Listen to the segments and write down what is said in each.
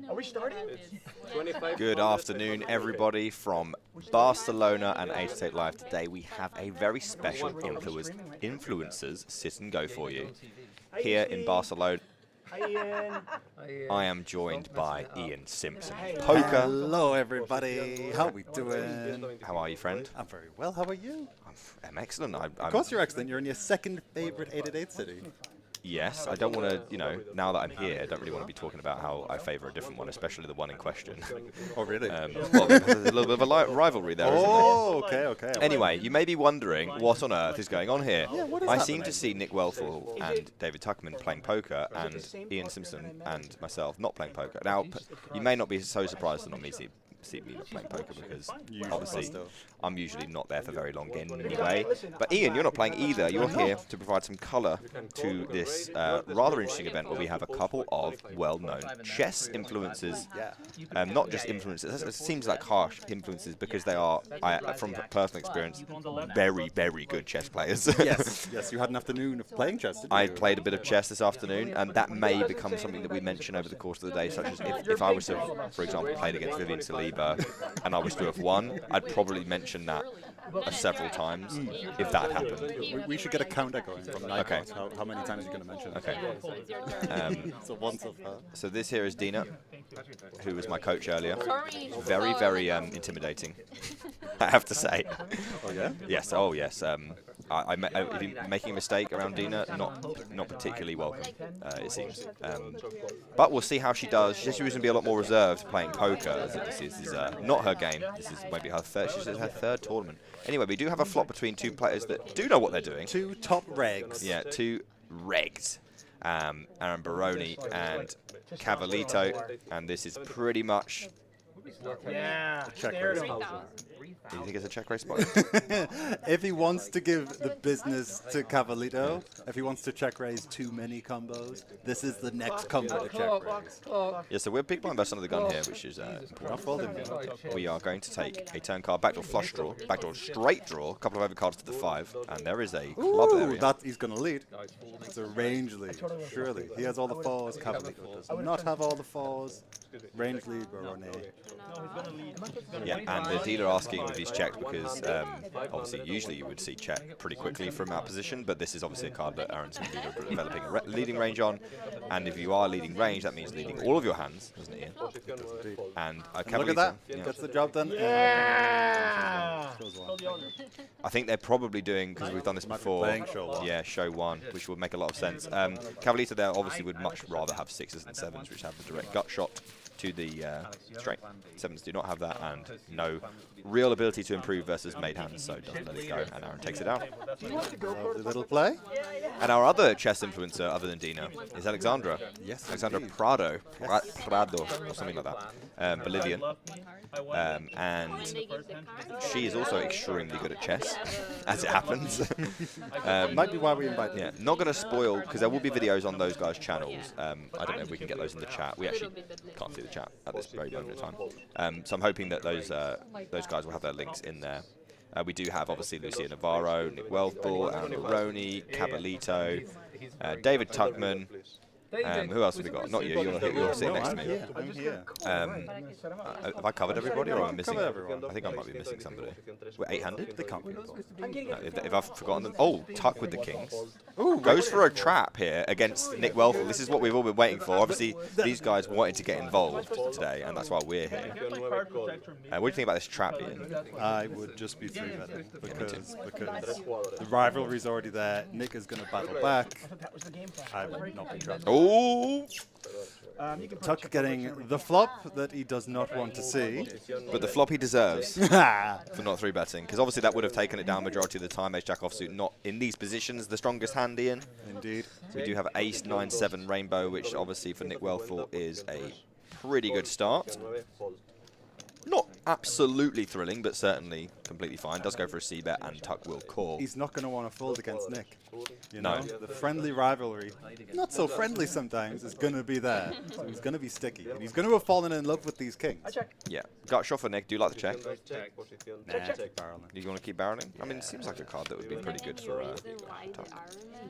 Are we starting? Good afternoon, everybody from Barcelona and 888 Live. Today we have a very special influencers sit and go for you here in Barcelona. Hi, Ian. I am joined by Ian Simpson. Poker. Hello, everybody. How are we doing? How are you, friend? I'm very well. How are you? I'm excellent. Of course you're excellent. You're in your second favorite 888 city. Yes, I don't want to, you know, now that I'm here, I don't really want to be talking about how I favour a different one, especially the one in question. Oh, really? Well, there's a little bit of a rivalry there, isn't there? Oh, okay. Anyway, you may be wondering what on earth is going on here. Yeah, what is I happening? seem to see Nick Wellfall and David Tuckman playing poker, and Ian Simpson and myself not playing poker. Now, you may not be so surprised to not see me playing poker because obviously I'm usually not there for very long anyway. But Ian, you're not playing either. You're here to provide some colour to this rather interesting event where we have a couple of well-known chess influencers. Not just influencers. It seems like harsh influencers because they are, from personal experience, very, very good chess players. Yes. You had an afternoon of playing chess, didn't you? I played a bit of chess this afternoon, and that may become something that we mention over the course of the day, such as if I was to, for example, played against Vivian Saliba and I was to have won, I'd probably mention that several times if that happened. We should get a counter going from night. Okay. How many times are you going to mention it? Okay. So once of her. So this here is Dena, who was my coach earlier. Very, very intimidating, I have to say. Oh, yeah? Yes, oh yes. If you're making a mistake around Dena, not particularly welcome, it seems. But we'll see how she does. She seems to be a lot more reserved playing poker. As this is not her game. This is maybe her third. She's in her third tournament. Anyway, we do have a flop between two players that do know what they're doing. Two top regs. Yeah, two regs. Aaron Baroni and Cavalito, and this is pretty much. Yeah. Check raise. Do you think it's a check raise spot? If he wants to give the business to Cavalito, if he wants to check raise too many combos, this is the next combo to check raise. Yeah, so we're big blind versus under the gun here, which is important. We are going to take a turn card, backdoor flush draw, backdoor straight draw, a couple of overcards to the 5, and there is a club area. That he's going to lead. It's a range lead, surely. He has all the 4s, Cavalito does not have all the 4s. Range lead, Barone. Yeah, and the dealer asking if he's checked because obviously usually you would see check pretty quickly from that position, but this is obviously a card that Aaron's going to be developing a leading range on, and if you are leading range, that means leading all of your hands, doesn't it, Ian? And look at that, gets the job done. Yeah. I think they're probably doing, because we've done this before, playing show 1. Yeah, show 1, which would make a lot of sense. Cavalito there obviously would much rather have 6s and 7s, which have the direct gut shot to the straight. 7s do not have that, and no real ability to improve versus made hands, so doesn't let it go, and Aaron takes it out. Lovely little play. And our other chess influencer, other than Dena, is Alexandra. Yes, Alexandra indeed. Prado, or something like that. Bolivian. And she is also extremely good at chess, as it happens. Might be why we invited Yeah, not going to spoil, because there will be videos on those guys' channels. I don't know if we can get those in the chat. We actually can't see the chat at this very moment in time. So I'm hoping that those guys will have their links in there. We do have, obviously, Lucia Navarro, Nick Wellfall, Aaron Baroni, Cavalito, David Tuckman. Who else have we got? Not you. You're sitting next to me. I'm here. Have I covered everybody, or am I missing? Everyone. I think I might be missing somebody. We're 800. They can't be involved. No, if I've forgotten them. Oh, Tuck with the kings. Ooh, goes for a trap here against Nick Wellfall. This is what we've all been waiting for. Obviously, these guys wanted to get involved today, and that's why we're here. What do you think about this trap, Ian? I would just be 3-betting because the rivalry's already there. Nick is going to battle back. I would not be trapped. Oh! Tuck getting the flop that he does not want to see. But the flop he deserves for not 3-betting, because obviously that would have taken it down majority of the time. Ace-Jack offsuit not in these positions the strongest hand, Ian. Indeed. So we do have Ace 9-7 Rainbow, which obviously for Nick Wellfall is a pretty good start. Not absolutely thrilling, but certainly completely fine. Does go for a c-bet, and Tuck will call. He's not going to want to fold against Nick. You No. know, the friendly rivalry, not so friendly sometimes, is going to be there. So he's going to be sticky, and he's going to have fallen in love with these kings. Yeah. Gut shot for Nick. Do you like the check? Nah, keep barreling. Do you want to keep barreling? I mean, it seems like a card that would be pretty good for Tuck.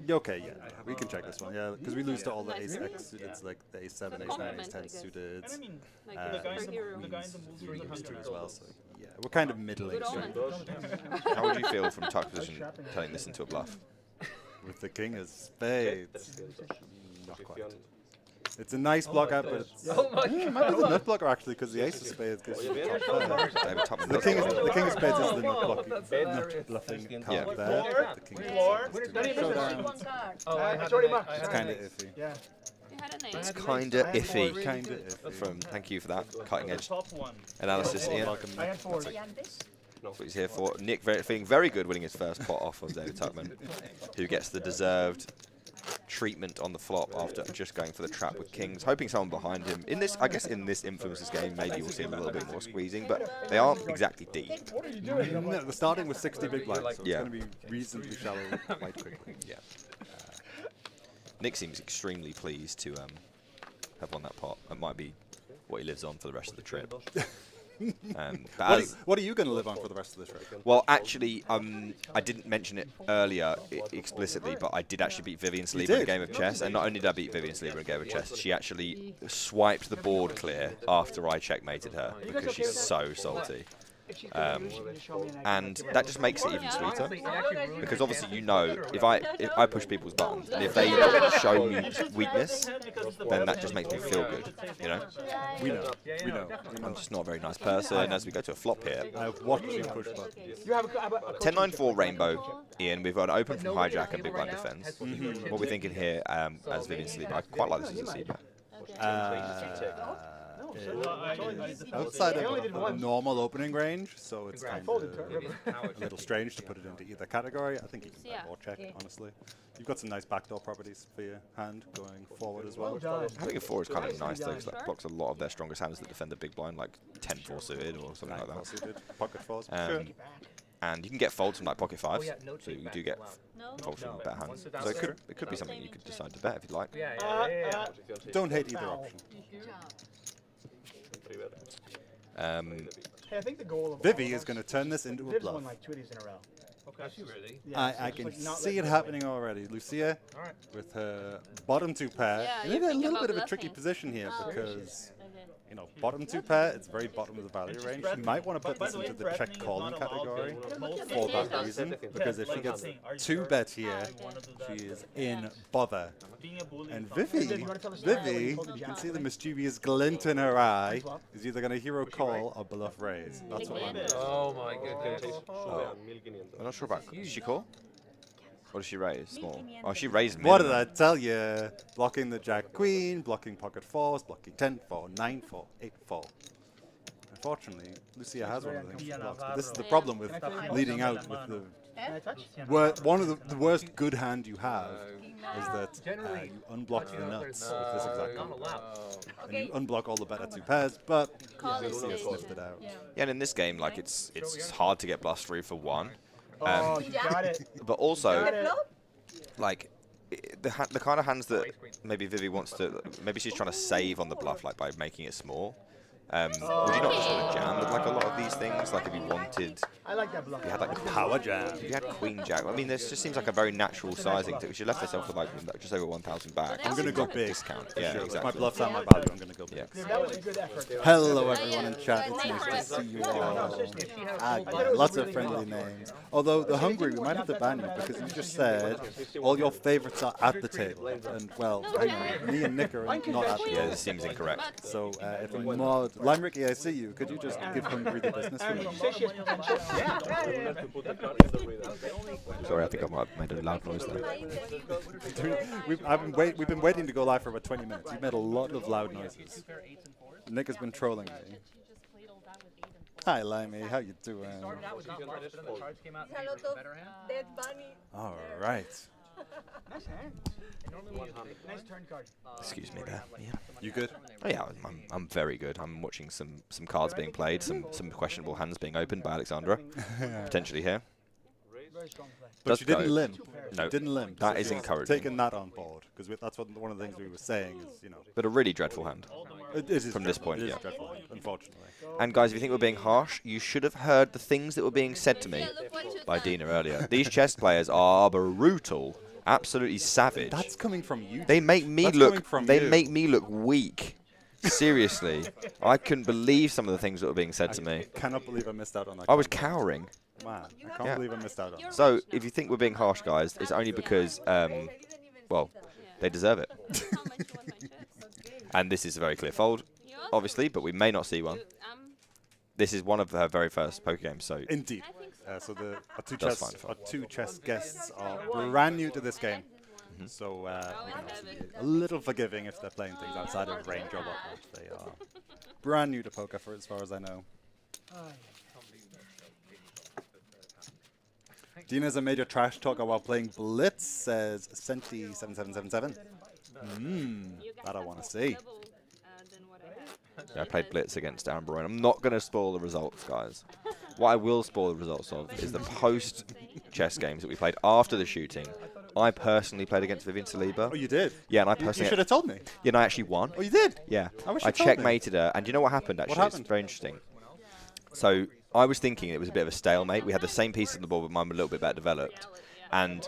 Okay, yeah, we can check this one, yeah, because we lose to all the ace X suited, like the ace 7, ace 9, ace 10 suited, ace 2 as well, so yeah, we're kind of middling straight. How would you feel from Tuck position turning this into a bluff? With the king of spades. Not quite. It's a nice block out, but it's it might be the nut blocker actually, because the ace of spades gives you David Tuckman the king of spades is the nut bluffing card there. The king It's kind of iffy. Yeah. It's kind of iffy. Thank you for that cutting edge analysis, Ian. Welcome, Nick. That's what he's here for. Nick feeling very good winning his first pot off of David Tuckman, who gets the deserved treatment on the flop after just going for the trap with kings, hoping someone behind him. In this, I guess in this Infamous game, maybe we'll see him a little bit more squeezing, but they aren't exactly deep. No, they're starting with 60 big blinds, so Yeah. it's going to be reasonably shallow quite quickly. Yeah. Nick seems extremely pleased to have won that pot. That might be what he lives on for the rest of the trip. But What are you going to live on for the rest of the trip? well, actually, I didn't mention it earlier explicitly, but I did actually beat Vivian Sleeper in a game of chess. And not only did I beat Vivian Sleeper in a game of chess, she actually swiped the board clear after I checkmated her because she's so salty. And that just makes it even sweeter, because obviously you know if I push people's buttons and if they show me weakness, then that just makes me feel good, you know. We know. I'm just not a very nice person. As we go to a flop here, I've watched you push buttons. 10-9-4 rainbow, Ian. We've got an open from hijack and big blind defense. What are we thinking here as Vivian Sleeper? I quite like this as a c-bet. Outside of normal opening range, so it's kind of a little strange to put it into either category. I think you can bet or check, honestly. You've got some nice backdoor properties for your hand going forward as well. Having a 4 is kind of nice though, because that blocks a lot of their strongest hands that defend the big blind, like 10-4 suited or something like that. Suited, pocket fours. Sure. And you can get folds from like pocket fives, so you do get folds from better hands. So it could be something you could decide to bet if you'd like. Don't hate either option. Hey, I think the goal of Vivi is going to turn this into a Viv's bluff. won like 2 days in a row. I can see it happening already. Lucia, with her bottom 2 pair, Yeah, in a you think little about bit of a tricky bluffing. position here because, you know, bottom 2 pair, it's very bottom of the value range. She might want to put this into the check calling category for that reason, because if she gets 2 bet here, she is in bother. And Vivi, you can see the mischievous glint in her eye, is either going to hero call or bluff raise. That's what I'm doing. Oh my goodness. I'm not sure about. Does she call? Or does she raise small? Oh, she raised What did minimum. I tell you? Blocking the jack queen, blocking pocket fours, blocking 10-4, 9-4, 8-4. Unfortunately, Lucia has one of the things she blocks. But this is the problem with leading out with the one of the worst good hand you have is that you unblock the nuts with this exact combo. And you unblock all the better 2 pairs, but Lucia sniffed it out. Yeah, and in this game, like it's hard to get bluffs through for one. Oh, you got it. But also, like, the kind of hands that maybe Vivi wants to, maybe she's trying to save on the bluff, like by making it small. Would you not just want to jam with like a lot of these things? Like if you wanted, I like that bluff. you had like Power jam. if you had queen jack. I mean, this just seems like a very natural sizing. Because you left yourself with like just over 1,000 back. I'm going to go big. Discount. Yeah, Sure, exactly. my bluffs and my value, I'm going to go big. Yeah. Dude, that was a good effort. Hello everyone in chat, it's nice to see you all. Lots of friendly names. Although the hungry, we might have to ban you because you just said all your favorites are at the table. And well, hang on, me and Nick are not at the Yeah, table. this seems incorrect. So if we mod, Lime Ricky, I see you. Could you just give Hungry the business for me? Sorry, I think I might have made a loud noise there. We've been waiting to go live for about 20 minutes. You've made a lot of loud noises. Nick has been trolling me. Hi, Limey. How you doing? All right. Nice hand. Nice turn card. Excuse me there. Yeah. You good? Oh, yeah, I'm very good. I'm watching some cards being played, some questionable hands being opened by Alexandra, potentially here. Very strong play. But you didn't limp. No, You didn't limp. that So is you've encouraging. Taken that on board because that's one of the things we were saying is, you know. But a really dreadful hand. It is From this point, it is yeah. dreadful, unfortunately. And guys, if you think we're being harsh, you should have heard the things that were being said to me by Dena earlier. These chess players are brutal, absolutely savage. That's coming from you. They make me That's look. coming from They you. make me look weak. Seriously, I couldn't believe some of the things that were being said to me. Cannot believe I missed out on that. I was cowering. Man, I can't believe I missed out on that. So, if you think we're being harsh, guys, it's only because, well, they deserve it. And this is a very clear fold, obviously, but we may not see one. This is one of her very first poker games, so Indeed. So That's our two chess guests are brand new to this game. So we can also be a little forgiving if they're playing things outside of range or whatnot. They are brand new to poker, for as far as I know. Dena's a major trash talker while playing Blitz, says Senti7777. That I want to see. yeah, I played Blitz against Aaron Barone. I'm not going to spoil the results, guys. What I will spoil the results of is the post-chess games that we played after the shooting. I personally played against Vivian Saliba. Oh, you did? Yeah, and I You personally... should have told me. Yeah, and I actually won. Oh, you did? Yeah. I wish I you told me. checkmated her, and do you know what happened, actually? happened? It's very interesting. So, I was thinking it was a bit of a stalemate. We had the same pieces on the board, but mine were a little bit better developed. And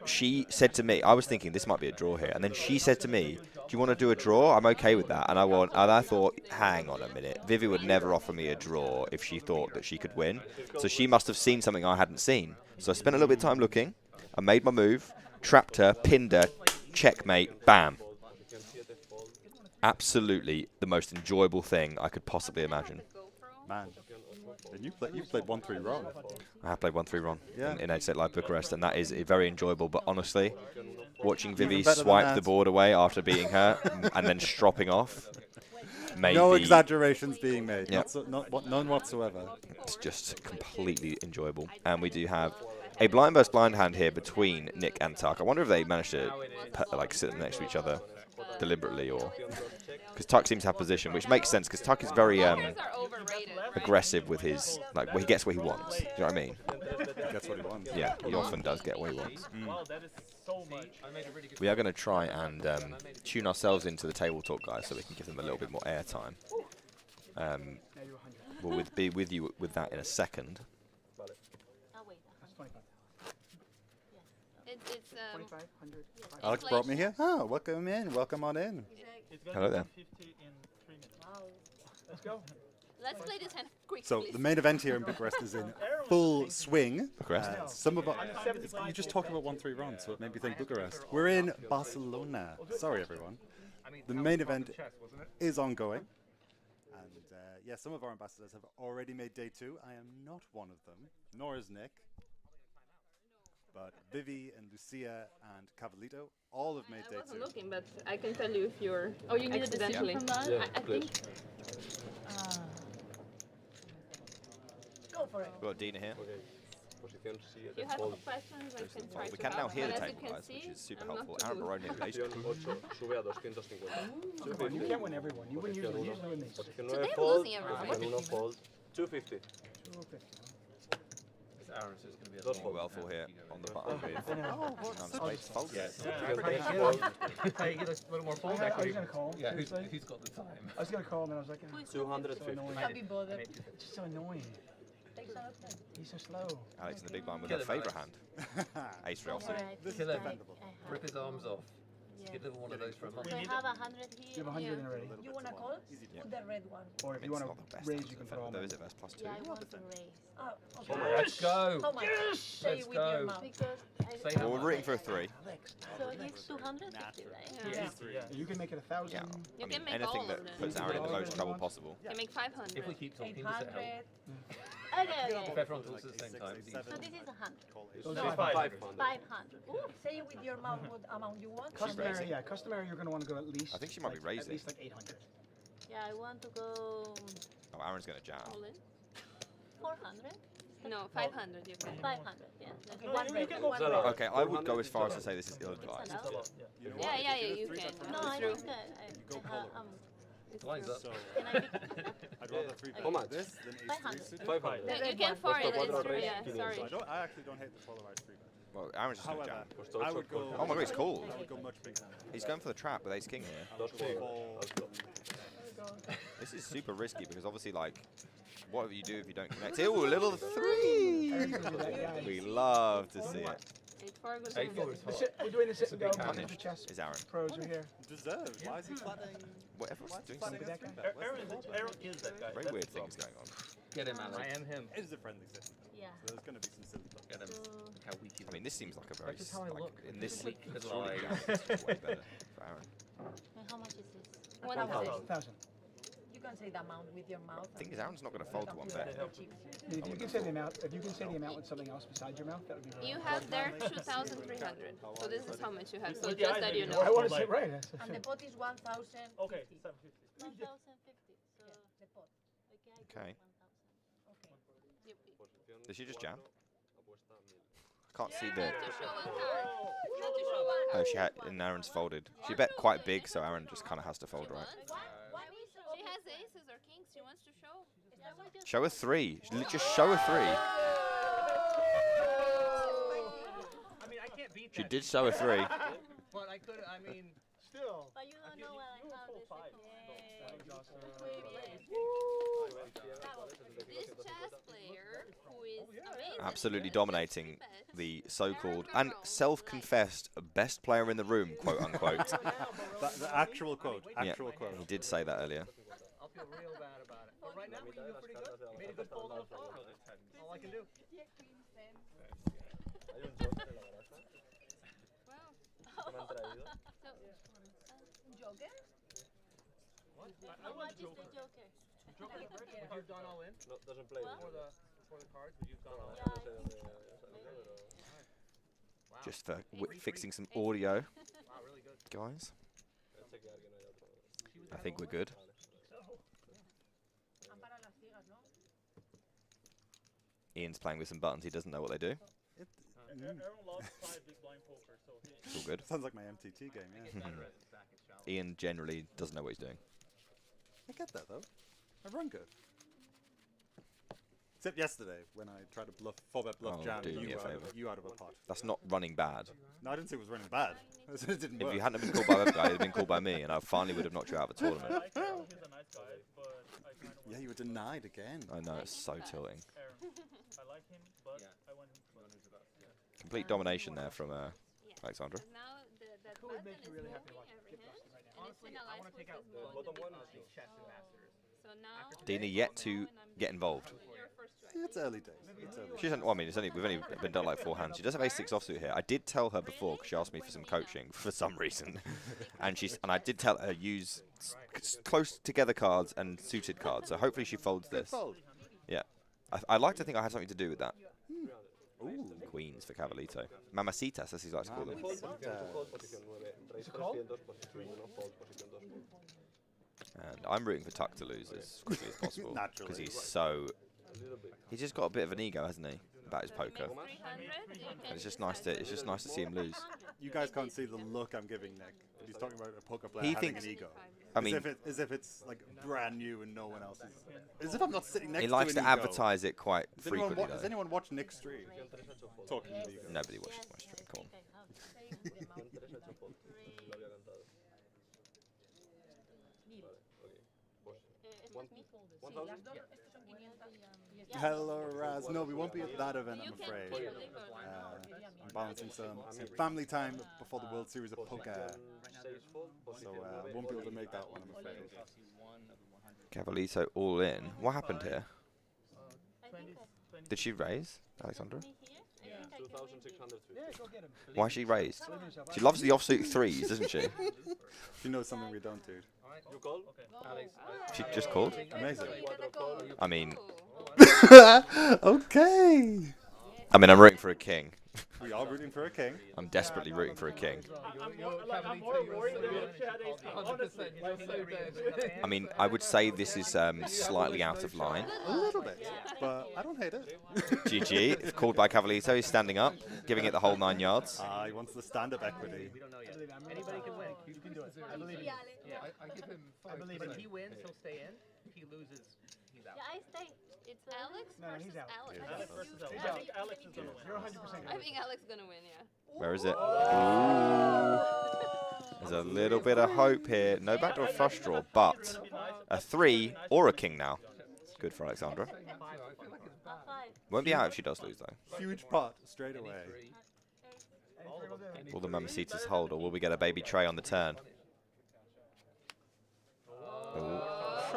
she said to me, I was thinking this might be a draw here, and then she said to me, do you want to do a draw? I'm okay with that. And I thought, hang on a minute. Vivi would never offer me a draw if she thought that she could win. So she must have seen something I hadn't seen. So I spent a little bit of time looking. I made my move, trapped her, pinned her, checkmate, bam. Absolutely the most enjoyable thing I could possibly imagine. Man. And you played 1-3 wrong. I have played 1-3 wrong Yeah. in 888 Live Bucharest, and that is very enjoyable. But honestly, watching Vivi better than swipe that. the board away after beating her and then stropping off, maybe No exaggerations being made. Yep. None whatsoever. it's just completely enjoyable. And we do have a blind versus blind hand here between Nick and Tuck. I wonder if they managed to sit next to each other deliberately, or because Tuck seems to have position, which makes sense because Tuck is very aggressive with his well, he gets what he wants. Do you know what I mean? That's what he wants. Yeah, he often does get what he wants. We are going to try and tune ourselves into the table talk, guys, so we can give them a little bit more airtime. We'll be with you with that in a second. Alex brought me here. Oh, welcome in. Welcome on in. Hello there. Let's go. Let's play this hand quickly. So the main event here in Bucharest is in full swing. Bucharest? Some of you just talked about 1-3 wrong, so it made me think Bucharest. We're in Barcelona. Sorry, everyone. The main event is ongoing. And yeah, some of our ambassadors have already made day 2. I am not one of them, nor is Nick. But Vivi and Lucia and Cavalito all have made day 2. I wasn't looking, but I can tell you if you're accidentally. I think. Go for it. We've got Dena here. If you have questions, I can try We to can now help, hear the but as table, you can guys, which see, is super I'm not helpful. too Aaron good. Barone here. You can't win everyone. You win usually win these. Today I'm losing everyone. 250. More well here on the button with space fold. I was gonna call. Yeah, seriously. who's got the time? I was gonna call and then I was like, so 250. annoying. Can't be bothered. It's just so annoying. He's so slow. Alex in the big blind with her favourite hand. Ace for offsuit. This is Kill him. defendable. Rip his arms off. Give him one of those for a month. So I have 100 You here. have 100 in already. You wanna call? Yeah. Put the red one. Or if It's you want not the to best raise, hand you to can defend, throw though, them. is it? That's +2. Yeah, I want to raise. Oh, okay. Let's go. How much? Say Let's with your go. mouth. because Say Well, how we're much. rooting for a 3. So he's 250, right? yeah. You can make it 1,000. Yeah. You I can mean, make anything all that of them. puts Aaron in the most trouble possible. You make 500. If we keep talking, does it 800. help? Okay, If okay. everyone talks at the same time, it's easy. So this is 100. Those No, are 500. 500. Ooh, say with your mouth what amount you want. Customary, yeah. Customary, you're going to want to go at least. I think she might be raising. At least like 800. Yeah, I want to go Oh, Aaron's going to jam. All in? 400. No, 500 you can. 500, yeah. Like No, one you red, can go one for red. that. Okay, I would go as far as to say this is ill-advised. Yeah, you can. No, I Through. think I'm Lines up. So Can I pick? I'd rather three How much? this than ace 3 suited. 500. No, you can for it. It's true. Yeah. So Sorry. I actually don't hate the polarized 3 bet. Well, Aaron's just going to However, jam. I would go. Oh my god, he's cool. I would go much bigger. He's going for the trap with ace king here. Four. This is super risky because obviously, like, what do you do if you don't connect? Ooh, a little 3! We love to see it. 8-4 goes 8-4 over. is hot. We're doing the sit and go. Punish. Monitor chess. Is Aaron. Pros are here. Deserved. Why is he flattening? What, everyone's doing Flattening some a 3 bet? Where's the fold bet? Aaron is that guy. very That's weird the thing. things going on. Get him, I Alex. am him. It is a friendly sit. Yeah. So there's going to be some silly stuff. Get him. Look how weak he I mean, this seems like a very, That's just how I like, look. in this Weak league, as surely lies. it's way better for Aaron. And how much is this? 1,000. 1,000. You can say the amount with your mouth. The thing is, Aaron's not going to fold to one bet. If you can say the amount, if you can say the amount with something else besides your mouth, that would be very You have there 2,300. So this is how much you have. So With the just eyes that that you you know. I want to say right. And the pot is 1,000. Okay, 750. 1,050. So the pot. Okay. Okay. Did she just jam? I can't see the... Not to show one card. Not to show one Oh, card. she had... And Aaron's folded. She bet quite big, so Aaron just kind of has to fold, right? She has aces or kings she wants to show. Show a 3. Just show a 3. I mean, I can't beat She that. did show a 3. But I could, I mean, still. But you don't know what I have. Full five. This chess player who is amazing. Absolutely dominating the so-called and self-confessed best player in the room, quote unquote. The actual quote. Yeah, Actual quote. he did say that earlier. I'll feel real bad about it. But right now, we feel pretty good. You made a good fold on the flop. All I can do. Joker? What? How much is the Joker? Joker, if you've gone all in No, doesn't play. for the cards, if you've gone all in. Wow. Just for fixing some audio, Wow, really good. guys. I think we're good. Ian's playing with some buttons. He doesn't know what they do. Aaron loves 5 big blind poker, so he... It's all good. Sounds like my MTT game, yeah. Ian generally doesn't know what he's doing. I get that though. I run good. Except yesterday when I tried to bluff 4-bet bluff Oh, jam do me a you favour. out of a pot. That's not running bad. No, I didn't say it was running bad. I said it didn't If work. you hadn't have been called by that guy, you'd have been called by me, and I finally would have knocked you out of the I tournament. like Aaron. He's a nice guy, but I kind of Yeah, you were denied again. I know, it's so tilting. Aaron. I like him, but I want him to... Complete domination there from Alexandra. And now that Who would button make is you really happy moving to watch every Kip hand. Dustin right now? And it's Honestly, I penalized want to with take out this the move bottom with one the big chess and blind. masters. So now Dena yet to get involved. your first strike. Yeah, it's early days. It's early. She doesn't. Well, I mean, we've only been done like 4 hands. She does have ace-6 offsuit here. I did tell her before because she asked me for some coaching for some reason, and I did tell her use close together cards and suited cards. So hopefully she folds this. Fold. Yeah, I like to think I had something to do with that. Ooh. Queens for Cavalito. Mamacitas, as he likes to call them. And I'm rooting for Tuck to lose as quickly as possible because Naturally. he's so. He's just got a bit of an ego, hasn't he, about his poker? 300, you can And it's just nice to see him lose. You guys can't see the look I'm giving Nick. He's talking about a poker player He having thinks- an ego. I mean, as if it's like brand new and no one else is. As if I'm not sitting next he to likes an to ego. advertise it quite Does anyone, frequently, does though. anyone watch Nick's stream? Talking to the ego. Nobody watches my stream. Cool. Hello, Raz. No, we won't be at that event, I'm You can afraid. deliver. I'm balancing some family time before the World Series of Poker. So I won't be able to make that one, I'm afraid. Cavalito all in. What happened here? Did she raise, Alexandra? Yeah, go get him. Why she raised? Believe in yourself. She loves the offsuit 3s, doesn't she? She knows something we don't, dude. You call? Alex. She just called? Amazing. I mean, Okay. I'm rooting for a king. We are rooting for a king. I'm desperately rooting for a king. I'm more worried than Lucia, honestly. I mean, I would say this is slightly out of line. A little bit, but I don't hate it. GG. It's called by Cavalito. He's standing up, giving it the whole 9 yards. He wants the stand-up equity. We don't know yet. Anybody can win. You can do it. I believe you. Yeah. I give him 5%. I believe If it. he wins, he'll stay in. If he loses, he's out. Yeah, I stay. It's Alex No, versus he's out. Alex. Yeah. Alex versus Alex. He's I out. think Alex is gonna win. You're 100% I think Alex is gonna win, yeah. Where is it? Ooh. There's a little bit of hope here. No backdoor flush draw, but a 3 or a king now. Good for Alexandra. Won't be out if she does lose, though. Huge pot straight away. Will the Mamacitas hold, or will we get a baby tray on the turn? Ooh.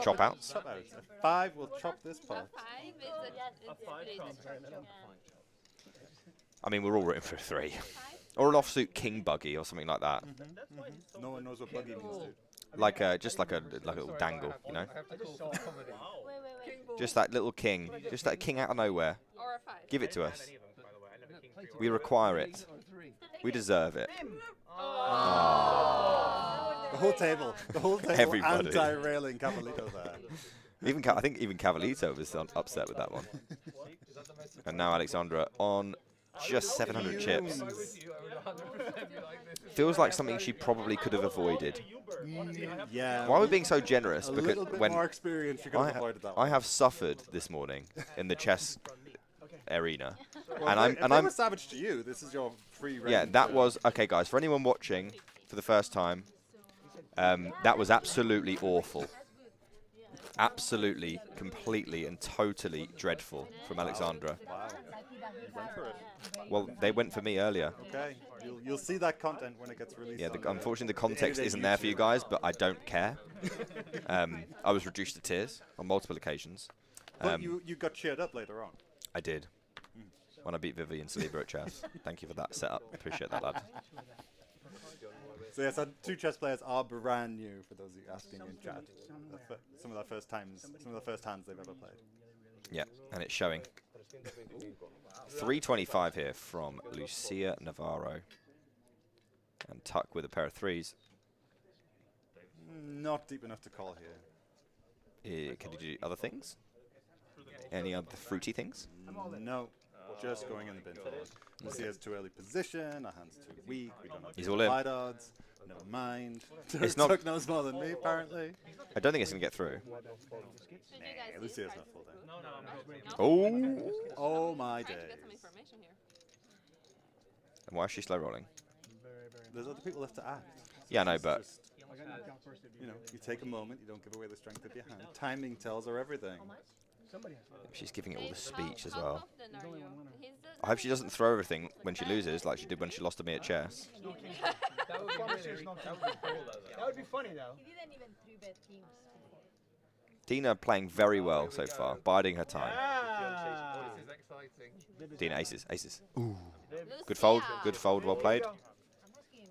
Chop outs. Chop outs. A 5 will chop this pot. A 5 is a split. I mean, we're all rooting for a 3. Or an offsuit king buggy or something like that. No one knows what buggy means, dude. Like just like a little dangle, you know? I have to call for comedy. Wait. Just that little king. Just that king out of nowhere. Or a 5. Give it to us. We require it. We deserve it. The whole table. The whole table Everybody. anti-railing Cavalito there. Even I think even Cavalito was upset with that one. And now Alexandra on just 700 chips. Feels like something she probably could have avoided. Yeah. Why are we being so generous? A Because little bit when more experience, you could have avoided that one. I have suffered this morning in the chess arena, Well, and if I'm they were savage to you, this is your free reign. yeah. That was okay, guys. For anyone watching for the first time, that was absolutely awful. Absolutely, completely, and totally dreadful from Alexandra. Wow. Went for it. Well, they went for me earlier. Okay. You'll see that content when it gets released. Yeah, on unfortunately, the day-to-day context isn't there for you YouTube. guys, but I don't care. I was reduced to tears on multiple occasions. But you got cheered up later on. I did. When I beat Vivi and Saliba at chess. Thank you for that setup. Appreciate that, lad. So yes, our 2 chess players are brand new for those of you asking in chat. Some of the first hands they've ever played. Yeah, and it's showing. 325 here from Lucia Navarro. And Tuck with a pair of 3s. Not deep enough to call here. Can you do other things? Any other fruity things? No. Just going in the bin forward. Lucia's too early position, our hand's too weak, we don't have He's all in. wide odds. Never mind. It's not- Tuck knows more than me, apparently. I don't think it's going to get through. Should you guys see Lucia's this not full down. Oh! Oh my I'm trying to days. get some information here. And why is she slow rolling? There's other people left to act. Yeah, I know, It's but just, you know, you take a moment, you don't give away the strength of your hand. Timing tells her everything. Somebody has to. she's giving it all the Please, speech as how well. confident are you? He's the I hope she doesn't throw everything when she loses like she did when she lost to me at chess. That would be really, That would be funny though. He didn't even 3-bet kings. Dena playing very well so far, biding her time. Ah. this is exciting. Dena aces, aces. Lucia. Good fold, well played. I'm asking him.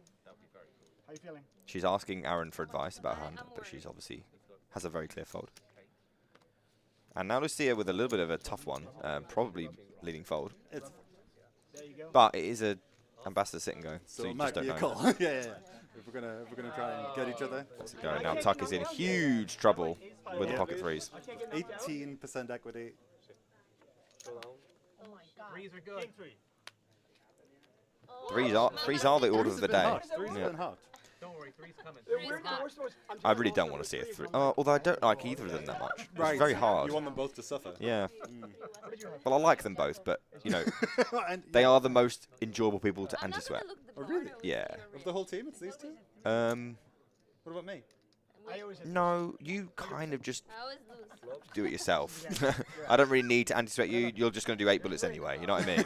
How you feeling? She's asking Aaron for advice about her hand, but she's obviously has a very clear fold. And now Lucia with a little bit of a tough one, probably leading fold. It's, There you go. But it is a ambassador sit and go, so so it you might just be don't a know. call. yeah. If we're gonna try and get each other. Let's go. Now Tuck is in huge trouble with the pocket 3s. 18% equity. Oh my god. 3s are good. 3s are the order of the day. Three's Yeah. been hot. Don't worry, 3's coming. The worst was, I really don't want to see a 3. Although I don't like either of them that much. It's very hard. You want them both to suffer. Yeah. What did you have? Well, I like them both, but you know, And they are the most enjoyable people to I'm not anti-sweat. gonna look the Oh, really? border Yeah. with of the whole team, it's these two? What about me? I always had No, you kind of just I always lose. do it yourself. I don't really need to anti-sweat you. You're just going to do 8 bullets anyway. You know what I mean?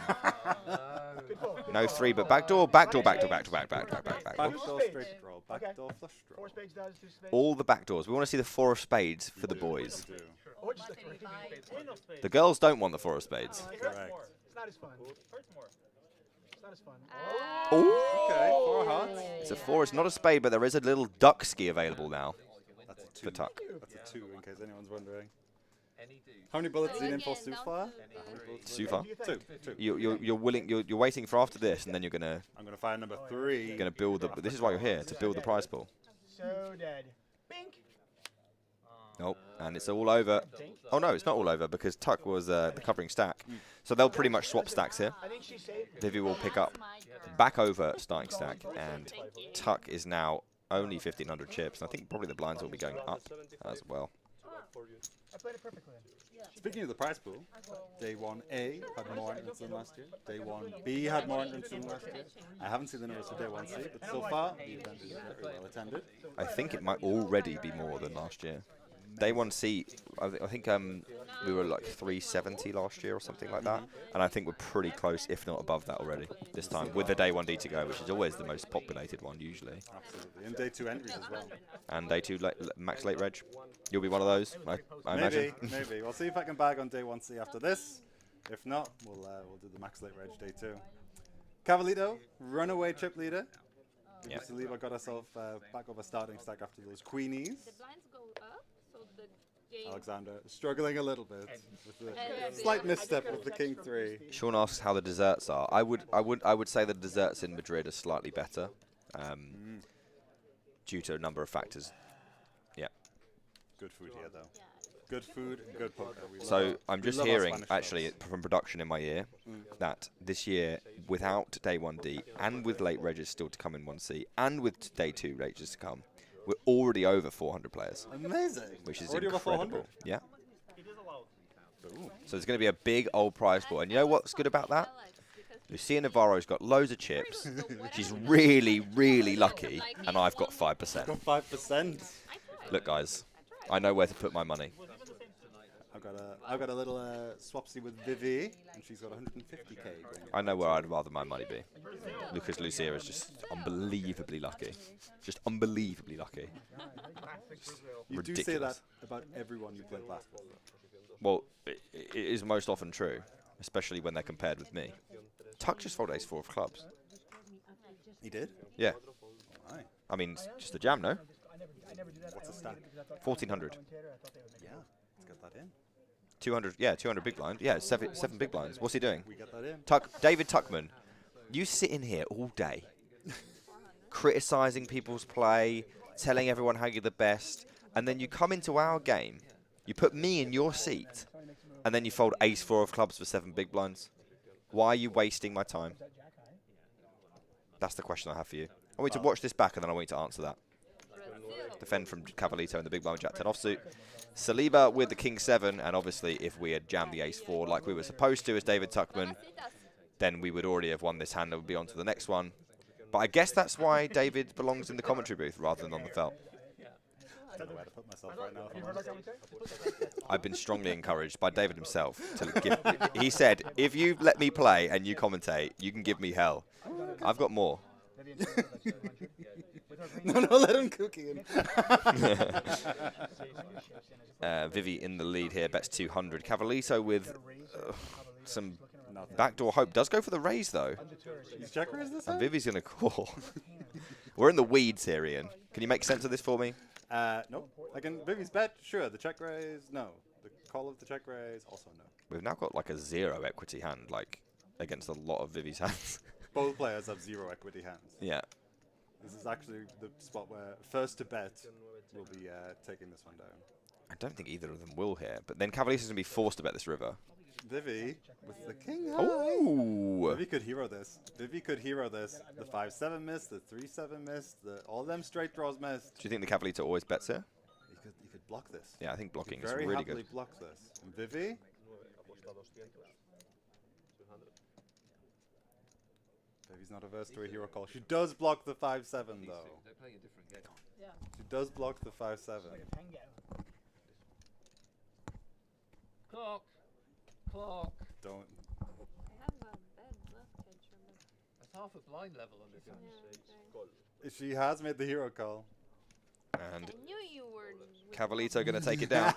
good ball. No 3, but backdoor, backdoor, backdoor, backdoor, backdoor. Backdoor straight draw, backdoor flush draw. 4 spades does, 2 spades. All the backdoors. We want to see the 4 of spades for the boys. Do. Or just the 3. The girls don't want the 4 of spades. Correct. It's not as fun. It's not as fun. Oh! Okay, 4 hearts. It's a 4. It's not a spade, but there is a little duck ski available now That's a 2. for Tuck. That's a 2 in case anyone's wondering. Any dude. How many bullets So is he in for again, so down far? to- So far, Two. you're waiting for after this, and then you're gonna I'm gonna fire number 3. build the. This is why you're here, to build the prize pool. So dead. Bink. Nope, and it's all over. Oh no, it's not all over because Tuck was the covering stack, so they'll pretty much swap stacks here. I think she's safe. Vivi will pick up back over starting stack, and Tuck is now only 1,500 chips. And I think probably the blinds will be going up as well. I played it perfectly. Speaking of the prize pool, day 1A had more entrants than last year. Day 1B had more entrants than last year. I haven't seen the numbers for day 1C, but so far the event is very well attended. I think it might already be more than last year. Day 1C, I think we were like 370 last year or something like that, and I think we're pretty close, if not above that already, this time, with the day 1D to go, which is always the most populated one usually. Absolutely. And day 2 entries as well. And day 2 max late reg. You'll be one of those, I Maybe, imagine. maybe. We'll see if I can bag on day 1C after this. If not, we'll do the max late reg day 2. Cavalito, runaway chip leader. Yeah. Saliba got herself back over starting stack after those queenies. The blinds go up, so the game. Alexandra struggling a little bit with a slight misstep with the king 3. Sean asks how the desserts are. I would say the desserts in Madrid are slightly better, due to a number of factors. Yeah. Good food here though. Good food and good poker. So I'm just hearing, Spanish actually, clubs. from production in my ear, that this year, without day 1D, and with late regs still to come in 1C, and with day 2 regs to come, we're already over 400 players, Amazing. which is Already over incredible. 400. Yeah. Ooh. So there's going to be a big old prize pool. And you know what's good about that? Lucia Navarro's got loads of chips. She's really, really lucky, and I've got 5%. Got 5%. Look, guys, I know where to put my money. I've got a little swapsy with Vivi, and she's got 150k. I know where I'd rather my money be. Because Lucia is just unbelievably lucky. Just unbelievably lucky. You do say that about everyone you play basketball with. Well, it is most often true, especially when they're compared with me. Tuck just folded ace 4 of clubs. He did? Yeah. Alright. I mean, just a jam, no? What's the stack? 1,400. Yeah, let's get that in. 200, yeah, 200 big blind. Yeah, seven big blinds. What's he doing? We get that in. David Tuckman, you sit in here all day, criticizing people's play, telling everyone how you're the best, and then you come into our game, you put me in your seat, and then you fold ace 4 of clubs for 7 big blinds. Why are you wasting my time? That's the question I have for you. I want you to watch this back, and then I want you to answer that. Defend from Cavalito and the big blind jack 10 offsuit. Saliba with the king 7, and obviously if we had jammed the ace 4 like we were supposed to as David Tuckman, then we would already have won this hand and would be on to the next one. But I guess that's why David belongs in the commentary booth rather than on the felt. I don't know where to put myself right now. if I'm honest. I've been strongly encouraged by David himself to give. He said, if you let me play and you commentate, you can give me hell. I've got more. No, let him cookie in. Vivi in the lead here, bets 200. Cavalito with some backdoor hope. Does go for the raise, though. He's check raise this And time? Vivi's going to call. We're in the weeds here, Ian. Can you make sense of this for me? Nope. I can Vivi's bet, sure. The check raise, no. The call of the check raise, also no. We've now got like a 0 equity hand, like against a lot of Vivi's hands. Both players have 0 equity hands. Yeah. This is actually the spot where first to bet will be taking this one down. I don't think either of them will here, but then Cavalito's going to be forced to bet this river. Vivi with the king high. Ooh! Vivi could hero this. Vivi could hero this. The 5-7 missed, the 3-7 missed, all them straight draws missed. Do you think the Cavalito always bets here? He could block this. Yeah, I think blocking He is could very really happily good. block this. And Vivi? Vivi's not averse to a hero call. She does block the 5-7 though. They're playing a different game. She does block the 5-7. Clock. Clock. Don't. I have a bad bluff catch, remember? That's half a blind level on this one. She has made the hero call. And I knew you were. Cavalito going to take it down.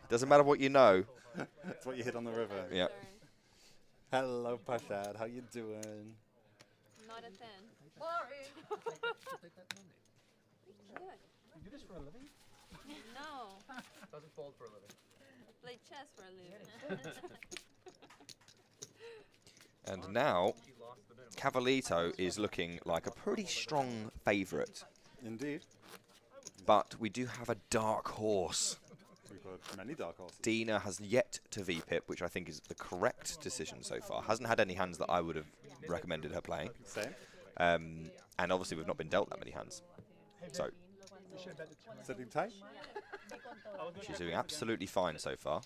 Doesn't matter what you know. That's what you hit on the river. Yeah. Hello, Pashad. How you doing? Not a 10. You do this for a living? No. Doesn't fold for a living. play chess for a living. And now, Cavalito is looking like a pretty strong favourite. Indeed. But we do have a dark horse. We've got many dark horses. Dena has yet to VPip, which I think is the correct decision so far. Hasn't had any hands that I would have recommended her playing. Same. And obviously we've not been dealt that many hands. So Sitting tight. she's doing absolutely fine so far.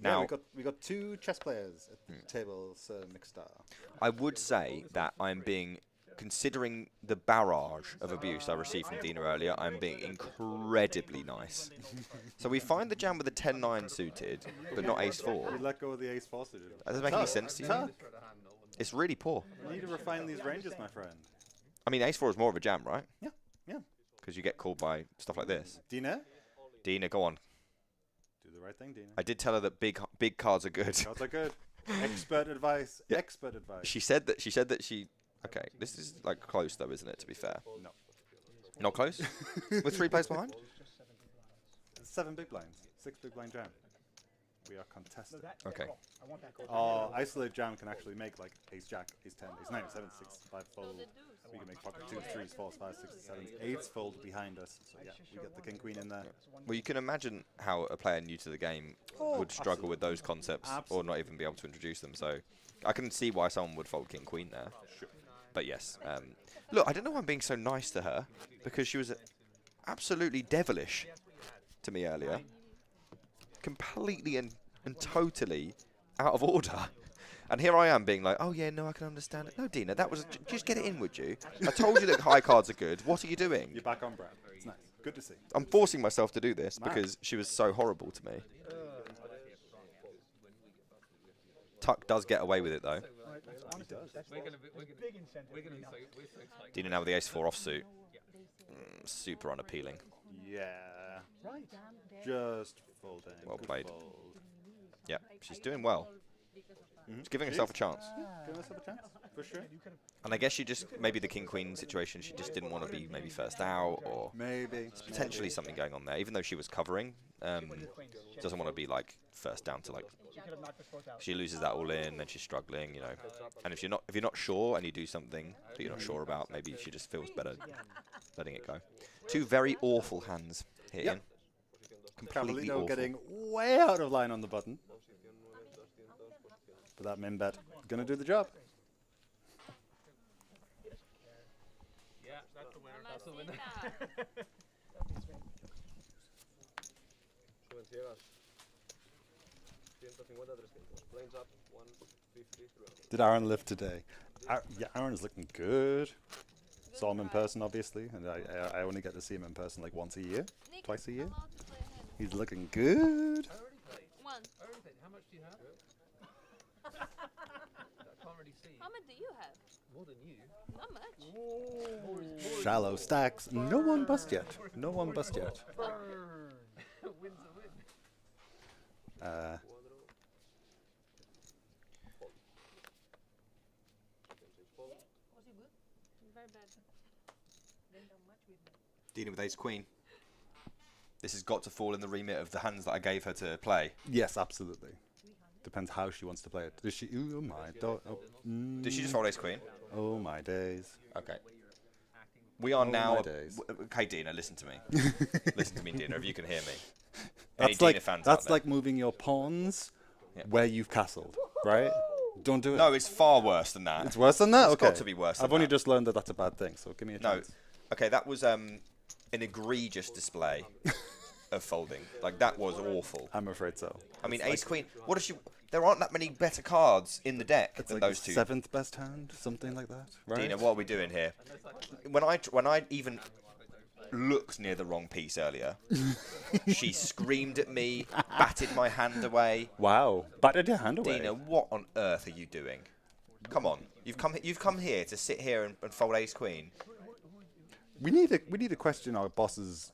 Yeah, Now, we got 2 chess players at the table, Sir Mixstar. I would say that I'm being, considering the barrage of abuse I received from Dena earlier, I'm being incredibly nice. So we find the jam with the 10-9 suited, but not ace-4. You let go of the ace-4 suited. That doesn't make any sense to you. Tuck. It's really poor. You need to refine these ranges, my friend. I mean, ace-4 is more of a jam, right? Yeah, yeah. Because you get called by stuff like this. Dena? Dena, go on. Do the right thing, Dena. I did tell her that big cards are good. Cards are good. Expert advice. Yeah. Expert advice. She said that she. Okay, this is like close though, isn't it? To be fair. No. Not close. With 3 players behind. 7 big blinds. 6 big blind jam. We are contested. Okay. Isolate jam can actually make like ace jack, ace 10, ace 9, 7, 6, 5 fold. We can make pocket 2s, 3s, 4s, 5s, 6s, 7s, 8s fold behind us. So yeah, we get the king queen in there. Well, you can imagine how a player new to the game would struggle with those concepts, or not even be able to introduce them. So I can see why someone would fold king queen there. Sure. But yes, look, I don't know why I'm being so nice to her, because she was absolutely devilish to me earlier, completely and totally out of order. And here I am being like, oh yeah, no, I can understand it. No, Dena, that was just get it in, would you? I told you that high cards are good. What are you doing? You're back on Brad. It's nice. Good to see. I'm forcing myself to do this because she was so horrible to me. Tuck does get away with it though. Dena now with the ace-4 offsuit. Super unappealing. Yeah. Just folding. Well Good played. fold. Yeah, she's doing well. She's giving herself a chance. Give herself a chance, for sure. And I guess she just, maybe the king-queen situation, she just didn't want to be maybe first out, or Maybe. potentially something going on there. Even though she was covering, doesn't want to be like first down to like, she loses that all in, then she's struggling, you know. And if you're not sure and you do something that you're not sure about, maybe she just feels better letting it go. 2 very awful hands here. Yep. Completely Cavalito awful. getting way out of line on the button. But that min bet gonna do the job. Yeah, that's the winner. That's the Mamacita. Did Aaron live today? Yeah, Aaron's looking good. Saw him in person, obviously, and I only get to see him in person like once a year, Nick, twice a year. come out to play ahead. He's looking good. I already played. One. I already played. How much do you have? I can't really see. How much do you have? More than you. Not much. Shallow stacks. No one bust yet. No one bust yet. Win's a win. Very bad. Dena with ace-queen. This has got to fall in the remit of the hands that I gave her to play. Yes, absolutely. Depends how she wants to play it. Does she? Oh my. Did she just fold ace-queen? Oh my days. Okay. We are Oh now. my days. Okay, Dena, listen to me. Listen to me, Dena, if you can hear me. That's Dena like fans that's out there? like moving your pawns Yeah. where you've castled, right? Don't do it. No, it's far worse than that. It's worse than that. It's Okay. got to be worse than I've only that. just learned that that's a bad thing. So give me a No. chance. Okay, that was an egregious display of folding. Like, that was awful. I'm afraid so. I mean, It's like- ace-queen. What does she? There aren't that many better cards in the deck It's than like those the two. 7th best hand, something like that, right? Dena, what are we doing here? When I even looked near the wrong piece earlier, she screamed at me, batted my hand away. Wow, batted your hand away. Dena, what on earth are you doing? Come on, you've come here to sit here and fold ace queen. We need to question our boss's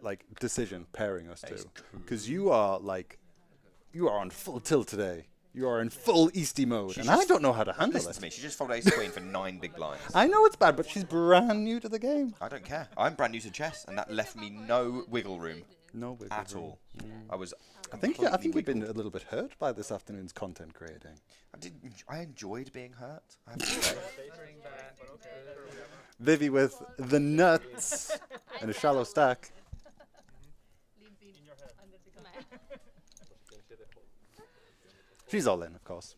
like decision pairing us two, because you are on full tilt today. You are in full Easty mode, and I don't know how to handle Listen it. to me, she just folded ace queen for 9 big blinds. I know it's bad, but she's brand new to the game. I don't care. I'm brand new to chess, and that left me no wiggle room No wiggle at room. all. I was. I think completely you've been wiggled. a little bit hurt by this afternoon's content creating. I enjoyed being hurt. I have to say. Vivi with the nuts and a shallow stack. She's all in, of course.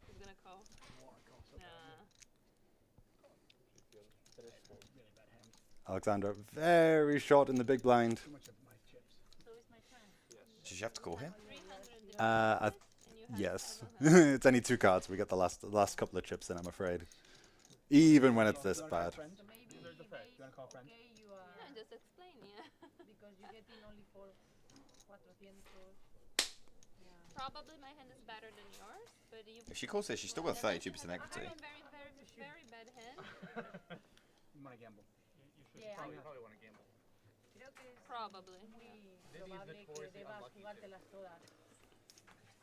He's gonna call. Nah. Alexandra very short in the big blind. Too much of my chips. Did you have to call here? 300 Yes. It's only 2 cards. We get the last couple of chips in, I'm afraid. Even when it's this bad. Friend? You wanna call a friend? Yeah, just explain, yeah. Because you get in only for 400. Probably my hand is better than yours, but you. If she calls here, she's still got 32% equity. Very bad hand. You wanna gamble? Yeah, Probably want to gamble. creo que es Probably. muy probable que debas jugártelas todas.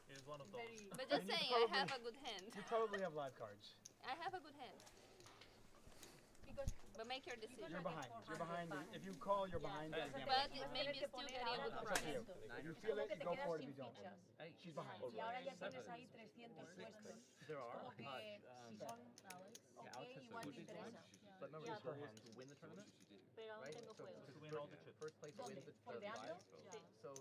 Here's one of those. Very But just saying, I have a good hand. You probably have live cards. I have a good hand. because But make your decision. You're behind. You're behind. If you call, you're behind. the gamble. But it maybe still getting a good It's up to price. you. If you feel como it, que te go quedas for it. If sin you don't, fichas. she's behind. Y ahora ya tienes ahí 300 puestos. There are. Como que si son ok, igual te interesa. But remember, your goal is to win the tournament, Pero aún right? tengo So juegos. to win all the chips. First place ¿Dónde? wins the ¿Fondeando? prize. So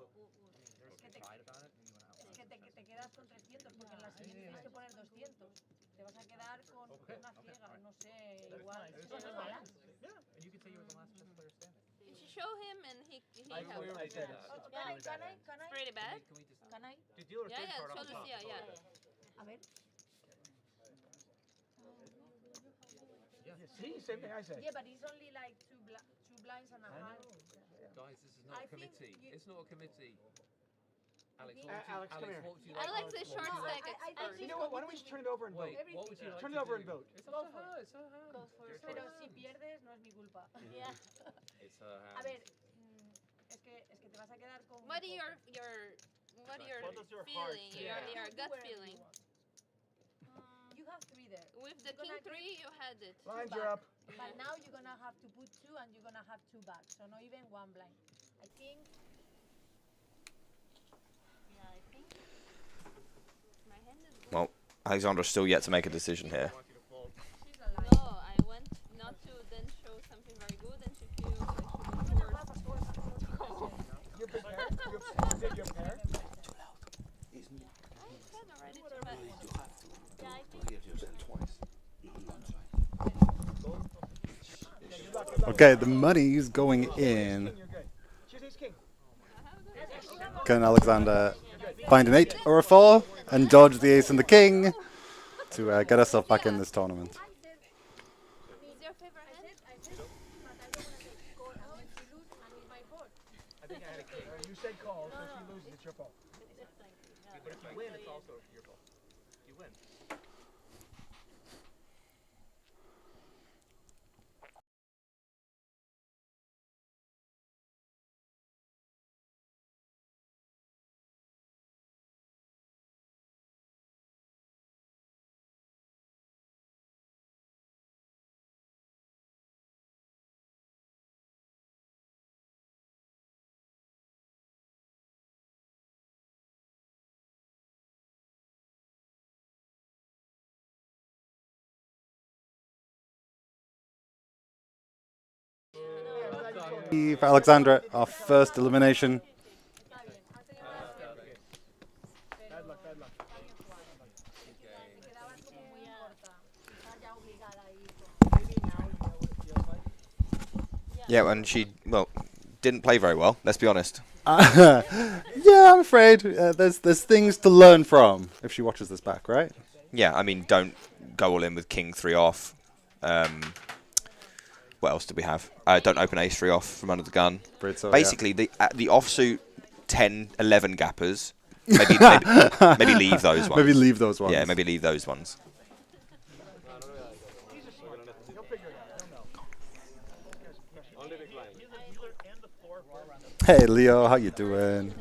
there's some pride about it, and you went out. Es que te quedas con 300 porque en la siguiente tienes que poner 200. Te vas a quedar con una ciega, no sé, igual. Cosas malas. Yeah, and you can say you were the last chess player standing. You should show him and he I helps. said it. Oh, can I? Pretty bad. Can we just? Can I? To deal with Yeah, third yeah, card show on top. Lucia, yeah. A ver. See, same thing I said. Yeah, but it's only like two blinds and a half. Guys, this is not I a think committee. you- It's not a committee. Alex, think- what would you, Alex, come here. what would you Alex like? is short No, stack I expert. think You know what? Why don't we just turn it over and vote? Wait, what would you like Turn to it over do? and vote. It's Go up to for her. it. It's her hand. Go for it. Pero si pierdes no es mi culpa. Yeah. It's her hand. A ver, es que te vas a quedar con. What are your What does your heart feeling? say? Your gut Wherever feeling. you want. You have 3 there. With the You're king gonna 3, you had it. Lines are up. But now you're gonna have to put 2 and you're gonna have 2 back. So not even 1 blind. I think Yeah, I think my hand is good. Well, Alexandra's still yet to make a decision here. she's alive. No, I went not to then show something very good and she feels like she was You're gonna forced. have a course of You're prepared? Did you prepare? I can already too, but yeah, I think Good luck. Okay, the money's going in. You're good. She's ace king. Can Alexander find an 8 or a 4 and dodge the ace and the king to get herself back in this tournament? is your favorite hand? I said, but I don't wanna take call and when she lose and it's my fault. I think I had a king. You said call, so she loses. It's your fault. But if you win, it's also your fault. If you win. For Alexandra, our first elimination. Bad luck, bad luck. Me quedaba como muy corta. Estaba ya obligada a ir. Maybe now you know what it feels like. Yeah, and she, well, didn't play very well, let's be honest. Yeah, I'm afraid there's things to learn from if she watches this back, right? Yeah, I mean, don't go all in with king 3 off. What else do we have? Don't open ace 3 off from under the gun. Afraid so, yeah. Basically, the offsuit 10, 11 gappers, maybe leave those ones. Maybe leave those ones. Yeah, maybe leave those ones. He'll figure it out. He'll know. Hey Leo, how you doing?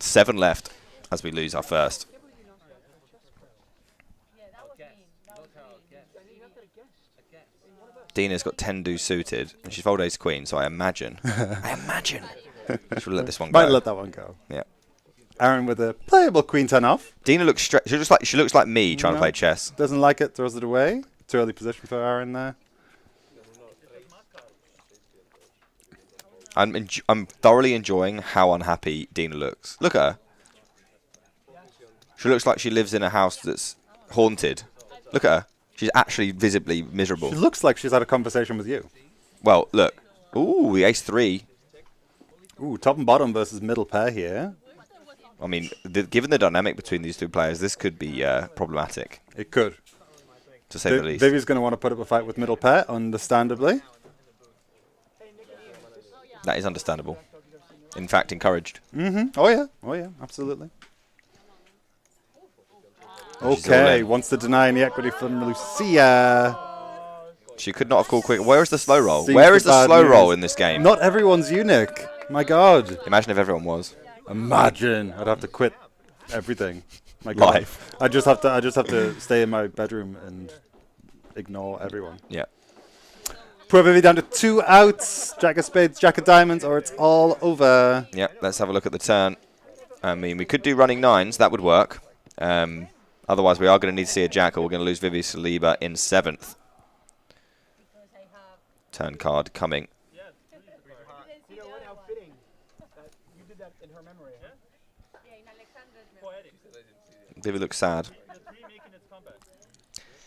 7 left as we lose our first. Dena's got 10 deuce suited, and she's fold ace queen, so I imagine she'll let this one go. Might let that one go. Yeah. Aaron with a playable queen 10 off. Dena looks she looks like me trying to play chess. Doesn't like it, throws it away. Too early position for Aaron there. I'm thoroughly enjoying how unhappy Dena looks. Look at her. She looks like she lives in a house that's haunted. Look at her. She's actually visibly miserable. She looks like she's had a conversation with you. Well, look. Ooh, the ace 3. Ooh, top and bottom versus middle pair here. I mean, given the dynamic between these two players, this could be problematic. It could. To say the least. Vivi's going to want to put up a fight with middle pair, understandably. That is understandable. In fact, encouraged. Oh yeah, absolutely. Okay, wants to deny any equity from Lucia. She could not have called quick. Where is the slow roll? Where is the slow roll in this game? Not everyone's unique. My God. Imagine if everyone was. Imagine. I'd have to quit everything. My God. Life. I just have to stay in my bedroom and ignore everyone. Yeah. Poor Vivi down to 2 outs. Jack of spades, jack of diamonds, or it's all over. Yep, let's have a look at the turn. I mean, we could do running 9s. That would work. Otherwise, we are going to need to see a jack, or we're going to lose Vivi Saliba in 7th. Turn card coming. You know what? How fitting that you did that in her memory. Huh? Yeah, in Alexandra's memory. Vivi looks sad.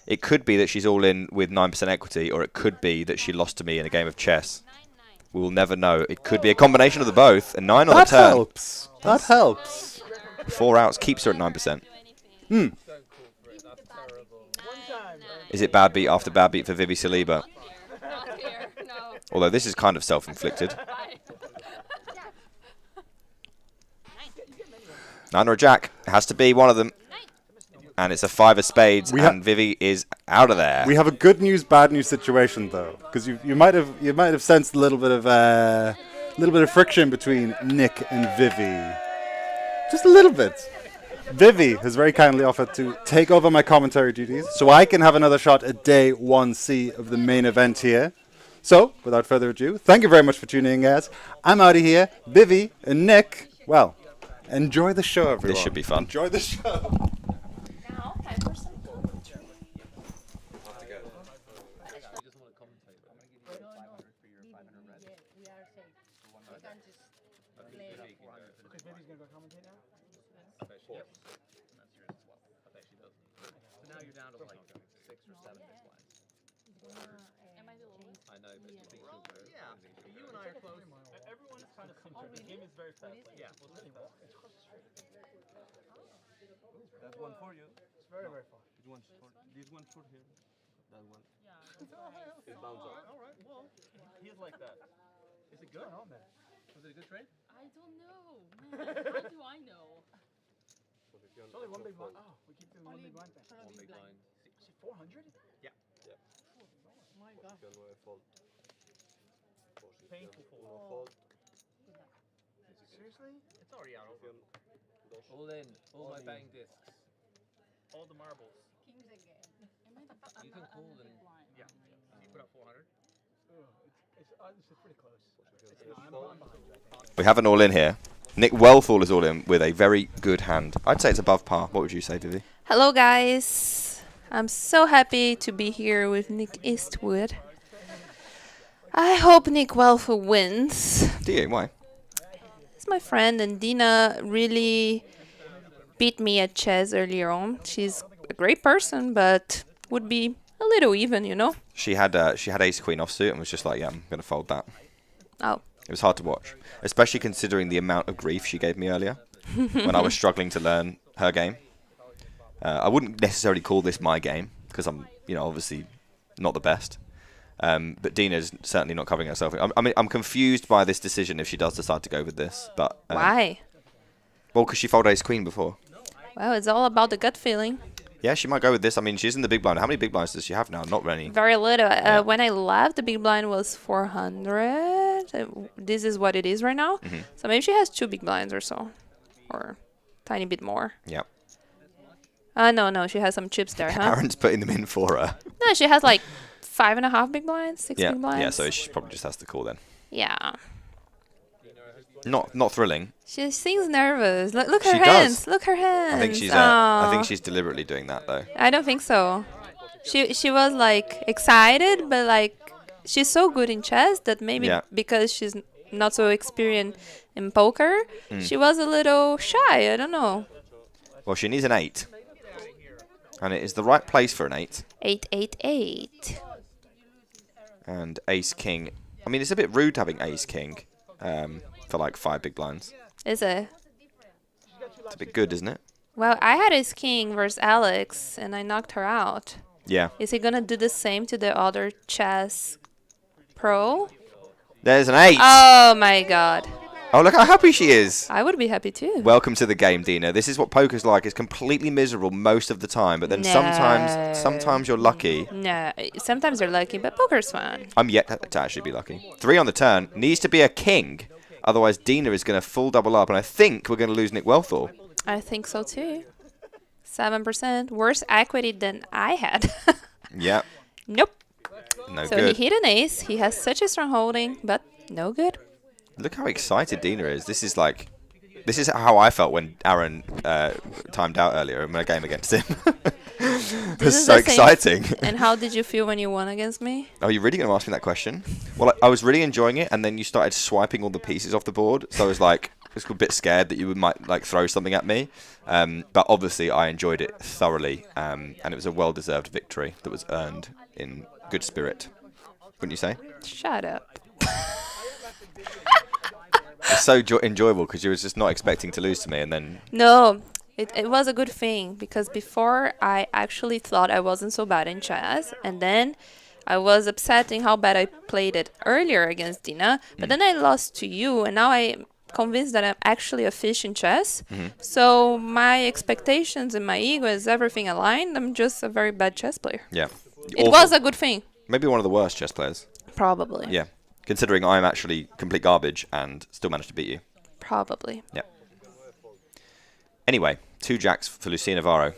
It could be that she's all in with 9% equity, or it could be that she lost to me in a game of chess. We will never know. It could be a combination of the both. A 9 on the turn. That helps. That helps. 4 outs keeps her at 9%. Is it bad beat after bad beat for Vivi Saliba? Although this is kind of self-inflicted. 9 or a jack. It has to be one of them. And it's a 5 of spades, and Vivi is out of there. We have a good news, bad news situation though, because you might have sensed a little bit of friction between Nick and Vivi, just a little bit. Vivi has very kindly offered to take over my commentary duties, so I can have another shot at day 1C of the main event here. So, without further ado, thank you very much for tuning in, guys. I'm out of here. Vivi and Nick, well, enjoy the show, everyone. This should be fun. Enjoy the show. That one for you. It's very, very far. This one short here. That one. Yeah. It bounces off. All right. Well, he's like that. Is it good? Was it a good trade? I don't know. How do I know? It's only one big blind. Oh, we keep doing one big blind thing. One big blind. 400? Yeah. Oh my God. Painful fold. Seriously? It's already out. All in. All my bang discs. All the marbles. Kings again. You can call them. Yeah. You put up 400. It's pretty close. I'm behind you, I think. We have an all in here. Nick Wellfall is all in with a very good hand. I'd say it's above par. What would you say, Vivi? Hello, guys. I'm so happy to be here with Nick Eastwood. I hope Nick Wellfall wins. Do you? Why? He's my friend, and Dena really beat me at chess earlier on. She's a great person, but would be a little even, you know? She had ace queen offsuit and was just like, yeah, I'm going to fold that. Oh. It was hard to watch, especially considering the amount of grief she gave me earlier when I was struggling to learn her game. I wouldn't necessarily call this my game because I'm, obviously not the best. But Dena's certainly not covering herself. I'm confused by this decision if she does decide to go with this. But why? Well, because she folded ace queen before. Well, it's all about the gut feeling. Yeah, she might go with this. I mean, she's in the big blind. How many big blinds does she have now? Not many. Very little. When I left, the big blind was 400. This is what it is right now. So maybe she has 2 big blinds or so. or tiny bit more. Yeah. No, she has some chips there, huh? Aaron's putting them in for her. No, she has like 5.5 big blinds, 6 big blinds. Yeah, so she probably just has to call then. Yeah. Not thrilling. She seems nervous. Look her She hands. does. Look her hands. I think she's deliberately doing that though. I don't think so. She was like excited, but like she's so good in chess that maybe because she's not so experienced in poker, she was a little shy. I don't know. Well, she needs an 8. And it is the right place for an 8. 888. And ace king. I mean, it's a bit rude having ace king for like 5 big blinds. Is it? It's a bit good, isn't it? Well, I had ace king versus Alex, and I knocked her out. Yeah. Is he gonna do the same to the other chess pro? There's an 8. Oh my god. Oh, look how happy she is. I would be happy too. Welcome to the game, Dena. This is what poker's like. It's completely miserable most of the time, but then sometimes you're lucky. No, sometimes you're lucky, but poker's fun. I'm yet to actually be lucky. 3 on the turn. Needs to be a king. Otherwise, Dena is going to full double up, and I think we're going to lose Nick Wealthall. I think so too. 7%. Worse equity than I had. Yeah. Nope. No so good. he hit an ace. He has such a strong holding, but no good. Look how excited Dena is. This is how I felt when Aaron timed out earlier in my game against him. It was so exciting. And how did you feel when you won against me? Are you really going to ask me that question? Well, I was really enjoying it, and then you started swiping all the pieces off the board. So I was like, a bit scared that you might like throw something at me. But obviously, I enjoyed it thoroughly, and it was a well-deserved victory that was earned in good spirit. Wouldn't you say? Shut up. It's so enjoyable because you was just not expecting to lose to me, and then... No, it was a good thing, because before I actually thought I wasn't so bad in chess, and then I was upsetting how bad I played it earlier against Dena, but then I lost to you, and now I'm convinced that I'm actually a fish in chess. So my expectations and my ego is everything aligned. I'm just a very bad chess player. Yeah. It was a good thing. Maybe one of the worst chess players. Probably. Yeah. Considering I'm actually complete garbage and still managed to beat you. Probably. Yeah. Anyway, 2 jacks for Lucia Navarro,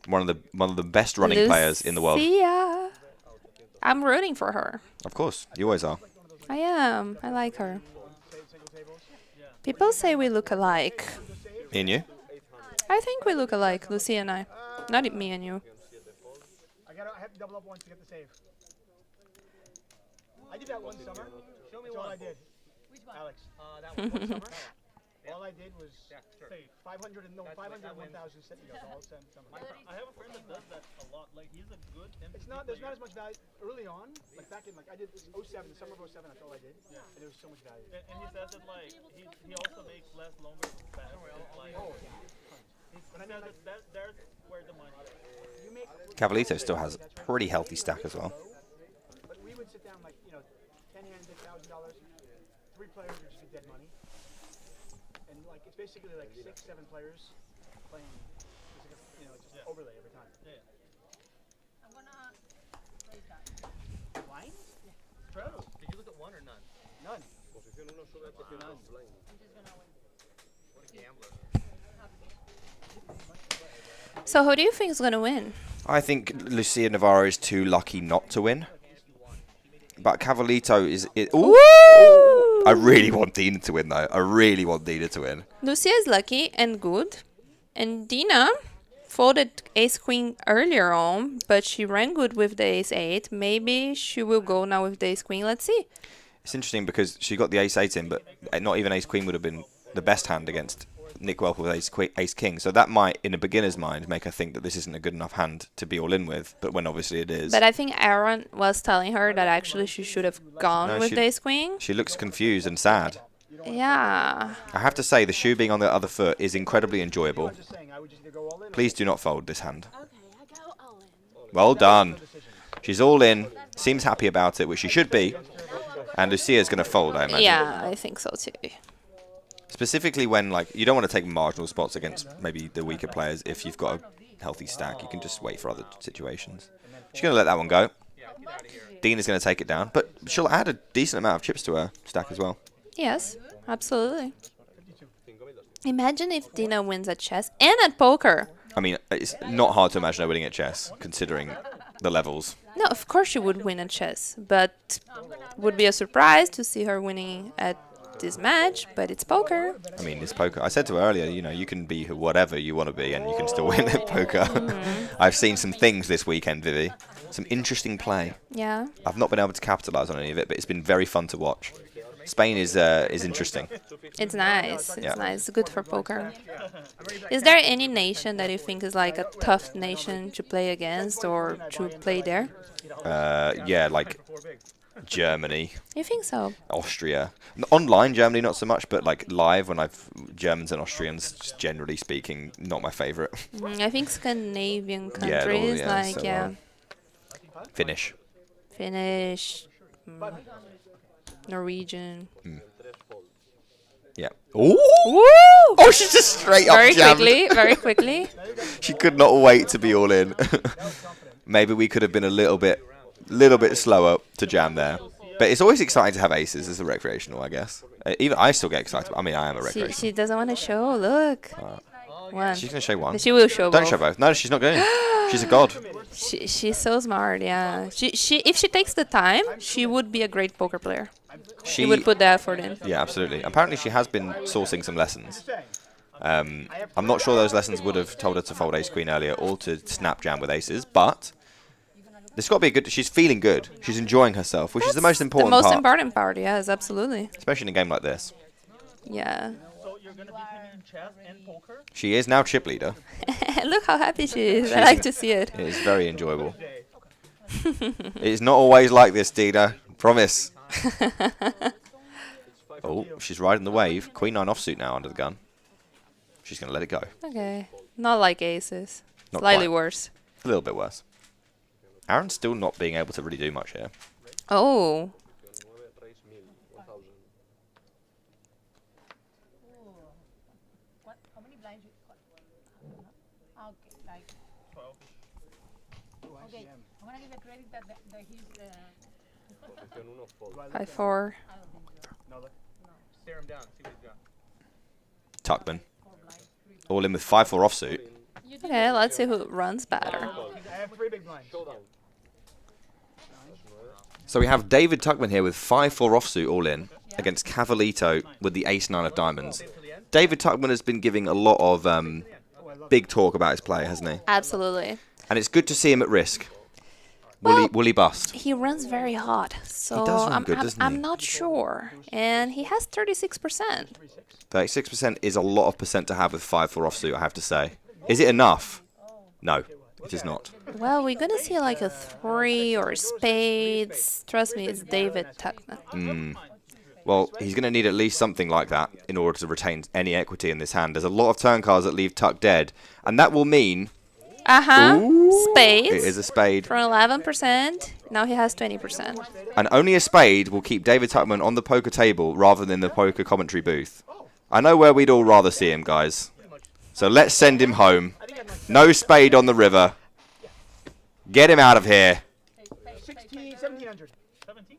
one of the best running players in the world. Lucia. I'm rooting for her. Of course, you always are. I am. I like her. People say we look alike. Me and you? I think we look alike, Lucia and I. Not me and you. I have to double up once to get the save. I did that one summer. Show me what I did. Which one? Alex. That one summer. All I did was say 500 and 1,000 city all summer. I have a friend that does that a lot. Like he's a good. There's not as much value early on. Like back in I did 07, the summer of 07. That's all I did. Yeah. And there was so much value. And he says that like he also makes less longer bets. Like, but I know there's where the money is. Cavalito still has a pretty healthy stack as well. But we would sit down like 10 hands, $1,000, 3 players would just be dead money. And like it's basically like 6, 7 players playing, just overlay every time. Yeah. I'm gonna play that. Blind? Trevor, did you look at one or none? None. I'm just gonna win. What a gambler. So who do you think is going to win? I think Lucia Navarro is too lucky not to win. But Cavalito is... Ooh! I really want Dena to win, though. I really want Dena to win. Lucia is lucky and good. And Dena folded ace-queen earlier on, but she ran good with the ace-8. Maybe she will go now with the ace-queen. Let's see. It's interesting because she got the ace-8 in, but not even ace-queen would have been the best hand against Nick Wealth with ace-king. So that might, in a beginner's mind, make her think that this isn't a good enough hand to be all in with, but when obviously it is. But I think Aaron was telling her that actually she should have gone with the ace-queen. She looks confused and sad. Yeah. I have to say, the shoe being on the other foot is incredibly enjoyable. Please do not fold this hand. Well done. She's all in, seems happy about it, which she should be. And Lucia's going to fold, I imagine. Yeah, I think so too. Specifically when, like, you don't want to take marginal spots against maybe the weaker players if you've got a healthy stack. You can just wait for other situations. She's going to let that one go. Dena's going to take it down, but she'll add a decent amount of chips to her stack as well. Yes, absolutely. Imagine if Dena wins at chess and at poker. I mean, it's not hard to imagine her winning at chess, considering the levels. No, of course she would win at chess, but would be a surprise to see her winning at this match, but it's poker. I mean, it's poker. I said to her earlier, you know, you can be whatever you want to be and you can still win at poker. I've seen some things this weekend, Vivi. Some interesting play. Yeah. I've not been able to capitalise on any of it, but it's been very fun to watch. Spain is interesting. It's nice. It's Yeah. nice. It's good for poker. Is there any nation that you think is like a tough nation to play against or to play there? Yeah, like Germany, You think so? Austria. Online, Germany not so much, but like live, when I've Germans and Austrians, just generally speaking, not my favourite. I think Scandinavian Yeah, countries, yeah, like, so, yeah, Finnish. Finnish, Norwegian. Yeah. Ooh! Woo! Oh, she's just straight up Very jammed. quickly, very quickly. She could not wait to be all in. Maybe we could have been a little bit slower to jam there. But it's always exciting to have aces as a recreational, I guess. Even I still get excited. I mean, I am a recreational. She doesn't want to show. Look. One. She's going to show one. She will show Don't both. show both. No, she's not going. She's a god. She's so smart, yeah. She if she takes the time, she would be a great poker player. She would put the effort in. Yeah, absolutely. Apparently, she has been sourcing some lessons. I'm not sure those lessons would have told her to fold ace queen earlier or to snap jam with aces, but there's got to be a good. She's feeling good. She's enjoying herself, which is the most important The most part, important part, yes, absolutely. especially in a game like this. Yeah. So you're gonna beat him in chess and poker? She is now chip leader. Look how happy she is. I like to see it. It is very enjoyable. It's not always like this, Dena. Promise. Oh, she's riding the wave. Queen 9 offsuit now under the gun. She's going to let it go. Okay. Not like aces. Not Slightly quite. worse. A little bit worse. Aaron's still not being able to really do much here. Oh. What? How many blinds you got? Okay, like. 12. Okay, I'm gonna give a credit that he's the. 5-4. Stare him down, see what he's got. Tuckman. All in with 5-4 offsuit. Okay, let's see who runs better. I have 3 big blinds. So we have David Tuckman here with 5-4 offsuit all in against Cavalito with the ace-9 of diamonds. David Tuckman has been giving a lot of big talk about his play, hasn't he? Absolutely. And it's good to see him at risk. Will he bust? He runs very hot, so does run I'm, good, doesn't he? I'm not sure. And he has 36%. 36% is a lot of percent to have with 5-4 offsuit, I have to say. Is it enough? No, it is not. Well, we're gonna see like a 3 or spades. Trust me, it's David Tuckman. Well, he's going to need at least something like that in order to retain any equity in this hand. There's a lot of turn cards that leave Tuck dead, and that will mean... Spades. It is a spade. From 11%, now he has 20%. And only a spade will keep David Tuckman on the poker table rather than the poker commentary booth. I know where we'd all rather see him, guys. So let's send him home. No spade on the river. Get him out of here. 1700. 17?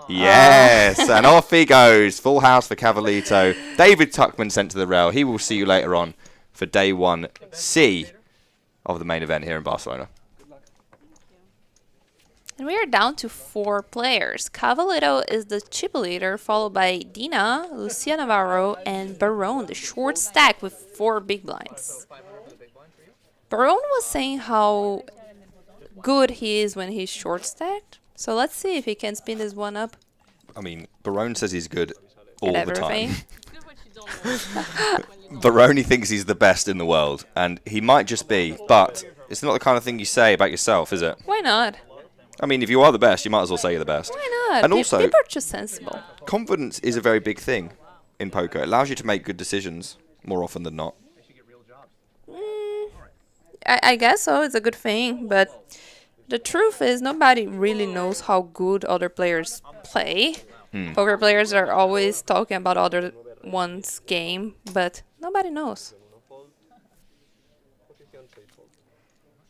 Yes, and off he goes. Full house for Cavalito. David Tuckman sent to the rail. He will see you later on for day 1C of the main event here in Barcelona. And we are down to 4 players. Cavalito is the chip leader, followed by Dena, Lucia Navarro, and Barone, the short stack with 4 big blinds. Barone was saying how good he is when he's short stacked. So let's see if he can spin this one up I mean, Barone says he's good all at the time. everything. Barone thinks he's the best in the world, and he might just be, but it's not the kind of thing you say about yourself, is it? Why not? I mean, if you are the best, you might as well say you're the best. Why not? And also, people are just sensible. confidence is a very big thing in poker. It allows you to make good decisions more often than not. I guess so. It's a good thing, but the truth is nobody really knows how good other players play. Poker players are always talking about other one's game, but nobody knows.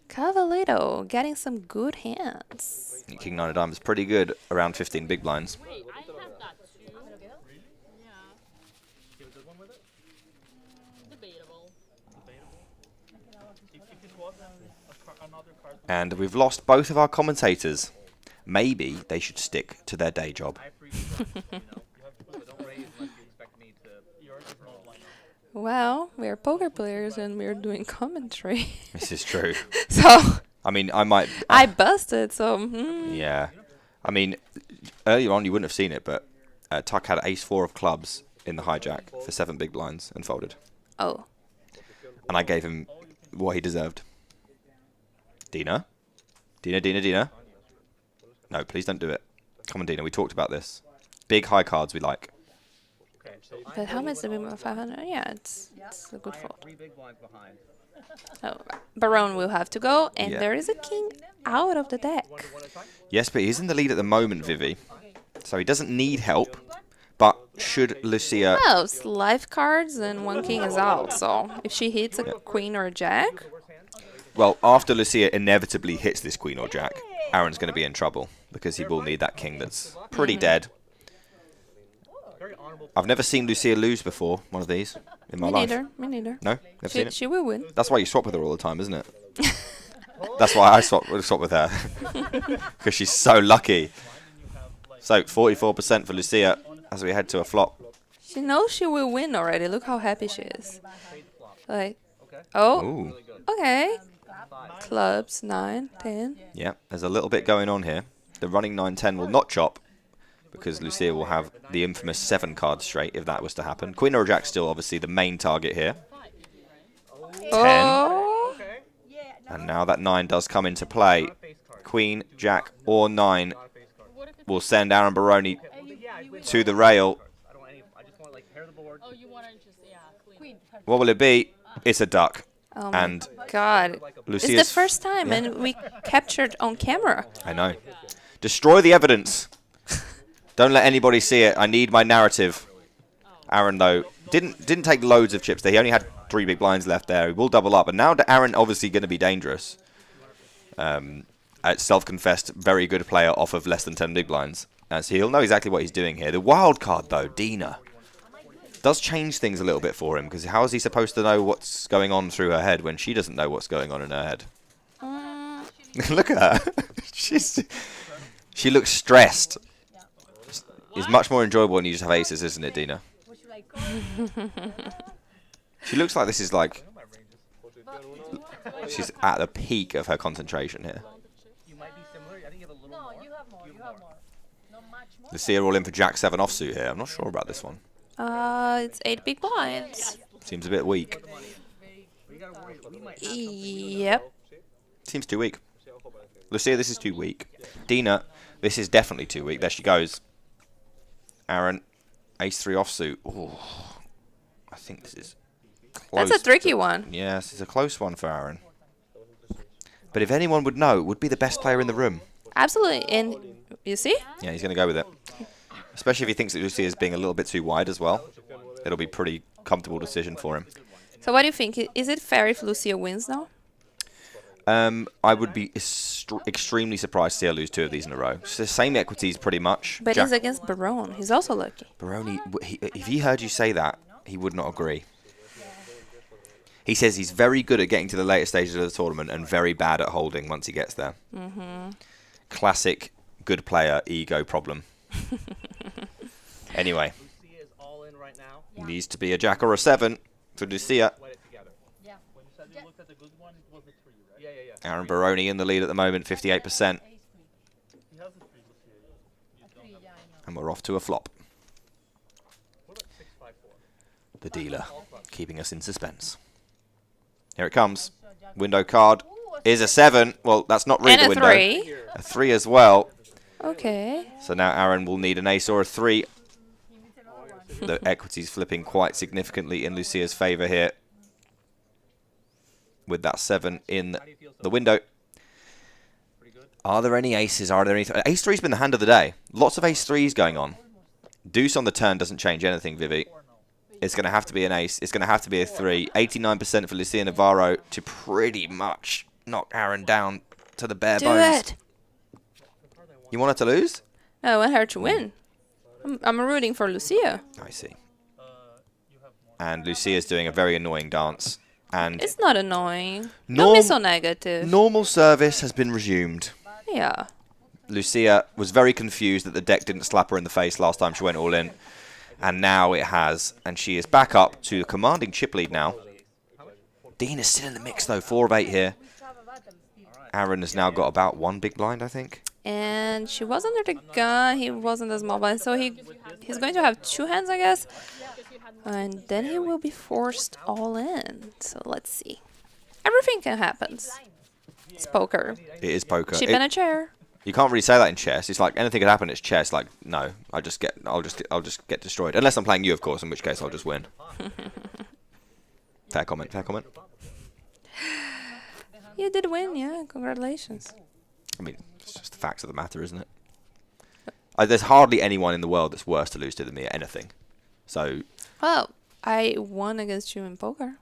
Cavalito getting some good hands. King 9 of diamonds, pretty good around 15 big blinds. Wait, I have that too. Debatable. If it wasn't another card. And we've lost both of our commentators. Maybe they should stick to their day job. I appreciate you know. So don't raise unless you expect me to. Yours is not like Well, we are poker players and we're doing commentary. This is true. So I mean, I might... I busted, so... Yeah. I mean, earlier on you wouldn't have seen it, but Tuck had ace-4 of clubs in the hijack for 7 big blinds and folded. Oh. And I gave him what he deserved. Dena? Dena? No, please don't do it. Come on, Dena, we talked about this. Big high cards we like. Okay, so But how much did we move? 500? Yeah, it's a good I have fold. 3 big blinds behind. Oh, Baron will have to go, and Yeah. there is a king out of the deck. Yes, but he's in the lead at the moment, Vivi. So he doesn't need help. But should Lucia... Well, it's life cards and one king is out, so if she hits a queen or a jack... Well, after Lucia inevitably hits this queen or jack, Aaron's going to be in trouble. Because he will need that king that's pretty dead. I've never seen Lucia lose before, one of these, in my life. Me neither. No? Never seen it? She will win. That's why you swap with her all the time, isn't it? That's why I swap with her. Because she's so lucky. So, 44% for Lucia as we head to a flop. She knows she will win already. Look how happy she is. Like, oh, Ooh. okay. Clubs, 9, 10. Yeah, there's a little bit going on here. The running 9-10 will not chop. Because Lucia will have the infamous 7 cards straight if that was to happen. Queen or jack still obviously the main target here. 10. Oh, And now that 9 does come into play. Queen, jack, or 9 will send Aaron Baroni to the rail. I don't want any. I just want like pair the board. Oh, you want to just queen. What will it be? It's a duck. oh my And God. It's the Lucia's... first time, and we captured on camera. I know. Destroy the evidence. Don't let anybody see it. I need my narrative. Aaron, though, didn't take loads of chips there. He only had 3 big blinds left there. He will double up. And now Aaron obviously going to be dangerous. Self-confessed, very good player off of less than 10 big blinds. So he'll know exactly what he's doing here. The wild card, though, Dena, does change things a little bit for him. Because how is he supposed to know what's going on through her head when she doesn't know what's going on in her head? Look at her. She looks stressed. It's much more enjoyable when you just have aces, isn't it, Dena? She looks like this is like... She's at the peak of her concentration here. You might be similar. I think you have a little more. You have more. Not much more. Lucia all in for jack 7 offsuit here. I'm not sure about this one. It's 8 big blinds. Seems a bit weak. Yep. Seems too weak. Lucia, this is too weak. Dena, this is definitely too weak. There she goes. Aaron, ace-3 offsuit. Ooh, I think this is close. That's a tricky one. Yes, it's a close one for Aaron. But if anyone would know, it would be the best player in the room. Absolutely. And you see? Yeah, he's going to go with it. Especially if he thinks that Lucia is being a little bit too wide as well. It'll be a pretty comfortable decision for him. So what do you think? Is it fair if Lucia wins now? I would be extremely surprised to see her lose 2 of these in a row. It's the same equities pretty much. But he's against Baron. He's also lucky. Baroni, if he heard you say that, he would not agree. He says he's very good at getting to the later stages of the tournament and very bad at holding once he gets there. Classic good player ego problem. Anyway, Lucia is all in right now. needs to be a jack or a 7 for Lucia. Wet it together. Yeah. When you said you looked at the good one, it was a 3, right? Yeah. Aaron Baroni in the lead at the moment, 58%. He has a 3, Lucia. You don't have And we're off to a flop. What about 6-5-4? The dealer, keeping us in suspense. Here it comes. Window card is a 7. Well, that's not really And the a window. 3. A 3 as well. Okay. So now Aaron will need an ace or a 3. The equity's flipping quite significantly in Lucia's favour here. With that 7 in the window. Are there any aces? Are there any... Ace 3's been the hand of the day. Lots of ace 3s going on. Deuce on the turn doesn't change anything, Vivi. It's going to have to be an ace. It's going to have to be a 3. 89% for Lucia Navarro to pretty much knock Aaron down to the bare Do bones. it. You want her to lose? No, I want her to win. I'm rooting for Lucia. I see. And Lucia's doing a very annoying dance. And It's not annoying. Don't be so negative. normal service has been resumed. Yeah. Lucia was very confused that the deck didn't slap her in the face last time she went all in. And now it has. And she is back up to a commanding chip lead now. Dena's still in the mix, though. 4 of 8 here. Aaron has now got about 1 big blind, I think. And she was under the gun. He wasn't a small blind. So he's going to have 2 hands, I guess. And then he will be forced all in. So let's see. Everything can happen. It's poker. It is poker. Chip in a chair. You can't really say that in chess. It's like anything could happen. It's chess. Like no, I'll just get destroyed. Unless I'm playing you, of course. In which case, I'll just win. Fair comment. Fair comment. You did win, yeah. Congratulations. I mean, it's just the facts of the matter, isn't it? There's hardly anyone in the world that's worse to lose to than me at anything. So. Well, I won against you in poker.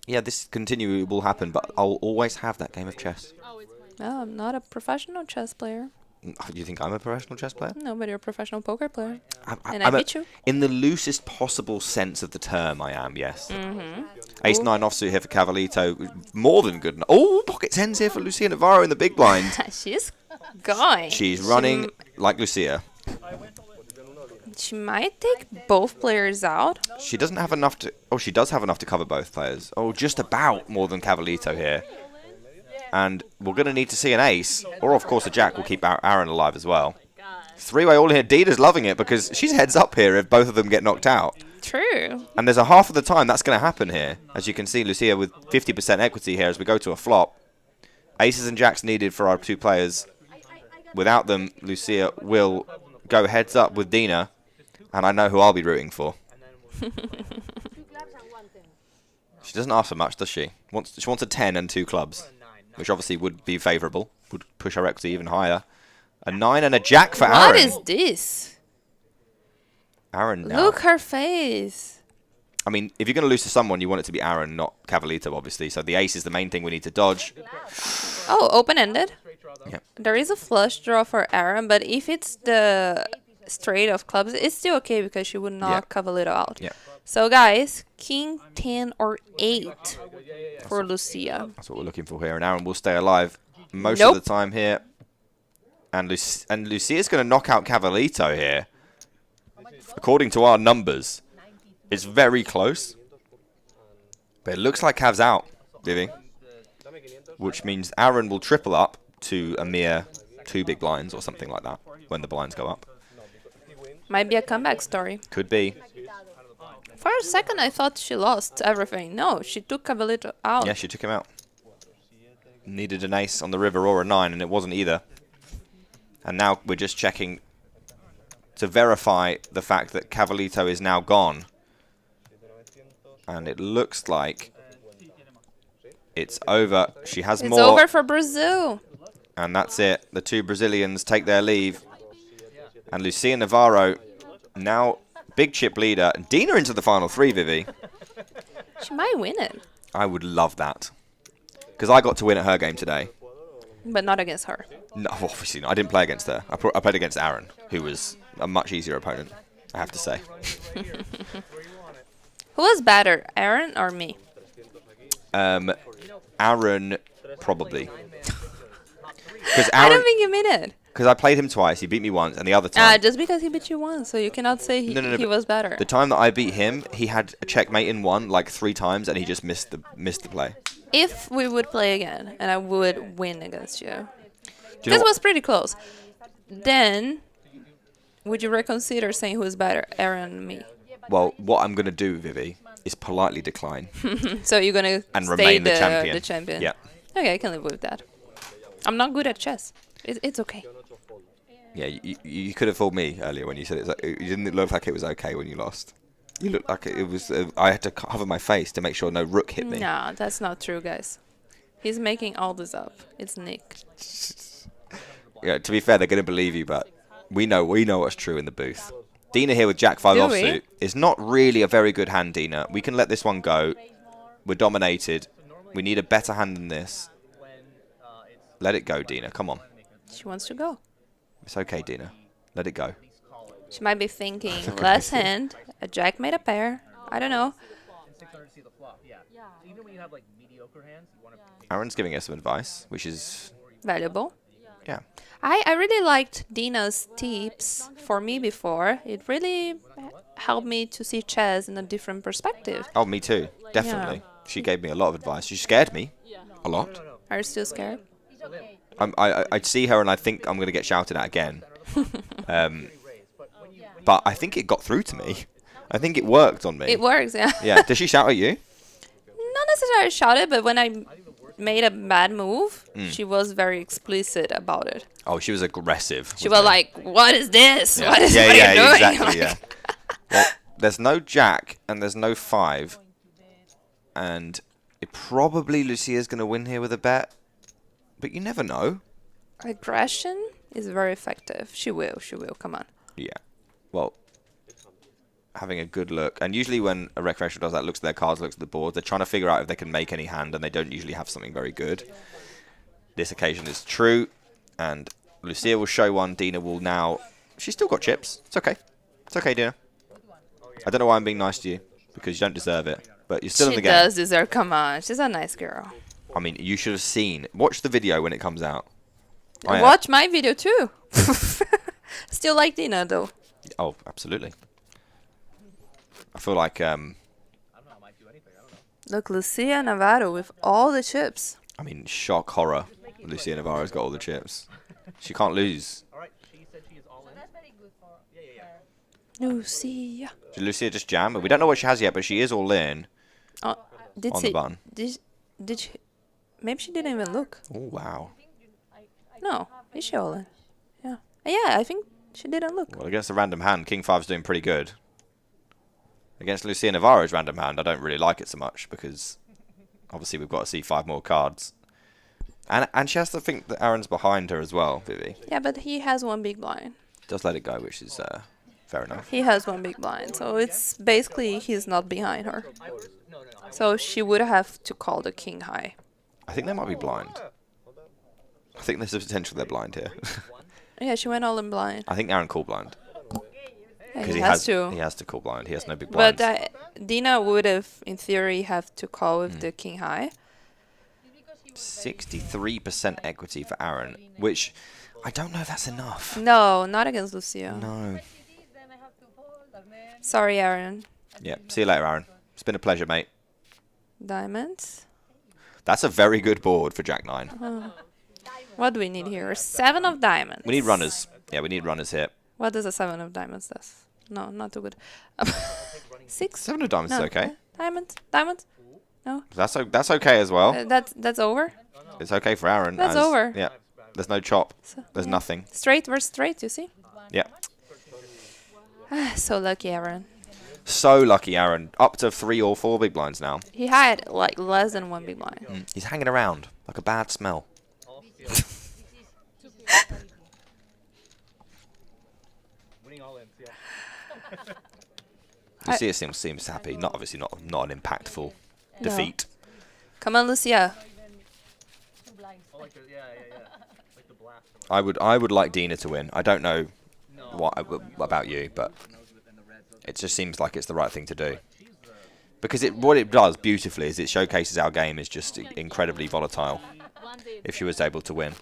Yeah, this will happen, but I'll always have that game of chess. No, I'm not a professional chess player. Do you think I'm a professional chess player? No, but you're a professional poker player. I beat you. In the loosest possible sense of the term, I am, yes. Mm-hmm. Ace-9 offsuit here for Cavalito. More than good enough. Oh, pocket 10s here for Lucia Navarro in the big blind. She's going. She's running like Lucia. She might take both players out. She doesn't have enough to... Oh, she does have enough to cover both players. Oh, just about more than Cavalito here. And we're going to need to see an ace. Or, of course, a jack will keep Aaron alive as well. 3-way all in here. Dena's loving it because she's heads up here if both of them get knocked out. True. And there's a half of the time that's going to happen here. As you can see, Lucia with 50% equity here as we go to a flop. Aces and jacks needed for our 2 players. Without them, Lucia will go heads up with Dena. And I know who I'll be rooting for. She doesn't ask for much, does she? She wants a 10 and 2 clubs, which obviously would be favourable, would push her equity even higher. A 9 and a jack for Aaron. What is this? Aaron now. Look her face. I mean, if you're going to lose to someone, you want it to be Aaron, not Cavalito, obviously. So the ace is the main thing we need to dodge. Oh, open-ended. Yep. There is a flush draw for Aaron, but if it's the straight of clubs, it's still okay because she would knock Cavalito out. Yeah. So, guys, king, 10, or 8 for Lucia. That's what we're looking for here. And Aaron will stay alive most of the time here. And Lucia's going to knock out Cavalito here. According to our numbers, it's very close. But it looks like Cav's out, Vivi. Which means Aaron will triple up to a mere 2 big blinds or something like that when the blinds go up. Might be a comeback story. Could be. For a second, I thought she lost everything. No, she took Cavalito out. Yeah, she took him out. Needed an ace on the river or a 9, and it wasn't either. And now we're just checking to verify the fact that Cavalito is now gone. And it looks like it's over. She has more. It's over for Brazil. And that's it. The 2 Brazilians take their leave. And Lucia Navarro, now big chip leader. Dena into the final 3, Vivi. She might win it. I would love that. Because I got to win at her game today. But not against her. No, obviously not. I didn't play against her. I played against Aaron, who was a much easier opponent, I have to say. Who was better, Aaron or me? Aaron, probably. I don't think you mean it. Because I played him twice. He beat me once, and the other time... Just because he beat you once, so you cannot say he was better. The time that I beat him, he had a checkmate in 1 like 3 times, and he just missed the play. If we would play again, and I would win against you. Because it was pretty close. Then, would you reconsider saying who's better, Aaron or me? Well, what I'm going to do, Vivi, is politely decline. So you're going to remain the champion. The champion. Yeah. Okay, I can live with that. I'm not good at chess. It's okay. Yeah, you could have fooled me earlier when you said you didn't look like it was okay when you lost. You looked like it was... I had to cover my face to make sure no rook hit me. No, that's not true, guys. He's making all this up. It's Nick. Yeah, to be fair, they're going to believe you, but we know what's true in the booth. Dena here with Jack 5 offsuit is not really a very good hand, Dena. We can let this one go. We're dominated. We need a better hand than this. Let it go, Dena. Come on. She wants to go. It's okay, Dena. Let it go. She might be thinking, last hand, a jack made a pair. I don't know. 600 to see the flop. Yeah. Yeah. So even when you have like mediocre hands, you want to. Aaron's giving us some advice, which is Valuable. yeah. I really liked Dena's tips for me before. It really helped me to see chess in a different perspective. Oh, me too. Definitely. She gave me a lot of advice. She scared me a lot. Are you still scared? It's okay. I see her and I think I'm going to get shouted at again. But I think it got through to me. I think it worked on me. It works, yeah. Yeah. Does she shout at you? Not necessarily shouted, but when I made a bad move, she was very explicit about it. Oh, she was aggressive. She was like, "What is this? Yeah. What is yeah, what yeah, are you doing?" exactly. Yeah. Well, there's no jack and there's no 5, and probably Lucia's going to win here with a bet, but you never know. Aggression is very effective. She will. She will. Come on. Yeah. Well, having a good look, and usually when a recreational does that, looks at their cards, looks at the board, they're trying to figure out if they can make any hand, and they don't usually have something very good. This occasion is true, and Lucia will show one. Dena will now. She's still got chips. It's okay. It's okay, Dena. I don't know why I'm being nice to you, because you don't deserve it, but you're still in the game. She does deserve. Come on. She's a nice girl. I mean, you should have seen. Watch the video when it comes out. I Watch my video too. Still like Dena though. Oh, absolutely. I feel like I don't know. I might do anything. I don't know. Look, Lucia Navarro with all the chips. I mean, shock, horror. Lucia Navarro's got all the chips. She can't lose. All right. She said she is all So in. that's very good for Yeah. her. Lucia. Did Lucia just jam? We don't know what she has yet, but she is all in Oh, did on she? the button. Did she? Maybe she didn't even look. Oh, wow. No, is she all in? Yeah. Yeah, I think she didn't look. Well, against a random hand, King 5's doing pretty good. Against Lucia Navarro's random hand, I don't really like it so much because obviously we've got to see 5 more cards. And she has to think that Aaron's behind her as well, Vivi. Yeah, but he has one big blind. Does let it go, which is fair enough. He has one big blind, so it's basically he's not behind her. No. So she would have to call the king high. I think they might be blind. I think there's a potential they're blind here. Yeah, she went all in blind. I think Aaron called blind. Yeah, Because he has to. He has to call blind. He has no big blinds. But Dena would have, in theory, have to call with the king high. 63% equity for Aaron, which I don't know if that's enough. No, not against Lucia. No. Then I have to fold and then Sorry, Aaron. Yeah. See you later, Aaron. It's been a pleasure, mate. Diamonds. That's a very good board for Jack 9. What do we need here? 7 of diamonds. We need runners. Yeah, we need runners here. What does a 7 of diamonds does? No, not too good. 6. 7 of diamonds is okay. Diamonds. Diamonds. No. That's okay as well. That's over. It's okay for Aaron. That's over. Yeah. There's no chop. So, There's yeah. nothing. Straight versus straight. You see. Yeah. So lucky, Aaron. So lucky, Aaron. Up to 3 or 4 big blinds now. He had like less than 1 big blind. He's hanging around like a bad smell. Winning all in. Yeah. Lucia seems happy. Not obviously not an impactful defeat. Come on, Lucia. two blinds. Oh, like the, yeah. Like the blast. I would like Dena to win. I don't know No. about you, but it just seems like it's the right thing to do. Because what it does beautifully is it showcases our game is just incredibly volatile. If she was able to win.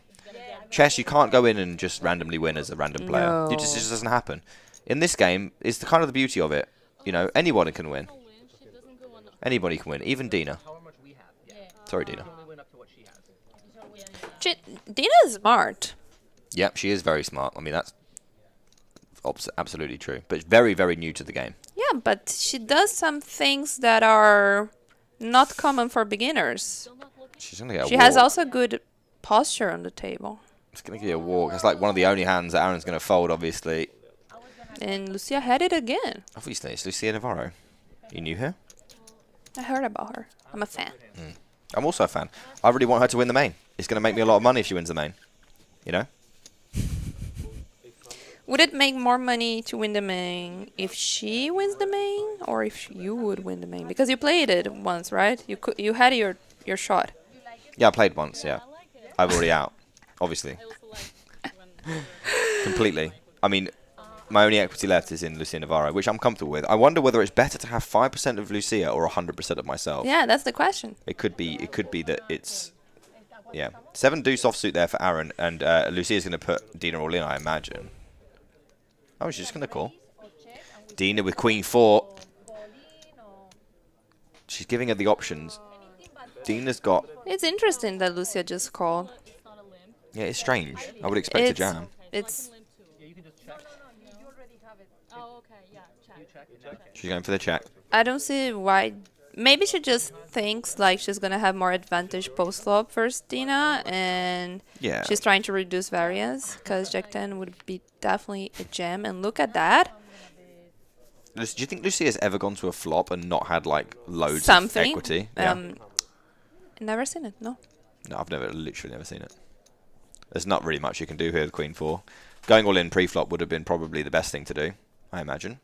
Chess, you can't go in and just randomly win as a random player. No. It just doesn't happen. In this game, it's the kind of the beauty of it. You know, anyone can win. Anybody can win, even Dena. However much we have. Yeah. Sorry, Dena. We only win up to what she has. Dena is smart. Yep, she is very smart. I mean, that's absolutely true. But very, very new to the game. Yeah, but she does some things that are not common for beginners. She's going to get a She walk. has also good posture on the table. It's going to give you a walk. It's like one of the only hands that Aaron's going to fold, obviously. And Lucia had it again. Obviously, it's Lucia Navarro. You knew her? I heard about her. I'm a fan. I'm also a fan. I really want her to win the main. It's going to make me a lot of money if she wins the main. You know? Would it make more money to win the main if she wins the main, or if you would win the main? Because you played it once, right? You had your shot. Yeah, I played once, yeah. I'm already out, obviously. Completely. I mean, my only equity left is in Lucia Navarro, which I'm comfortable with. I wonder whether it's better to have 5% of Lucia or 100% of myself. Yeah, that's the question. It could be that it's... Yeah. 7 deuce offsuit there for Aaron, and Lucia's going to put Dena all in, I imagine. Oh, she's just going to call. Dena with queen 4. She's giving her the options. Dena's got... It's interesting that Lucia just called. Yeah, it's strange. I would expect a jam. It's... Oh, okay, yeah, check. She's going for the check. I don't see why. Maybe she just thinks like she's gonna have more advantage post flop versus Dena, and Yeah. she's trying to reduce variance because Jack 10 would be definitely a jam. And look at that. Do you think Lucia's ever gone to a flop and not had like loads Something. of equity? Yeah. Never seen it. No. No, I've literally never seen it. There's not really much you can do here with queen 4. Going all in pre-flop would have been probably the best thing to do, I imagine.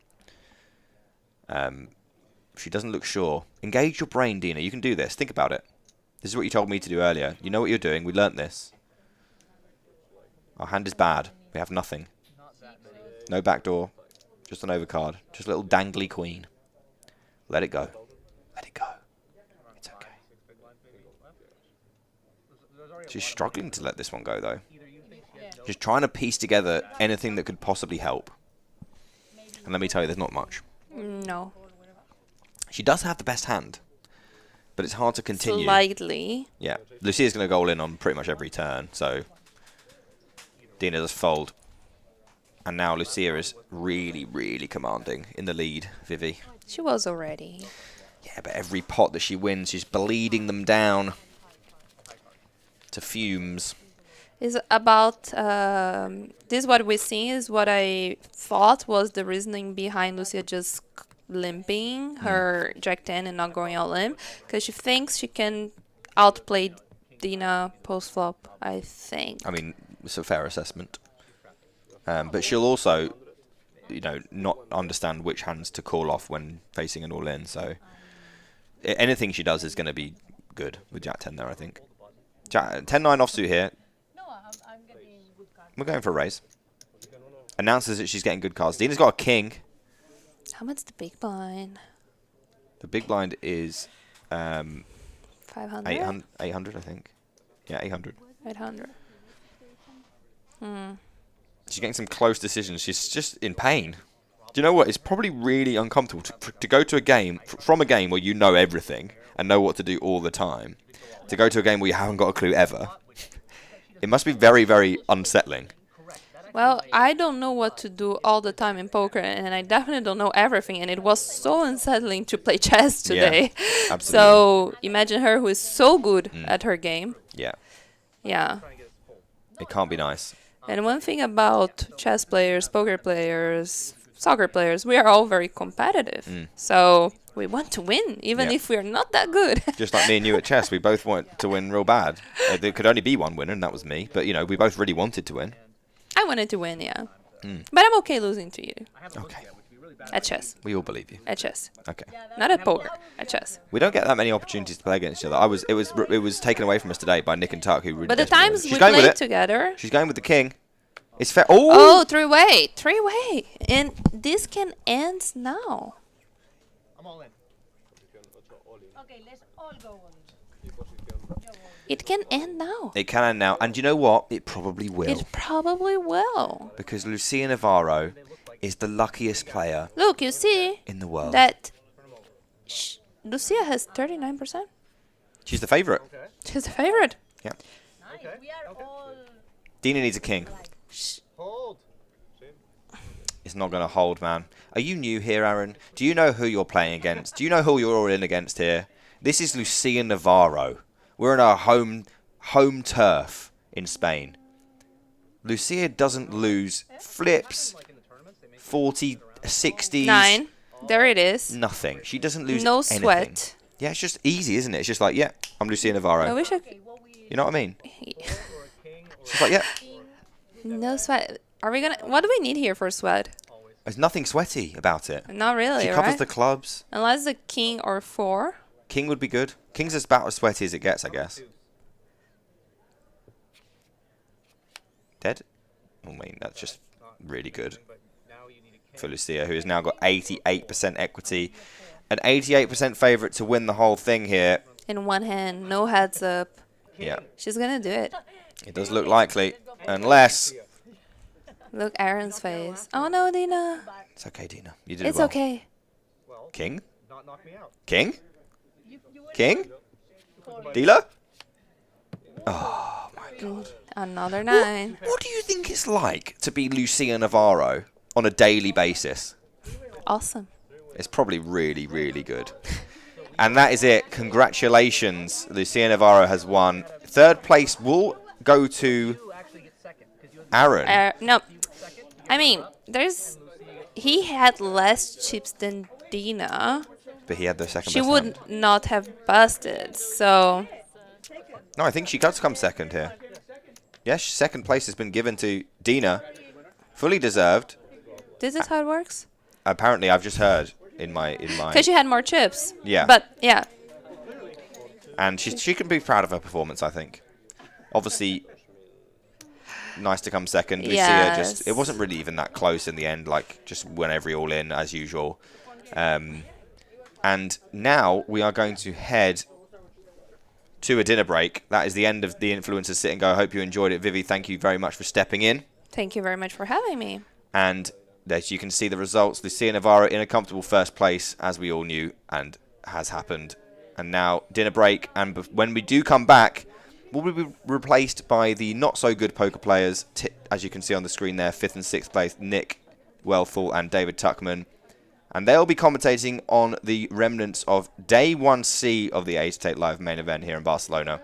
She doesn't look sure. Engage your brain, Dena. You can do this. Think about it. This is what you told me to do earlier. You know what you're doing. We learnt this. Our hand is bad. We have nothing. No backdoor. Just an overcard. Just a little dangly queen. Let it go. Let it go. It's okay. She's struggling to let this one go, though. She's trying to piece together anything that could possibly help. And let me tell you, there's not much. No. She does have the best hand, but it's hard to continue. Slightly. Yeah. Lucia's going to go all in on pretty much every turn, so Dena does fold. And now Lucia is really, really commanding in the lead, Vivi. She was already. Yeah, but every pot that she wins, she's bleeding them down to fumes. Is about this what we see is what I thought was the reasoning behind Lucia just limping her Jack 10 and not going all in, because she thinks she can outplay Dena post flop. I think. I mean, it's a fair assessment. But she'll also, you know, not understand which hands to call off when facing an all in. So anything she does is going to be good with Jack 10 there, I think. 10-9 offsuit here. No, I'm getting good cards. We're going for a raise. Announces that she's getting good cards. Dena's got a king. How much the big blind? The big blind is 500. 800, I think. Yeah, 800. 800. She's getting some close decisions. She's just in pain. Do you know what? It's probably really uncomfortable to go to a game, from a game where you know everything and know what to do all the time, to go to a game where you haven't got a clue ever. It must be very, very unsettling. Well, I don't know what to do all the time in poker, and I definitely don't know everything, and it was so unsettling to play chess today. Yeah, absolutely. So imagine her who is so good at her game. Yeah. Yeah. It can't be nice. And one thing about chess players, poker players, soccer players, we are all very competitive. So we want to win, even if we're not that good. Just like me and you at chess, we both want to win real bad. There could only be one winner, and that was me. But, you know, we both really wanted to win. I wanted to win, yeah. But I'm okay losing to you. Okay. At chess. We all believe you. At chess. Okay. Not at poker. At chess. We don't get that many opportunities to play against each other. It was taken away from us today by Nick and Tuck, who really. But the times we played together. She's going with the king. It's fair. Oh, three-way. Three-way. And this can end now. I'm all in. Okay, let's all go all in. It can end now. It can end now. And you know what? It probably will. It probably will. Because Lucia Navarro is the luckiest player Look, you see in the world. That Lucia has 39%. She's the favourite. She's the favorite. Yeah. Nice. We are all. Dena needs a king. Hold. It's not going to hold, man. Are you new here, Aaron? Do you know who you're playing against? Do you know who you're all in against here? This is Lucia Navarro. We're in our home turf in Spain. Lucia doesn't lose flips, 40, 60s. 9. There it is. Nothing. She doesn't lose No anything. sweat. Yeah, it's just easy, isn't it? It's just like, yeah, I'm Lucia Navarro. I wish I. You know what I mean? It's just like, yeah. No sweat. Are we gonna? What do we need here for sweat? There's nothing sweaty about it. Not really, She right? covers the clubs. Unless the king or 4. King would be good. King's about as sweaty as it gets, I guess. Dead? Oh, wait, that's just really good. for Lucia, who has now got 88% equity. An 88% favourite to win the whole thing here. In one hand, no heads up. Yeah. She's gonna do it. It does look likely, unless... Look, Aaron's face. Oh no, Dena. It's okay, Dena. You did It's well. okay. King? Not knock me out. King? King? Dealer? Oh, my God. Another 9. What do you think it's like to be Lucia Navarro on a daily basis? Awesome. It's probably really, really good. And that is it. Congratulations. Lucia Navarro has won. Third place will go to Aaron. No. I mean, he had less chips than Dena. But he had the second She best would hand. not have busted, so... No, I think she does come second here. Yes, second place has been given to Dena. Fully deserved. This is how it works? Apparently, I've just heard in my... Because she had more chips. Yeah. But, yeah. And she can be proud of her performance, I think. Obviously, nice to come second. Lucia Yes. it wasn't really even that close in the end, like, just went every all in, as usual. And now we are going to head to a dinner break. That is the end of the Influencers Sit and Go. I hope you enjoyed it. Vivi, thank you very much for stepping in. Thank you very much for having me. And as you can see the results, Lucia Navarro in a comfortable first place, as we all knew, and has happened. And now dinner break, and when we do come back, we'll be replaced by the not-so-good poker players, as you can see on the screen there, 5th and 6th place, Nick Wellfall and David Tuckman. And they'll be commentating on the remnants of Day 1C of the 888 Live main event here in Barcelona.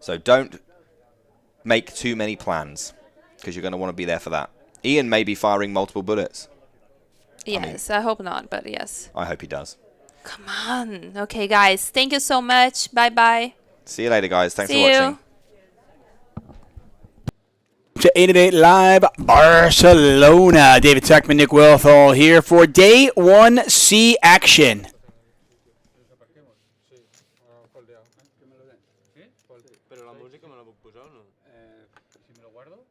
So don't make too many plans, because you're going to want to be there for that. Ian may be firing multiple bullets. Yes, I hope not, but yes. I hope he does. Come on. Okay, guys. Thank you so much. Bye-bye. See you later, guys. Thanks See for you. watching. To 888 Live Barcelona. David Tuckman, Nick Wilthall here for Day 1C action. Pero la música me la puedo posar o no? Si me lo guardo,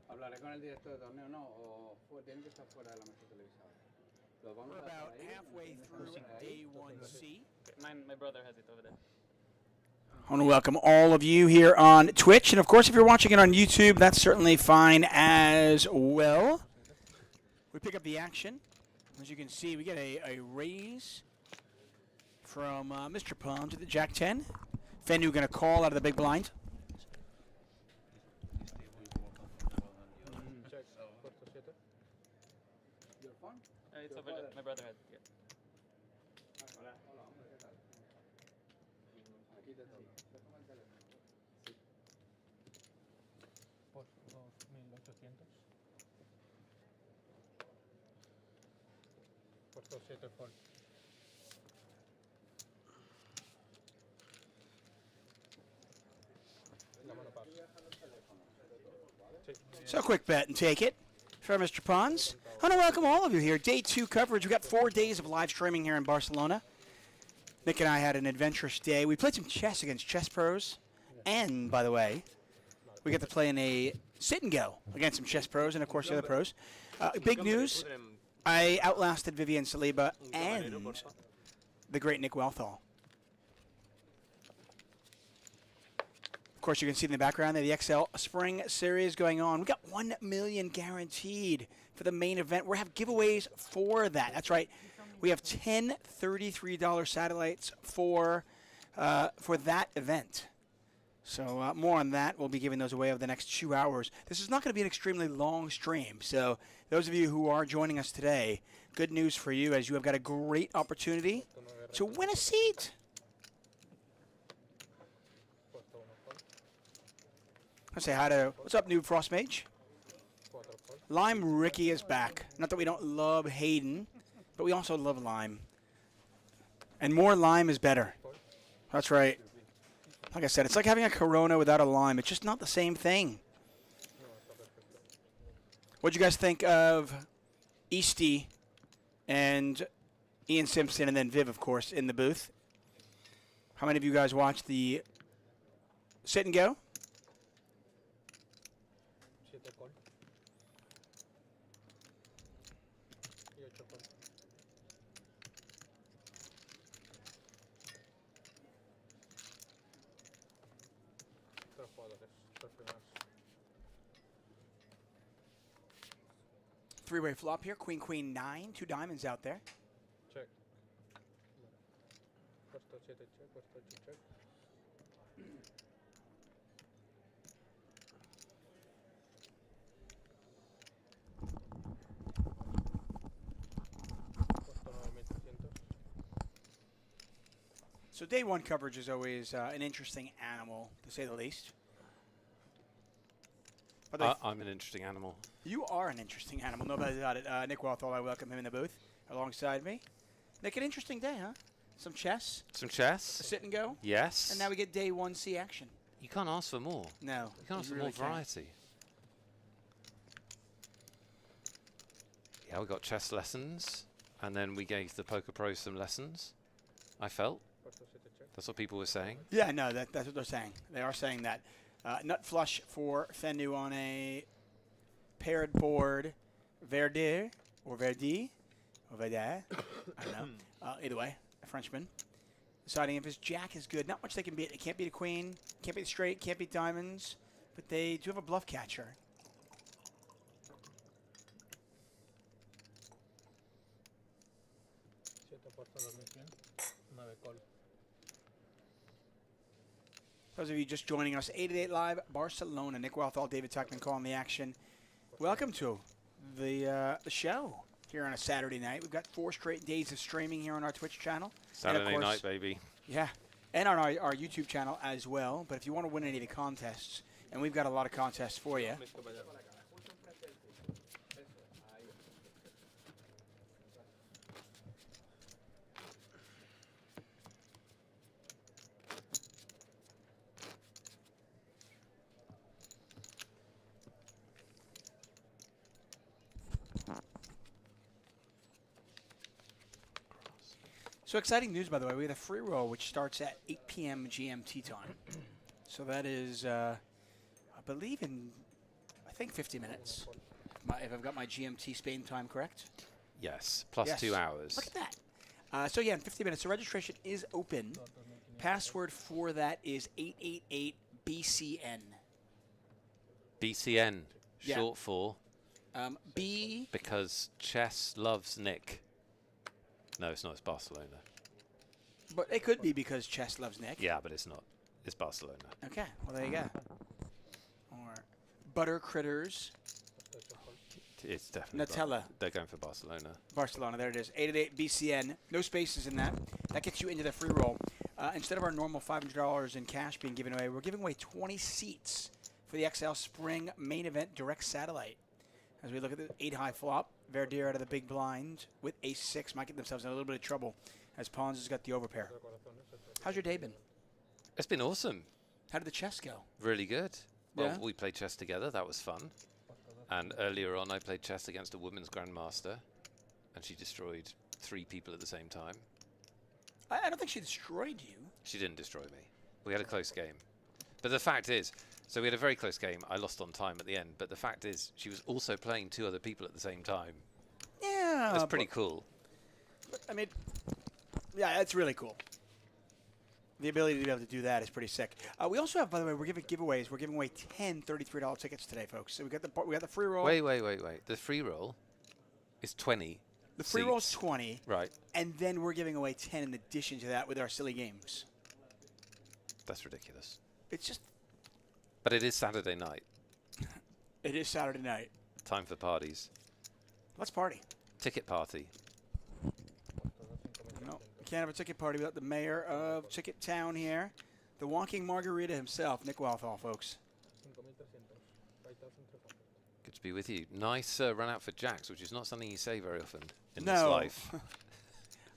hablaré con el director de torneo, no, o tiene que estar fuera de la mesa televisada. Lo vamos a About halfway through Day 1C. My brother has it over there. I want to welcome all of you here on Twitch. And, of course, if you're watching it on YouTube, that's certainly fine as well. We pick up the action. As you can see, we get a raise from Mr. Palm to the Jack 10. Fendu going to call out of the big blind. It's over there. My brother has it. Yeah. So quick bet and take it for Mr. Pons. I want to welcome all of you here. Day 2 coverage. We got 4 days of live streaming here in Barcelona. Nick and I had an adventurous day. We played some chess against chess pros. And, by the way, we got to play in a sit and go against some chess pros and, of course, the other pros. Big news, I outlasted Vivian Saliba and the great Nick Wellthall. Of course, you can see in the background there the XL Spring Series going on. We got $1 million guaranteed for the main event. We have giveaways for that. That's right. We have 10 $33 satellites for that event. So more on that. We'll be giving those away over the next 2 hours. This is not going to be an extremely long stream. So those of you who are joining us today, good news for you as you have got a great opportunity to win a seat. I'll say hi to, what's up, Noob Frost Mage? Lime Ricky is back. Not that we don't love Hayden, but we also love Lime. And more lime is better. That's right. Like I said, it's like having a Corona without a lime. It's just not the same thing. What'd you guys think of Easty and Ian Simpson and then Viv, of course, in the booth? How many of you guys watched the sit and go? Three-way flop here. Queen, queen, 9. 2 diamonds out there. Check. Puesto 7 check, puesto 8 check. Puesto 9300. So day one coverage is always an interesting animal, to say the least. But I'm an interesting animal. you are an interesting animal, no doubt about it. Nick Walthall, I welcome him in the booth alongside me. Nick, an interesting day, huh? Some chess, Some a chess? sit and go, Yes. and now we get day 1C action. You can't ask for more. No, You can't ask for really more variety. Yeah, we got chess lessons, and then we gave the Poker Pros some lessons, I felt. Puesto 7 check. That's what people were saying. Yeah, no, that's what they're saying. They are saying that. Nut flush for Fendu on a paired board. Verdi, or Verdi, or Verdi, I don't know. Either way, a Frenchman. Deciding if his jack is good. Not much they can beat. It can't beat a queen, can't beat straight, can't beat diamonds, but they do have a bluff catcher. Puesto 2100. 9 call. Those of you just joining us, 888 Live, Barcelona. Nick Walthall, David Tuckman calling the action. Welcome to the show here on a Saturday night. We've got 4 straight days of streaming here on our Twitch channel. Saturday course, night, baby. Yeah, and on our YouTube channel as well. But if you want to win any of the contests, and we've got a lot of contests for you. So exciting news, by the way. We have a free roll, which starts at 8 p.m. GMT time. So that is, I believe, I think 50 minutes. If I've got my GMT Spain time correct. Yes, plus Yes. 2 hours. Look at that. So yeah, in 50 minutes. So registration is open. Password for that is 888BCN. BCN, Yeah. short for B. because chess loves Nick. No, it's not. It's Barcelona. But it could be because chess loves Nick. Yeah, but it's not. It's Barcelona. Okay. Well, there you go. Or Butter Critters. It's definitely Nutella. They're going for Barcelona. Barcelona, there it is. 888 BCN. No spaces in that. That gets you into the free roll. Instead of our normal $500 in cash being given away, we're giving away 20 seats for the XL Spring Main Event Direct Satellite. As we look at the 8-high flop, Verdier out of the big blind with ace-6 might get themselves in a little bit of trouble as Pawns has got the overpair. How's your day been? It's been awesome. How did the chess go? Really good. Well, Yeah? we played chess together. That was fun. And earlier on, I played chess against a women's grandmaster, and she destroyed 3 people at the same time. I don't think she destroyed you. She didn't destroy me. We had a close game. But the fact is, so we had a very close game. I lost on time at the end. But the fact is, she was also playing 2 other people at the same time. Yeah. That's pretty cool. I mean, yeah, it's really cool. The ability to be able to do that is pretty sick. We also have, by the way, we're giving giveaways. We're giving away 10 $33 tickets today, folks. So we got the free roll. Wait. The free roll is 20. The free roll is 20. Right. And then we're giving away 10 in addition to that with our silly games. That's ridiculous. It's just... But it is Saturday night. It is Saturday night. Time for parties. Let's party. Ticket party. No, we can't have a ticket party without the mayor of Ticket Town here. The walking margarita himself, Nick Walthall, folks. 5,300. Good to be with you. Nice run out for jacks, which is not something you say very often in No. this life.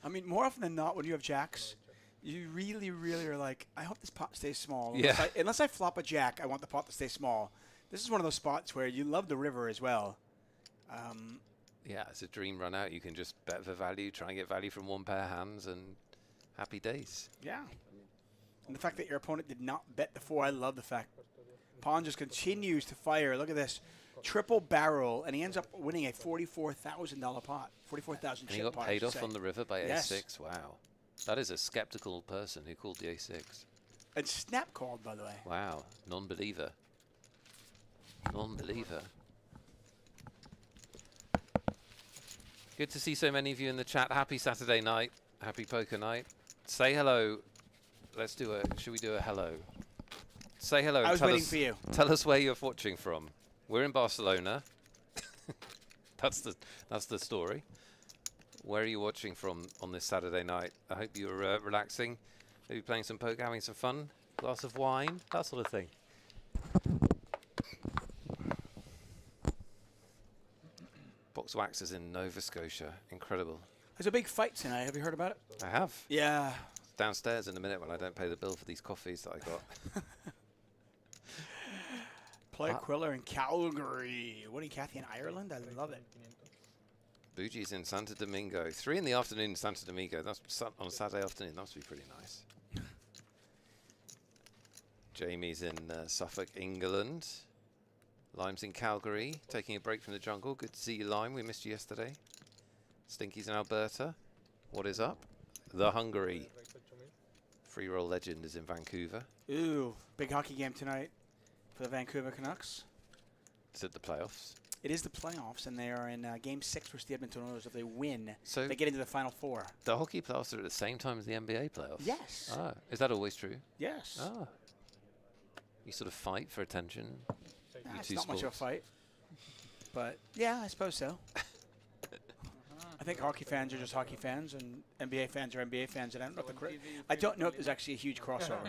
I mean, more often than not, when you have jacks, you really, really are like, I hope this pot stays small. Yeah. Unless I flop a jack, I want the pot to stay small. This is one of those spots where you love the river as well. Yeah, it's a dream run out. You can just bet for value, try and get value from 1 pair hands, and happy days. Yeah. And the fact that your opponent did not bet the 4, I love the fact. Pawn just continues to fire. Look at this. Triple barrel, and he ends up winning a $44,000 pot. 44,000 And he chip got pot, I paid should off say. on the river by Yes. ace-6. Wow. That is a skeptical person who called the ace-6. And snap called, by the way. Wow, non-believer. Non-believer. Good to see so many of you in the chat. Happy Saturday night. Happy poker night. Say hello. Let's do a. Should we do a hello? Say hello. I was waiting for you. Tell us where you're watching from. We're in Barcelona. That's the story. Where are you watching from on this Saturday night? I hope you're relaxing. Maybe playing some poker, having some fun. Glass of wine, that sort of thing. Box Wax is in Nova Scotia. Incredible. There's a big fight tonight. Have you heard about it? I have. Yeah. Downstairs in a minute when I don't pay the bill for these coffees that I got. Play Quiller in Calgary. What are you, Kathy, in Ireland? I love it. Boogie's in Santo Domingo. 3 in the afternoon in Santo Domingo. That's on a Saturday afternoon. That must be pretty nice. Jamie's in Suffolk, England. Lime's in Calgary, taking a break from the jungle. Good to see you, Lime. We missed you yesterday. Stinky's in Alberta. What is up? The Hungary. Freeroll Legend is in Vancouver. Ooh, big hockey game tonight for the Vancouver Canucks. Is it the playoffs? It is the playoffs, and they are in Game 6 versus the Edmonton Oilers. If they win, so they get into the Final Four. The hockey playoffs are at the same time as the NBA playoffs? Yes. Ah, is that always true? Yes. Ah. You sort of fight for attention? It's not much of a fight. But, yeah, I suppose so. I think hockey fans are just hockey fans, and NBA fans are NBA fans. And I don't know if there's actually a huge crossover.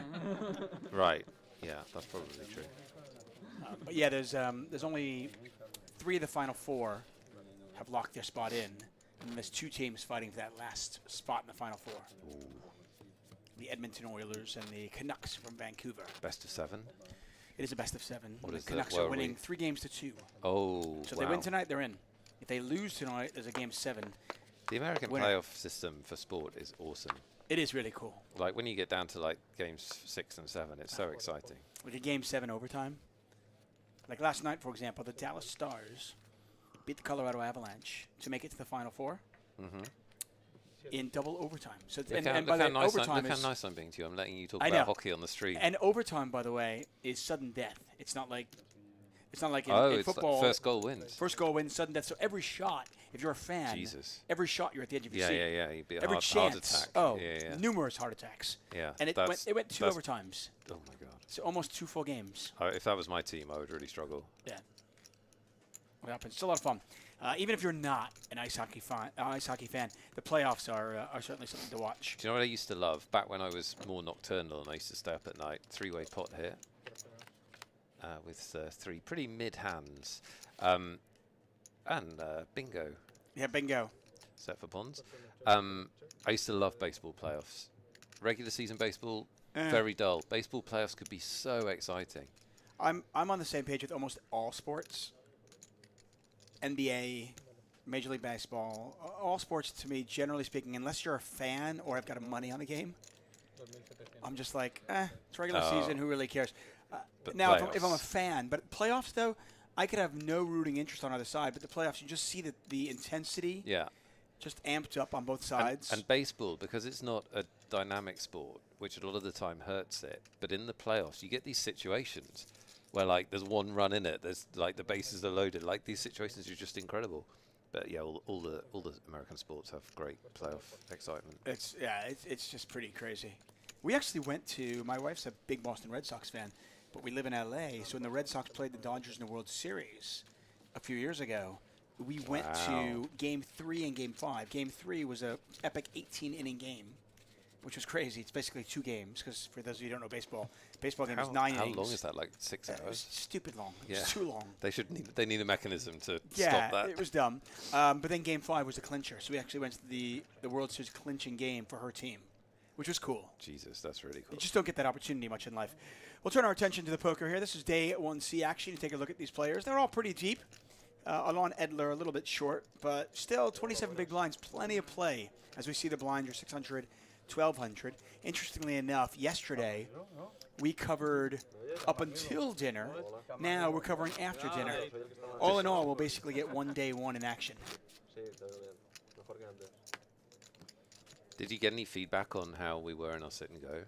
Right. Yeah, that's probably true. But, yeah, there's only 3 of the Final 4 have locked their spot in. And there's 2 teams fighting for that last spot in the Final 4. Ooh. The Edmonton Oilers and the Canucks from Vancouver. Best of 7? It is a best of 7. What the is Canucks are winning 3 games to 2. Oh, so if they win tonight, they're in. If they lose tonight, there's a Game 7. The American playoff system for sport is awesome. It is really cool. Like when you get down to like games 6 and 7, it's so exciting. Like a Game 7 overtime. Like last night, for example, the Dallas Stars beat the Colorado Avalanche to make it to the Final 4 in double overtime. So look how nice I'm being to you. I'm letting you talk about hockey on the street. And overtime, by the way, is sudden death. It's not like in football. Like first goal wins. First goal wins, sudden death. So every shot, if you're a fan, every shot you're at the edge of your seat. Yeah. You'd be every heart attack. Oh, numerous heart attacks. Yeah. And it went 2 overtimes. Oh my God. So almost 2 full games. If that was my team, I would really struggle. Yeah. What happens? It's a lot of fun. Even if you're not an ice hockey fan, the playoffs are certainly something to watch. Do you know what I used to love? Back when I was more nocturnal and I used to stay up at night, 3-way pot here with 3 pretty mid hands. And bingo. Yeah, bingo. Set for bonds. I used to love baseball playoffs. Regular season baseball, very dull. Baseball playoffs could be so exciting. I'm on the same page with almost all sports. NBA, Major League Baseball, all sports to me, generally speaking, unless you're a fan or have got money on the game, I'm just like, it's regular season, who really cares? Now, if I'm a fan, but playoffs, though, I could have no rooting interest on either side, but the playoffs, you just see the intensity just amped up on both sides. And baseball, because it's not a dynamic sport, which a lot of the time hurts it, but in the playoffs, you get these situations where like there's 1 run in it, there's like the bases are loaded. Like these situations are just incredible. But yeah, all the American sports have great playoff excitement. It's just pretty crazy. We actually went to, my wife's a big Boston Red Sox fan, but we live in LA. So when the Red Sox played the Dodgers in the World Series a few years ago, we went to Game 3 and Game 5. Game 3 was a epic 18-inning game, which was crazy. It's basically 2 games, because for those of you who don't know baseball game is 9 innings. How long is that? Like 6 hours? It's stupid long. Yeah. It's too long. They need a mechanism to stop that. Yeah, it was dumb. But then Game 5 was a clincher, so we actually went to the World Series clinching game for her team, which was cool. Jesus, that's really cool. You just don't get that opportunity much in life. We'll turn our attention to the poker here. This is day 1C action. You take a look at these players. They're all pretty deep. Alon Edler a little bit short, but still 27 big blinds, plenty of play. As we see the blinds are 600, 1,200. Interestingly enough, yesterday we covered up until dinner. Now we're covering after dinner. All in all, we'll basically get 1 day 1 in action. Did you get any feedback on how we were in our sit and go?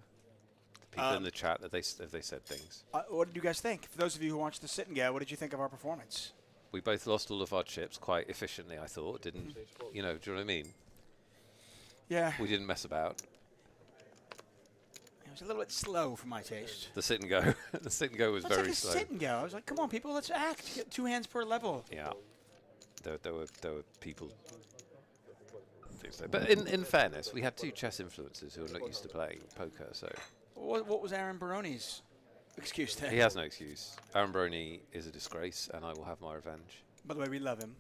people in the chat that if they said things. What did you guys think? For those of you who watched the sit and go, what did you think of our performance? We both lost all of our chips quite efficiently, I thought. Didn't, you know, do you know what I mean? Yeah. We didn't mess about. It was a little bit slow for my taste. The sit and go. The sit and go was very like slow. Sit and go. I was like, come on, people, let's act. Get 2 hands per level. Yeah. There were people. But in fairness, we had 2 chess influencers who are not used to playing poker, so. What was Aaron Baroni's excuse there? He has no excuse. Aaron Baroni is a disgrace, and I will have my revenge. By the way, we love him.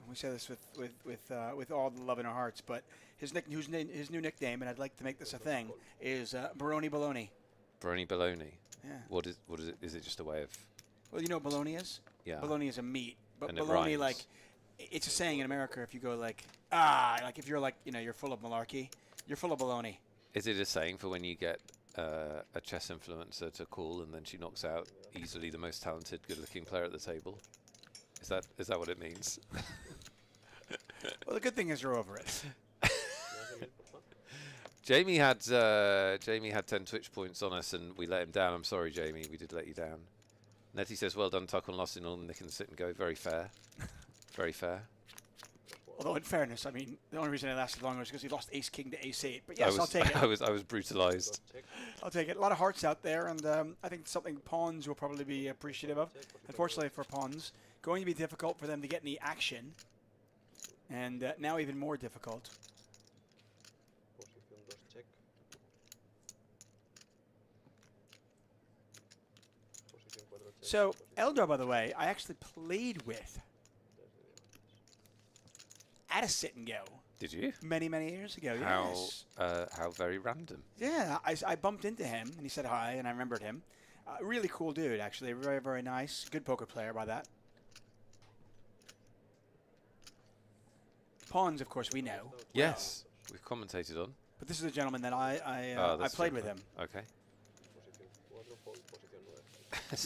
We say this with all the love in our hearts, but his new nickname, and I'd like to make this a thing, is Baroni Baloney. Baroni Baloney. Yeah. What is it? Is it just a way of? Well, you know what bologna is? Yeah. Bologna is a meat, but And it bologna, rhymes. like, it's a saying in America. If you go like if you're like, you're full of malarkey, you're full of bologna. Is it a saying for when you get a chess influencer to call and then she knocks out easily the most talented, good-looking player at the table? Is that what it means? Well, the good thing is you're over it. Jamie had 10 Twitch points on us and we let him down. I'm sorry, Jamie, we did let you down. Nettie says, well done, Tuck on lost in all Nick and sit and go. Very fair. Very fair. Although in fairness, I mean, the only reason it lasted longer is because he lost ace king to ace 8. But yes, I'll take it. I was brutalized. I'll take it. A lot of hearts out there, and I think something pawns will probably be appreciative of. Unfortunately for pawns, going to be difficult for them to get any action, and now even more difficult. So, Eldar, by the way, I actually played with at a sit and go. Did you? Many, many years ago, yes. How very random. Yeah, I bumped into him, and he said hi, and I remembered him. Really cool dude, actually. Very, very nice. Good poker player by that. Pawns, of course, we know. Yes, we've commentated on. But this is a gentleman that I played with him. Okay.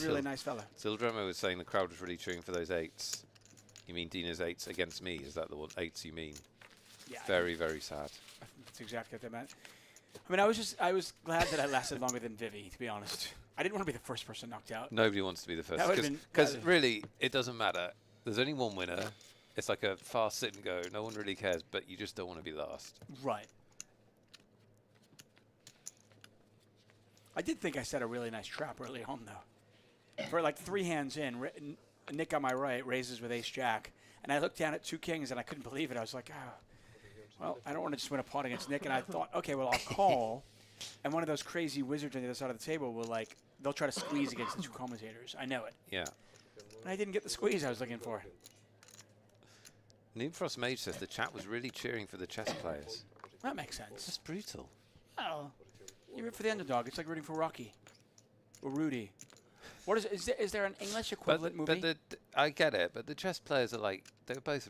Really nice fella. Sildremo was saying the crowd was really cheering for those 8s. You mean Dena's 8s against me? Is that the one 8s you mean? Yeah. Very, very sad. That's exactly what I meant. I mean, I was glad that I lasted longer than Vivi, to be honest. I didn't want to be the first person knocked out. Nobody wants to be the first. Because really, it doesn't matter. There's only one winner. It's like a fast sit and go. No one really cares, but you just don't want to be last. Right. I did think I set a really nice trap early on, though. For like 3 hands in, Nick on my right raises with ace-jack, and I looked down at 2 kings, and I couldn't believe it. I was like, well, I don't want to just win a pot against Nick. And I thought, okay, well, I'll call, and one of those crazy wizards on the other side of the table will, like, they'll try to squeeze against the 2 commentators. I know it. Yeah. And I didn't get the squeeze I was looking for. Noonfrost Mage says the chat was really cheering for the chess players. That makes sense. That's brutal. Well, you root for the underdog. It's like rooting for Rocky or Rudy. What is there an English equivalent movie? But I get it, but the chess players are like they're both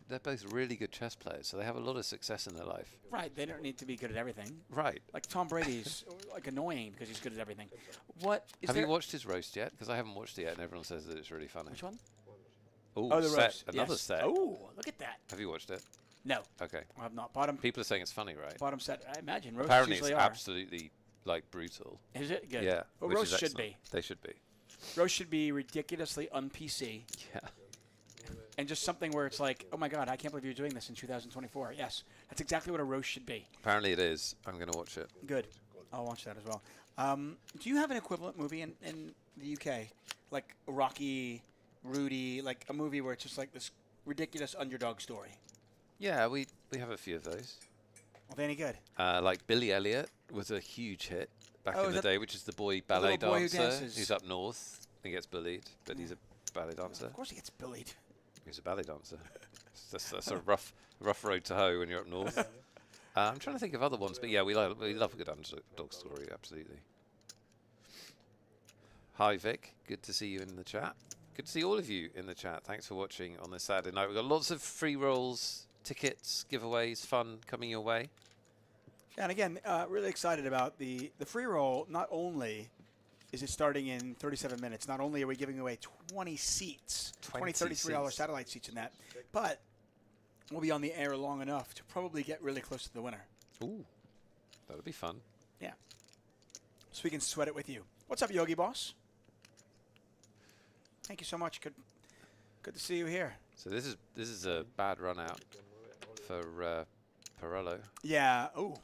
really good chess players, so they have a lot of success in their life. Right, they don't need to be good at everything. Right. Like Tom Brady's like annoying because he's good at everything. What is Have you watched his roast yet? Because I haven't watched it yet, and everyone says that it's really funny. Which one? Ooh, oh, the set. roast. Another yes. set. Oh, look at that. Have you watched it? No. Okay. I have not. Bottom. People are saying it's funny, right? Bottom set. I imagine roasts Apparently, usually it's are. absolutely like brutal. Is it good? Yeah. Well, which roast is should be. They should be. Roast should be ridiculously un-PC. Yeah. And just something where it's like, oh my God, I can't believe you're doing this in 2024. Yes, that's exactly what a roast should be. Apparently it is. I'm going to watch it. Good. I'll watch that as well. Do you have an equivalent movie in the UK? Like Rocky, Rudy, like a movie where it's just like this ridiculous underdog story? Yeah, we have a few of those. Are they any good? Like Billy Elliot was a huge hit back in the day, which is the ballet little boy who dancer dances. who's up north and gets bullied, but he's a ballet dancer. Of course he gets bullied. He's a ballet dancer. That's a rough road to hoe when you're up north. I'm trying to think of other ones, but yeah, we love a good underdog story, absolutely. Hi Vic, good to see you in the chat. Good to see all of you in the chat. Thanks for watching on this Saturday night. We've got lots of free rolls, tickets, giveaways, fun coming your way. And again, really excited about the free roll. Not only is it starting in 37 minutes, not only are we giving away 20 seats, 20 $33 satellite seats in that, but we'll be on the air long enough to probably get really close to the winner. Ooh, that'll be fun. Yeah. So we can sweat it with you. What's up, Yogi Boss? Thank you so much. Good to see you here. So this is a bad run out for Perello. Yeah. Ooh.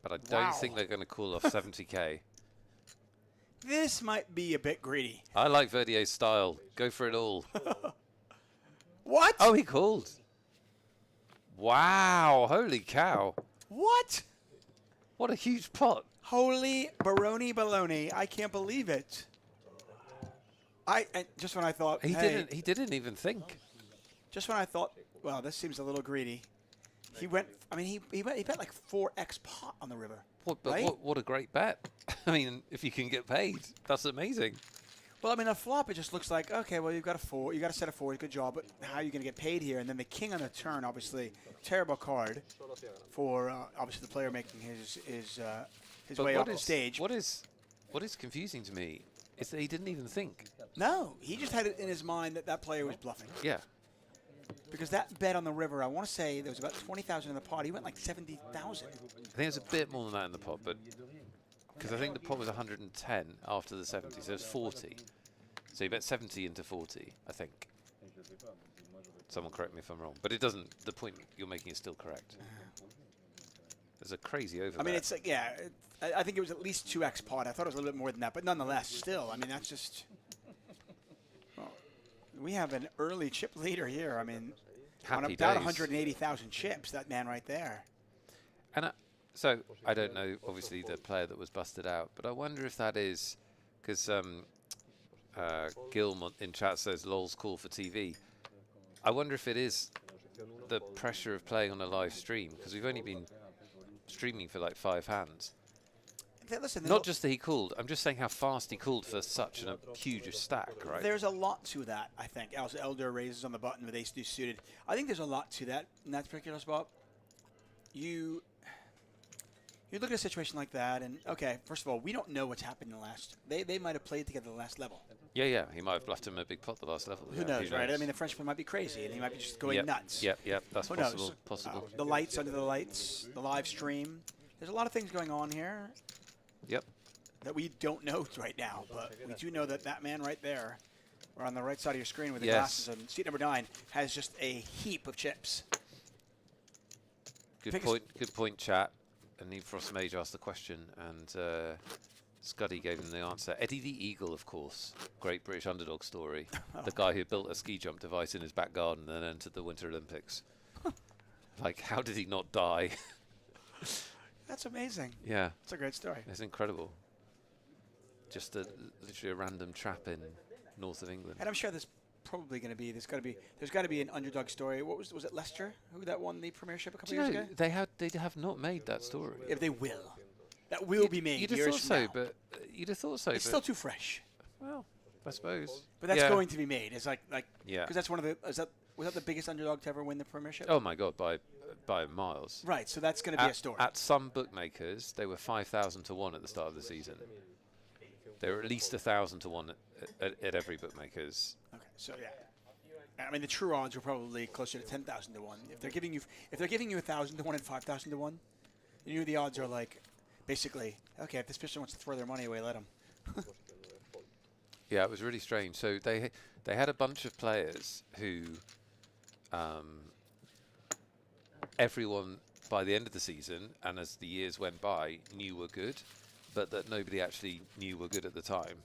But I don't think they're going to call off 70k. This might be a bit greedy. I like Verdier's style. Go for it all. What? Oh, he called. Wow. Holy cow. What? What a huge pot. Holy baroni baloney. I can't believe it. Just when I thought He didn't even think. Just when I thought, well, this seems a little greedy. He went. I mean, he bet like 4x pot on the river. What a great bet. I mean, if you can get paid, that's amazing. Well, I mean, a flop, it just looks like, okay, well, you've got a 4. You got a set of 4s. Good job. But how are you going to get paid here? And then the king on the turn, obviously, terrible card for obviously the player making his way off the stage. What is confusing to me is that he didn't even think. No, he just had it in his mind that player was bluffing. Yeah. Because that bet on the river, I want to say there was about 20,000 in the pot. He went like 70,000. I think it was a bit more than that in the pot, but because I think the pot was 110 after the 70, so it was 40. So you bet 70 into 40, I think. Someone correct me if I'm wrong, but it doesn't. The point you're making is still correct. There's a crazy overbet. I mean, it's like, yeah. I think it was at least 2x pot. I thought it was a little bit more than that, but nonetheless, still, I mean, that's just. Well, we have an early chip leader here. I mean, on about 180,000 chips, that man right there. And so I don't know, obviously, the player that was busted out, but I wonder if that is because Gil in chat says "lol's call for TV." I wonder if it is the pressure of playing on a live stream because we've only been streaming for like 5 hands. Listen, not just that he called. I'm just saying how fast he called for such a huge stack, right? There's a lot to that, I think. As Elder raises on the button with ace-deuce suited. I think there's a lot to that in that particular spot. You look at a situation like that, and okay, first of all, we don't know what's happened in the last. They might have played together the last level. Yeah. He might have bluffed him a big pot the last level. Who knows, right? I mean, the Frenchman might be crazy, and he might be just going nuts. Yep. That's Who possible. knows? Possible. The lights under the lights, the live stream. There's a lot of things going on here. Yep. That we don't know right now, but we do know that man right there, or on the right side of your screen with the glasses on seat number 9, has just a heap of chips. Good point, chat. And Need Frost Mage asked the question, and Scuddy gave him the answer. Eddie the Eagle, of course. Great British underdog story. The guy who built a ski jump device in his back garden and then entered the Winter Olympics. Like, how did he not die? That's amazing. Yeah. It's a great story. It's incredible. Just literally a random trap in north of England. And I'm sure there's probably going to be there's got to be an underdog story. What was it Leicester who that won the Premiership a couple years ago? They have not made that story. If they will, that will be made. You'd have thought so, but you'd have thought so. It's still too fresh. Well, I suppose. But that's going to be made. It's like yeah. Because that's one of the was that the biggest underdog to ever win the Premiership? Oh my God, by miles. Right. So that's going to be a story. At some bookmakers, they were 5,000 to 1 at the start of the season. They were at least 1,000 to 1 at every bookmakers. Okay, so yeah, I mean the true odds were probably closer to 10,000 to 1. If they're giving you 1,000 to 1 and 5,000 to 1, you know the odds are like basically okay. If this person wants to throw their money away, let them. Yeah, it was really strange. So they had a bunch of players who everyone by the end of the season and as the years went by knew were good, but that nobody actually knew were good at the time.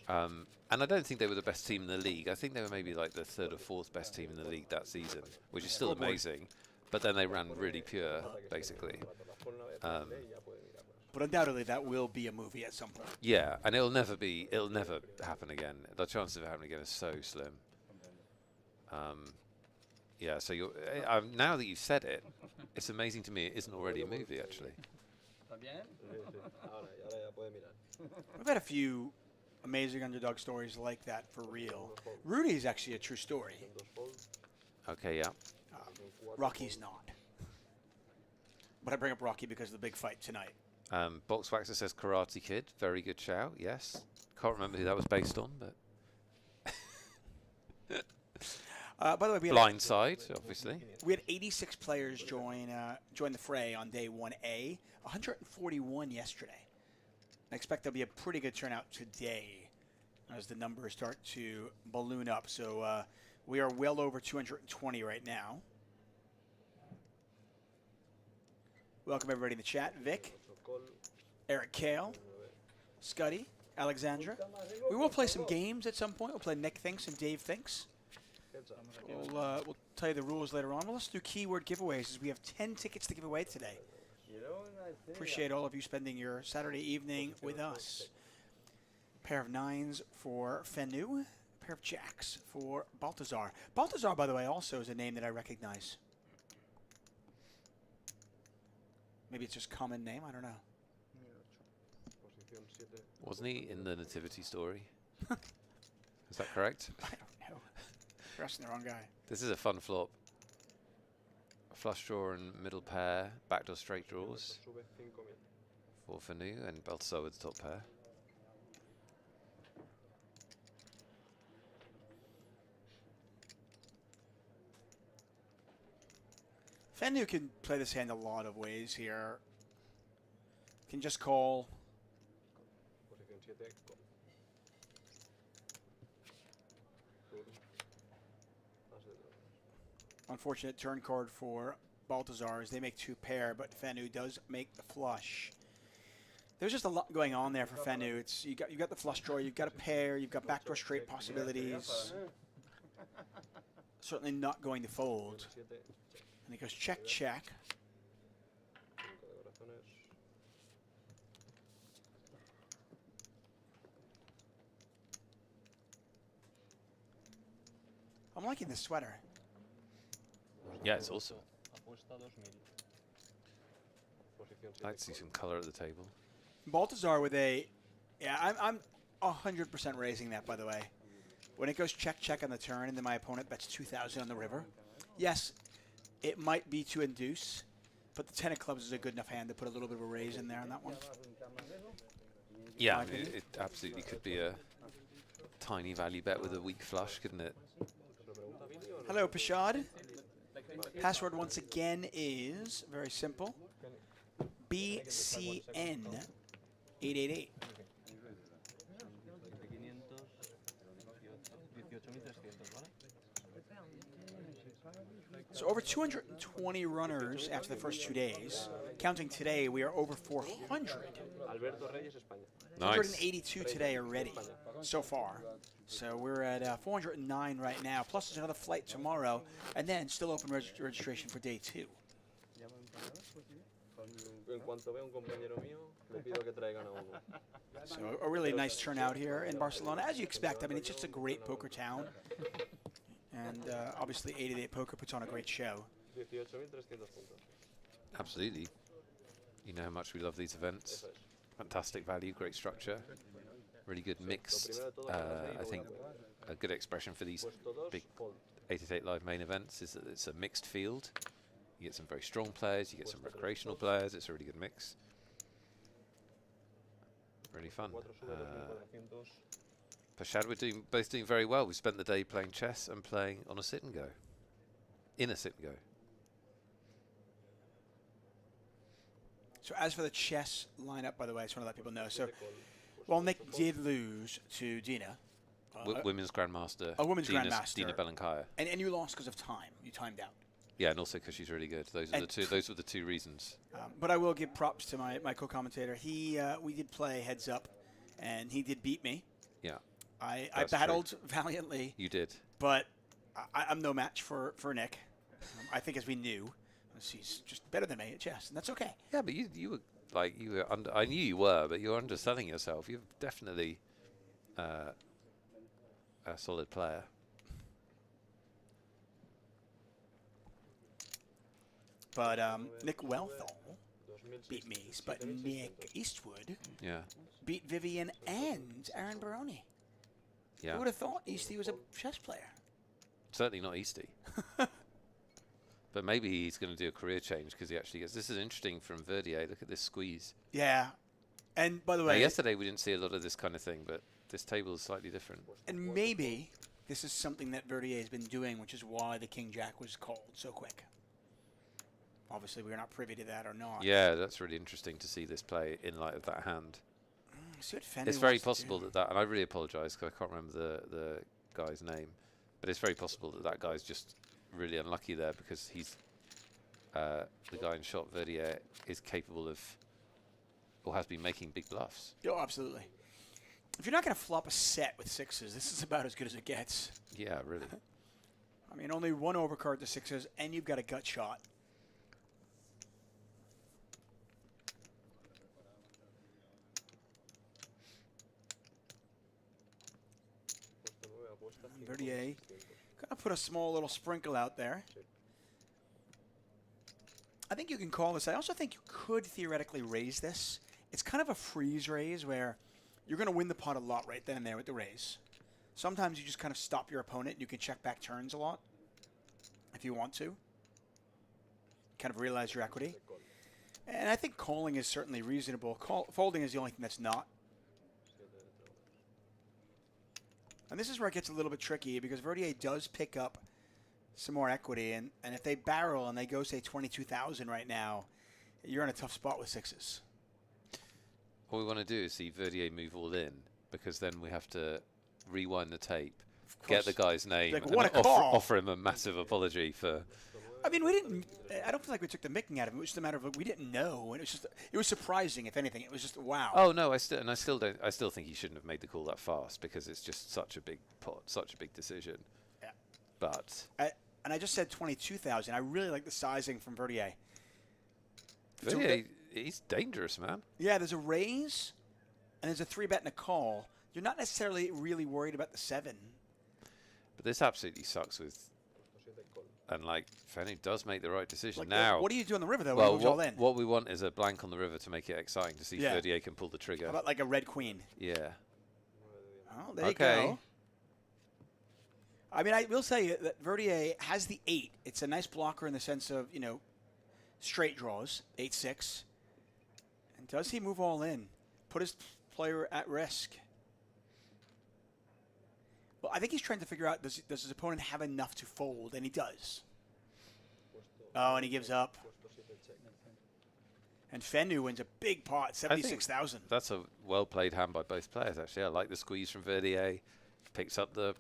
And I don't think they were the best team in the league. I think they were maybe like the 3rd or 4th best team in the league that season, which is still amazing. But then they ran really pure, basically. But undoubtedly, that will be a movie at some point. Yeah, and it'll never happen again. The chances of it happening again is so slim. Yeah, so now that you've said it, it's amazing to me it isn't already a movie, actually. We've had a few amazing underdog stories like that for real. Rudy is actually a true story. Okay, yeah. Rocky's not. But I bring up Rocky because of the big fight tonight. Boxwaxer says Karate Kid. Very good shout, yes. Can't remember who that was based on, but... by the way, we had Blindside, obviously. We had 86 players join the fray on day 1A, 141 yesterday. I expect there'll be a pretty good turnout today as the numbers start to balloon up. So we are well over 220 right now. Welcome everybody in the chat. Vic, Eric Kale, Scuddy, Alexandra. We will play some games at some point. We'll play Nick Thinks and Dave Thinks. We'll tell you the rules later on. Well, let's do keyword giveaways as we have 10 tickets to give away today. Appreciate all of you spending your Saturday evening with us. Pair of 9s for Fenu. Pair of jacks for Baltazar. Baltazar, by the way, also is a name that I recognize. Maybe it's just common name. I don't know. Wasn't he in the nativity story? Is that correct? I don't know. You're asking the wrong guy. This is a fun flop. Flush draw and middle pair, backdoor straight draws for Fenu and Baltasar with the top pair. Fenu can play this hand a lot of ways here. Can just call. Unfortunate turn card for Baltazar as they make 2 pair, but Fenu does make the flush. There's just a lot going on there for Fenu. It's you got the flush draw, you've got a pair, you've got backdoor straight possibilities. Certainly not going to fold. And he goes check, check. I'm liking this sweater. Yeah, it's awesome. I'd like to see some color at the table. Baltazar with a, yeah, I'm 100% raising that, by the way. When it goes check, check on the turn, and then my opponent bets 2,000 on the river. Yes, it might be to induce, but the 10 of clubs is a good enough hand to put a little bit of a raise in there on that one. Yeah, I mean, it absolutely could be a tiny value bet with a weak flush, couldn't it? Hello, Pashad. Password once again is very simple. BCN 888. So over 220 runners after the first 2 days. Counting today, we are over 400. Nice. 182 today already, so far. So we're at 409 right now. Plus there's another flight tomorrow, and then still open registration for day 2. So a really nice turnout here in Barcelona, as you expect. I mean, it's just a great poker town. And obviously 888poker puts on a great show. Absolutely. You know how much we love these events. Fantastic value, great structure. Really good mixed, I think a good expression for these big 888 live main events is that it's a mixed field. You get some very strong players, you get some recreational players, it's a really good mix. Really fun. Pashad, we're both doing very well. We spent the day playing chess and playing on a sit and go. In a sit and go. So as for the chess lineup, by the way, I just want to let people know. So while Nick did lose to Dena, women's grandmaster. A women's grandmaster. Dena Belankaya. And you lost because of time. You timed out. Yeah, and also because she's really good. Those are the two. Those were the 2 reasons. But I will give props to my co-commentator. We did play heads up, and he did beat me. Yeah. I battled valiantly. You did. But I'm no match for Nick. I think, as we knew, he's just better than me at chess, and that's okay. Yeah, but you were like I knew you were, but you were underselling yourself. You're definitely a solid player. But Nick Wealthall beat me, but Nick Eastwood beat Vivian and Aaron Baroni. Yeah. Who would have thought Eastie was a chess player? Certainly not Eastie. But maybe he's going to do a career change because he actually gets... This is interesting from Verdier. Look at this squeeze. Yeah. And by the way... Now, yesterday we didn't see a lot of this kind of thing, but this table is slightly different. And maybe this is something that Verdier has been doing, which is why the King-Jack was called so quick. Obviously, we're not privy to that or not. Yeah, that's really interesting to see this play in light of that hand. See what Fendi It's very wants to possible do. that, and I really apologise because I can't remember the guy's name, but it's very possible that that guy's just really unlucky there because he's the guy in shot Verdier is capable of, or has been making big bluffs. Oh, absolutely. If you're not going to flop a set with sixes, this is about as good as it gets. Yeah, really. I mean, only one overcard to sixes, and you've got a gut shot. Verdier gonna put a small little sprinkle out there. I think you can call this. I also think you could theoretically raise this. It's kind of a freeze raise where you're going to win the pot a lot right then and there with the raise. Sometimes you just kind of stop your opponent. You can check back turns a lot if you want to. Kind of realize your equity. And I think calling is certainly reasonable. Folding is the only thing that's not. And this is where it gets a little bit tricky because Verdier does pick up some more equity. And if they barrel and they go, say, 22,000 right now, you're in a tough spot with sixes. What we want to do is see Verdier move all in because then we have to rewind the tape, get the guy's name, like, and what a call. offer him a massive apology for... I mean, we didn't. I don't feel like we took the micking out of it. It was just a matter of we didn't know, and it was just. It was surprising, if anything. It was just wow. Oh no, I still think he shouldn't have made the call that fast because it's just such a big pot, such a big decision. Yeah. But. And I just said 22,000. I really like the sizing from Verdier. Verdier, he's dangerous, man. Yeah, there's a raise, and there's a 3-bet and a call. You're not necessarily really worried about the 7. But this absolutely sucks with. And like, Fenny does make the right decision like now. What do you do on the river though? Well, when he moves all in? what we want is a blank on the river to make it exciting to see if Verdier can pull the trigger. How about like a red queen? Yeah. Oh, there you go. I mean, I will say that Verdier has the 8. It's a nice blocker in the sense of, straight draws, 8-6. And does he move all in? Put his player at risk. Well, I think he's trying to figure out, does his opponent have enough to fold? And he does. Oh, and he gives up. And Fennu wins a big pot, 76,000. That's a well-played hand by both players, actually. I like the squeeze from Verdier. Picks up the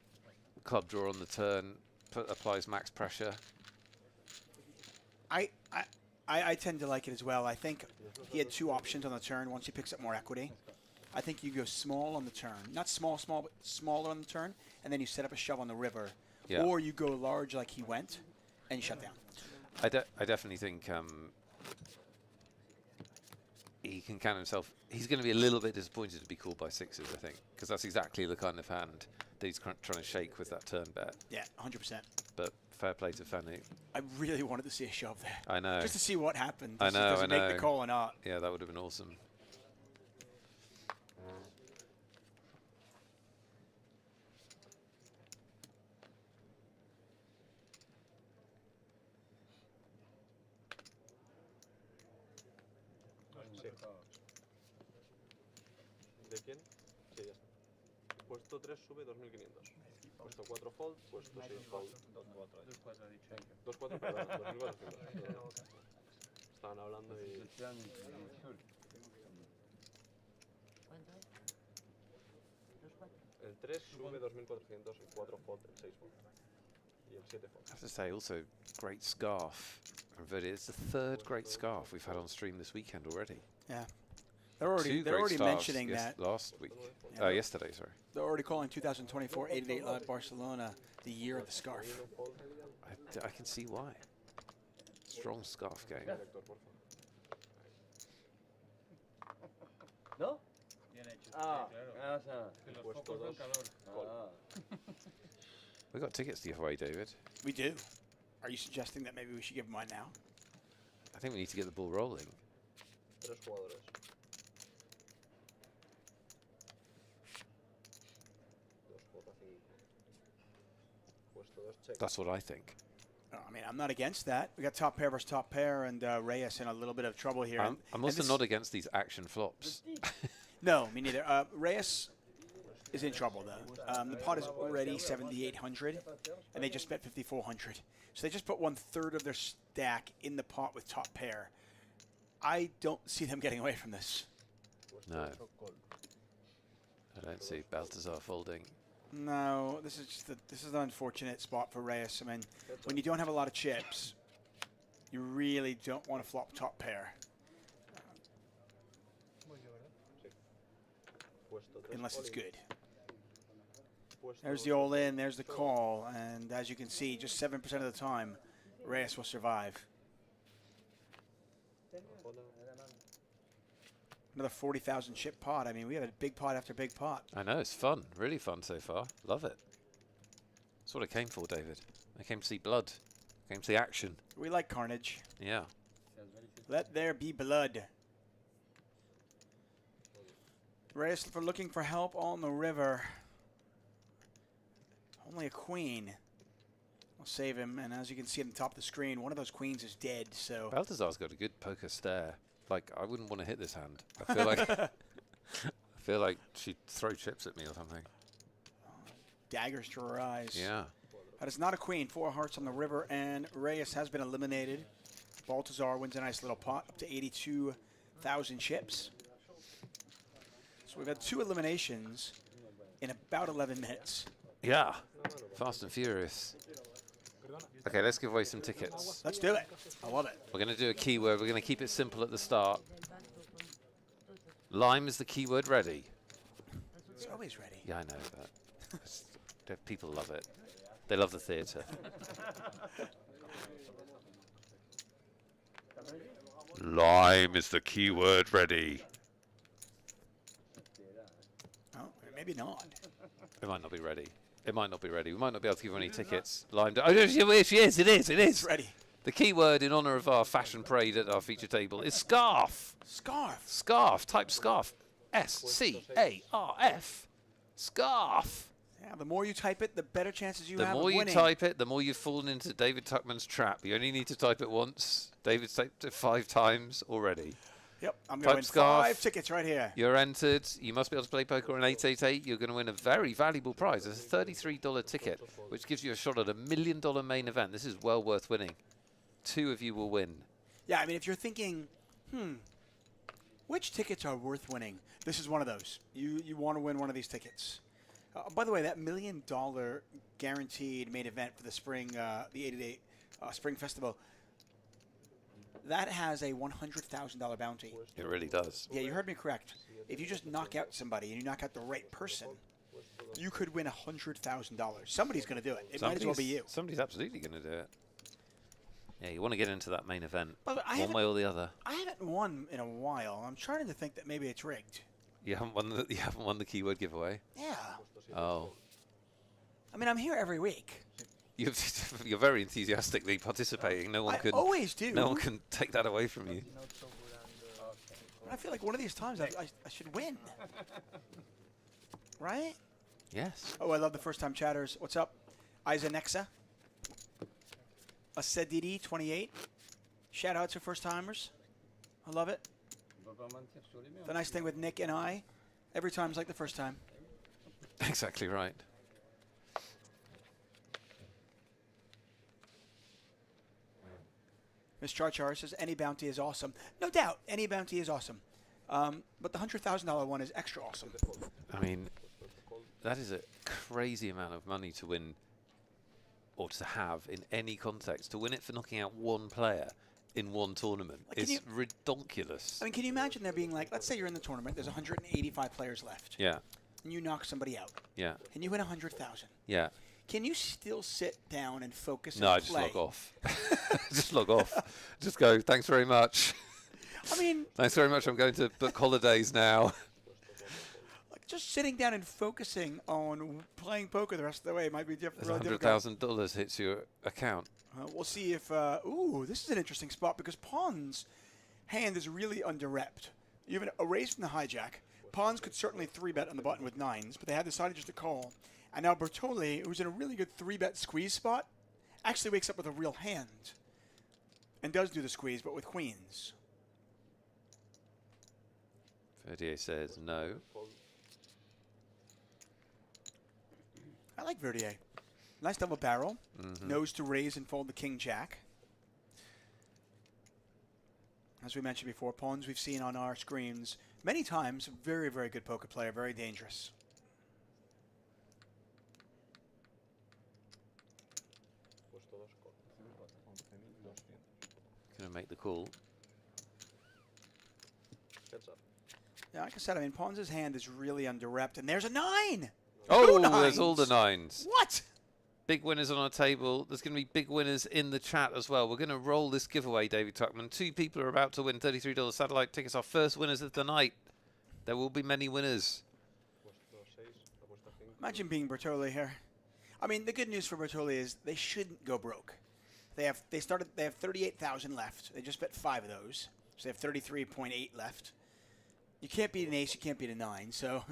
club draw on the turn, applies max pressure. I tend to like it as well. I think he had 2 options on the turn once he picks up more equity. I think you go small on the turn. Not small, but smaller on the turn, and then you set up a shove on the river. Yeah. Or you go large like he went, and you shut down. I definitely think he can count himself. He's going to be a little bit disappointed to be called by sixes, I think, because that's exactly the kind of hand that he's trying to shake with that turn bet. Yeah, 100%. But fair play to Fanny. I really wanted to see a shove there. I know. Just to see what happened. I know. Does he make the call or not? Yeah, that would have been awesome. ¿De quién? Sí, ya está. Puesto 3 sube 2.500. Puesto 4 fold, puesto 6 fold. 2-4, perdón, 2.400. Estaban hablando y... El 3 sube 2.400, el 4 fold, el 6 fold. Y el 7 fold. I have to say, also, great scarf. It's the 3rd great scarf we've had on stream this weekend already. Yeah. They're already mentioning that. Last week. Yeah, yesterday, sorry. They're already calling 2024 888 Live Barcelona the year of the scarf. I can see why. Strong scarf game. ¿No? We got tickets to give away, David. We do. Are you suggesting that maybe we should give mine now? I think we need to get the ball rolling. 3 jugadores. That's what I think. I mean, I'm not against that. We got top pair versus top pair, and Reyes in a little bit of trouble here. I'm also not against these action flops. No, me neither. Reyes is in trouble, though. The pot is already 7,800, and they just bet 5,400. So they just put 1/3 of their stack in the pot with top pair. I don't see them getting away from this. No. I don't see Balthazar folding. No, this is just this is an unfortunate spot for Reyes. I mean, when you don't have a lot of chips, you really don't want to flop top pair. Unless it's good. There's the all-in, there's the call, and as you can see, just 7% of the time, Reyes will survive. Another 40,000 chip pot. I mean, we have a big pot after big pot. I know, it's fun. Really fun so far. Love it. That's what I came for, David. I came to see blood. I came to see action. We like carnage. Yeah. Let there be blood. Reyes for looking for help on the river. Only a queen. We'll save him, and as you can see at the top of the screen, one of those queens is dead, so... Balthazar's got a good poker stare. Like, I wouldn't want to hit this hand. I feel like... I feel like she'd throw chips at me or something. Daggers to her eyes. Yeah. That is not a queen. 4 hearts on the river, and Reyes has been eliminated. Balthazar wins a nice little pot, up to 82,000 chips. So we've had 2 eliminations in about 11 minutes. Yeah. Fast and furious. Okay, let's give away some tickets. Let's do it. I love it. We're going to do a keyword. We're going to keep it simple at the start. Lime is the keyword. Ready? It's always ready. Yeah, I know, but people love it. They love the theatre. Lime is the keyword. Ready? Oh, maybe not. It might not be ready. It might not be ready. We might not be able to give any tickets. Lime. Oh, she is. It is. It's ready. The keyword in honour of our fashion parade at our feature table is scarf. Scarf. Scarf. Type scarf. S-C-A-R-F. Scarf. Yeah, the more you type it, the better chances you The have of more you winning. type it, the more you've fallen into David Tuckman's trap. You only need to type it once. David's typed it 5 times already. Yep, I'm going to win scarf. 5 tickets right here. You're entered. You must be able to play poker on 888. You're going to win a very valuable prize. It's a $33 ticket, which gives you a shot at $1 million main event. This is well worth winning. 2 of you will win. Yeah, I mean, if you're thinking, which tickets are worth winning? This is one of those. You want to win one of these tickets. By the way, that $1 million guaranteed main event for the spring, the 888 Spring Festival, that has a $100,000 bounty. It really does. Yeah, you heard me correct. If you just knock out somebody and you knock out the right person, you could win $100,000. Somebody's going to do it. It might as well be you. Somebody's absolutely going to do it. Yeah, you want to get into that main event, But one way or the other. I haven't won in a while. I'm trying to think that maybe it's rigged. You haven't won the keyword giveaway. Yeah. Oh. I mean, I'm here every week. You're very enthusiastically participating. No one can. Always do. No one can take that away from you. I feel like one of these times I should win. Right? Yes. Oh, I love the first-time chatters. What's up? Isanexa. Asedidi 28. Shout out to first-timers. I love it. The nice thing with Nick and I, every time's like the first time. Exactly right. Ms. Charchar says any bounty is awesome. No doubt, any bounty is awesome. But the $100,000 one is extra awesome. I mean, that is a crazy amount of money to win, or to have in any context. To win it for knocking out one player in one tournament is ridiculous. I mean, can you imagine there being like, let's say you're in the tournament, there's 185 players left. Yeah. And you knock somebody out. Yeah. And you win 100,000. Yeah. Can you still sit down and focus No, and just play? log off. Just log off. Just go, thanks very much. I mean... Thanks very much, I'm going to book holidays now. Like, just sitting down and focusing on playing poker the rest of the way might be different. Really $100,000 hits your account. We'll see if... ooh, this is an interesting spot because Pawn's hand is really under-repped. You have a raise from the hijack. Pawns could certainly 3-bet on the button with 9s, but they had decided just to call. And now Bertoli, who's in a really good 3-bet squeeze spot, actually wakes up with a real hand. And does do the squeeze, but with queens. Verdier says no. I like Verdier. Nice double barrel. Knows to raise and fold the king-jack. As we mentioned before, Pawns we've seen on our screens many times. Very, very good poker player. Very dangerous. Gonna make the call. Heads up. Yeah, like I said, I mean, Pons' hand is really under-repped, and there's a 9! Oh, Two there's all the 9s. 9s. What? Big winners on our table. There's going to be big winners in the chat as well. We're going to roll this giveaway, David Tuckman. 2 people are about to win $33 satellite tickets. Our first winners of the night. There will be many winners. Imagine being Bertoli here. I mean, the good news for Bertoli is they shouldn't go broke. They have 38,000 left. They just bet 5 of those, so they have 33.8 left. You can't beat an ace. You can't beat a 9. So.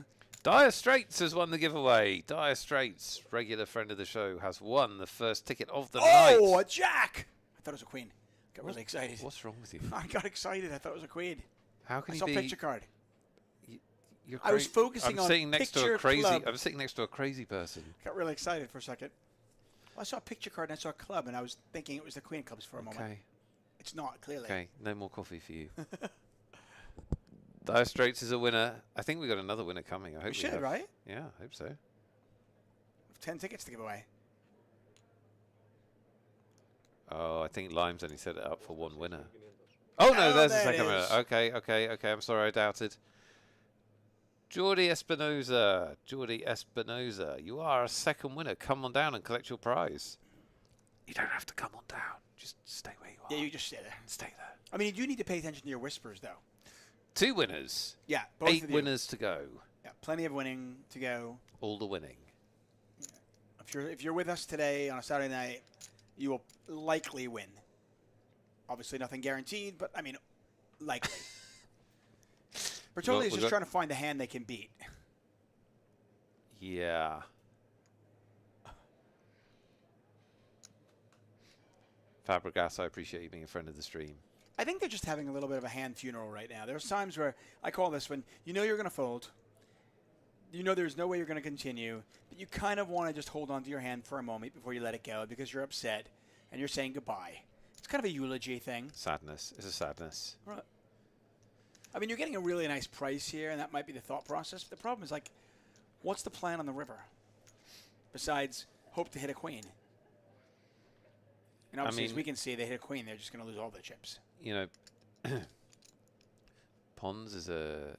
Dire Straits has won the giveaway. Dire Straits, regular friend of the show, has won the first ticket of the night. Oh, a jack! I thought it was a queen. Got really excited. What's wrong with you? I got excited. I thought it was a queen. How can I you saw be? picture card. You're I was focusing I'm on sitting next to a picture crazy. club. I'm sitting next to a crazy person. Got really excited for a second. Well, I saw a picture card and I saw a club, and I was thinking it was the queen clubs for a moment. Okay. It's not, clearly. Okay, no more coffee for you. Dire Straits is a winner. I think we got another winner coming. I hope we should, have. right? Yeah, I hope so. 10 tickets to give away. Oh, I think Limes only set it up for 1 winner. Oh, no, there's the second winner. Okay. I'm sorry, I doubted. Jordi Espinoza. You are a second winner. Come on down and collect your prize. You don't have to come on down. Just stay where you are. Yeah, you just stay there. Stay there. I mean, you do need to pay attention to your whispers, though. 2 winners. Yeah, both 8 of you. winners to go. Yeah, plenty of winning to go. All the winning. If you're with us today on a Saturday night, you will likely win. Obviously, nothing guaranteed, but I mean, likely. Bertoli is just trying to find the hand they can beat. Yeah. Fabregas, I appreciate you being a friend of the stream. I think they're just having a little bit of a hand funeral right now. There's times where I call this when you know you're going to fold. You know there's no way you're going to continue, but you kind of want to just hold on to your hand for a moment before you let it go because you're upset and you're saying goodbye. It's kind of a eulogy thing. Sadness. It's a sadness. Right. I mean, you're getting a really nice price here, and that might be the thought process. But the problem is, like, what's the plan on the river besides hope to hit a queen? And obviously, as we can see, they hit a queen. They're just going to lose all their chips. You know, Pons is a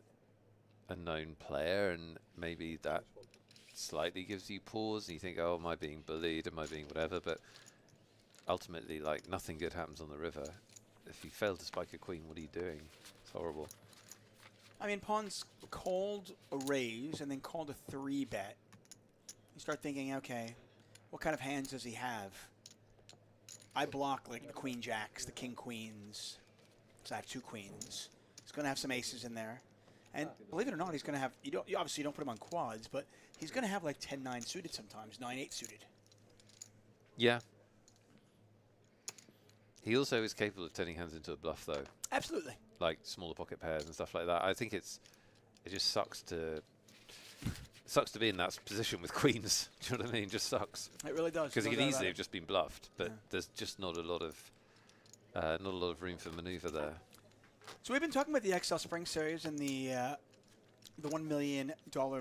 known player, and maybe that slightly gives you pause. And you think, oh, am I being bullied? Am I being whatever? But ultimately, like, nothing good happens on the river. If you fail to spike a queen, what are you doing? It's horrible. I mean, Pons called a raise and then called a 3-bet. You start thinking, okay, what kind of hands does he have? I block like the queen jacks, the king queens. So I have 2 queens. He's going to have some aces in there. And believe it or not, he's going to have, you obviously don't put him on quads, but he's going to have like 10-9 suited sometimes, 9-8 suited. Yeah. He also is capable of turning hands into a bluff, though. Absolutely. Like smaller pocket pairs and stuff like that. I think it just sucks to be in that position with queens. Do you know what I mean? It just sucks. It really does. Because he could easily have just been bluffed, but there's just not a lot of room for maneuver there. So we've been talking about the XL Spring Series and the $1 million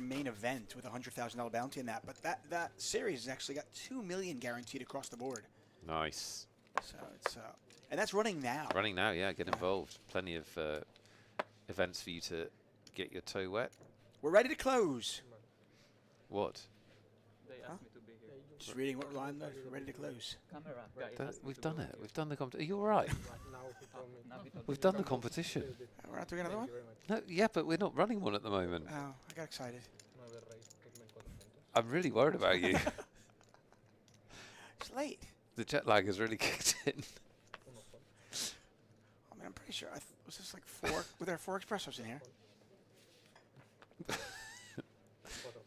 main event with a $100,000 bounty in that, but that series has actually got $2 million guaranteed across the board. Nice. So it's and that's running now. Running now, yeah. Get involved. Plenty of events for you to get your toe wet. We're ready to close. What? They asked me to be here. Just reading what line we're ready to close. We've done it. We've done the competition. Are you all right? We've done the competition. We're not doing another one? No, yeah, but we're not running one at the moment. Oh, I got excited. I'm really worried about you. It's late. The jet lag has really kicked in. I mean, I'm pretty sure. Was this like 4? Were there 4 espressos in here?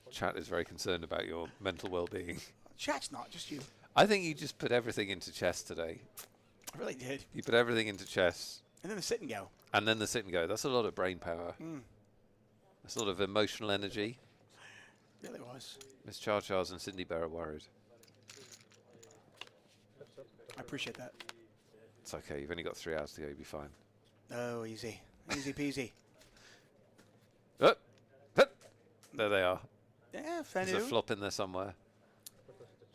Chat is very concerned about your mental well-being. Chat's not, just you. I think you just put everything into chess today. I really did. You put everything into chess. And then the sit and go. And then the sit and go. That's a lot of brain power. That's a lot of emotional energy. It really was. Miss Charles and Cindy Bear are worried. I appreciate that. It's okay. You've only got 3 hours to go. You'll be fine. Oh, easy. Easy peasy. There they are. Yeah, fair There's a flop in there somewhere.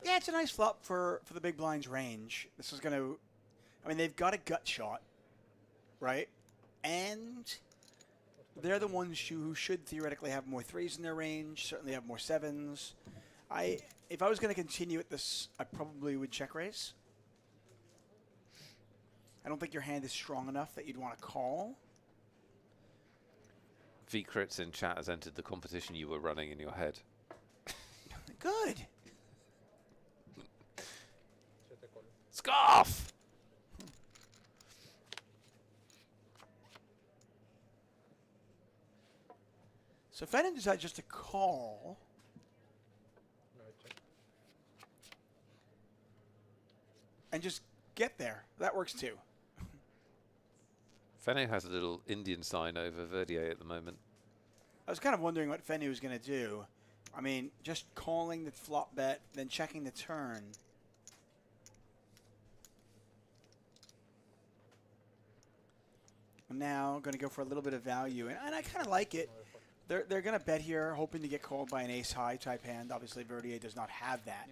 Yeah, it's a nice flop for the big blind's range. This is going to... I mean, they've got a gut shot. right? And they're the ones who should theoretically have more threes in their range, certainly have more sevens. If I was going to continue at this, I probably would check raise. I don't think your hand is strong enough that you'd want to call. V-Crits in chat has entered the competition you were running in your head. Good. Scarf! So if I didn't decide just to call, and just get there, that works too. Fene has a little Indian sign over Verdier at the moment. I was kind of wondering what Fene was going to do. I mean, just calling the flop bet, then checking the turn. Now, going to go for a little bit of value, and I kind of like it. They're going to bet here, hoping to get called by an ace-high type hand. Obviously, Verdier does not have that.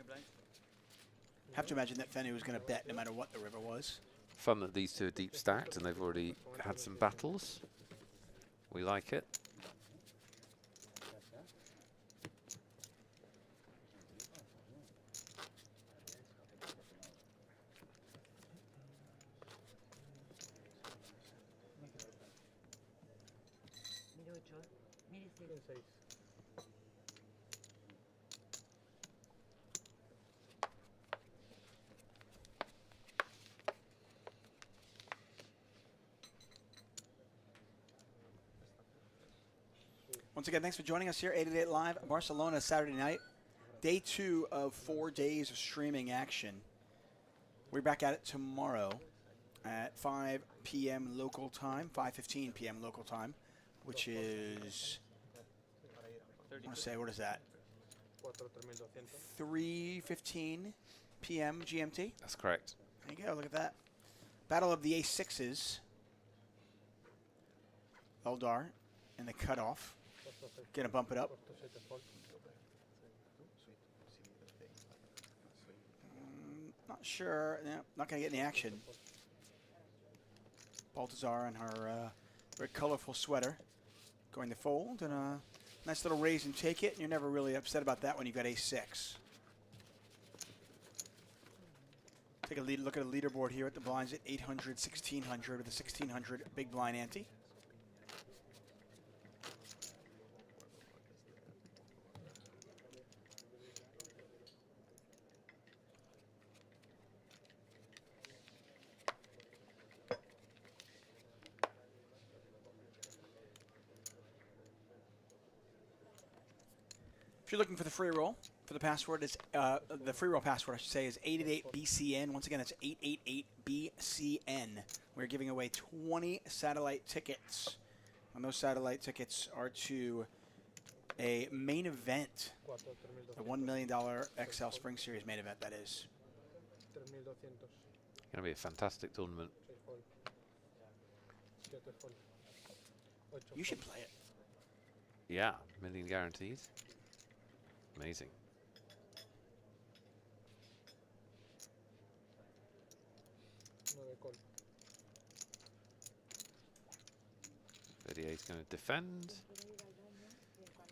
Have to imagine that Fene was going to bet no matter what the river was. Fun that these two are deep stacked and they've already had some battles. We like it. Once again, thanks for joining us here, 888 Live, Barcelona, Saturday night. Day 2 of 4 days of streaming action. We're back at it tomorrow at 5 p.m. local time, 5:15 p.m. local time, which is, I want to say, what is that? 3:15 p.m. GMT? That's correct. There you go, look at that. Battle of the Ace-6s. Eldar in the cutoff. Gonna bump it up. Not sure. No, not gonna get any action. Baltazar in her very colorful sweater, going to fold, and a nice little raise and take it. And you're never really upset about that when you've got ace-6. Take a look at a leaderboard here at the blinds at 800, 1600 with a 1600 big blind ante. If you're looking for the free roll, for the password is the free roll password, I should say, is 888BCN. Once again, it's 888BCN. We're giving away 20 satellite tickets, and those satellite tickets are to a main event, the $1 million XL Spring Series main event. That is. Going to be a fantastic tournament. You should play it. Yeah, million guaranteed. Amazing. Verdier is going to defend.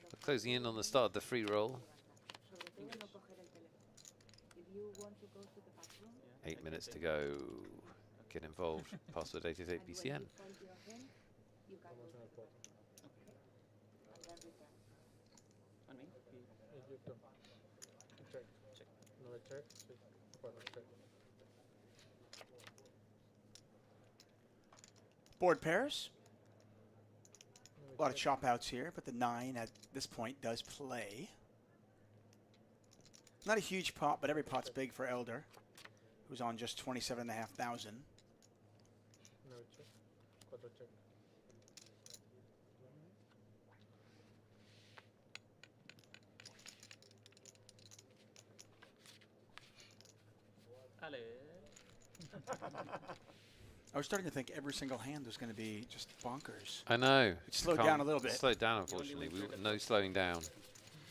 We're closing in on the start of the free roll. 8 minutes to go. Get involved. Password 888BCN. Board pairs. A lot of chop outs here, but the 9 at this point does play. Not a huge pot, but every pot's big for Elder, who's on just 27,500. I was starting to think every single hand was going to be just bonkers. I know. It slowed down a little bit. Slowed down, unfortunately. No slowing down.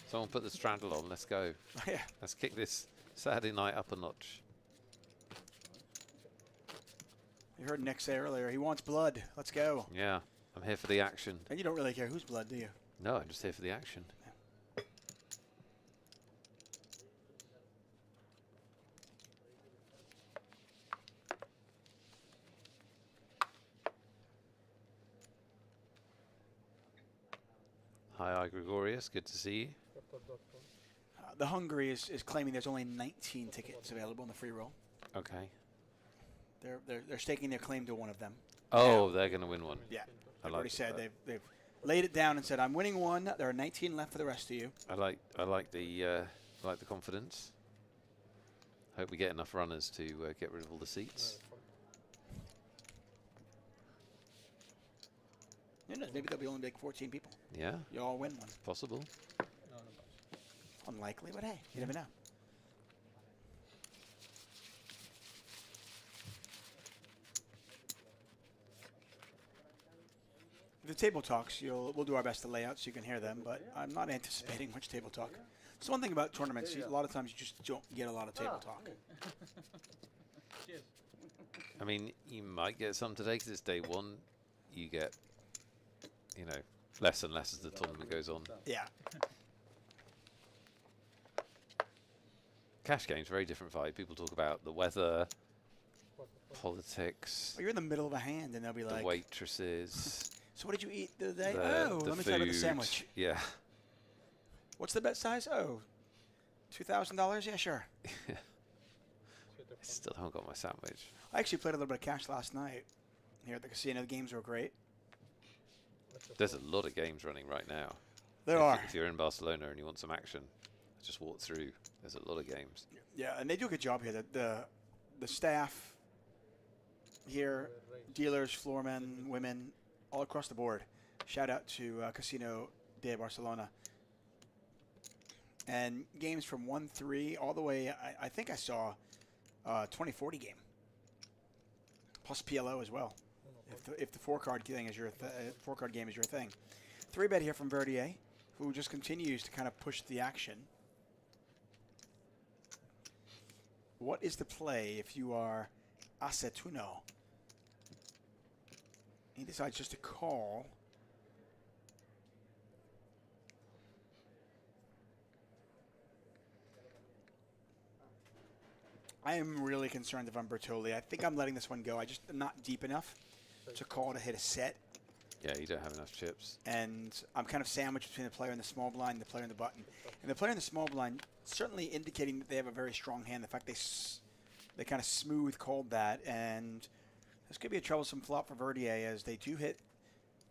Someone put the straddle on. Let's go. Yeah. Let's kick this Saturday night up a notch. You heard Nick say earlier, he wants blood. Let's go. Yeah, I'm here for the action. And you don't really care whose blood, do you? No, I'm just here for the action. Hi, Gregorius. Good to see you. The Hungary is claiming there's only 19 tickets available in the free roll. Okay. They're staking their claim to one of them. Oh, they're going to win one. Yeah. I I've like already said that. they've laid it down and said, I'm winning one. There are 19 left for the rest of you. I like the confidence. Hope we get enough runners to get rid of all the seats. Yeah, maybe there'll be only like 14 people. Yeah. You all win one. Possible. Unlikely, but hey, you never know. The table talks, we'll do our best to lay out so you can hear them, but I'm not anticipating much table talk. That's one thing about tournaments. A lot of times you just don't get a lot of table talk. I mean, you might get some today because it's day one. You get, you know, less and less as the tournament goes on. Yeah. Cash games, very different vibe. People talk about the weather, politics. Well, you're in the middle of a hand, and they'll be the like, waitresses. So what did you eat the other day? The Let me tell you about the sandwich. Yeah. What's the bet size? Oh, $2,000? Yeah, sure. I still haven't got my sandwich. I actually played a little bit of cash last night here at the casino. The games were great. There's a lot of games running right now. There are. If you're in Barcelona and you want some action, just walk through. There's a lot of games. Yeah, and they do a good job here. The staff here, dealers, floormen, women, all across the board. Shout out to Casino de Barcelona. And games from 1-3 all the way. I think I saw 2040 game, plus PLO as well. If the four-card thing is your four-card game is your thing. 3-bet here from Verdier, who just continues to kind of push the action. What is the play if you are Acetuno? He decides just to call. I am really concerned if I'm Bertoli. I think I'm letting this one go. I just am not deep enough to call to hit a set. Yeah, you don't have enough chips. And I'm kind of sandwiched between the player in the small blind and the player in the button. And the player in the small blind certainly indicating that they have a very strong hand. The fact they kind of smooth called that. And this could be a troublesome flop for Verdier as they do hit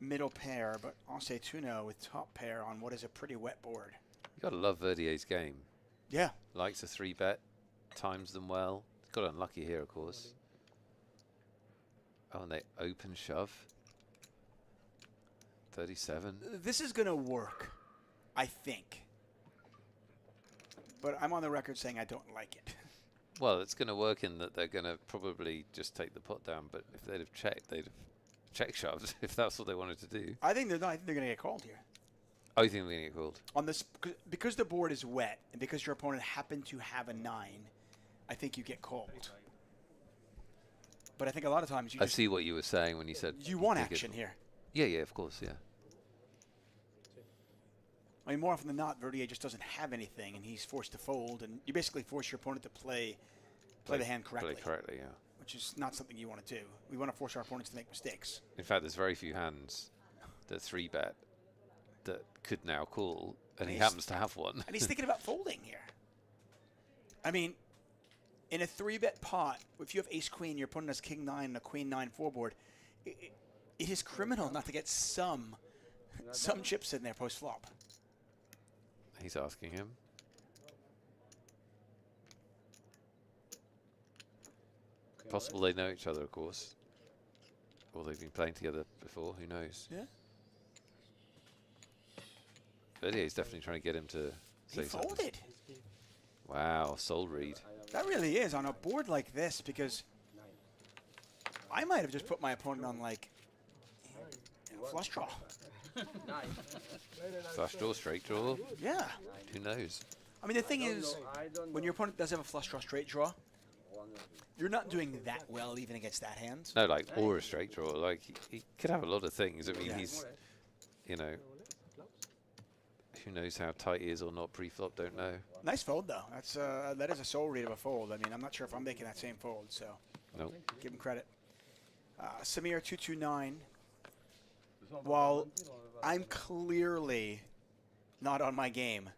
middle pair, but Acetuno with top pair on what is a pretty wet board. You gotta love Verdier's game. Yeah. Likes a 3-bet, times them well. Got unlucky here, of course. Oh, and they open shove. 37. This is going to work, I think. But I'm on the record saying I don't like it. Well, it's going to work in that they're going to probably just take the pot down, but if they'd have checked, they'd have check shoved if that's what they wanted to do. I think they're not. I think they're going to get called here. Oh, you think they're going to get called? On this, because the board is wet and because your opponent happened to have a 9, I think you get called. But I think a lot of times you I see what you were saying when you said you want action here. Yeah, yeah, of course, yeah. I mean, more often than not, Verdier just doesn't have anything, and he's forced to fold, and you basically force your opponent to play the hand correctly. Play correctly, yeah. Which is not something you want to do. We want to force our opponents to make mistakes. In fact, there's very few hands that 3-bet that could now call, and he happens to have one. And he's thinking about folding here. I mean, in a 3-bet pot, if you have ace-queen, your opponent has king-9 and a queen-9 4-board, it is criminal not to get some chips in there post-flop. He's asking him. Possible they know each other, of course. Or they've been playing together before, who knows? Yeah. Verdier's definitely trying to get him to say something. He folded. Wow, soul read. That really is on a board like this, because I might have just put my opponent on, like, flush draw. Flush draw, straight draw? Yeah. Who knows? I mean, the thing is, when your opponent does have a flush draw, straight draw, You're not doing that well even against that hand. No, like, or a straight draw. Like, he could have a lot of things. I mean, he's, you know, who knows how tight he is or not pre-flop, don't know. Nice fold, though. That is a soul read of a fold. I mean, I'm not sure if I'm making that same fold, so Nope. give him credit. Samir 229. While I'm clearly not on my game,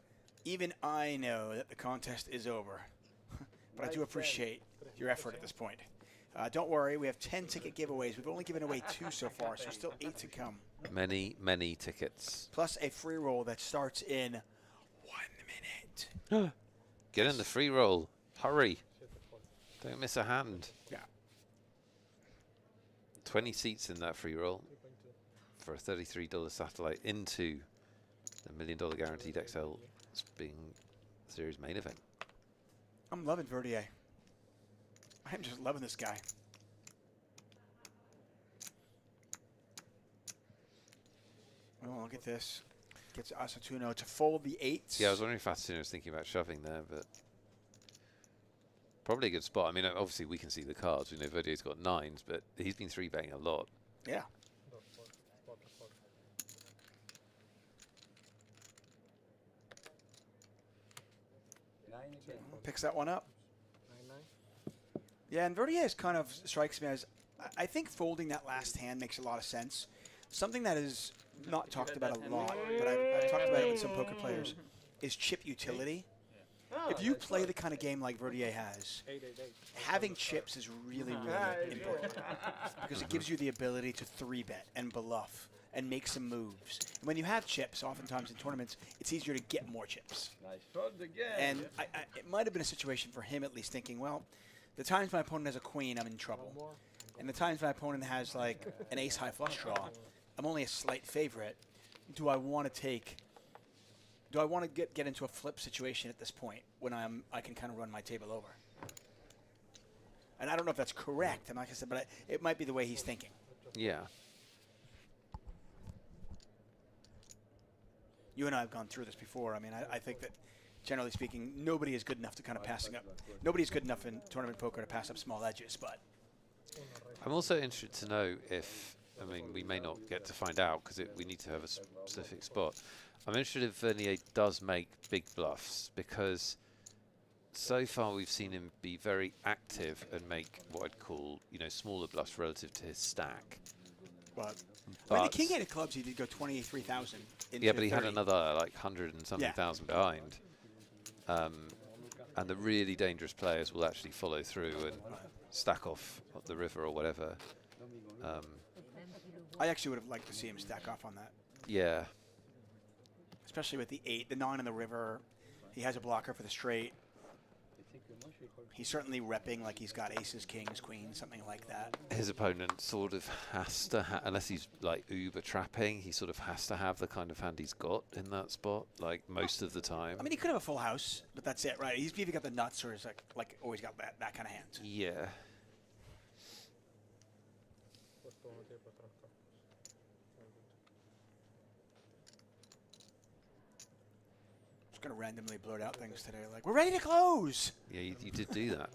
even I know that the contest is over. But I do appreciate your effort at this point. Don't worry, we have 10 ticket giveaways. We've only given away 2 so far, so still 8 to come. Many, many tickets. Plus a free roll that starts in 1 minute. Get in the free roll. Hurry. Don't miss a hand. Yeah. 20 seats in that free roll for a $33 satellite into the $1 million guaranteed XL Spin Series main event. I'm loving Verdier. I'm just loving this guy. Oh, look at this. Gets Asatuno to fold the 8s. Yeah, I was wondering if Asatuno was thinking about shoving there, but probably a good spot. I mean, obviously we can see the cards. We know Verdier's got 9s, but he's been 3-betting a lot. Yeah. Picks that one up. Yeah, and Verdier kind of strikes me as, I think folding that last hand makes a lot of sense. Something that is not talked about a lot, but I've talked about it with some poker players, is chip utility. If you play the kind of game like Verdier has, having chips is really, really important because it gives you the ability to 3-bet and bluff and make some moves. And when you have chips, oftentimes in tournaments, it's easier to get more chips. And it might have been a situation for him at least thinking, well, the times my opponent has a queen, I'm in trouble. And the times my opponent has like an ace-high flush draw, I'm only a slight favorite. Do I want to get into a flip situation at this point when I can kind of run my table over? And I don't know if that's correct, and like I said, but it might be the way he's thinking. Yeah. You and I have gone through this before. I mean, I think that, generally speaking, nobody is good enough to kind of passing up. Nobody's good enough in tournament poker to pass up small edges, but... I'm also interested to know if, I mean, we may not get to find out because we need to have a specific spot. I'm interested if Vernier does make big bluffs because so far we've seen him be very active and make what I'd call, you know, smaller bluffs relative to his stack. But I mean, the king eight of clubs, he did go 23,000. Yeah, but he had another like 100 and something thousand behind. And the really dangerous players will actually follow through and stack off up the river or whatever. I actually would have liked to see him stack off on that. Yeah. Especially with the 8, the 9 in the river. He has a blocker for the straight. He's certainly repping like he's got aces, kings, queens, something like that. His opponent sort of has to, unless he's like uber trapping, he sort of has to have the kind of hand he's got in that spot, like most of the time. I mean, he could have a full house, but that's it, right? He's either got the nuts or he's like always got that kind of hand. Yeah. Going to randomly blurt out things today, like, we're ready to close! Yeah, you did do that.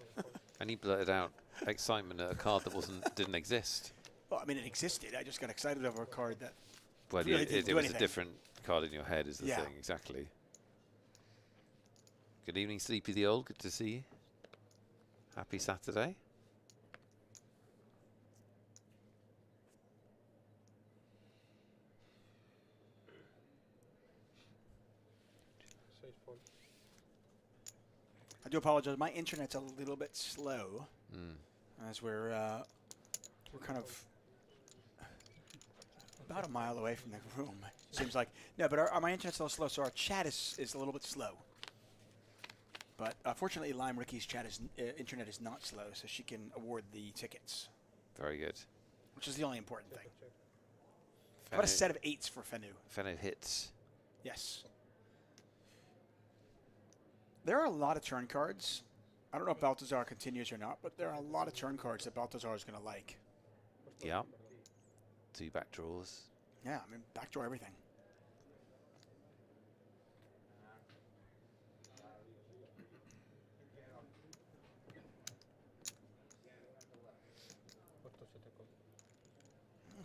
And he blurted out excitement at a card that didn't exist. Well, I mean, it existed. I just got excited over a card that well, really it was anything. a different card in your head is the thing, exactly. Good evening, Sleepy the Old. Good to see you. Happy Saturday. I do apologize. My internet's a little bit slow as we're kind of about a mile away from the room. Seems like no, but my internet's a little slow, so our chat is a little bit slow. But fortunately, Lime Ricky's internet is not slow, so she can award the tickets. Very good. Which is the only important thing. How about a set of 8s for Fenu? Fenu hits. Yes. There are a lot of turn cards. I don't know if Baltazar continues or not, but there are a lot of turn cards that Baltazar is going to like. Yeah. 2 back draws. Yeah, I mean, backdoor everything.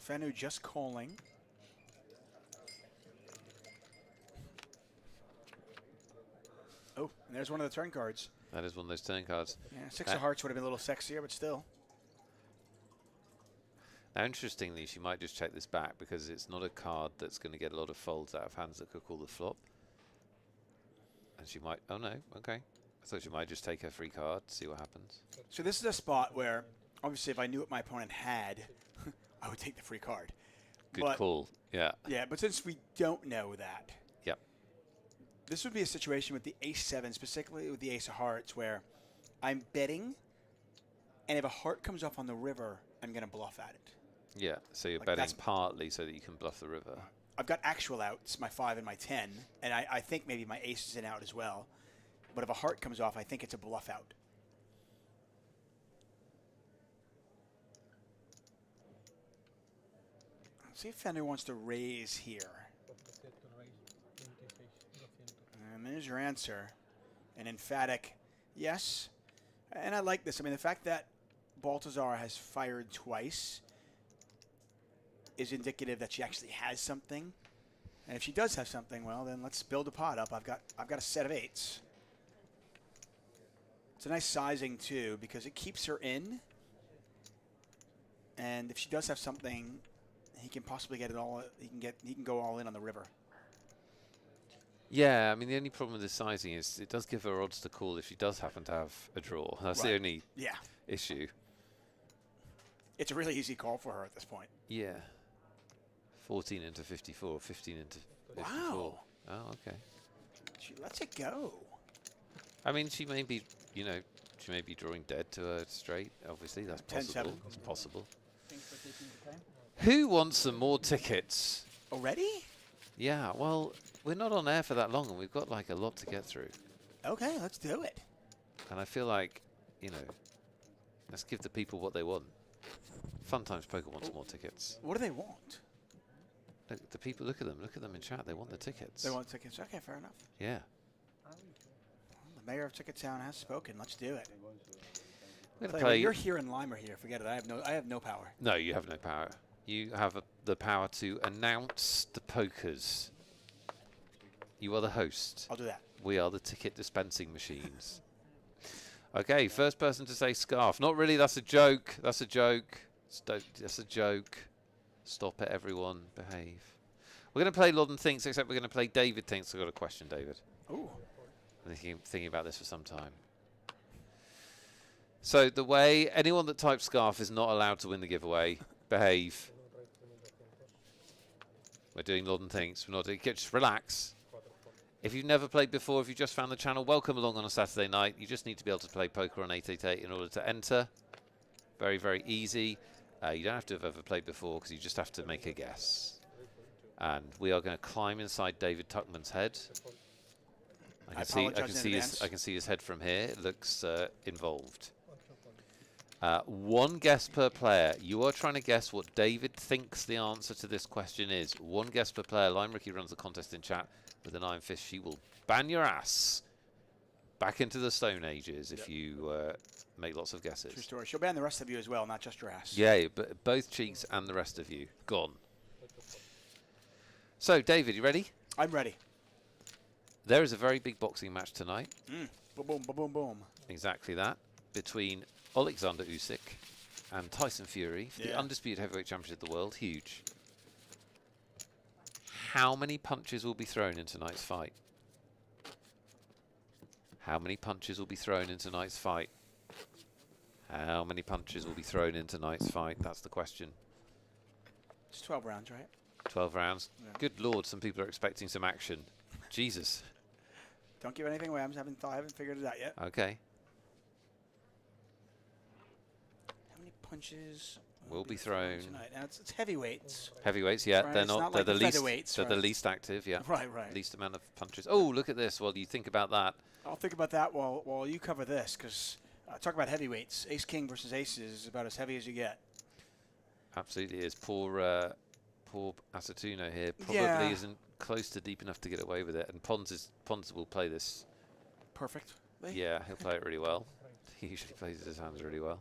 Fanu just calling. Oh, and there's one of the turn cards. That is one of those turn cards. Yeah, 6 of hearts would have been a little sexier, but still. Now, interestingly, she might just check this back because it's not a card that's going to get a lot of folds out of hands that could call the flop. And she might... Oh, no. Okay. I thought she might just take her free card, see what happens. So this is a spot where, obviously, if I knew what my opponent had, I would take the free card. Good call. Yeah. Yeah, but since we don't know that... Yep. This would be a situation with the ace-7, specifically with the ace of hearts, where I'm betting, and if a heart comes off on the river, I'm going to bluff at it. Yeah, so you're Like betting that's- partly so that you can bluff the river. I've got actual outs, my 5 and my 10, and I think maybe my ace is an out as well. But if a heart comes off, I think it's a bluff out. Let's see if Fender wants to raise here. And there's your answer. An emphatic yes. And I like this. I mean, the fact that Baltazar has fired twice is indicative that she actually has something. And if she does have something, well, then let's build a pot up. I've got a set of 8s. It's a nice sizing too because it keeps her in. And if she does have something, he can possibly get it all. He can go all in on the river. Yeah, I mean the only problem with this sizing is it does give her odds to call if she does happen to have a draw. That's the only issue. It's a really easy call for her at this point. Yeah. 14 into 54, 15 into 54. Wow. Oh, okay. She lets it go. I mean, she may be, you know, she may be drawing dead to a straight. Obviously, that's possible. It's possible. Who wants some more tickets? Already? Yeah, well, we're not on air for that long, and we've got, like, a lot to get through. Okay, let's do it. And I feel like, you know, let's give the people what they want. Fun Times Poker wants more tickets. What do they want? Look, the people, look at them in chat. They want the tickets. They want tickets. Okay, fair enough. Yeah. Well, the mayor of Tickettown has spoken. Let's do it. We're gonna play. You're here and Lime are here. Forget it. I have no power. No, you have no power. You have the power to announce the pokers. You are the host. I'll do that. We are the ticket dispensing machines. Okay, first person to say scarf. Not really. That's a joke. That's a joke. That's a joke. Stop it, everyone. Behave. We're going to play Lodden Thinks, except we're going to play David Thinks. I've got a question, David. Ooh. I've been thinking about this for some time. So the way anyone that types scarf is not allowed to win the giveaway. Behave. We're doing Lodden Thinks. We're not doing. Just relax. If you've never played before, if you just found the channel, welcome along on a Saturday night. You just need to be able to play poker on 888 in order to enter. Very, very easy. You don't have to have ever played before because you just have to make a guess. And we are going to climb inside David Tuckman's head. I can see his head from here. It looks involved. One guess per player. You are trying to guess what David thinks the answer to this question is. One guess per player. Lime Ricky runs the contest in chat with an iron fist. She will ban your ass back into the Stone Ages if you make lots of guesses. True story. She'll ban the rest of you as well, not just your ass. Yeah, but both cheeks and the rest of you. Gone. So, David, you ready? I'm ready. There is a very big boxing match tonight. Boom, boom, boom, boom, boom. Exactly that. Between Alexandra Usyk and Tyson Fury for the undisputed heavyweight championship of the world. Huge. How many punches will be thrown in tonight's fight? How many punches will be thrown in tonight's fight? How many punches will be thrown in tonight's fight? That's the question. It's 12 rounds, right? 12 rounds. Yeah. Good Lord, some people are expecting some action. Jesus. Don't give anything away. I haven't figured it out yet. Okay. How many punches will be thrown tonight? Now it's heavyweights. Heavyweights, yeah. Right, They're it's not. not They're like the the least. featherweights, They're the right. least active, yeah. Right. Least amount of punches. Oh, look at this. Well, you think about that. I'll think about that while you cover this, because talk about heavyweights. Ace King versus Aces is about as heavy as you get. Absolutely is. Poor Asatuno here probably isn't close to deep enough to get away with it, and Pons will play this. Perfect. Yeah, he'll play it really well. He usually plays his hands really well.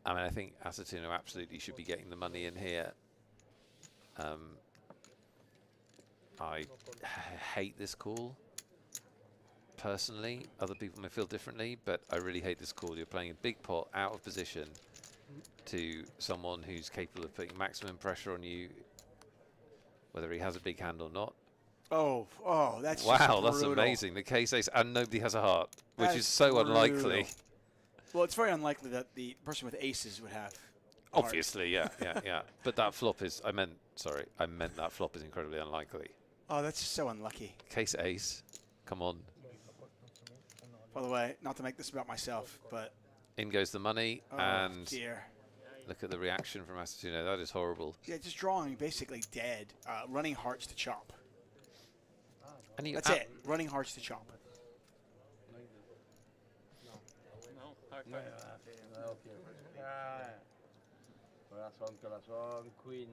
I mean, I think Asatino absolutely should be getting the money in here. I hate this call. Personally, other people may feel differently, but I really hate this call. You're playing a big pot out of position to someone who's capable of putting maximum pressure on you, whether he has a big hand or not. Oh, that's wow, just that's brutal. amazing. The case ace and nobody has a heart, which is so brutal. unlikely. Well, it's very unlikely that the person with aces would have. Obviously, yeah. But that flop is, I meant that flop is incredibly unlikely. Oh, that's so unlucky. Case ace, come on. By the way, not to make this about myself, but... In goes the money, and dear. Look at the reaction from Asatino. That is horrible. Yeah, just drawing basically dead. Running hearts to chop. And that's it. Running hearts to chop. Corazón, queen,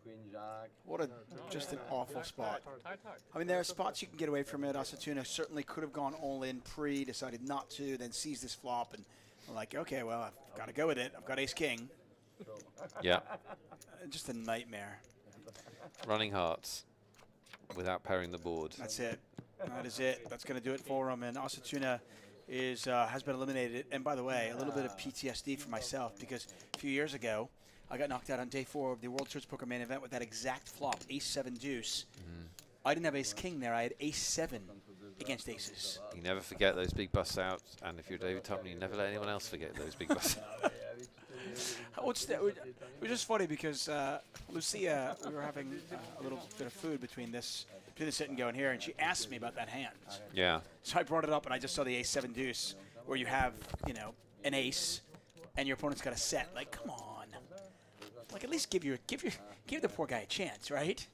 queen jack. What a just an awful spot. I mean, there are spots you can get away from it. Asatino certainly could have gone all in pre, decided not to, then sees this flop, and like, okay, well, I've got to go with it. I've got ace king. Yeah. Just a nightmare. Running hearts without pairing the board. That's it. That is it. That's going to do it for him. And Asatino is has been eliminated. And by the way, a little bit of PTSD for myself, because a few years ago, I got knocked out on day 4 of the World Series Poker main event with that exact flop, ace-7 deuce. I didn't have ace-king there. I had ace-7 against aces. You never forget those big busts out. And if you're David Tuckman, you never let anyone else forget those big busts out. It was just funny because Lucia, we were having a little bit of food between the sit and go in here, and she asked me about that hand. Yeah. So I brought it up, and I just saw the ace-7 deuce, where you have, an ace, and your opponent's got a set. Like, come on, like at least give the poor guy a chance, right?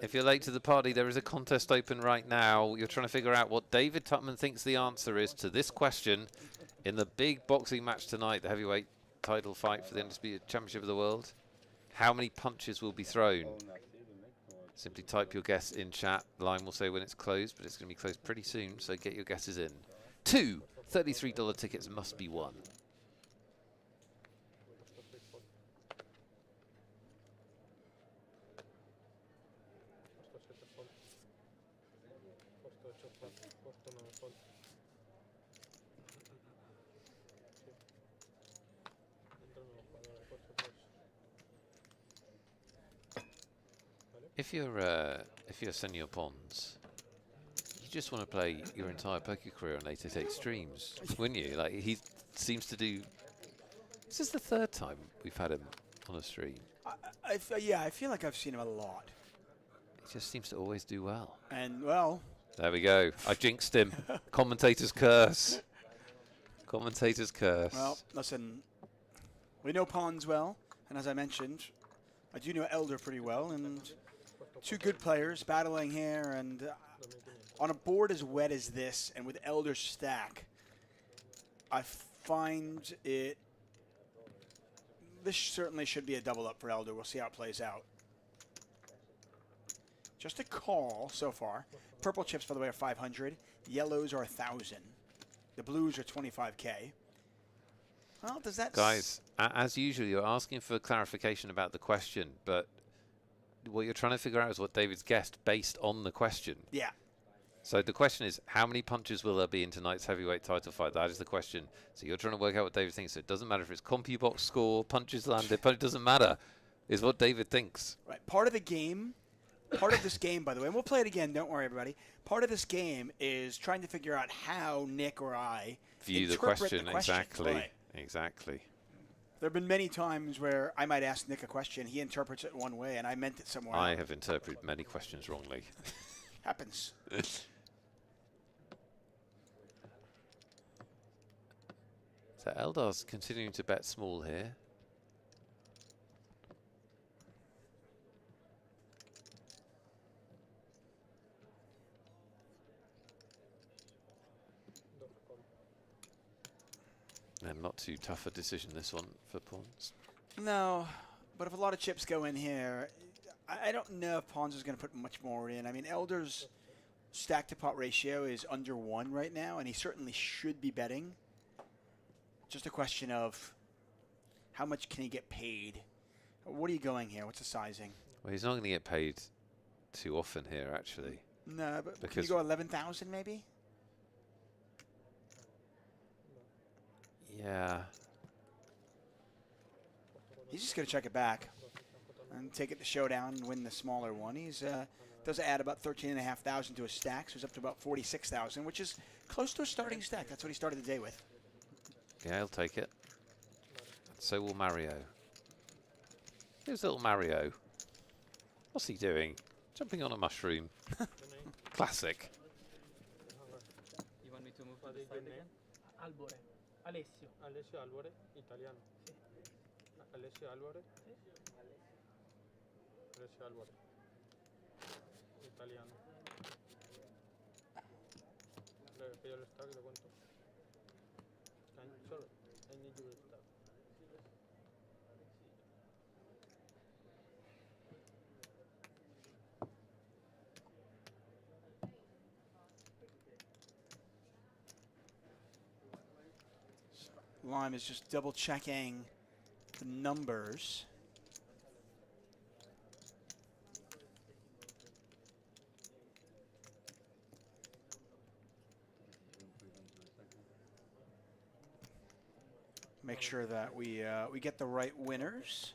If you're late to the party, there is a contest open right now. You're trying to figure out what David Tuckman thinks the answer is to this question in the big boxing match tonight, the heavyweight title fight for the Undisputed Championship of the World. How many punches will be thrown? Simply type your guess in chat. The line will say when it's closed, but it's going to be closed pretty soon, so get your guesses in. 2 $33 tickets must be won. If you're Senor Pons, you just want to play your entire poker career on 888 streams, wouldn't you? Like, he seems to do. This is the 3rd time we've had him on a stream. Yeah, I feel like I've seen him a lot. He just seems to always do well. And well, there we go. I jinxed him. Commentator's curse. Commentator's curse. Well, listen, we know Pons well, and as I mentioned, I do know Elder pretty well, and 2 good players battling here, and on a board as wet as this, and with Elder's stack, I find it. This certainly should be a double up for Elder. We'll see how it plays out. Just a call so far. Purple chips, by the way, are 500. Yellows are 1,000. The blues are 25K. Well, does that... Guys, as usual, you're asking for clarification about the question, but what you're trying to figure out is what David's guessed based on the question. Yeah. So the question is, how many punches will there be in tonight's heavyweight title fight? That is the question. So you're trying to work out what David thinks. So it doesn't matter if it's CompuBox score, punches landed, it doesn't matter. Is what David thinks. Right. Part of the game, part of this game, by the way, and we'll play it again, don't worry, everybody. Part of this game is trying to figure out how Nick or I view the question. Exactly. Right. Exactly. There have been many times where I might ask Nick a question, he interprets it one way, and I meant it somewhere else. I have interpreted many questions wrongly. Happens. So Eldar's continuing to bet small here. And not too tough a decision, this one, for Pons. No, but if a lot of chips go in here, I don't know if Pons is going to put much more in. I mean, Elder's stack to pot ratio is under 1 right now, and he certainly should be betting. just a question of how much can he get paid? What are you going here? What's the sizing? Well, he's not going to get paid too often here, actually. No, but can you Because- go 11,000 maybe? Yeah. He's just going to check it back and take it to showdown and win the smaller one. He's does add about 13,500 to his stack, so he's up to about 46,000, which is close to a starting stack. That's what he started the day with. Yeah, he'll take it. So will Mario. Here's little Mario. What's he doing? Jumping on a mushroom. Classic. You want me to move to the side again? Albore. Alessio. Alessio Albore, italiano. Alessio Albore. Alessio Albore. Italiano. Le pido el stack, lo cuento. Solo, I need your stack. Lime is just double checking the numbers. Make sure that we get the right winners.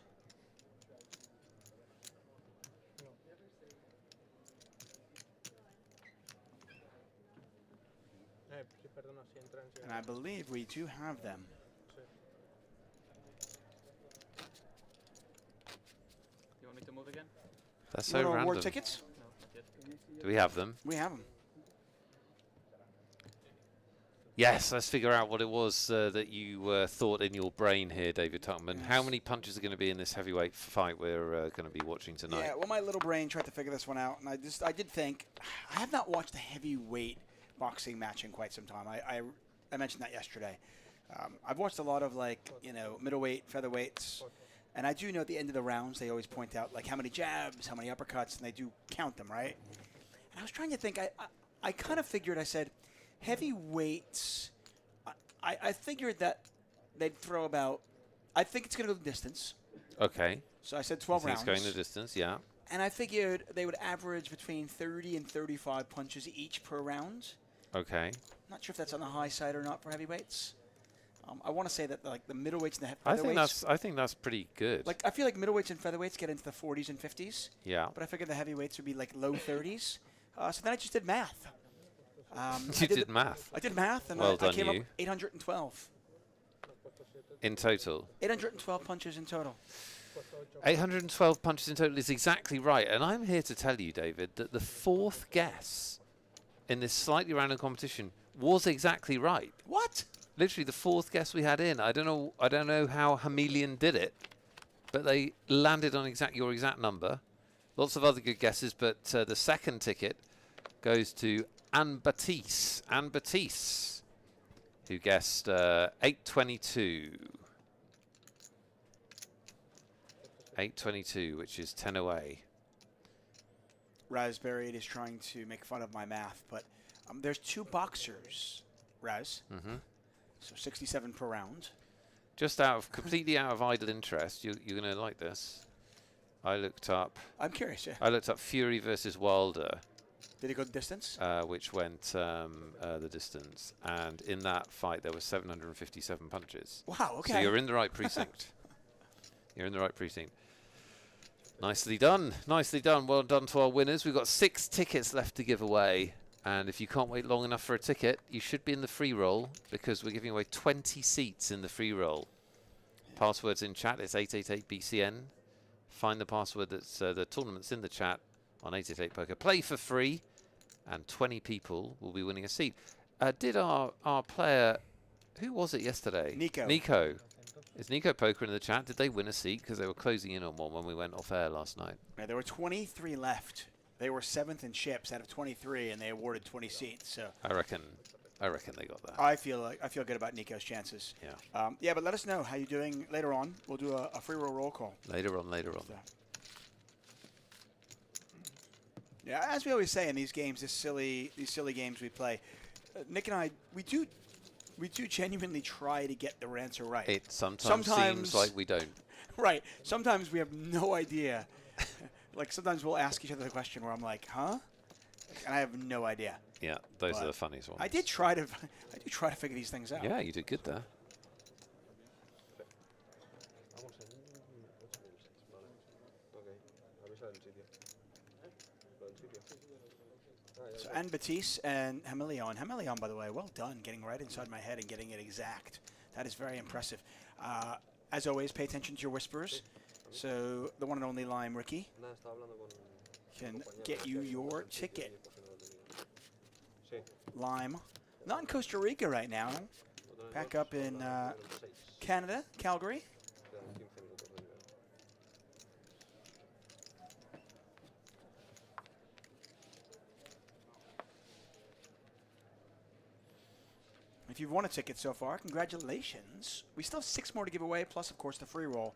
Sí, perdona, si entra en And I believe we do have them. You want me to move again? That's so Little random. award tickets? No, not yet. Do we have them? We have them. Yes, let's figure out what it was that you thought in your brain here, David Tuckman. Yes. How many punches are going to be in this heavyweight fight we're going to be watching tonight? Yeah, well, my little brain tried to figure this one out, and I did think, I have not watched a heavyweight boxing match in quite some time. I mentioned that yesterday. I've watched a lot of, like, middleweight, featherweights, and I do know at the end of the rounds they always point out, like, how many jabs, how many uppercuts, and they do count them, right? And I was trying to think, I kind of figured, I said, heavyweights, I figured that they'd throw about, I think it's going to go the distance. Okay. So I said 12 rounds. It's going the distance, yeah. And I figured they would average between 30 and 35 punches each per round. Okay. Not sure if that's on the high side or not for heavyweights. I want to say that like the middleweights and the featherweights. I think that's pretty good. Like I feel like middleweights and featherweights get into the 40s and 50s. Yeah. But I figured the heavyweights would be like low 30s. So then I just did math. You did math. I did math, and Well I done, came up you. with 812. In total. 812 punches in total. 812 punches in total is exactly right. And I'm here to tell you, David, that the fourth guess in this slightly random competition was exactly right. What? Literally the fourth guess we had in. I don't know how Chameleon did it, but they landed on your exact number. Lots of other good guesses, but the second ticket goes to Anne Baptiste, who guessed 822. 822, which is 10 away. Raspberry is trying to make fun of my math, but there's two boxers, Raz. Mm-hmm. So 67 per round. Just completely out of idle interest, you're going to like this. I looked up. I'm curious, yeah. I looked up Fury versus Wilder. Did it go the distance? Which went the distance. And in that fight, there were 757 punches. Wow, okay. So you're in the right precinct. You're in the right precinct. Nicely done. Nicely done. Well done to our winners. We've got 6 tickets left to give away. And if you can't wait long enough for a ticket, you should be in the free roll because we're giving away 20 seats in the free roll. Passwords in chat. It's 888BCN. Find the password that's the tournament's in the chat on 888poker. Play for free, and 20 people will be winning a seat. Did our player, who was it yesterday? Nico. Nico. Is Nico Poker in the chat? Did they win a seat? Because they were closing in on one when we went off air last night. Yeah, there were 23 left. They were 7th in chips out of 23, and they awarded 20 seats. So I reckon they got that. I feel good about Nico's chances. Yeah. Yeah, but let us know how you're doing later on. We'll do a free roll call. Later on. So. Yeah, as we always say in these games, these silly games we play, Nick and I, we We do genuinely try to get the answer right. It sometimes seems like we don't. Right. Sometimes we have no idea. Like sometimes we'll ask each other the question where I'm like, huh? And I have no idea. Yeah, those are the funniest ones. I do try to figure these things out. Yeah, you did good there. So, and Batiste and Hemilion. Hemilion, by the way, well done, getting right inside my head and getting it exact. That is very impressive. As always, pay attention to your whispers. So the one and only Lime Ricky can get you your ticket. Lime, not in Costa Rica right now. Back up in Canada, Calgary. If you've won a ticket so far, congratulations. We still have 6 more to give away, plus, of course, the free roll,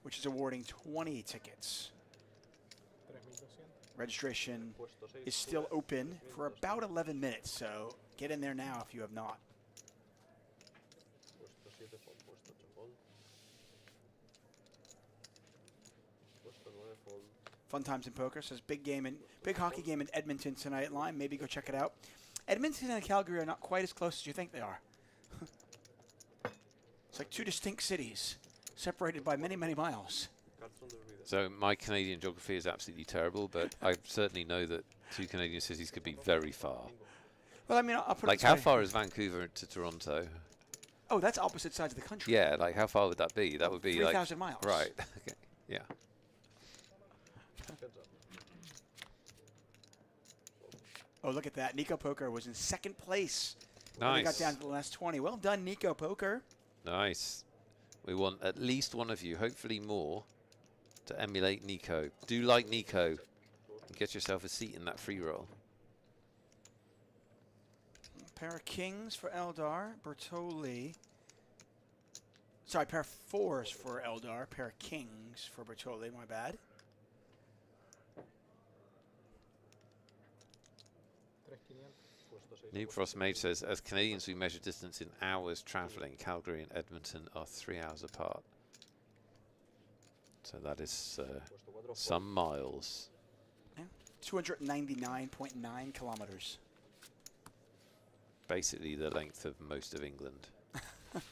which is awarding 20 tickets. Registration is still open for about 11 minutes, so get in there now if you have not. Fun times in poker says big hockey game in Edmonton tonight. Lime, maybe go check it out. Edmonton and Calgary are not quite as close as you think they are. It's like 2 distinct cities, separated by many, many miles. So my Canadian geography is absolutely terrible, but I certainly know that 2 Canadian cities could be very far. Well, I mean, I'll put like, it how far is Vancouver to Toronto? Oh, that's opposite sides of the country. Yeah, like, how far would that be? That would be 3,000 miles. Right, okay, yeah. Oh, look at that. Nico Poker was in 2nd place. Nice. He got down to the last 20. Well done, Nico Poker. Nice. We want at least one of you, hopefully more, to emulate Nico. Do like Nico and get yourself a seat in that free roll. Pair of kings for Eldar. Bertoli. Sorry, pair of 4s for Eldar. Pair of kings for Bertoli. My bad. Noob Frost Mage says, as Canadians, we measure distance in hours traveling. Calgary and Edmonton are 3 hours apart. So that is some miles. Yeah. 299.9 kilometers. Basically the length of most of England. But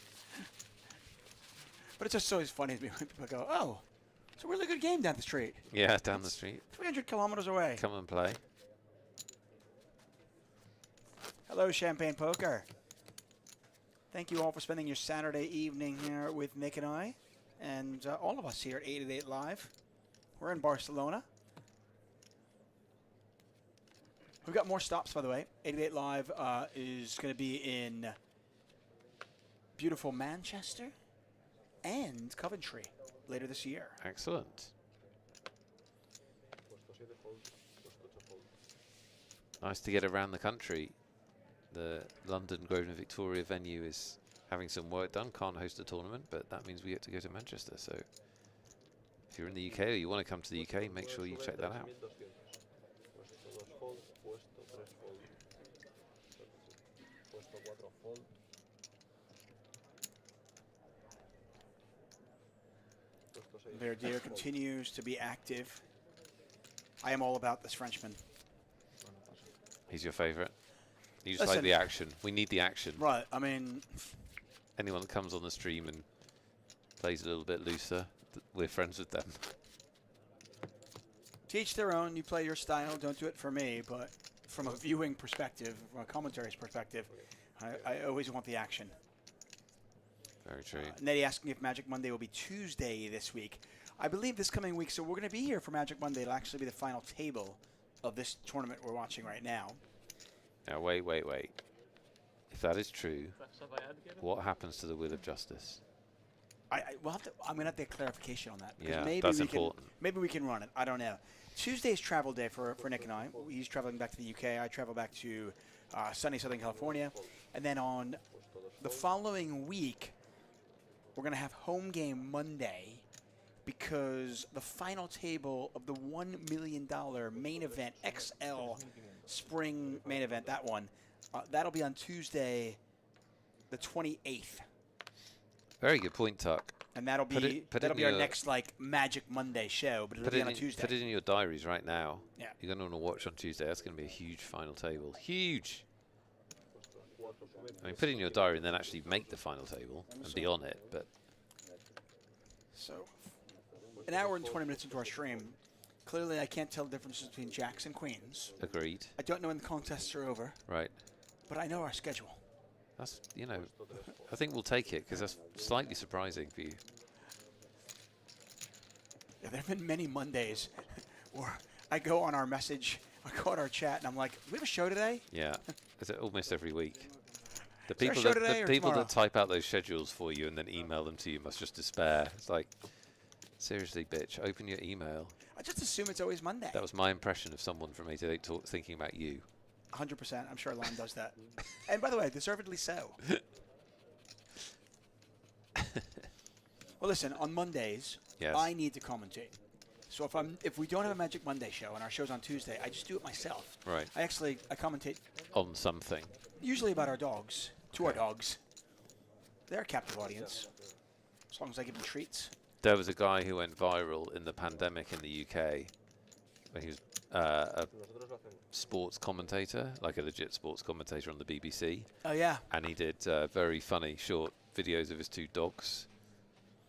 it's just always funny to me when people go, oh, it's a really good game down the street. Yeah, down the street. 300 kilometers away. Come and play. Hello, Champagne Poker. Thank you all for spending your Saturday evening here with Nick and I, and all of us here at 888 Live. We're in Barcelona. We've got more stops, by the way. 888 Live is going to be in beautiful Manchester and Coventry later this year. Excellent. Nice to get around the country. The London Grosvenor Victoria venue is having some work done. Can't host a tournament, but that means we get to go to Manchester. So if you're in the UK or you want to come to the UK, make sure you check that out. Verdier continues to be active. I am all about this Frenchman. He's your favorite? You just like the action. We need the action. Right, I mean... Anyone that comes on the stream and plays a little bit looser, we're friends with them. To each their own. You play your style. Don't do it for me. But from a viewing perspective, from a commentary's perspective, I always want the action. Very true. Nettie asking if Magic Monday will be Tuesday this week. I believe this coming week, so we're going to be here for Magic Monday. It'll actually be the final table of this tournament we're watching right now. Now, wait. If that is true, what happens to the Wheel of Justice? We'll have to, I'm going to have to get clarification on that. Yeah, maybe that's we important. Maybe we can run it. I don't know. Tuesday's travel day for Nick and I. He's traveling back to the UK. I travel back to sunny Southern California. And then on the following week, we're going to have home game Monday because the final table of the $1 million main event, XL Spring main event, that one, that'll be on Tuesday the 28th. Very good point, Tuck. And that'll be our next like Magic Monday show, but it'll be on a Tuesday. Put it in your diaries right now. Yeah. You're going to want to watch on Tuesday. That's going to be a huge final table. Huge. I mean, put it in your diary and then actually make the final table and be on it. But so, an hour and 20 minutes into our stream, clearly I can't tell the differences between jacks and queens. Agreed. I don't know when the contests are over. Right. But I know our schedule. That's, you know, I think we'll take it because that's slightly surprising for you. Yeah, there have been many Mondays where I go on our message, I go on our chat, and I'm like, "We have a show today?" Yeah, it's almost every week. The Is there a people show that today or the people tomorrow? that type out those schedules for you and then email them to you must just despair. It's like, seriously, bitch, open your email. I just assume it's always Monday. That was my impression of someone from 888 thinking about you. 100%. I'm sure Lon does that. And by the way, deservedly so. Well, listen, on Mondays, Yes. I need to commentate. So if we don't have a Magic Monday show and our show's on Tuesday, I just do it myself. Right. I commentate On something. usually about our dogs, to our dogs. They're a captive audience, as long as I give them treats. There was a guy who went viral in the pandemic in the UK. When he was a sports commentator, like a legit sports commentator on the BBC. Oh, yeah. And he did very funny short videos of his two dogs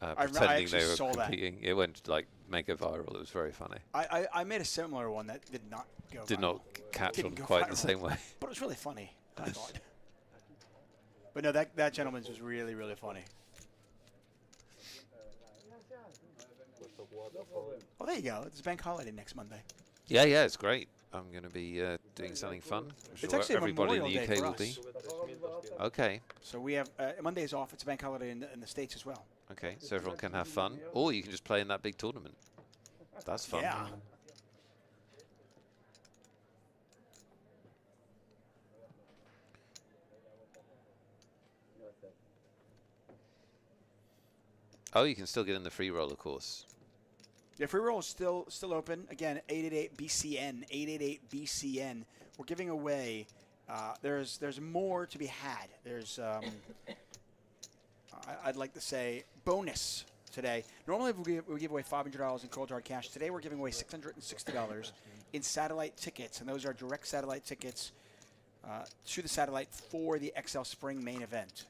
I pretending actually they were saw that. competing. It went like mega viral. It was very funny. I made a similar one that did not go Did viral. not catch Didn't on go quite the viral. same way. But it was really funny, I thought. But no, that gentleman's was really, really funny. Oh, there you go. It's bank holiday next Monday. Yeah, it's great. I'm going to be doing something fun. I'm It's sure actually a everybody in Memorial the Day UK for will us. be. Okay. So we have Monday's off. It's a bank holiday in the States as well. Okay, so everyone can have fun. Or you can just play in that big tournament. That's fun. Yeah. Oh, you can still get in the free roll, of course. Yeah, free roll is still open. Again, 888-BCN, 888-BCN. We're giving away. There's more to be had. There's I'd like to say bonus today. Normally we give away $500 in cold hard cash. Today we're giving away $660 in satellite tickets, and those are direct satellite tickets to the satellite for the XL Spring main event.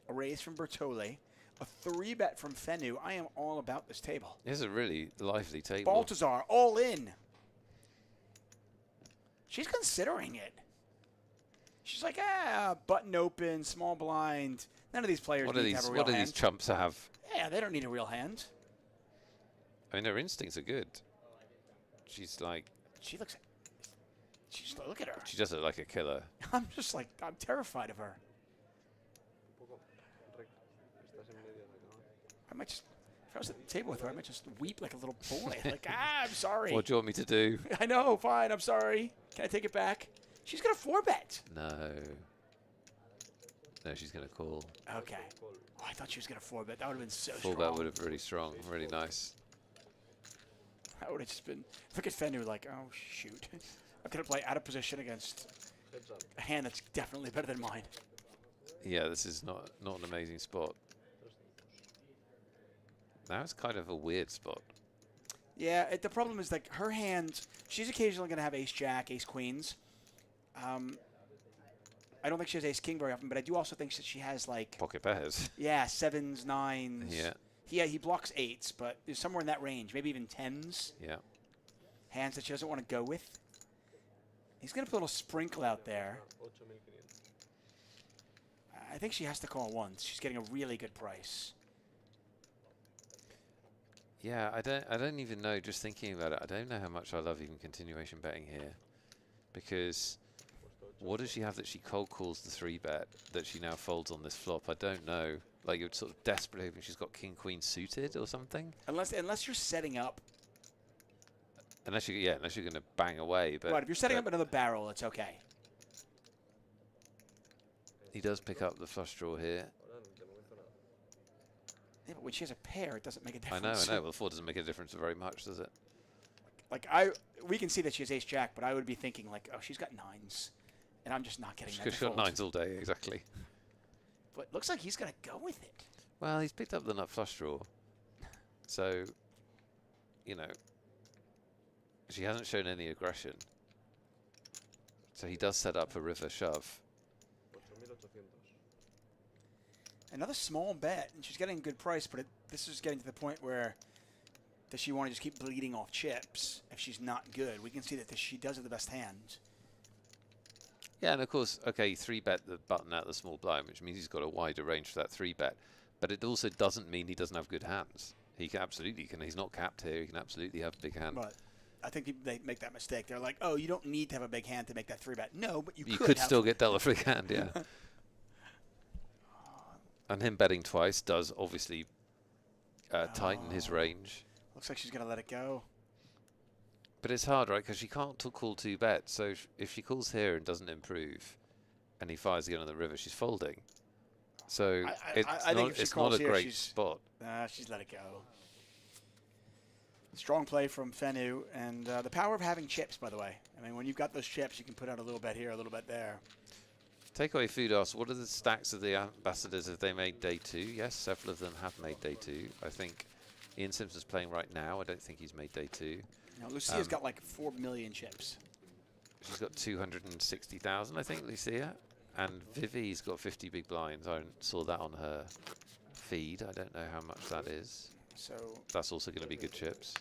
A raise from Bertoli. A 3-bet from Fenu. I am all about this table. It's a really lively table. Baltazar, all in. She's considering it. She's like, button open, small blind. None of these players need to have a real hand. What do these chumps have? Yeah, they don't need a real hand. I mean, her instincts are good. She's like... Look at her. She does look like a killer. I'm terrified of her. I might just, if I was at the table with her, I might just weep like a little boy. Like, I'm sorry. What do you want me to do? I know, fine, I'm sorry. Can I take it back? She's going to 4-bet. No. No, she's going to call. Okay. Oh, I thought she was going to 4-bet. That would have been so 4-bet strong. 4-bet would have been really strong, really nice. That would have just been, look at Fenu like, oh, shoot. I'm going to play out of position against a hand that's definitely better than mine. Yeah, this is not an amazing spot. Now it's kind of a weird spot. Yeah, the problem is like her hand, she's occasionally going to have ace-jack, ace-queens. I don't think she has ace-king very often, but I do also think that she has like... Pocket pairs. Yeah, 7s, 9s. Yeah. Yeah, he blocks 8s, but there's somewhere in that range, maybe even 10s. Yeah. Hands that she doesn't want to go with. He's going to put a little sprinkle out there. I think she has to call once. She's getting a really good price. Yeah, I don't even know, just thinking about it, I don't know how much I love even continuation betting here. Because what does she have that she cold calls the 3-bet that she now folds on this flop? I don't know. Like, you're sort of desperately hoping she's got king-queen suited or something? Unless you're setting up. Unless you're going to bang away. But right, if you're setting up another barrel, it's okay. He does pick up the flush draw here. Yeah, but when she has a pair, it doesn't make a difference. I know. Well, 4 doesn't make a difference very much, does it? Like, we can see that she has ace-jack, but I would be thinking, like, oh, she's got 9s. And I'm just not getting that. Because she's got nines all day, exactly. But looks like he's going to go with it. Well, he's picked up the nut flush draw. So, you know, she hasn't shown any aggression. So he does set up a river shove. Another small bet, and she's getting a good price, but this is getting to the point where does she want to just keep bleeding off chips if she's not good? We can see that she does have the best hand. Yeah, and of course, okay, 3-bet the button out of the small blind, which means he's got a wider range for that 3-bet. But it also doesn't mean he doesn't have good hands. He can absolutely can. He's not capped here. He can absolutely have a big hand. But I think they make that mistake. They're like, oh, you don't need to have a big hand to make that 3-bet. No, but you could still get dealt a free hand, yeah. And him betting twice does obviously tighten his range. Looks like she's going to let it go. But it's hard, right? Because she can't call 2 bets. So if she calls here and doesn't improve, and he fires again on the river, she's folding. So it's not a great spot. She's let it go. Strong play from Fenu, and the power of having chips, by the way. I mean, when you've got those chips, you can put out a little bet here, a little bet there. Takeaway food asks, what are the stacks of the ambassadors? Have they made day 2? Yes, several of them have made day 2. I think Ian Simpson's playing right now. I don't think he's made day 2. Now, Lucia's got like 4 million chips. She's got 260,000, I think, Lucia. And Vivi's got 50 big blinds. I saw that on her feed. I don't know how much that is. So that's also going to be good chips.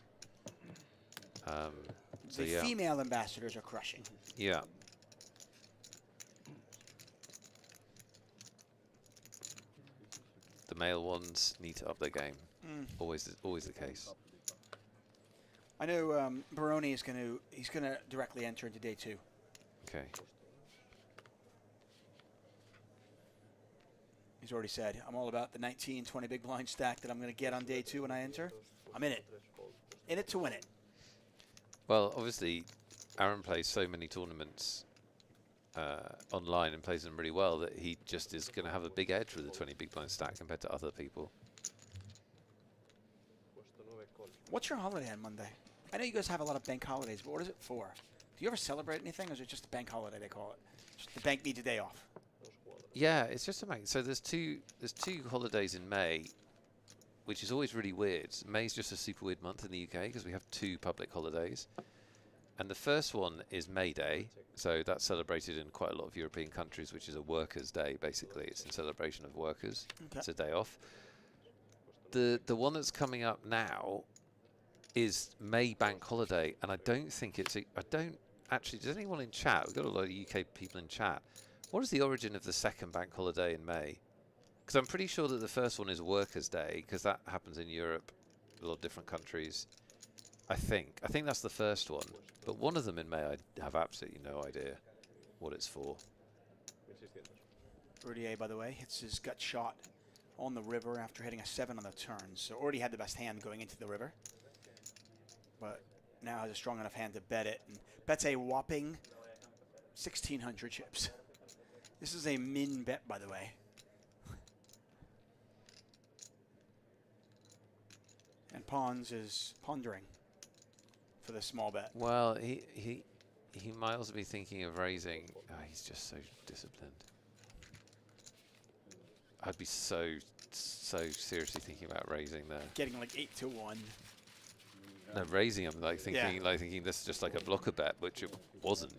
So the female ambassadors are crushing. Yeah. The male ones need to up their game. Always the case. I know Baroni is he's gonna directly enter into day 2. Okay. He's already said, I'm all about the 19, 20 big blind stack that I'm going to get on day 2 when I enter. I'm in it. In it to win it. Well, obviously, Aaron plays so many tournaments online and plays them really well that he just is going to have a big edge with the 20 big blind stack compared to other people. What's your holiday on Monday? I know you guys have a lot of bank holidays, but what is it for? Do you ever celebrate anything, or is it just a bank holiday they call it? Just the bank needs a day off. Yeah, it's just amazing. So there's two holidays in May, which is always really weird. May's just a super weird month in the UK because we have 2 public holidays. And the first one is May Day, so that's celebrated in quite a lot of European countries, which is a workers' day, basically. It's in celebration of workers. Okay. It's a day off. The one that's coming up now is May Bank Holiday, and I don't think it's... I don't actually... Does anyone in chat? We've got a lot of UK people in chat. What is the origin of the second bank holiday in May? Because I'm pretty sure that the first one is Workers' Day, because that happens in Europe, a lot of different countries. I think that's the first one. But one of them in May, I have absolutely no idea what it's for. Rudier, by the way, hits his gut shot on the river after hitting a 7 on the turn. So already had the best hand going into the river. But now has a strong enough hand to bet it. And bets a whopping 1,600 chips. This is a min bet, by the way. And Pons is pondering for the small bet. Well, he might also be thinking of raising. Oh, he's just so disciplined. I'd be so seriously thinking about raising there. Getting like 8-1. No, raising. I'm like thinking this is just like a blocker bet, which it wasn't.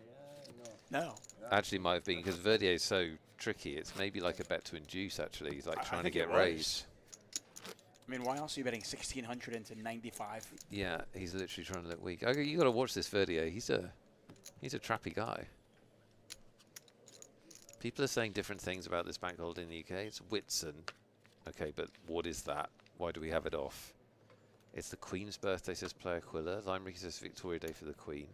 No. Actually, might have been because Verdier is so tricky. It's maybe like a bet to induce. Actually, he's like trying to get raised. I mean, why else are you betting 1,600 into 95? Yeah, he's literally trying to look weak. Okay, you got to watch this Verdier. He's a trappy guy. People are saying different things about this bank holiday in the UK. It's Whitsun. Okay, but what is that? Why do we have it off? It's the Queen's birthday, says Player Quiller. Limerick says Victoria Day for the Queen.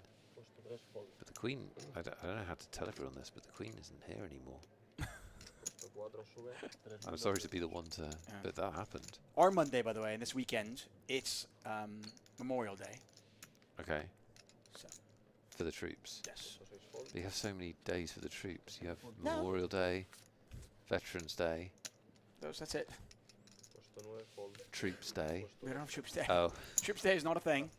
But the Queen, I don't know how to tell everyone this, but the Queen isn't here anymore. I'm sorry to be the one to, but that happened. Our Monday, by the way, and this weekend, it's Memorial Day. Okay. So. For the troops. Yes. But you have so many days for the troops. You have Memorial Day, Veterans Day. That's it. Troops Day. We don't have Troops Day. Oh. Troops Day is not a thing.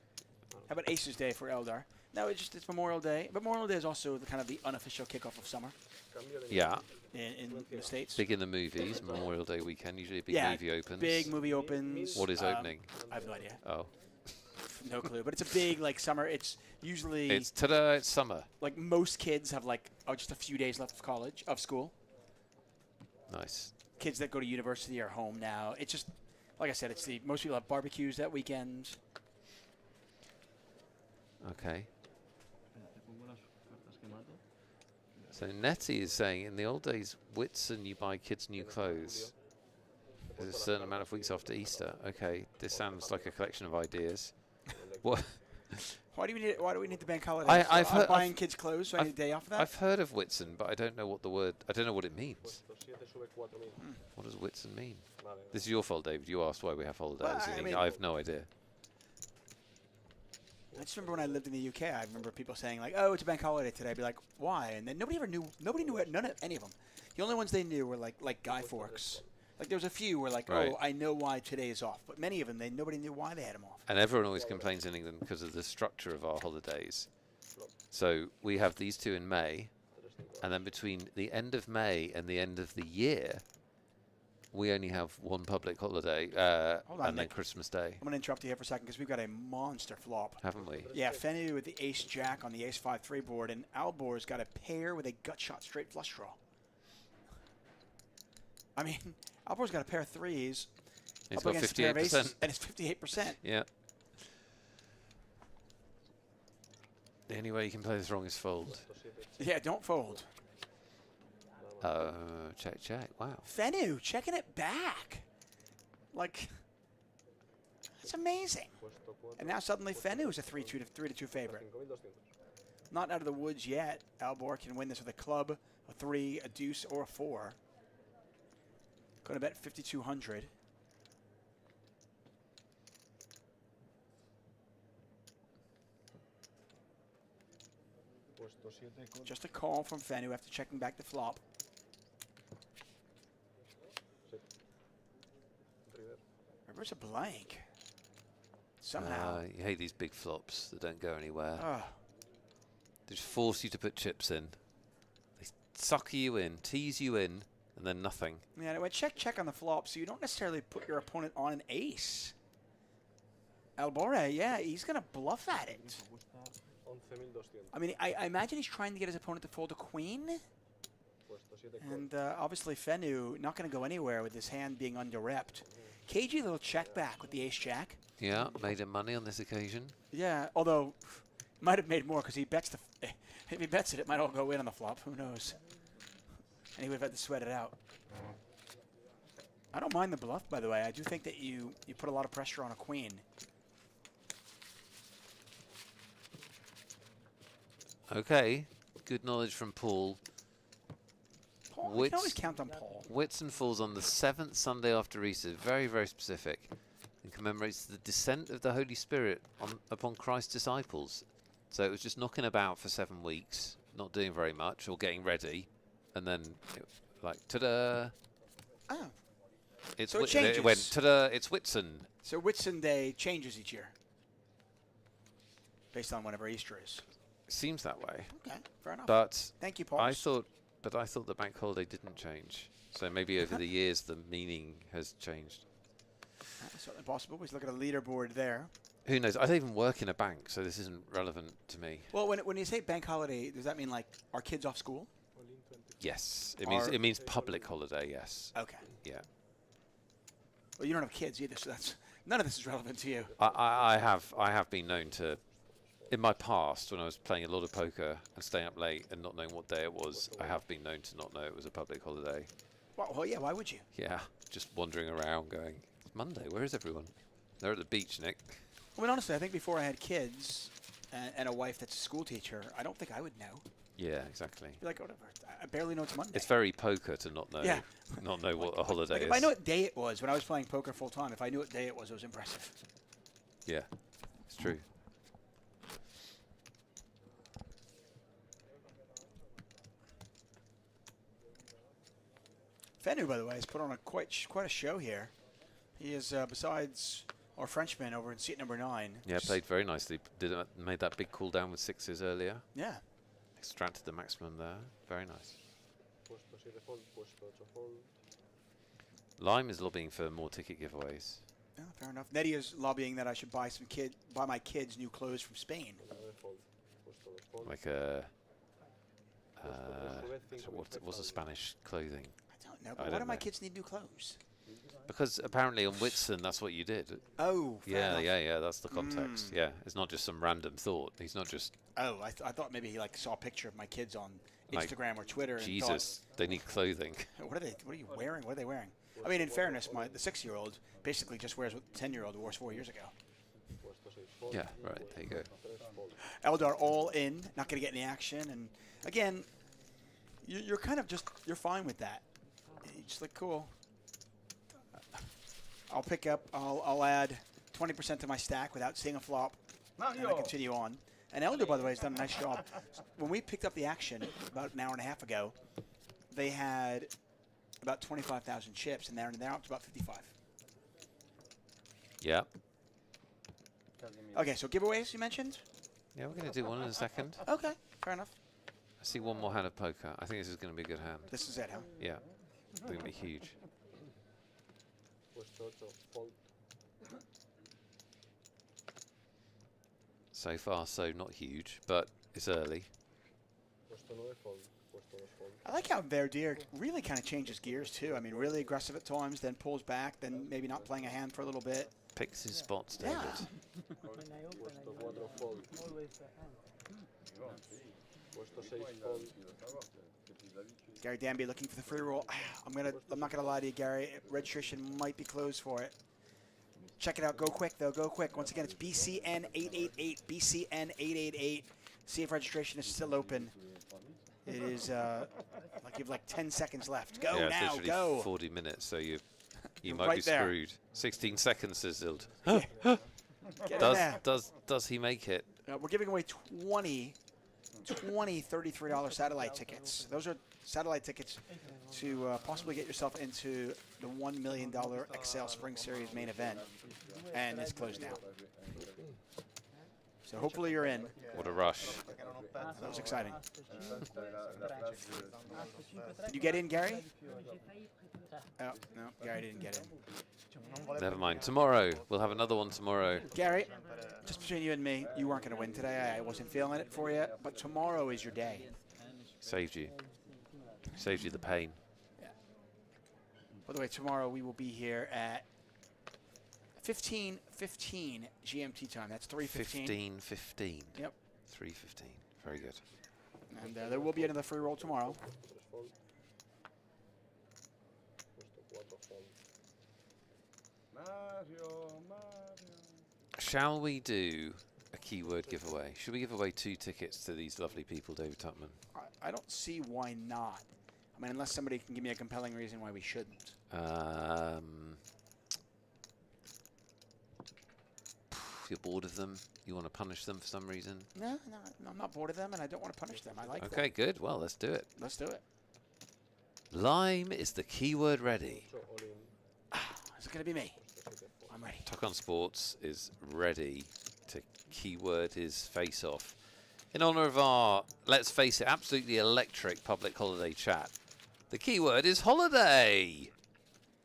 How about Aces Day for Eldar? No, it's Memorial Day. But Memorial Day is also the kind of the unofficial kickoff of summer Yeah. in the States. Big in the movies. Memorial Day weekend. Usually a big movie opens. Big movie opens. What is opening? I have no idea. Oh. No clue. But it's a big, like, summer. It's usually... It's ta-da, it's summer. Like, most kids have, like, just a few days left of school. Nice. Kids that go to university are home now. It's just, like I said, most people have barbecues that weekend. Okay. So Nettie is saying, in the old days, Whitsun, you buy kids new clothes. There's a certain amount of weeks after Easter. Okay, this sounds like a collection of ideas. What? Why do we need the bank holiday? I've heard buying kids clothes, so I need a day off of that. I've heard of Whitsun, but I don't know what it means. What does Whitsun mean? This is your fault, David. You asked why we have holidays. Well, I have no idea. I just remember when I lived in the UK, I remember people saying, like, oh, it's a bank holiday today. I'd be like, why? And then nobody knew it, any of them. The only ones they knew were, like Guy Fawkes. Like, there was a few where, like, right. Oh, I know why today is off. But many of them, nobody knew why they had them off. And everyone always complains in England because of the structure of our holidays. So we have these two in May, and then between the end of May and the end of the year, we only have one public holiday, Hold on, and then Nick. Christmas Day. I'm going to interrupt you here for a second because we've got a monster flop. Haven't we? Yeah, Fenu with the ace-jack on the ace-5-3 board, and Albor's got a pair with a gut-shot straight flush draw. I mean, Albor's got a pair of threes. He's got 58%. And it's 58%. Yeah. The only way you can play this wrong is fold. Yeah, don't fold. Check. Wow. Fenu checking it back. Like, that's amazing. And now suddenly Fenu is a 3-2 favorite. Not out of the woods yet. Albor can win this with a club, a 3, a deuce, or a 4. Going to bet 5,200. Just a call from Fenu after checking back the flop. Where's a blank? Somehow. You hate these big flops that don't go anywhere. Oh. They just force you to put chips in. They sucker you in, tease you in, and then nothing. Yeah, it went check on the flop, so you don't necessarily put your opponent on an ace. Albore, yeah, he's going to bluff at it. I mean, I imagine he's trying to get his opponent to fold a queen. And obviously Fenu not going to go anywhere with his hand being under-repped. Cagey little check back with the ace-jack. Yeah, made him money on this occasion. Yeah, although might have made more because he bets if he bets it, it might all go in on the flop. Who knows? And he would have had to sweat it out. I don't mind the bluff, by the way. I do think that you put a lot of pressure on a queen. Okay, good knowledge from Paul. Paul, you can always count on Paul. Whitsun falls on the 7th Sunday after Easter, very, very specific, and commemorates the descent of the Holy Spirit upon Christ's disciples. So it was just knocking about for 7 weeks, not doing very much or getting ready, and then like ta-da! Oh, it's so it changes. It went ta-da! It's Whitsun. So Whitsun Day changes each year, based on whenever Easter is. Seems that way. Okay, fair enough. But thank you, Paul. I thought the bank holiday didn't change. So maybe over the years the meaning has changed. That's certainly possible. We look at a leaderboard there. Who knows? I don't even work in a bank, so this isn't relevant to me. Well, when you say bank holiday, does that mean like are kids off school? Yes, it means public holiday. Yes. Okay. Yeah. Well, you don't have kids either, so that's none of this is relevant to you. I have been known to, in my past, when I was playing a lot of poker and staying up late and not knowing what day it was, I have been known to not know it was a public holiday. Well, yeah. Why would you? Yeah, just wandering around, going, "It's Monday. Where is everyone?" They're at the beach, Nick. I mean, honestly, I think before I had kids and a wife that's a school teacher, I don't think I would know. Yeah, exactly. Be like, whatever. I barely know it's Monday. It's very poker to not know. Yeah. Not know what a holiday is. If I know what day it was when I was playing poker full time, if I knew what day it was impressive. Yeah, it's true. Fenu, by the way, has put on quite a show here. He is, besides Our Frenchman over in seat number 9. Yeah, played very nicely. Made that big cool down with 6s earlier. Yeah. Extracted the maximum there. Very nice. Puesto 7 fold, puesto 8 fold. Lime is lobbying for more ticket giveaways. Yeah, fair enough. Nettie is lobbying that I should buy my kids new clothes from Spain. 9 fold, puesto 2 fold. Like a what's a Spanish clothing? I don't know. But why do my kids need new clothes? Because apparently on Whitsun that's what you did. Oh, fair enough. Yeah. That's the context. Yeah, it's not just some random thought. He's not just. Oh, I thought maybe he like saw a picture of my kids on Like, Instagram or Twitter. Jesus, and thought, they need clothing. What are you wearing? What are they wearing? I mean, in fairness, the 6-year-old basically just wears what the 10-year-old wore 4 years ago. Yeah, right. There you go. Eldar all in, not going to get any action, and again, you're kind of you're fine with that. You just look cool. I'll pick up. I'll add 20% to my stack without seeing a flop, and I continue on. And Elder, by the way, has done a nice job. When we picked up the action about an hour and a half ago, they had about 25,000 chips, and they're up to about 55. Yeah. Okay, so giveaways you mentioned? Yeah, we're going to do one in a second. Okay, fair enough. I see one more hand of poker. I think this is going to be a good hand. This is it, huh? Yeah. It's going to be huge. Puesto 8 fold. So far, so not huge, but it's early. Puesto 9 fold, puesto 2 fold. I like how Verdier really kind of changes gears, too. I mean, really aggressive at times, then pulls back, then maybe not playing a hand for a little bit. Picks his spots, David. Puesto 4 fold. Puesto 6 fold. Gary Danby looking for the free roll. I'm not gonna lie to you, Gary. Registration might be closed for it. Check it out. Go quick though. Go quick. Once again, it's BCN888. BCN888. See if registration is still open. It is like you have like 10 seconds left. Go yeah, now. It's Go. 40 minutes, so you might right be there. screwed. 16 seconds, sizzled. Does he make it? We're giving away 20 $33 satellite tickets. Those are satellite tickets to possibly get yourself into the $1 million XL Spring Series main event. And it's closed now. So hopefully you're in. What a rush. That was exciting. Did you get in, Gary? Oh, no, Gary didn't get in. Never mind. Tomorrow. We'll have another one tomorrow. Gary, just between you and me, you weren't going to win today. I wasn't feeling it for you, but tomorrow is your day. Saved you. Saved you the pain. Yeah. By the way, tomorrow we will be here at 15:15 GMT time. That's 3:15. 15:15. Yep. 3:15. Very good. And there will be another free roll tomorrow. Shall we do a keyword giveaway? Should we give away 2 tickets to these lovely people, David Tuckman? I don't see why not. I mean, unless somebody can give me a compelling reason why we shouldn't. You're bored of them? You want to punish them for some reason? No, I'm not bored of them, and I don't want to punish them. I like them. Okay, good. Well, let's do it. Let's do it. Lime is the keyword ready. Is it going to be me? I'm ready. Tuckman Sports is ready to keyword his face off. In honor of our, let's face it, absolutely electric public holiday chat, the keyword is holiday.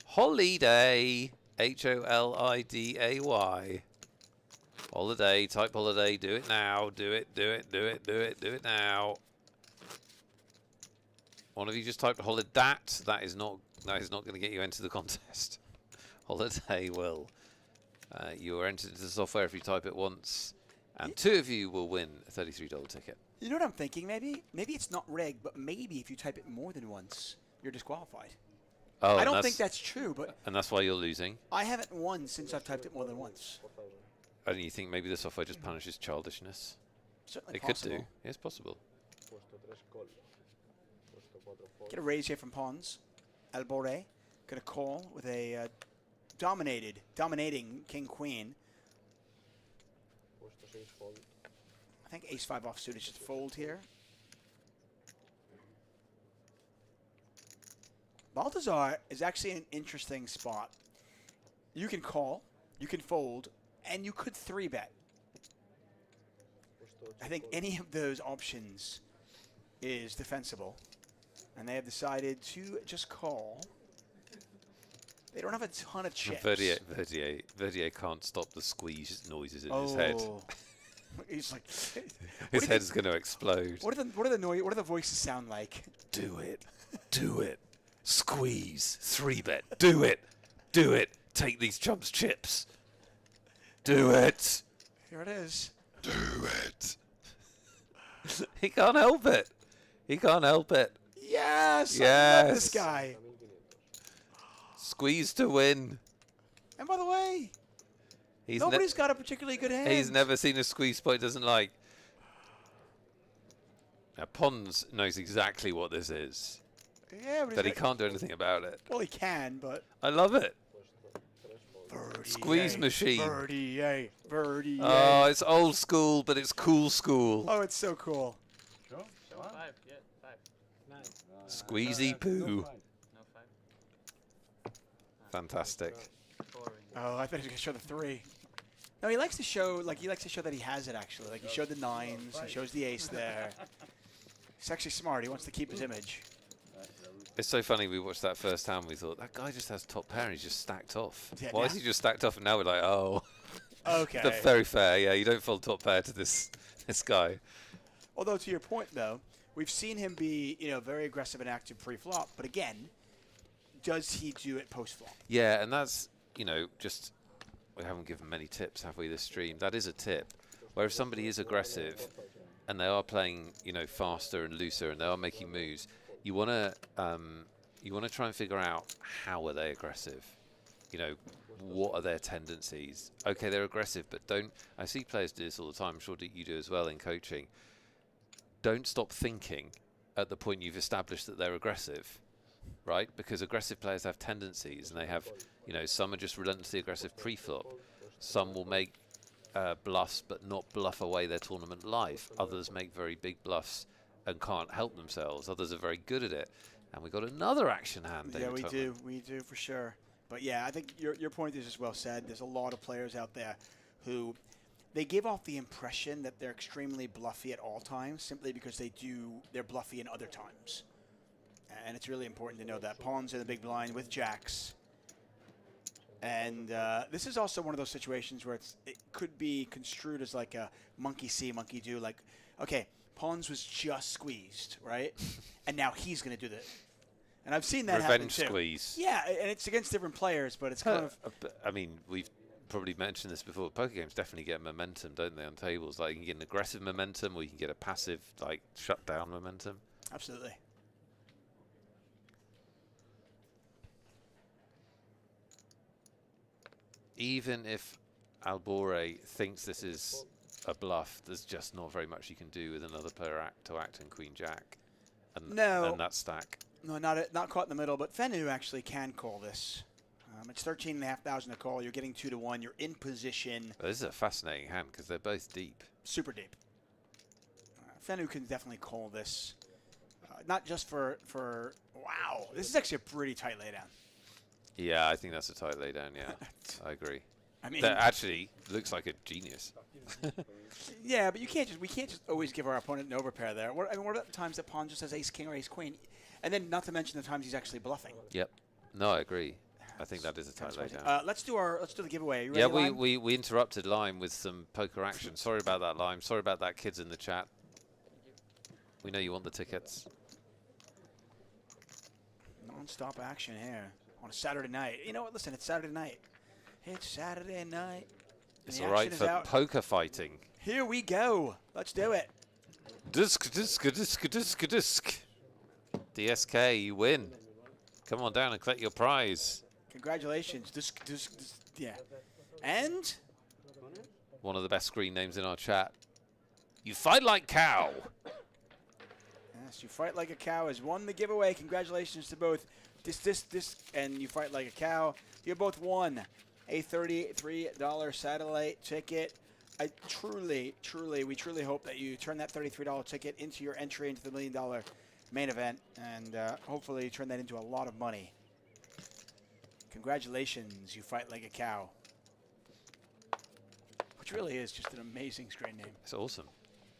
Holiday. Holiday. Holiday, type holiday, do it now, do it now. One of you just typed holiday. That is not going to get you into the contest. Holiday will. You are entered into the software if you type it once, and 2 of you will win a $33 ticket. You know what I'm thinking? Maybe it's not rigged, but maybe if you type it more than once, you're disqualified. Oh, I don't think that's true, but and that's why you're losing. I haven't won since I've typed it more than once. And you think maybe the software just punishes childishness? Certainly it possible. Could do. It's possible. Get a raise here from pawns. El Boré. Going to call with a dominating king-queen. I think ace-5 offsuit is just fold here. Balthazar is actually an interesting spot. You can call. You can fold, and you could 3-bet. I think any of those options is defensible. And they have decided to just call. They don't have a ton of chips. Verdier can't stop the squeeze noises in his head. He's like, his head's going to explode. What do the voices sound like? Do it. Do it. Squeeze. 3-bet. Do it. Do it. Take these chumps chips. Do it. Here it is. Do it. He can't help it. He can't help it. Yes. Yes. I love this guy. Squeeze to win. And by the way, nobody's got a particularly good hand. He's never seen a squeeze spot he doesn't like. Now, Pons knows exactly what this is. Yeah, but he can't do anything about it. Well, he can, but... I love it. Verdier, Squeeze machine. Verdier. Oh, it's old school, but it's cool school. Oh, it's so cool. Sure. 5. Yeah, 5. 9. Squeezy poo. No 5. Fantastic. Oh, I thought he was gonna show the 3. No, he likes to show that he has it actually. Like he showed the 9s, he shows the ace there. He's actually smart. He wants to keep his image. It's so funny. We watched that first hand. We thought that guy just has top pair. And he's just stacked off. Yeah, Why is he just stacked off? And now we're like, oh, okay. That's very fair. Yeah, you don't fold top pair to this guy. Although to your point though, we've seen him be very aggressive and active pre-flop. But again, does he do it post-flop? Yeah, and that's just we haven't given many tips, have we? This stream. That is a tip. Where if somebody is aggressive and they are playing faster and looser and they are making moves. You want to try and figure out how are they aggressive. What are their tendencies? Okay, they're aggressive, but don't. I see players do this all the time. I'm sure that you do as well in coaching. Don't stop thinking at the point you've established that they're aggressive, right? Because aggressive players have tendencies, and they have, some are just relentlessly aggressive pre-flop. Some will make bluffs, but not bluff away their tournament life. Others make very big bluffs and can't help themselves. Others are very good at it. And we got another action hand. Yeah, we do. We do for sure. But yeah, I think your point is just well said. There's a lot of players out there who they give off the impression that they're extremely bluffy at all times simply because they're bluffy in other times. And it's really important to know that. Pawns in the big blind with jacks. And this is also one of those situations where it could be construed as like a monkey see, monkey do. Like, okay, Pawns was just squeezed, right? And now he's going to do that. And I've seen that happen too. Revenge squeeze. Yeah, and it's against different players, but it's kind of... I mean, we've probably mentioned this before. Poker games definitely get momentum, don't they, on tables? Like, you can get an aggressive momentum, or you can get a passive, like, shut-down momentum. Absolutely. Even if Albore thinks this is a bluff, there's just not very much you can do with another player to act in Queen Jack. And that stack. No, not caught in the middle, but Fenu actually can call this. It's 13,500 to call. You're getting 2-1. You're in position. Well, this is a fascinating hand because they're both deep. Super deep. Fenu can definitely call this. Not just for... Wow. This is actually a pretty tight laydown. Yeah, I think that's a tight laydown, yeah. I agree. I mean, that actually looks like a genius. Yeah, but we can't just always give our opponent an overpair there. What about the times that Pawn just has ace king or ace queen? And then not to mention the times he's actually bluffing. Yep. No, I agree. I think that is a tight laydown. Let's do the giveaway. Yeah, we interrupted Lime with some poker action. Sorry about that, Lime. Sorry about that, kids in the chat. We know you want the tickets. Non-stop action here on a Saturday night. You know what? Listen, it's Saturday night. It's Saturday night. It's all right for poker fighting. Here we go. Let's do it. Disc. DSK, you win. Come on down and collect your prize. Congratulations. Yeah. And? One of the best screen names in our chat. You fight like cow. Yes, you fight like a cow has won the giveaway. Congratulations to both this, and you fight like a cow. You both won a $33 satellite ticket. We truly hope that you turn that $33 ticket into your entry into the $1 million main event, and hopefully turn that into a lot of money. Congratulations, you fight like a cow. Which really is just an amazing screen name. It's awesome.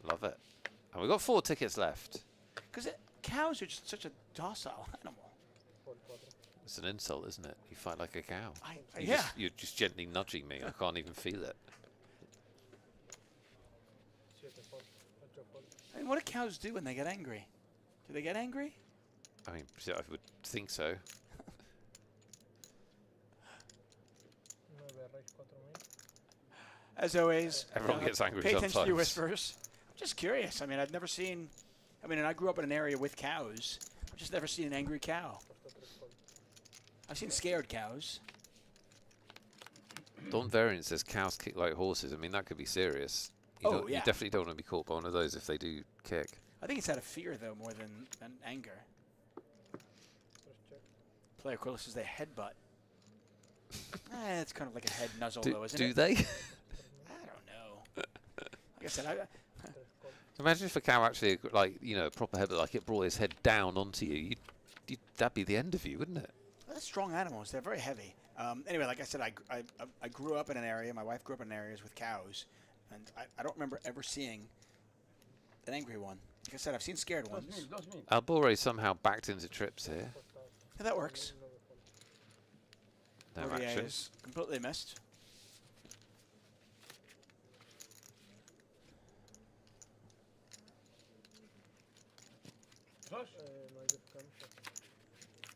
Love it. And we've got 4 tickets left. Because cows are just such a docile animal. It's an insult, isn't it? You fight like a cow. You're just gently nudging me. I can't even feel it. I mean, what do cows do when they get angry? Do they get angry? I mean, I would think so. As always, everyone gets angry pay sometimes. attention to your whispers. I'm just curious. I mean, I've never seen... I mean, and I grew up in an area with cows. I've just never seen an angry cow. I've seen scared cows. Don Variant says cows kick like horses. I mean, that could be serious. You definitely don't want to be caught by one of those if they do kick. I think it's out of fear, though, more than anger. Player closest they headbutt. It's kind of like a head nuzzle, though, isn't it? Do they? I don't know. Like I said, imagine if a cow actually, like, you know, proper headbutt, like it brought his head down onto you. That'd be the end of you, wouldn't it? Well, they're strong animals. They're very heavy. Anyway, like I said, I grew up in an area. My wife grew up in areas with cows, and I don't remember ever seeing an angry one. Like I said, I've seen scared ones. Albore somehow backed into trips here. Yeah, that works. No action. Is completely missed.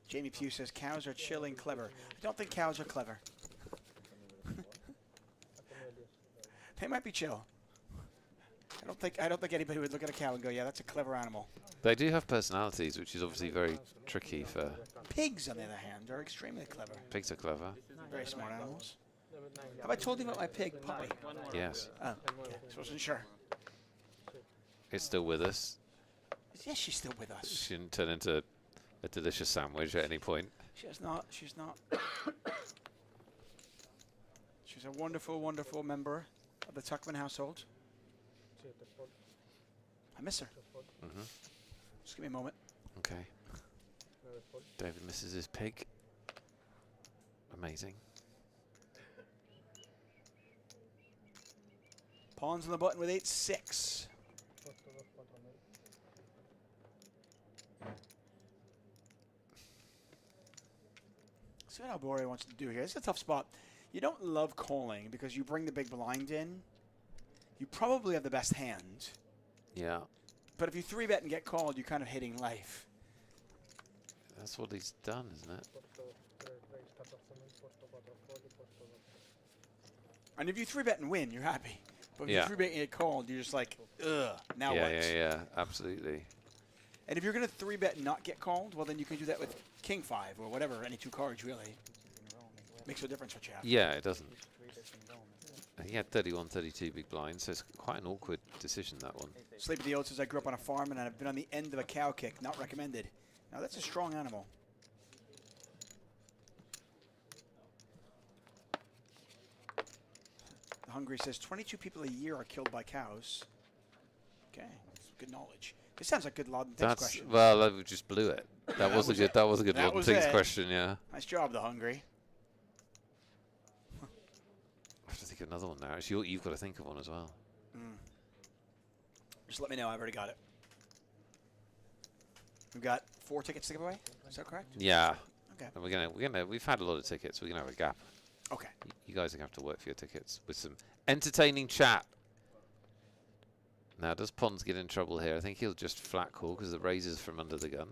Jamie Pugh says cows are chilling clever. I don't think cows are clever. They might be chill. I don't think anybody would look at a cow and go, yeah, that's a clever animal. They do have personalities, which is obviously very tricky for... Pigs, on the other hand, are extremely clever. Pigs are clever. Very smart animals. Have I told you about my pig, Puppy? Yes. Oh, okay. So I wasn't sure. It's still with us. Yes, she's still with us. She didn't turn into a delicious sandwich at any point. She's not. She's not. She's a wonderful, wonderful member of the Tuckman household. I miss her. Just give me a moment. Okay. David misses his pig. Amazing. Pawns on the button with 8-6. See what Albore wants to do here. It's a tough spot. You don't love calling because you bring the big blind in. You probably have the best hand. Yeah. But if you 3-bet and get called, you're kind of hitting life. That's what he's done, isn't it? And if you 3-bet and win, you're happy. But if you 3-bet and get called, you're just like, ugh, now what? Yeah, absolutely. And if you're going to 3-bet and not get called, well, then you can do that with King 5 or whatever, any 2 cards, really. Makes no difference what you have. Yeah, it doesn't. He had 31, 32 big blinds, so it's quite an awkward decision, that one. Sleep at the Old says, I grew up on a farm and I've been on the end of a cow kick. Not recommended. Now, that's a strong animal. The Hungry says, 22 people a year are killed by cows. Okay, that's good knowledge. This sounds like good Law and Things question. Well, we just blew it. That was a good Law and Things question, yeah. Nice job, The Hungry. I have to think of another one now. Actually, you've got to think of one as well. Just let me know. I've already got it. We've got 4 tickets to give away. Is that correct? Yeah. Okay. And we've had a lot of tickets. We're gonna have a gap. Okay. You guys are gonna have to work for your tickets with some entertaining chat. Now, does Pons get in trouble here? I think he'll just flat call because the raiser's from under the gun.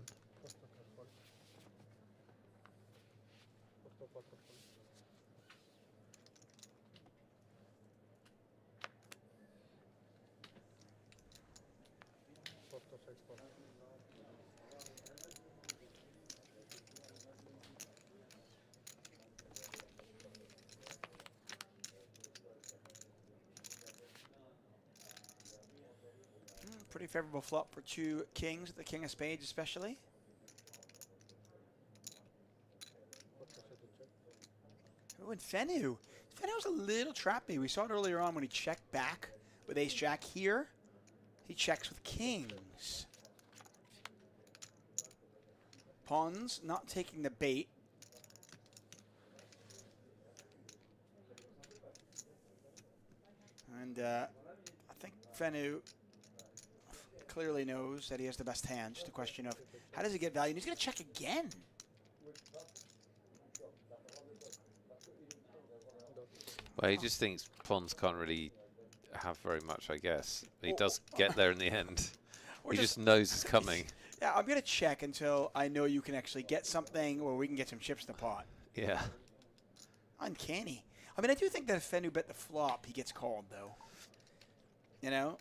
Pretty favorable flop for 2 kings, the king of spades especially. Oh, and Fenu. Fenu was a little trappy. We saw it earlier on when he checked back with ace-jack here. He checks with kings. Pawns not taking the bait. And I think Fenu clearly knows that he has the best hand. Just a question of how does he get value? And he's going to check again. Well, he just thinks pawns can't really have very much, I guess. He does get there in the end. He just knows it's coming. Yeah, I'm going to check until I know you can actually get something or we can get some chips in the pot. Yeah. Uncanny. I mean, I do think that if Fenu bet the flop, he gets called, though. You know?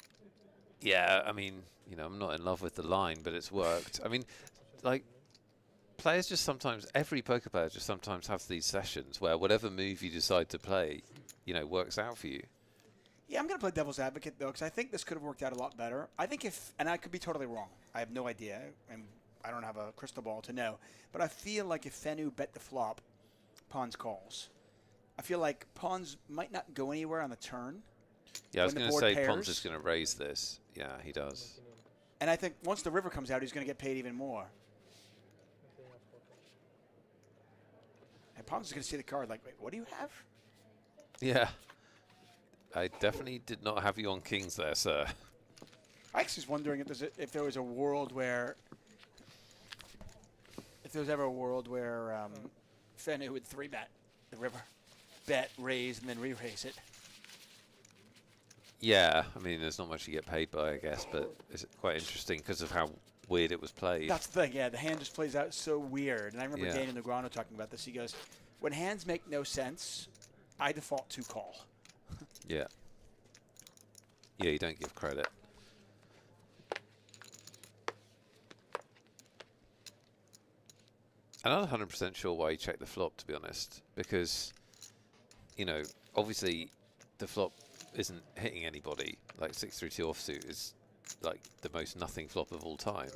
Yeah, I mean, you know, I'm not in love with the line, but it's worked. I mean, like, players just sometimes, every poker player just sometimes has these sessions where whatever move you decide to play, you know, works out for you. Yeah, I'm going to play devil's advocate, though, because I think this could have worked out a lot better. I think if, and I could be totally wrong. I have no idea, and I don't have a crystal ball to know. But I feel like if Fenu bet the flop, pawns calls. I feel like pawns might not go anywhere on the turn. Yeah, I was going to say pawns is going to raise this. Yeah, he does. And I think once the river comes out, he's going to get paid even more. And pawns is going to see the card like, wait, what do you have? Yeah. I definitely did not have you on kings there, sir. I actually was wondering if there was a world where, if there was ever a world where Fenu would 3-bet the river, bet, raise, and then re-raise it. Yeah, I mean, there's not much you get paid by, I guess, but it's quite interesting because of how weird it was played. That's the thing, yeah. The hand just plays out so weird. And I remember Dana Negrano talking about this. He goes, when hands make no sense, I default to call. Yeah. Yeah, you don't give credit. I'm not 100% sure why he checked the flop, to be honest, because, you know, obviously the flop isn't hitting anybody. Like 6-3-2 offsuit is like the most nothing flop of all time.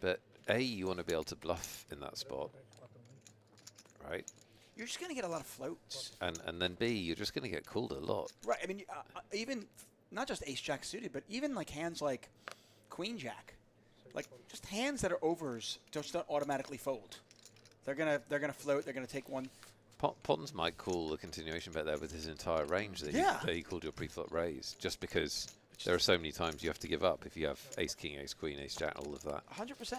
But A, you want to be able to bluff in that spot, right? You're just going to get a lot of floats. And then B, you're just going to get called a lot. Right. I mean, even not just ace-jack suited, but even like hands like queen-jack. Like just hands that are overs just don't automatically fold. They're gonna float. They're gonna take one. Pons might call a continuation bet there with his entire range that he called your pre-flop raise, just because there are so many times you have to give up if you have ace king, ace queen, ace jack, all of that. 100%.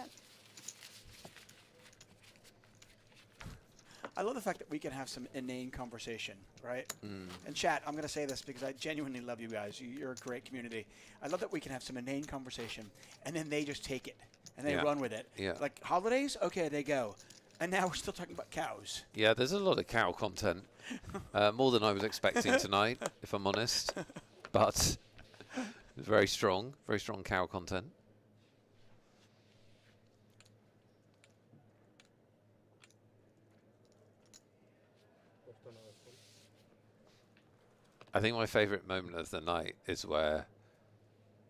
I love the fact that we can have some inane conversation, right? And chat, I'm going to say this because I genuinely love you guys. You're a great community. I love that we can have some inane conversation, and then they just take it, and they run with it. Yeah. Like, holidays? Okay, they go. And now we're still talking about cows. Yeah, there's a lot of cow content. More than I was expecting tonight, if I'm honest. But very strong cow content. I think my favourite moment of the night is where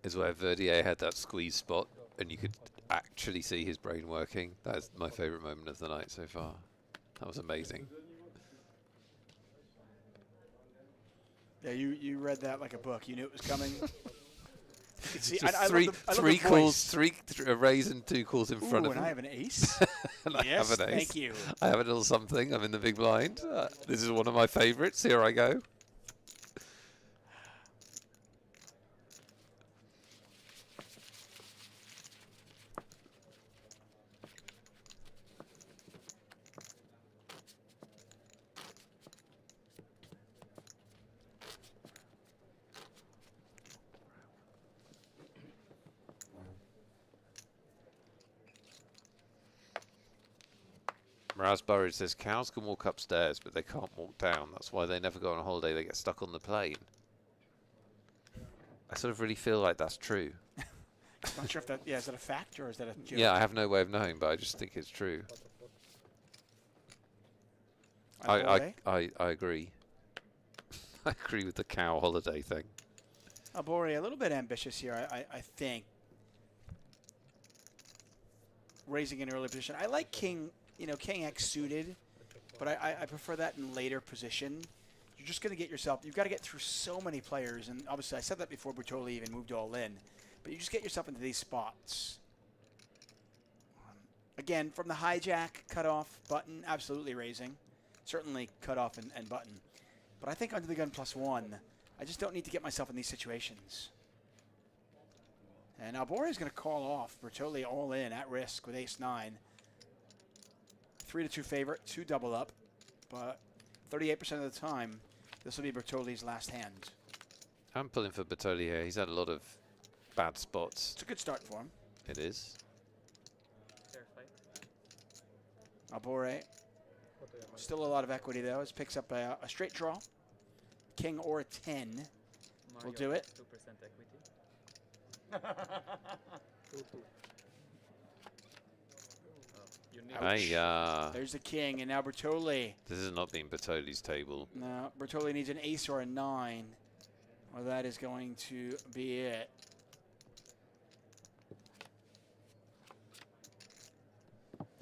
Verdier had that squeeze spot and you could actually see his brain working. That is my favourite moment of the night so far. That was amazing. Yeah, you read that like a book. You knew it was coming. See, a raise and 2 calls in front of him. And I have an ace. And I yes, have an ace. Thank you. I have a little something. I'm in the big blind. This is one of my favourites. Here I go. Raspberry says cows can walk upstairs, but they can't walk down. That's why they never go on a holiday. They get stuck on the plane. I sort of really feel like that's true. I'm not sure if that, is that a fact or is that a joke? Yeah, I have no way of knowing, but I just think it's true. I agree. I agree with the cow holiday thing. Abori, a little bit ambitious here, I think. Raising an early position. I like king, king X suited, but I prefer that in later position. You're just going to get yourself, you've got to get through so many players, and obviously I said that before Bertoli even moved all in, but you just get yourself into these spots. Again, from the hijack, cutoff, button, absolutely raising. Certainly cutoff and button. But I think under the gun +1, I just don't need to get myself in these situations. And Albore is going to call off. Bertoli all in at risk with ace-9. 3-2 favorite, 2 double up. But 38% of the time, this will be Bertoli's last hand. I'm pulling for Bertoli here. He's had a lot of bad spots. It's a good start for him. It is. Fair fight. Albore, still a lot of equity though. It picks up a straight draw. King or a 10 will do it. 2% equity. There's the king, and now Bertoli. This has not been Bertoli's table. No, Bertoli needs an ace or a 9. Well, that is going to be it.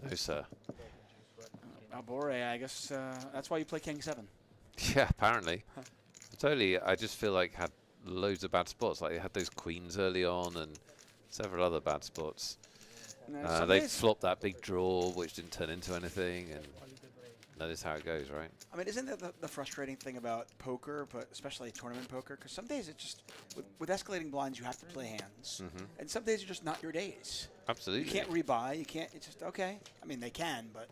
No, sir. Albore, I guess that's why you play King 7. Yeah, apparently. Bertoli, I just feel like had loads of bad spots. Like they had those queens early on and several other bad spots. They flopped that big draw, which didn't turn into anything, and that is how it goes, right? I mean, isn't that the frustrating thing about poker, but especially tournament poker? Because some days it's just, with escalating blinds, you have to play hands. And some days are just not your days. Absolutely. You can't rebuy. You can't, it's just, okay. I mean, they can, but.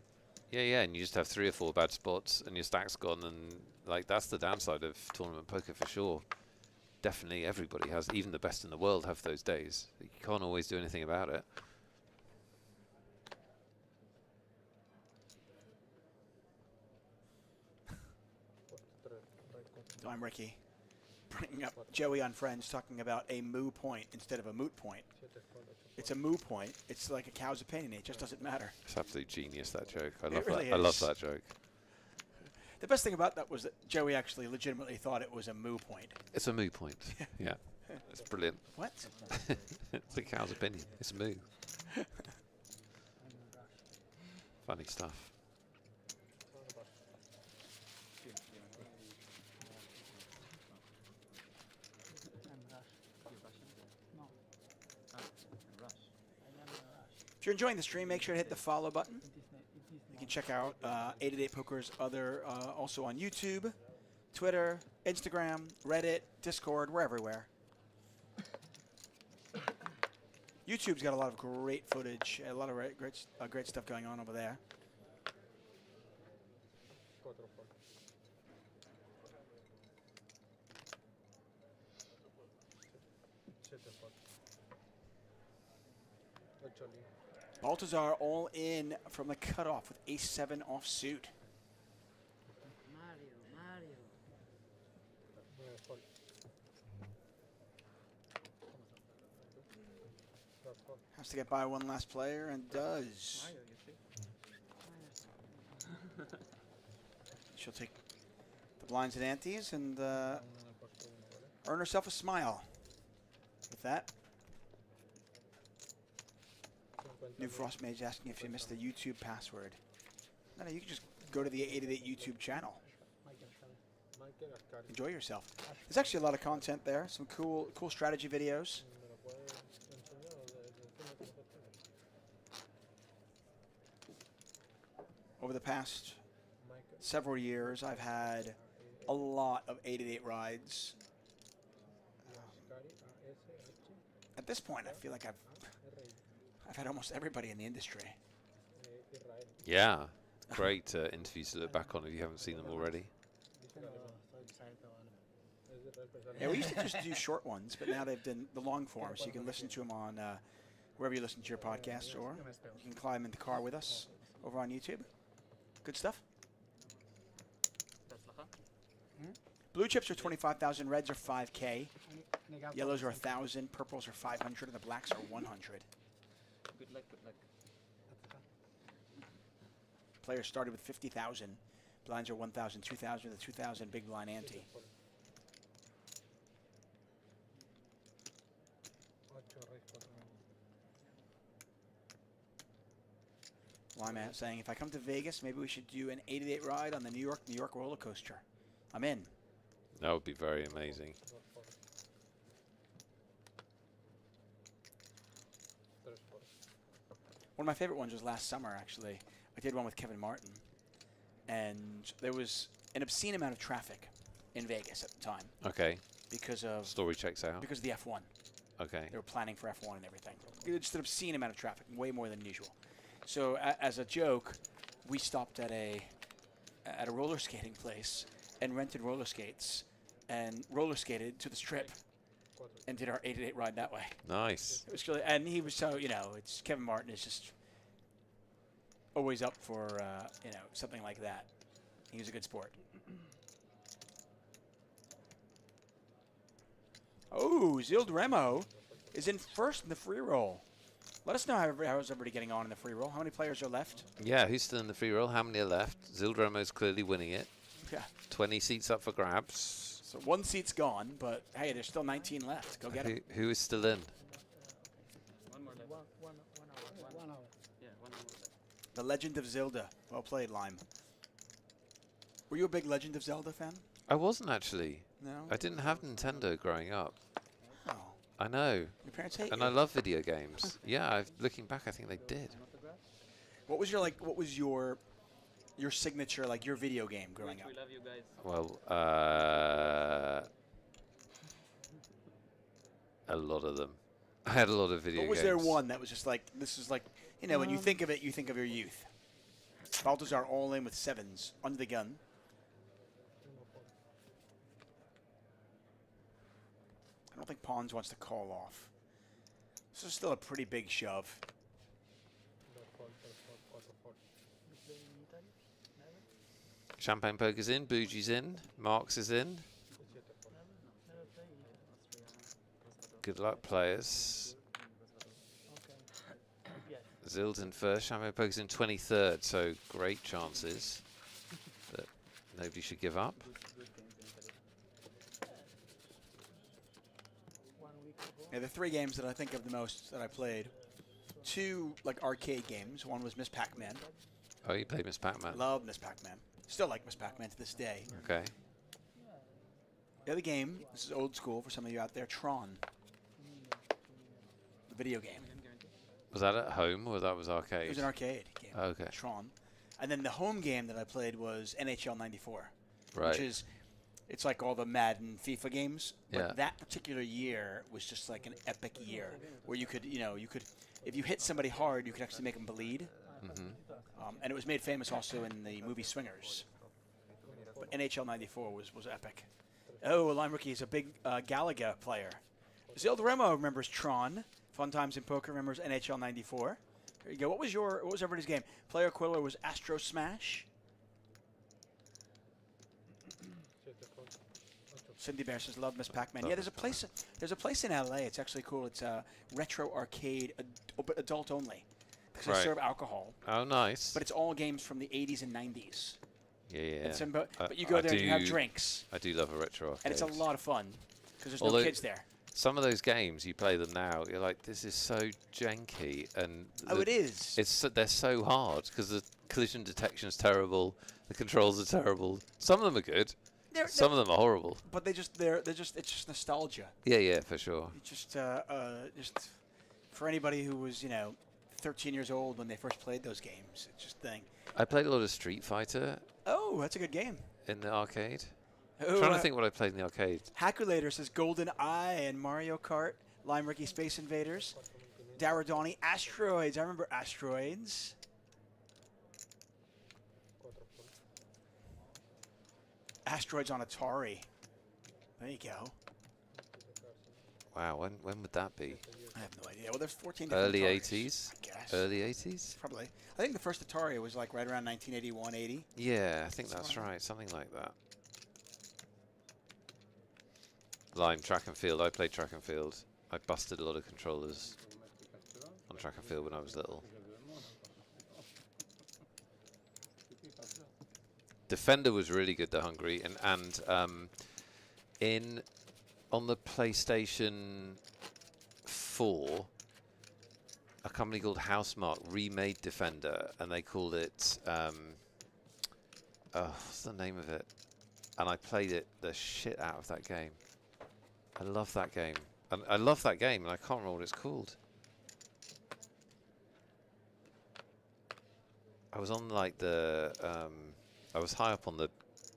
Yeah, and you just have 3 or 4 bad spots, and your stack's gone, and like that's the downside of tournament poker for sure. Definitely everybody has, even the best in the world have those days. You can't always do anything about it. I'm Ricky, bringing up Joey on Friends, talking about a moo point instead of a moot point. It's a moo point. It's like a cow's opinion. It just doesn't matter. It's absolute genius, that joke. I It love really that. I love is. that joke. The best thing about that was that Joey actually legitimately thought it was a moo point. It's a moo point. Yeah, it's brilliant. What? It's a cow's opinion. It's a moo. Funny stuff. If you're enjoying the stream, make sure to hit the follow button. You can check out 888poker's other, also on YouTube, Twitter, Instagram, Reddit, Discord. We're everywhere. YouTube's got a lot of great footage, a lot of great stuff going on over there. Baltazar all in from the cutoff with ace-7 offsuit. Has to get by one last player and does. She'll take the blinds and antes and earn herself a smile. With that, New Frost Mage asking if you missed the YouTube password. No, you can just go to the 888 YouTube channel. Enjoy yourself. There's actually a lot of content there. Some cool strategy videos. Over the past several years, I've had a lot of 888 rides. At this point, I feel like I've had almost everybody in the industry. Yeah, great interviews to look back on if you haven't seen them already. Yeah, we used to just do short ones, but now they've done the long form, so you can listen to them on wherever you listen to your podcasts, or you can climb in the car with us over on YouTube. Good stuff. Blue chips are 25,000, reds are 5K, yellows are 1,000, purples are 500, and the blacks are 100. Good luck, good luck. Players started with 50,000. Blinds are 1,000, 2,000, the 2,000 big blind ante. Lyman saying, if I come to Vegas, maybe we should do an 888 ride on the New York roller coaster. I'm in. That would be very amazing. One of my favorite ones was last summer, actually. I did one with Kevin Martin. And there was an obscene amount of traffic in Vegas at the time. Okay. because of Story checks out. because of the F1. Okay. They were planning for F1 and everything. Just an obscene amount of traffic, way more than usual. So as a joke, we stopped at a roller skating place and rented roller skates and roller skated to the Strip and did our 888 ride that way. Nice. It was really, and he was so, it's Kevin Martin is just always up for something like that. He was a good sport. Oh, Zild Remo is in first in the free roll. Let us know how's everybody getting on in the free roll. How many players are left? Yeah, who's still in the free roll? How many are left? Zildremo's clearly winning it. Yeah. 20 seats up for grabs. So one seat's gone, but hey, there's still 19 left. Go get it. Who is still in? The Legend of Zelda. Well played, Lime. Were you a big Legend of Zelda fan? I wasn't actually. No? I didn't have Nintendo growing up. Oh. I know. Your parents hate And you. I love video games. Yeah, looking back, I think they did. What was your signature, like your video game growing up? We love you guys. Well, a lot of them. I had a lot of video games. What was there one that was just like, this is like, when you think of it, you think of your youth. Balthazar all in with 7s, under the gun. I don't think Pawns wants to call off. This is still a pretty big shove. Champagne Poker's in, Bougie's in, Marks is in. Good luck, players. Zild's in first, Champagne Poker's in 23rd, so great chances. But nobody should give up. Yeah, the 3 games that I think of the most that I played, 2 like arcade games. One was Miss Pac-Man. Oh, you played Miss Pac-Man? Love Miss Pac-Man. Still like Miss Pac-Man to this day. Okay. The other game, this is old school for some of you out there, Tron. The video game. Was that at home or that was arcade? It was an arcade game. Okay. Tron. And then the home game that I played was NHL 94. Right. Which is, it's like all the Madden, FIFA games. But Yeah. that particular year was just like an epic year where you could, if you hit somebody hard, you could actually make them bleed. And it was made famous also in the movie Swingers. But NHL 94 was epic. Oh, Lime Rookie is a big Galaga player. Zild Remo remembers Tron. Fun Times in Poker remembers NHL 94. There you go. What was everybody's game? Player Quiller was Astro Smash. Cindy Bear says, "Love Miss Pac-Man." Yeah, there's a place in LA. It's actually cool. It's a retro arcade, but adult only. Because they serve alcohol. Oh, nice. But it's all games from the 80s and 90s. Yeah. But you go there and you have drinks. I do love a retro arcade. And it's a lot of fun because there's no kids there. Some of those games, you play them now, you're like, this is so janky. And it is. They're so hard because the collision detection's terrible, the controls are terrible. Some of them are good. Some of them are horrible. But it's just nostalgia. Yeah, for sure. It's just for anybody who was, 13 years old when they first played those games. It's just a thing. I played a lot of Street Fighter. Oh, that's a good game. In the arcade. Oh, I'm trying to think what I played in the arcade. Hackulator says Golden Eye and Mario Kart. Lime Ricky Space Invaders. Daradani Asteroids. I remember Asteroids. Asteroids on Atari. There you go. Wow, when would that be? I have no idea. Well, there's 14 different Early Ataris, 80s? I guess. Early 80s? Probably. I think the first Atari was like right around 1981, 80. Yeah, I think that's right. Something like that. Line, track and field. I played track and field. I busted a lot of controllers on track and field when I was little. Defender was really good, the Hungary, and on the PlayStation 4, a company called Housemarque remade Defender, and they called it what's the name of it? And I played the shit out of that game. I love that game, and I love that game, and I can't remember what it's called. I was on like I was high up on the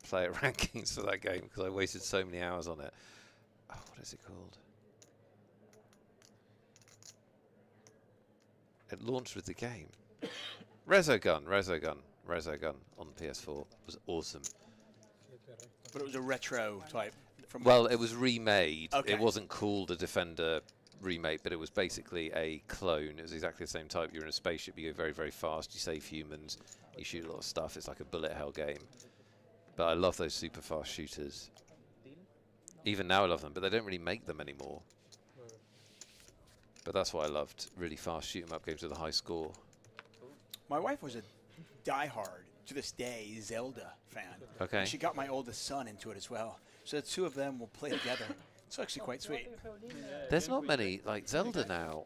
player rankings for that game because I wasted so many hours on it. Oh, what is it called? It launched with the game. Resogun on PS4 was awesome. But it was a retro type. Well, it was remade. Okay. It wasn't called a Defender remake, but it was basically a clone. It was exactly the same type. You're in a spaceship, you go very, very fast, you save humans, you shoot a lot of stuff. It's like a bullet hell game. But I love those super fast shooters. Even now I love them, but they don't really make them anymore. But that's what I loved. Really fast shoot 'em up games with a high score. My wife was a diehard, to this day, Zelda fan. Okay. And she got my oldest son into it as well. So the two of them will play together. It's actually quite sweet. There's not many like Zelda now.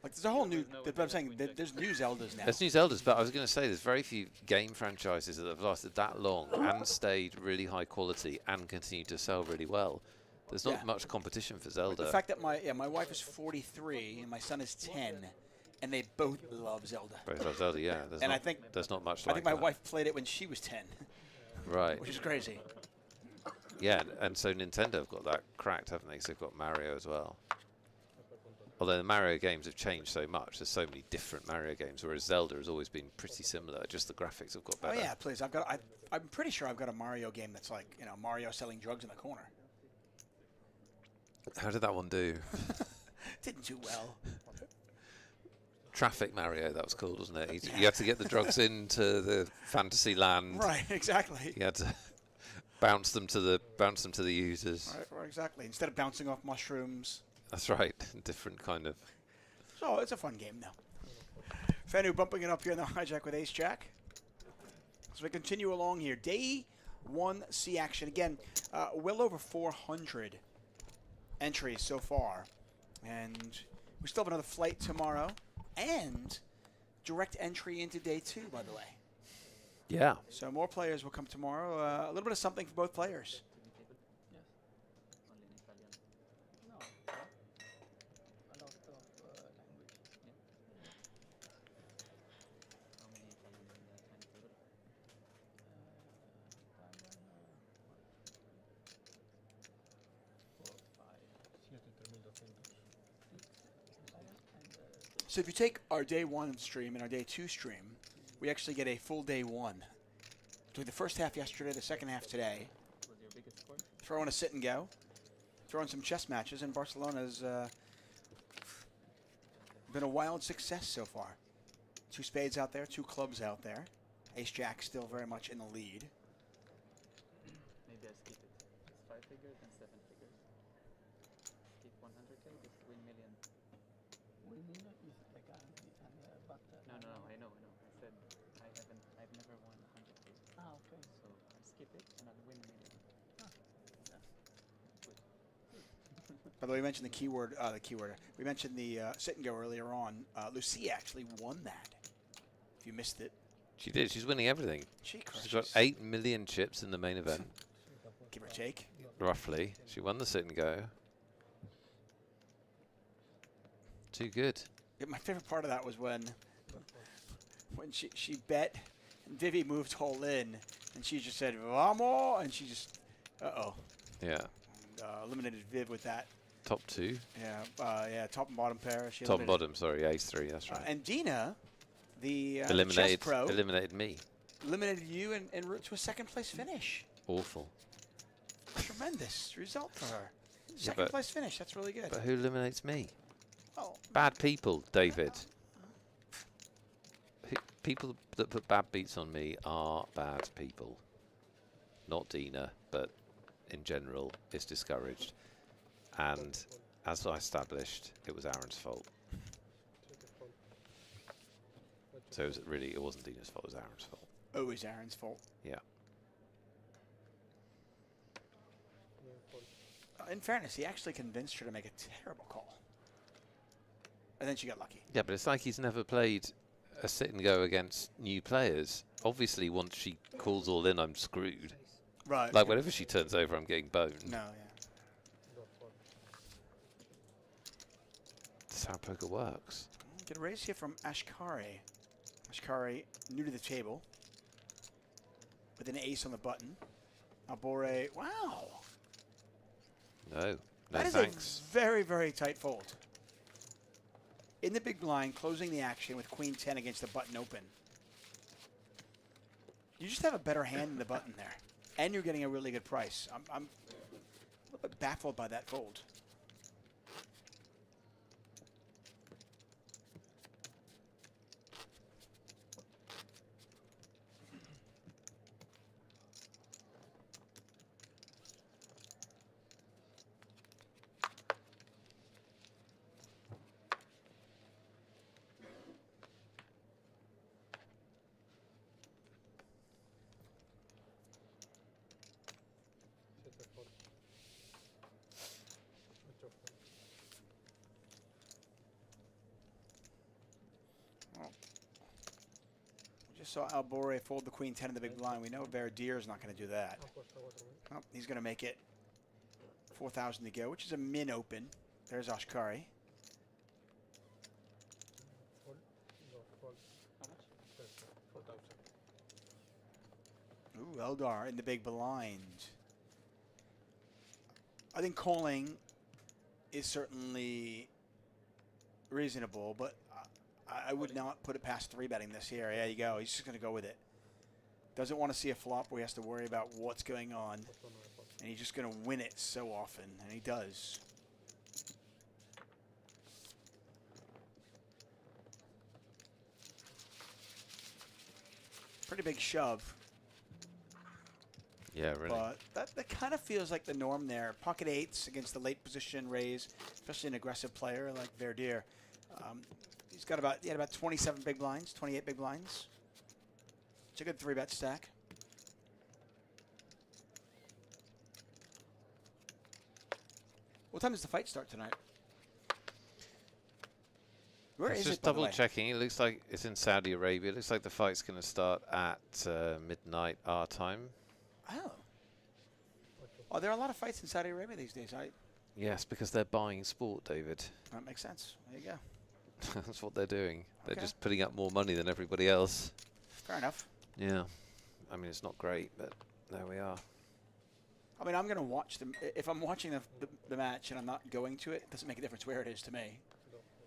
Like there's a whole new. But I'm saying there's new Zeldas now. There's new Zeldas, but I was going to say there's very few game franchises that have lasted that long and stayed really high quality and continue to sell really well. There's not much competition for Zelda. The fact that my wife is 43 and my son is 10, and they both love Zelda. Both love Zelda, yeah. There's And not, I think there's not much. I think my wife played it when she was 10. Right. Which is crazy. Yeah, and so Nintendo have got that cracked, haven't they? 'Cause they've got Mario as well. Although the Mario games have changed so much, there's so many different Mario games, whereas Zelda has always been pretty similar. Just the graphics have got better. Oh yeah, please. I'm pretty sure I've got a Mario game that's like Mario selling drugs in the corner. How did that one do? Didn't do well. Traffic Mario, that was called, wasn't it? You had to get the drugs into the fantasy land. Right, exactly. You had to bounce them to the users. Right, exactly. Instead of bouncing off mushrooms. That's right. Different kind of. So it's a fun game though. Fanu bumping it up here in the hijack with Ace Jack. As we continue along here, day 1C action again. Well over 400 entries so far, and we still have another flight tomorrow, and direct entry into day 2, by the way. Yeah. So more players will come tomorrow. A little bit of something for both players. So if you take our day 1 stream and our day 2 stream, we actually get a full day 1. Doing the first half yesterday, the second half today. Throw in a sit and go. Throw in some chess matches, and Barcelona's been a wild success so far. 2 spades out there, 2 clubs out there. Ace Jack still very much in the lead. Maybe I skip it. It's 5 figures and 7 figures. Skip 100k, it's win million. Win million is like but No, I know. I said I've never won 100k. Ah, okay. So I skip it and I'll win million. By the way, we mentioned we mentioned the sit and go earlier on. Lucia actually won that. If you missed it. She did. She's winning everything. She's got 8 million chips in the main event. Give or take. Roughly. She won the sit and go. Too good. Yeah, my favorite part of that was when she bet, and Vivi moved all in, and she just said, "Vamos," and she just, Yeah. And, eliminated Viv with that. Top 2. Yeah, top and bottom pair. She top and bottom, sorry, ace 3, that's right. And Dena, the eliminated chess pro, eliminated me. Eliminated you en route to a second place finish. Awful. Tremendous result for her. Yeah, Second place finish, that's really good. But who eliminates me? Oh. Bad people, David. People that put bad beats on me are bad people. Not Dena, but in general, it's discouraged. And as I established, it was Aaron's fault. So it wasn't Dena's fault, it was Aaron's fault. Always Aaron's fault. Yeah. In fairness, he actually convinced her to make a terrible call. And then she got lucky. Yeah, but it's like he's never played a sit and go against new players. Obviously, once she calls all in, I'm screwed. Right. Like, whenever she turns over, I'm getting boned. No, yeah. That's how poker works. Get a raise here from Ashkari. Ashkari, new to the table. With an ace on the button. Albore, wow. No, no That is thanks. a very, very tight fold. In the big blind, closing the action with queen 10 against the button open. You just have a better hand in the button there. And you're getting a really good price. I'm a little bit baffled by that fold. Saw Albore fold the queen 10 in the big blind. We know Verdier's not going to do that. Oh, he's going to make it 4,000 to go, which is a min open. There's Ashkari. Ooh, Eldar in the big blind. I think calling is certainly reasonable, but I would not put it past 3-betting this here. There you go. He's just going to go with it. Doesn't want to see a flop where he has to worry about what's going on. And he's just going to win it so often. And he does. Pretty big shove. Yeah, really. But that kind of feels like the norm there. Pocket eights against the late position raise, especially an aggressive player like Verdier. He's got about 27 big blinds, 28 big blinds. It's a good 3-bet stack. What time does the fight start tonight? Where is just it, by the way? double checking. It looks like it's in Saudi Arabia. It looks like the fight's going to start at midnight our time. Oh. Oh, there are a lot of fights in Saudi Arabia these days. Yes, because they're buying sport, David. That makes sense. There you go. That's what they're doing. They're Okay. just putting up more money than everybody else. Fair enough. Yeah. I mean, it's not great, but there we are. I mean, I'm going to watch them. If I'm watching the match and I'm not going to it, it doesn't make a difference where it is to me.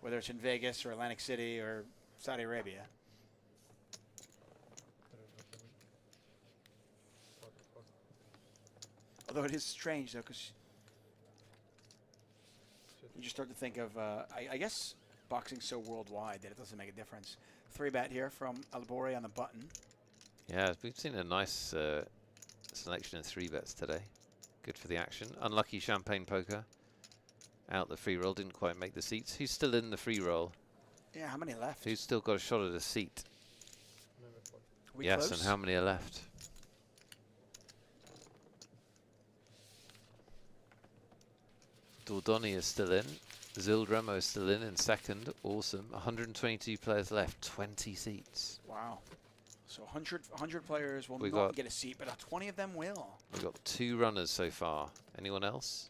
Whether it's in Vegas or Atlantic City or Saudi Arabia. Although it is strange, though, because you just start to think of, I guess, boxing's so worldwide that it doesn't make a difference. 3-bet here from Albore on the button. Yeah, we've seen a nice selection of 3-bets today. Good for the action. Unlucky champagne poker. Out the free roll, didn't quite make the seats. Who's still in the free roll? Yeah, how many left? Who's still got a shot at a seat? We yes, close? and how many are left? Dordoni is still in. Zildremo is still in second. Awesome. 122 players left. 20 seats. Wow. So 100 players will We not got- get a seat, but 20 of them will. We've got 2 runners so far. Anyone else?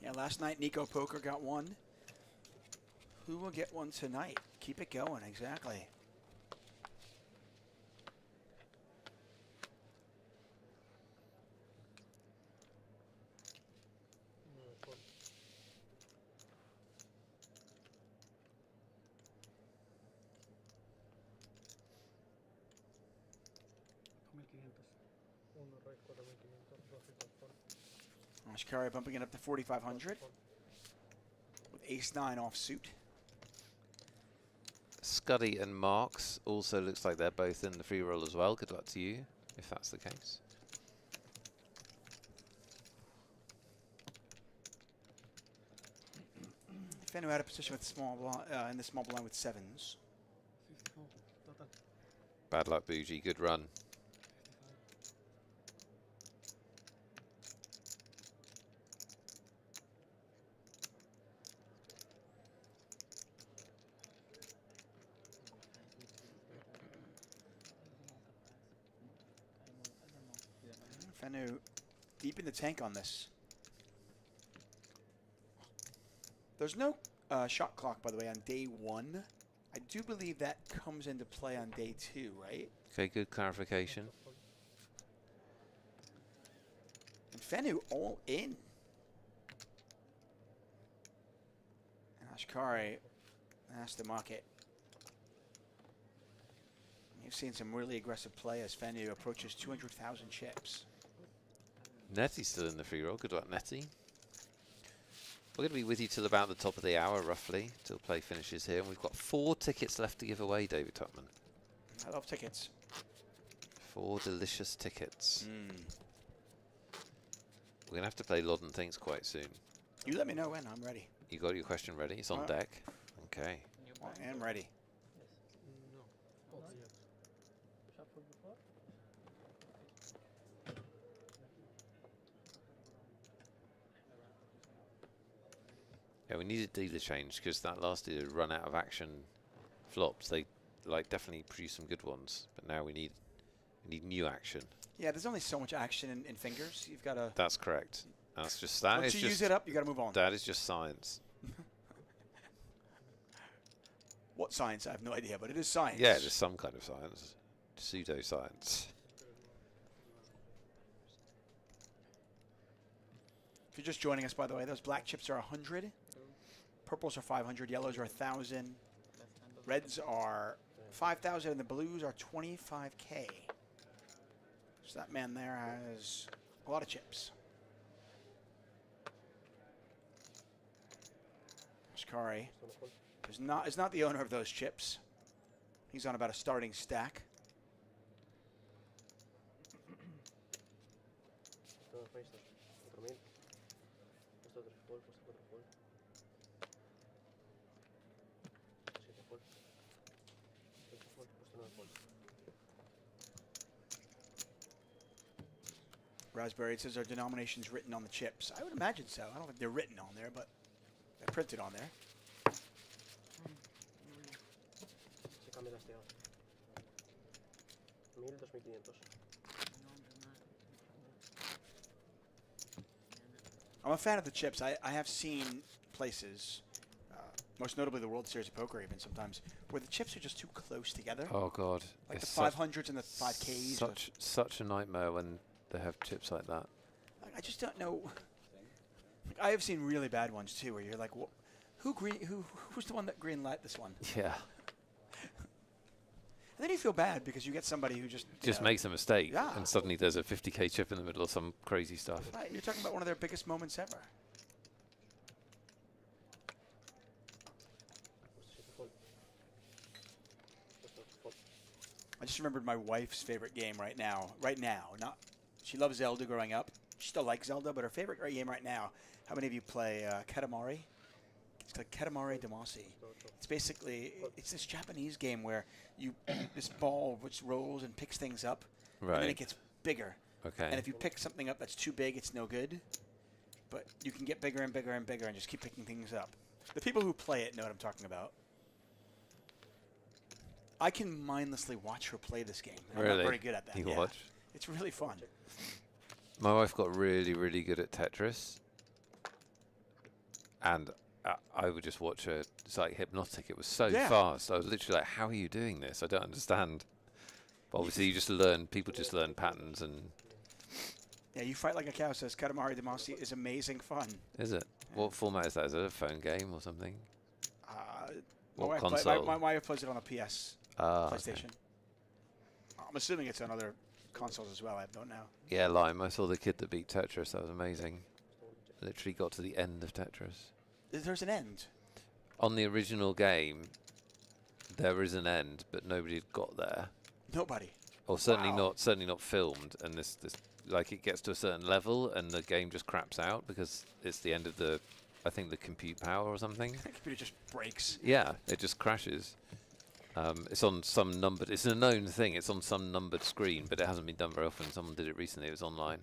Yeah, last night Nico Poker got one. Who will get one tonight? Keep it going, exactly. Ashkari bumping it up to 4,500 with ace-9 offsuit. Scuddy and Marks also looks like they're both in the free roll as well. Good luck to you, if that's the case. Fenno out of position with small in the small blind with 7s. Bad luck, Bougie. Good run. Fenno deep in the tank on this. There's no shot clock, by the way, on day 1. I do believe that comes into play on day 2, right? Okay, good clarification. Fenu all in. And Ashkari has to mark it. You've seen some really aggressive play as Fenu approaches 200,000 chips. Netty's still in the free roll. Good luck, Netty. We're going to be with you till about the top of the hour, roughly, till play finishes here. And we've got 4 tickets left to give away, David Tuckman. I love tickets. 4 delicious tickets. We're going to have to play Lod and Things quite soon. You let me know when. I'm ready. You got your question ready? It's on deck. Okay. I am ready. Yeah, we needed dealer change because that last dealer run out of action flops. They definitely produced some good ones, but now we need new action. Yeah, there's only so much action in fingers. You've got to. That's correct. That's just that. Once you use it up, you got to move on. That is just science. What science? I have no idea, but it is science. Yeah, it is some kind of science, pseudoscience. If you're just joining us, by the way, those black chips are 100. Purples are 500, yellows are 1,000, reds are 5,000, and the blues are 25K. So that man there has a lot of chips. Ashkari is not the owner of those chips. He's on about a starting stack. Raspberry, it says our denominations written on the chips. I would imagine so. I don't think they're written on there, but they're printed on there. I'm a fan of the chips. I have seen places, most notably the World Series of Poker even sometimes, where the chips are just too close together. Oh, God. Like the 500s and the 5Ks. Such a nightmare when they have chips like that. I just don't know. Like, I have seen really bad ones too, where you're like, who's the one that green light this one? Yeah. And then you feel bad because you get somebody who just makes a mistake, yeah. And suddenly there's a 50K chip in the middle of some crazy stuff. Right, you're talking about one of their biggest moments ever. I just remembered my wife's favorite game right now. She loves Zelda growing up. She still likes Zelda, but her favorite game right now. How many of you play Katamari? It's called Katamari Damacy. It's basically this Japanese game where this ball which rolls and picks things up, right. And then it gets bigger. Okay. And if you pick something up that's too big, it's no good. But you can get bigger and bigger and bigger and just keep picking things up. The people who play it know what I'm talking about. I can mindlessly watch her play this game. Really? I'm not very good at that. You yeah. watch? It's really fun. My wife got really, really good at Tetris. And I would just watch her. It's like hypnotic. It was so fast. I was literally like, how are you doing this? I don't understand. But obviously, you just learn. People just learn patterns. And yeah, you fight like a cow says Katamari Damacy is amazing fun. Is it? Yeah. What format is that? Is it a phone game or something? What console? My wife plays it on the PS PlayStation. Okay. I'm assuming it's on other consoles as well. I don't know. Yeah, Lime. I saw the kid that beat Tetris. That was amazing. Literally got to the end of Tetris. There's an end? On the original game, there is an end, but nobody had got there. Nobody? Or certainly not filmed. And this like it gets to a certain level and the game just craps out because it's the end of the, I think, the compute power or something. The computer just breaks. Yeah, it just crashes. It's on some numbered, it's a known thing, it's on some numbered screen, but it hasn't been done very often. Someone did it recently, it was online.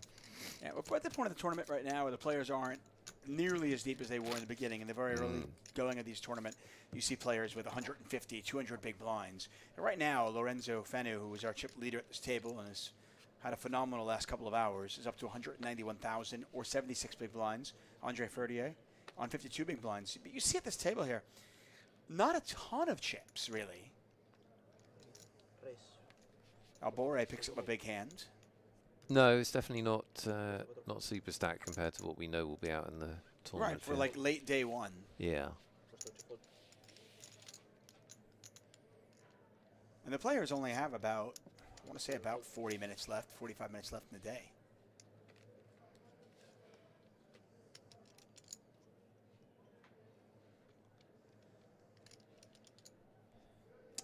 Yeah, we're at the point of the tournament right now where the players aren't nearly as deep as they were in the beginning. In the very early going of these tournament, you see players with 150, 200 big blinds. And right now, Lorenzo Fenu, who was our chip leader at this table and has had a phenomenal last couple of hours, is up to 191,000 or 76 big blinds. Andre Ferdier on 52 big blinds. But you see at this table here, not a ton of chips, really. Albore picks up a big hand. No, it's definitely not super stacked compared to what we know will be out in the tournament. Right, for like late day one. Yeah. And the players only have about, I want to say about 40 minutes left, 45 minutes left in the day.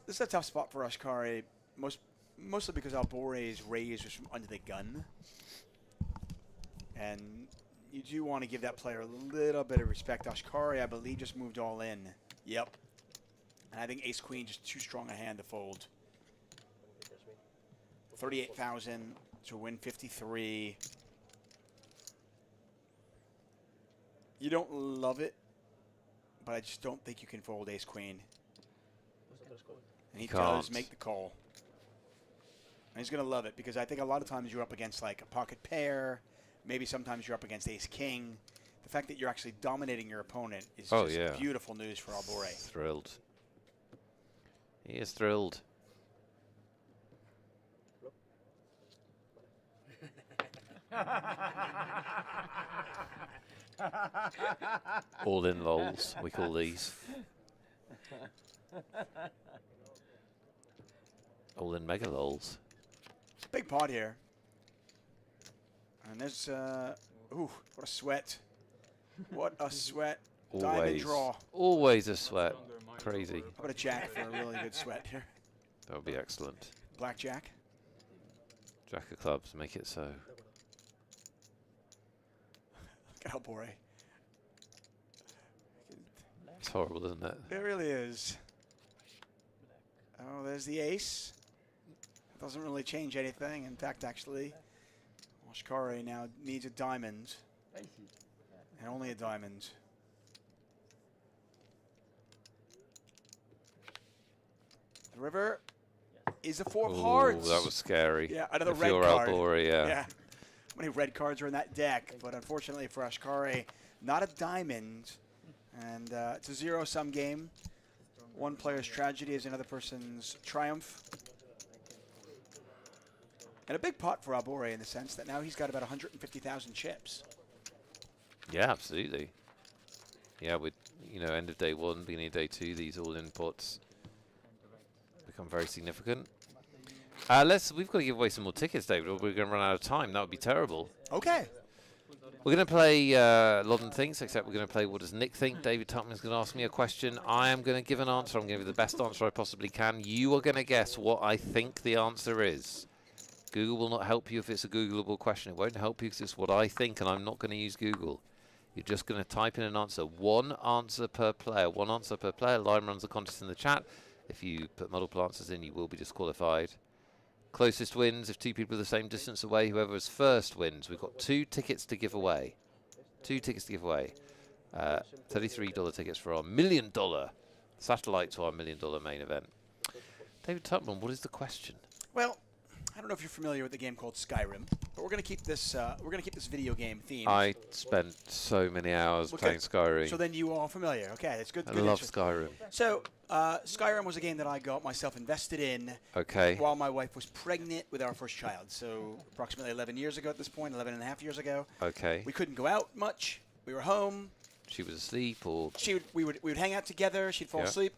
This is a tough spot for Ashkari, mostly because Albore's raise was from under the gun. And you do want to give that player a little bit of respect. Ashkari, I believe, just moved all in. Yep. And I think Ace-Queen just too strong a hand to fold. 38,000 to win 53. You don't love it, but I just don't think you can fold Ace-Queen. And he does make the call. And he's going to love it because I think a lot of times you're up against like a pocket pair. Maybe sometimes you're up against Ace-King. The fact that you're actually dominating your opponent is just beautiful news for Albore. Thrilled. He is thrilled. All in lols, we call these. All in mega lols. Big pot here. And there's, ooh, what a sweat. What a sweat. Diamond draw. Always a sweat. Crazy. How about a jack for a really good sweat here? That would be excellent. Blackjack. Jack of clubs, make it so. Look at Albore. It's horrible, isn't it? It really is. Oh, there's the ace. It doesn't really change anything. In fact, actually, Ashkari now needs a diamond. And only a diamond. The river is a four of hearts. That was scary. Yeah, another if red you're card. Albore, yeah. How many red cards are in that deck? But unfortunately for Ashkari, not a diamond. And it's a zero-sum game. One player's tragedy is another person's triumph. And a big pot for Albore in the sense that now he's got about 150,000 chips. Yeah, absolutely. Yeah, with end of day one, beginning of day two, these all-in pots become very significant. We've got to give away some more tickets, David, or we're going to run out of time. That would be terrible. Okay. We're going to play a lot of things, except we're going to play What Does Nick Think? David Tuckman's going to ask me a question. I am going to give an answer. I'm going to give the best answer I possibly can. You are going to guess what I think the answer is. Google will not help you if it's a Googleable question. It won't help you because it's what I think, and I'm not going to use Google. You're just going to type in an answer. One answer per player. One answer per player. Line runs the contest in the chat. If you put multiple answers in, you will be disqualified. Closest wins. If two people are the same distance away, whoever is first wins. We've got 2 tickets to give away. 2 tickets to give away. $33 tickets for our $1 million satellite to our $1 million main event. David Tuckman, what is the question? Well, I don't know if you're familiar with the game called Skyrim, but we're going to keep this video game theme. I spent so many hours playing Skyrim. So then you are familiar. Okay, that's good. I love Skyrim. So Skyrim was a game that I got myself invested in while my wife was pregnant with our first child. So approximately 11 years ago at this point, 11 and a half years ago. Okay. We couldn't go out much. We were home. She was asleep, or we would hang out together. She'd fall asleep,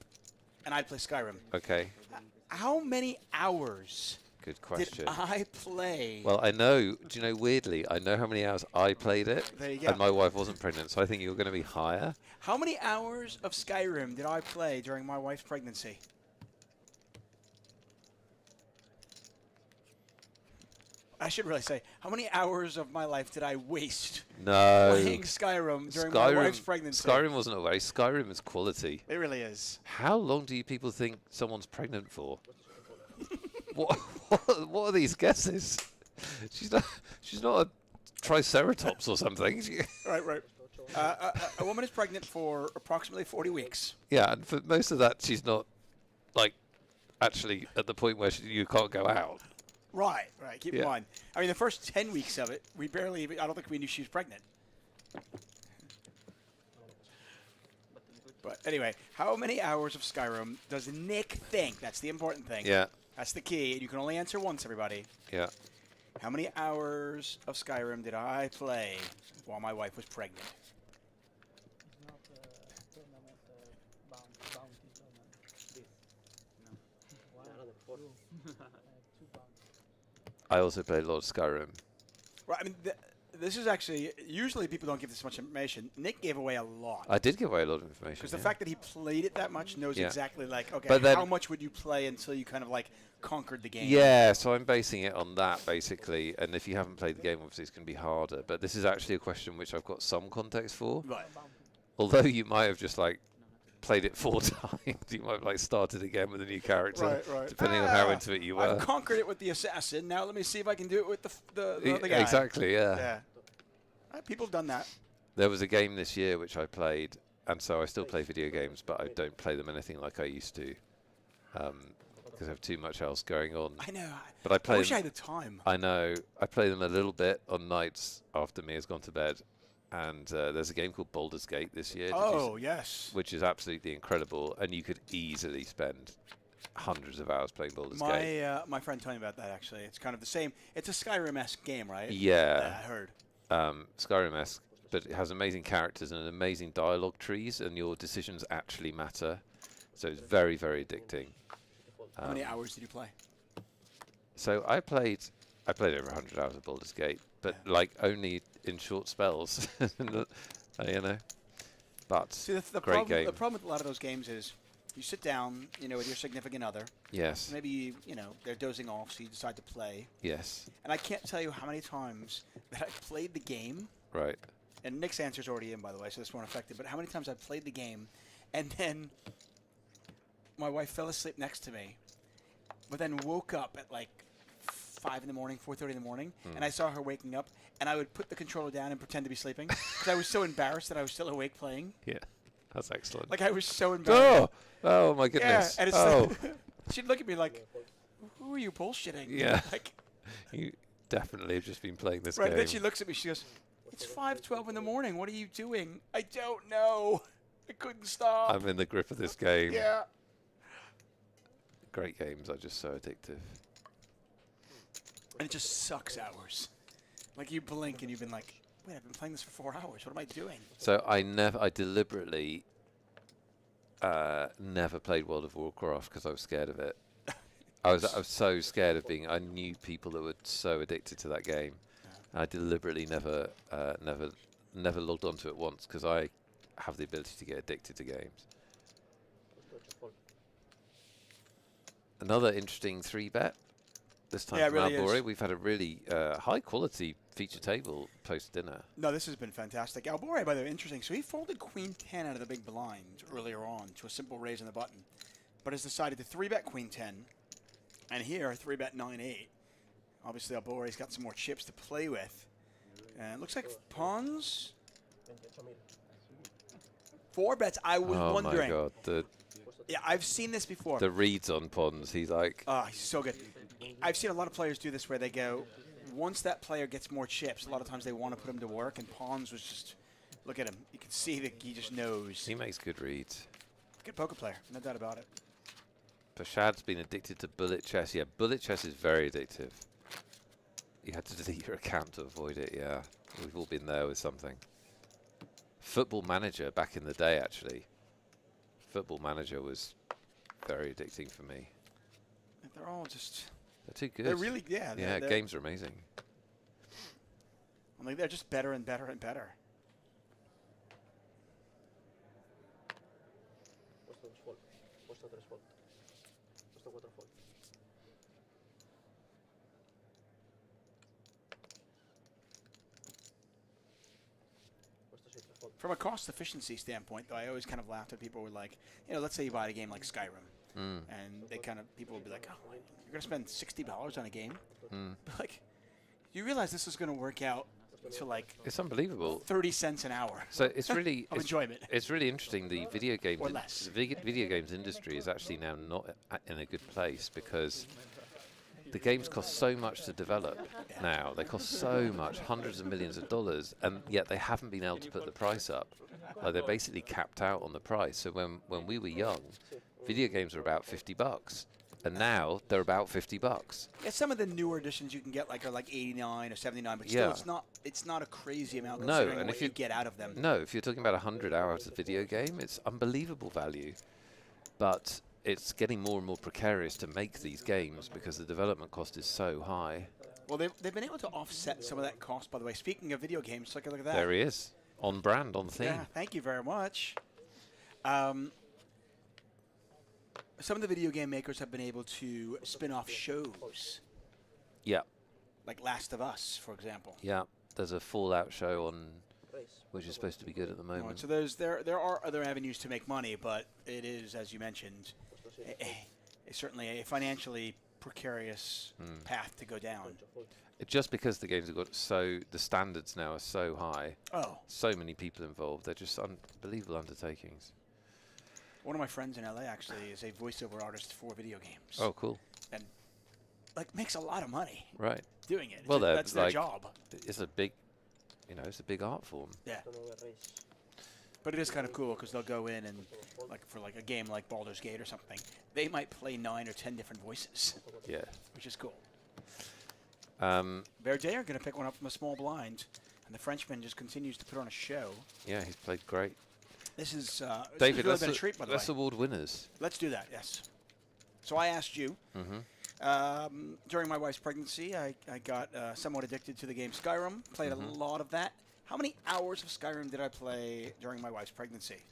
and I'd play Skyrim. Okay. How many hours? Good question. Did I play? Well, I know. Do you know, weirdly, I know how many hours I played it. There you go. And my wife wasn't pregnant, so I think you're going to be higher. How many hours of Skyrim did I play during my wife's pregnancy? I should really say, how many hours of my life did I waste playing Skyrim during my wife's pregnancy? Skyrim wasn't a waste. Skyrim is quality. It really is. How long do you people think someone's pregnant for? What are these guesses? She's not a triceratops or something. Right. A woman is pregnant for approximately 40 weeks. Yeah, and for most of that, she's not, like, actually at the point where you can't go out. Right. Keep in mind. I mean, the first 10 weeks of it, I don't think we knew she was pregnant. But anyway, how many hours of Skyrim does Nick think? That's the important thing. Yeah. That's the key. You can only answer once, everybody. Yeah. How many hours of Skyrim did I play while my wife was pregnant? It's not tournament bounty tournament. This. No. Why? Two. 2 bounties. I also played a lot of Skyrim. Right. I mean, this is actually usually people don't give this much information. Nick gave away a lot. I did give away a lot of information. Because the fact that he played it that much knows exactly like, okay, but then how much would you play until you kind of like conquered the game? Yeah, so I'm basing it on that basically. And if you haven't played the game, obviously it's going to be harder. But this is actually a question which I've got some context for. Right. Although you might have just like played it 4 times, you might have like started again with a new character, Right. depending on how into it you were. I've conquered it with the assassin. Now let me see if I can do it with the other guy. Exactly, yeah. Yeah. People have done that. There was a game this year which I played, and so I still play video games, but I don't play them anything like I used to, because I have too much else going on. I know. But I play. I wish I had the time. I know. I play them a little bit on nights after Mia's gone to bed, and there's a game called Baldur's Gate this year. Oh yes. Which is absolutely incredible, and you could easily spend hundreds of hours playing Baldur's Gate. My friend told me about that actually. It's kind of the same. It's a Skyrim-esque game, right? Yeah. I heard. Skyrim-esque, but it has amazing characters and amazing dialogue trees, and your decisions actually matter. So it's very, very addicting. How many hours did you play? So I played over 100 hours of Baldur's Gate, but like only in short spells, you know. But see, the great problem, game. The problem with a lot of those games is you sit down, with your significant other. Yes. Maybe they're dozing off, so you decide to play. Yes. And I can't tell you how many times that I played the game. Right. And Nick's answer's already in, by the way, so this won't affect it. But how many times I played the game, and then my wife fell asleep next to me, but then woke up at like 5 in the morning, 4:30 in the morning, and I saw her waking up, and I would put the controller down and pretend to be sleeping because I was so embarrassed that I was still awake playing. Yeah, that's excellent. Like I was so embarrassed. Oh my goodness. Yeah, and it's like she'd look at me like, "Who are you bullshitting?" Yeah. Like, you definitely have just been playing this right, game. then she looks at me. She goes, "It's 5:12 in the morning. What are you doing?" I don't know. I couldn't stop. I'm in the grip of this game. Yeah. Great games are just so addictive. And it just sucks hours. Like you blink and you've been like, wait, I've been playing this for 4 hours. What am I doing? So I deliberately never played World of Warcraft because I was scared of it. I was so scared of being. I knew people that were so addicted to that game. I deliberately never logged onto it once because I have the ability to get addicted to games. Another interesting 3-bet. This time from really Albore. is. We've had a really high quality feature table post dinner. No, this has been fantastic. Albore, by the way, interesting. So he folded Queen 10 out of the big blind earlier on to a simple raise on the button, but has decided to 3-bet Queen 10, and here 3-bet 9-8. Obviously, Albore's got some more chips to play with. And it looks like pawns. 4 bets. I was wondering. Oh my god, yeah, I've seen this before. the reads on pawns. He's like, Oh, he's so good. I've seen a lot of players do this where they go, once that player gets more chips, a lot of times they want to put him to work, and Pawns was just, look at him. You can see that he just knows. he makes good reads. Good poker player, no doubt about it. Pashad's been addicted to bullet chess. Yeah, bullet chess is very addictive. You had to delete your account to avoid it, yeah. We've all been there with something. Football Manager back in the day, actually. Football Manager was very addicting for me. They're all just... They're too good. They're really, yeah. Yeah, games are amazing. I mean, they're just better and better and better. From a cost efficiency standpoint, though, I always kind of laughed at people who were like, let's say you buy a game like Skyrim, and they people would be like, oh, you're going to spend $60 on a game? But like, you realize this is going to work out to like it's unbelievable. 30 cents an hour. So it's really of enjoyment. It's really interesting. The video games Or less. video games industry is actually now not in a good place because the games cost so much to develop now. They cost so much, hundreds of millions of dollars, and yet they haven't been able to put the price up. Like they're basically capped out on the price. So when we were young, video games were about $50, and now they're about $50. Yeah, some of the newer editions you can get are like 89 or 79, but still it's not a crazy amount considering what you get out of them. No, if you're talking about 100 hours of video game, it's unbelievable value. But it's getting more and more precarious to make these games because the development cost is so high. Well, they've been able to offset some of that cost, by the way. Speaking of video games, look at that. There he is. On brand, on theme. Yeah, thank you very much. Some of the video game makers have been able to spin off shows. Yeah. Like Last of Us, for example. Yeah. There's a Fallout show on, which is supposed to be good at the moment. So there are other avenues to make money, but it is, as you mentioned, certainly a financially precarious path to go down. Just because the games have got the standards now are so high. Oh. So many people involved. They're just unbelievable undertakings. One of my friends in LA actually is a voiceover artist for video games. Oh, cool. And makes a lot of money. Right. Doing it. Well, that's their job. It's a big, it's a big art form. Yeah. But it is kind of cool because they'll go in and for a game like Baldur's Gate or something, they might play 9 or 10 different voices. Yeah. Which is cool. Verdet are going to pick one up from a small blind, and the Frenchman just continues to put on a show. Yeah, he's played great. This is David. Really been a treat, by the way. Let's award winners. Let's do that. Yes. So I asked you. During my wife's pregnancy, I got somewhat addicted to the game Skyrim. Played a lot of that. How many hours of Skyrim did I play during my wife's pregnancy?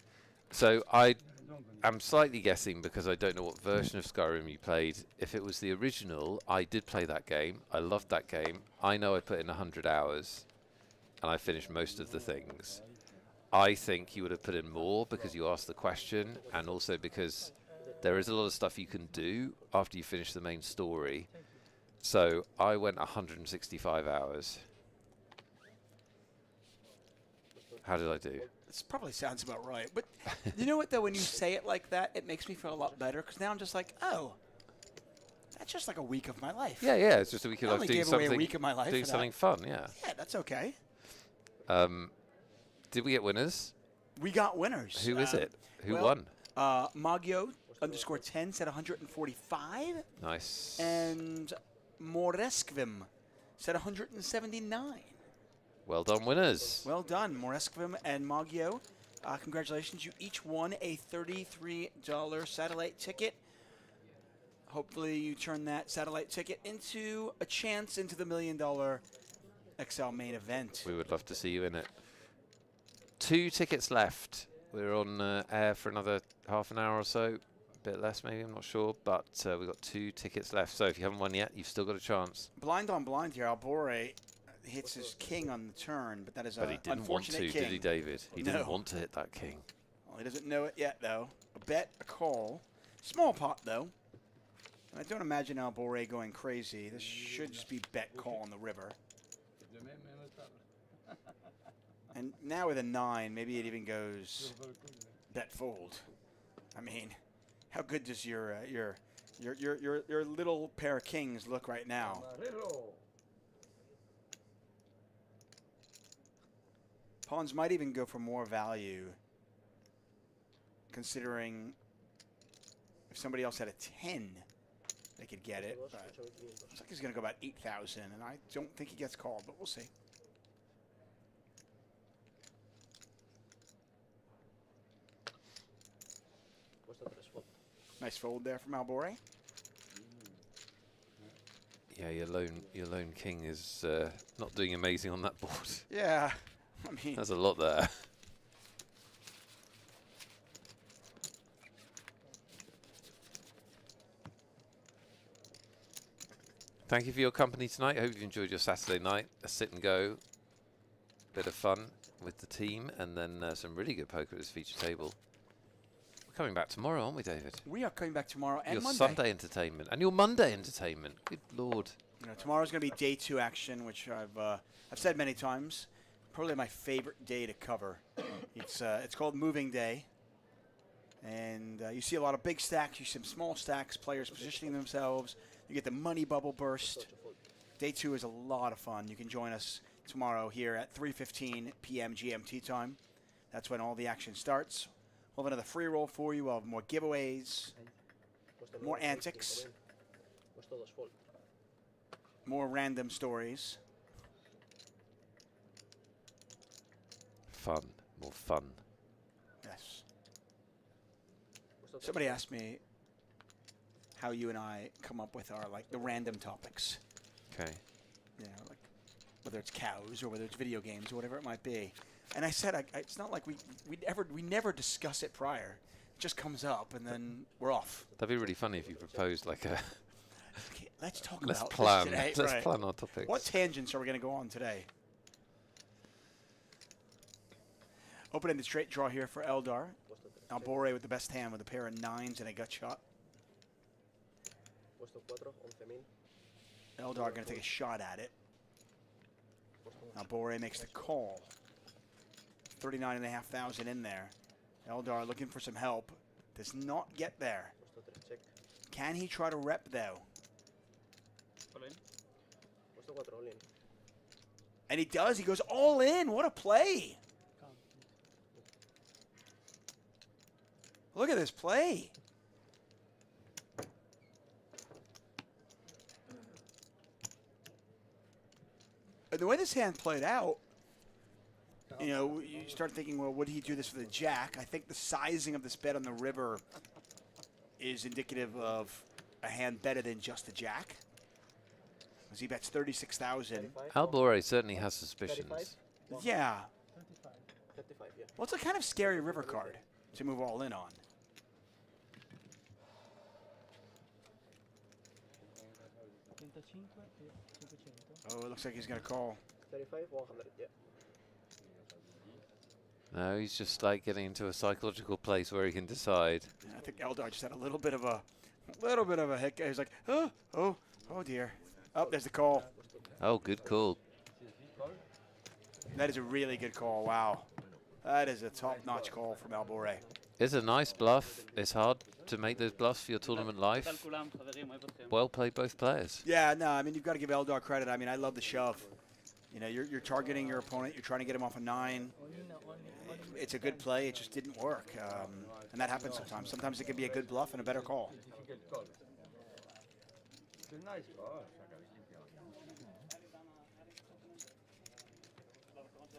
So I'm slightly guessing because I don't know what version of Skyrim you played. If it was the original, I did play that game. I loved that game. I know I put in 100 hours, and I finished most of the things. I think you would have put in more because you asked the question, and also because there is a lot of stuff you can do after you finish the main story. So I went 165 hours. How did I do? This probably sounds about right. But you know what, though? When you say it like that, it makes me feel a lot better because now I'm just like, oh, that's just like a week of my life. Yeah, yeah. It's just a week of I life only doing gave away something, a week of my life doing for something that. fun. Yeah. Yeah, that's okay. Did we get winners? We got winners. Who is it? Who well, won? Magio_10 said 145. Nice. And Moreskvim said 179. Well done, winners. Well done, Moreskvim and Magio. Congratulations. You each won a $33 satellite ticket. Hopefully you turn that satellite ticket into a chance into the $1 million XL main event. We would love to see you in it. 2 tickets left. We're on air for another half an hour or so. A bit less maybe, I'm not sure. But we've got 2 tickets left. So if you haven't won yet, you've still got a chance. Blind on blind here. Albore hits his king on the turn, but that is an unfortunate king. Did he, David? He didn't want to hit that king. Well, he doesn't know it yet, though. A bet, a call. Small pot, though. And I don't imagine Albore going crazy. This should just be bet, call on the river. And now with a 9, maybe it even goes bet fold. I mean, how good does your little pair of kings look right now? Pawns might even go for more value, considering if somebody else had a 10, they could get it. But looks like he's going to go about 8,000, and I don't think he gets called, but we'll see. Nice fold there from Albore. Yeah, your lone king is not doing amazing on that board. Yeah, I mean, there's a lot there. Thank you for your company tonight. I hope you enjoyed your Saturday night. A sit and go, bit of fun with the team, and then some really good poker at this feature table. We're coming back tomorrow, aren't we, David? We are coming back tomorrow and your Monday. Sunday entertainment and your Monday entertainment. Good Lord. You know, tomorrow's going to be day 2 action, which I've said many times. Probably my favorite day to cover. It's called Moving Day, and you see a lot of big stacks. You see some small stacks, players positioning themselves. You get the money bubble burst. Day 2 is a lot of fun. You can join us tomorrow here at 3:15 p.m. GMT time. That's when all the action starts. We'll have another free roll for you. We'll have more giveaways, more antics. More random stories. Fun. More fun. Yes. Somebody asked me how you and I come up with our, like, the random topics. Okay. You know, like, whether it's cows or whether it's video games or whatever it might be. And I said, it's not like we never discuss it prior. It just comes up and then we're off. That'd be really funny if you proposed like a. Okay, let's talk Let's about plan. this today. Let's Right. plan our topics. What tangents are we going to go on today? Opening the straight draw here for Eldar. Albore with the best hand with a pair of 9s and a gut shot. Eldar going to take a shot at it. Albore makes the call. 39,500 in there. Eldar looking for some help. Does not get there. Can he try to rep though? And he does. He goes all in. What a play. Look at this play. And the way this hand played out, you know, you start thinking, well, would he do this for the jack? I think the sizing of this bet on the river is indicative of a hand better than just a jack. As he bets 36,000. Albore certainly has suspicions. Yeah. Well, it's a kind of scary river card to move all in on. Oh, it looks like he's going to call. 35, 100, yeah. No, he's just like getting into a psychological place where he can decide. Yeah, I think Eldar just had a little bit of a hiccup. He's like, oh dear. Oh, there's the call. Oh, good call. That is a really good call. Wow. That is a top-notch call from Albore. It's a nice bluff. It's hard to make those bluffs for your tournament life. Well played, both players. Yeah, no, I mean, you've got to give Eldar credit. I mean, I love the shove. You know, you're targeting your opponent. You're trying to get him off a 9. It's a good play. It just didn't work. And that happens sometimes. Sometimes it can be a good bluff and a better call.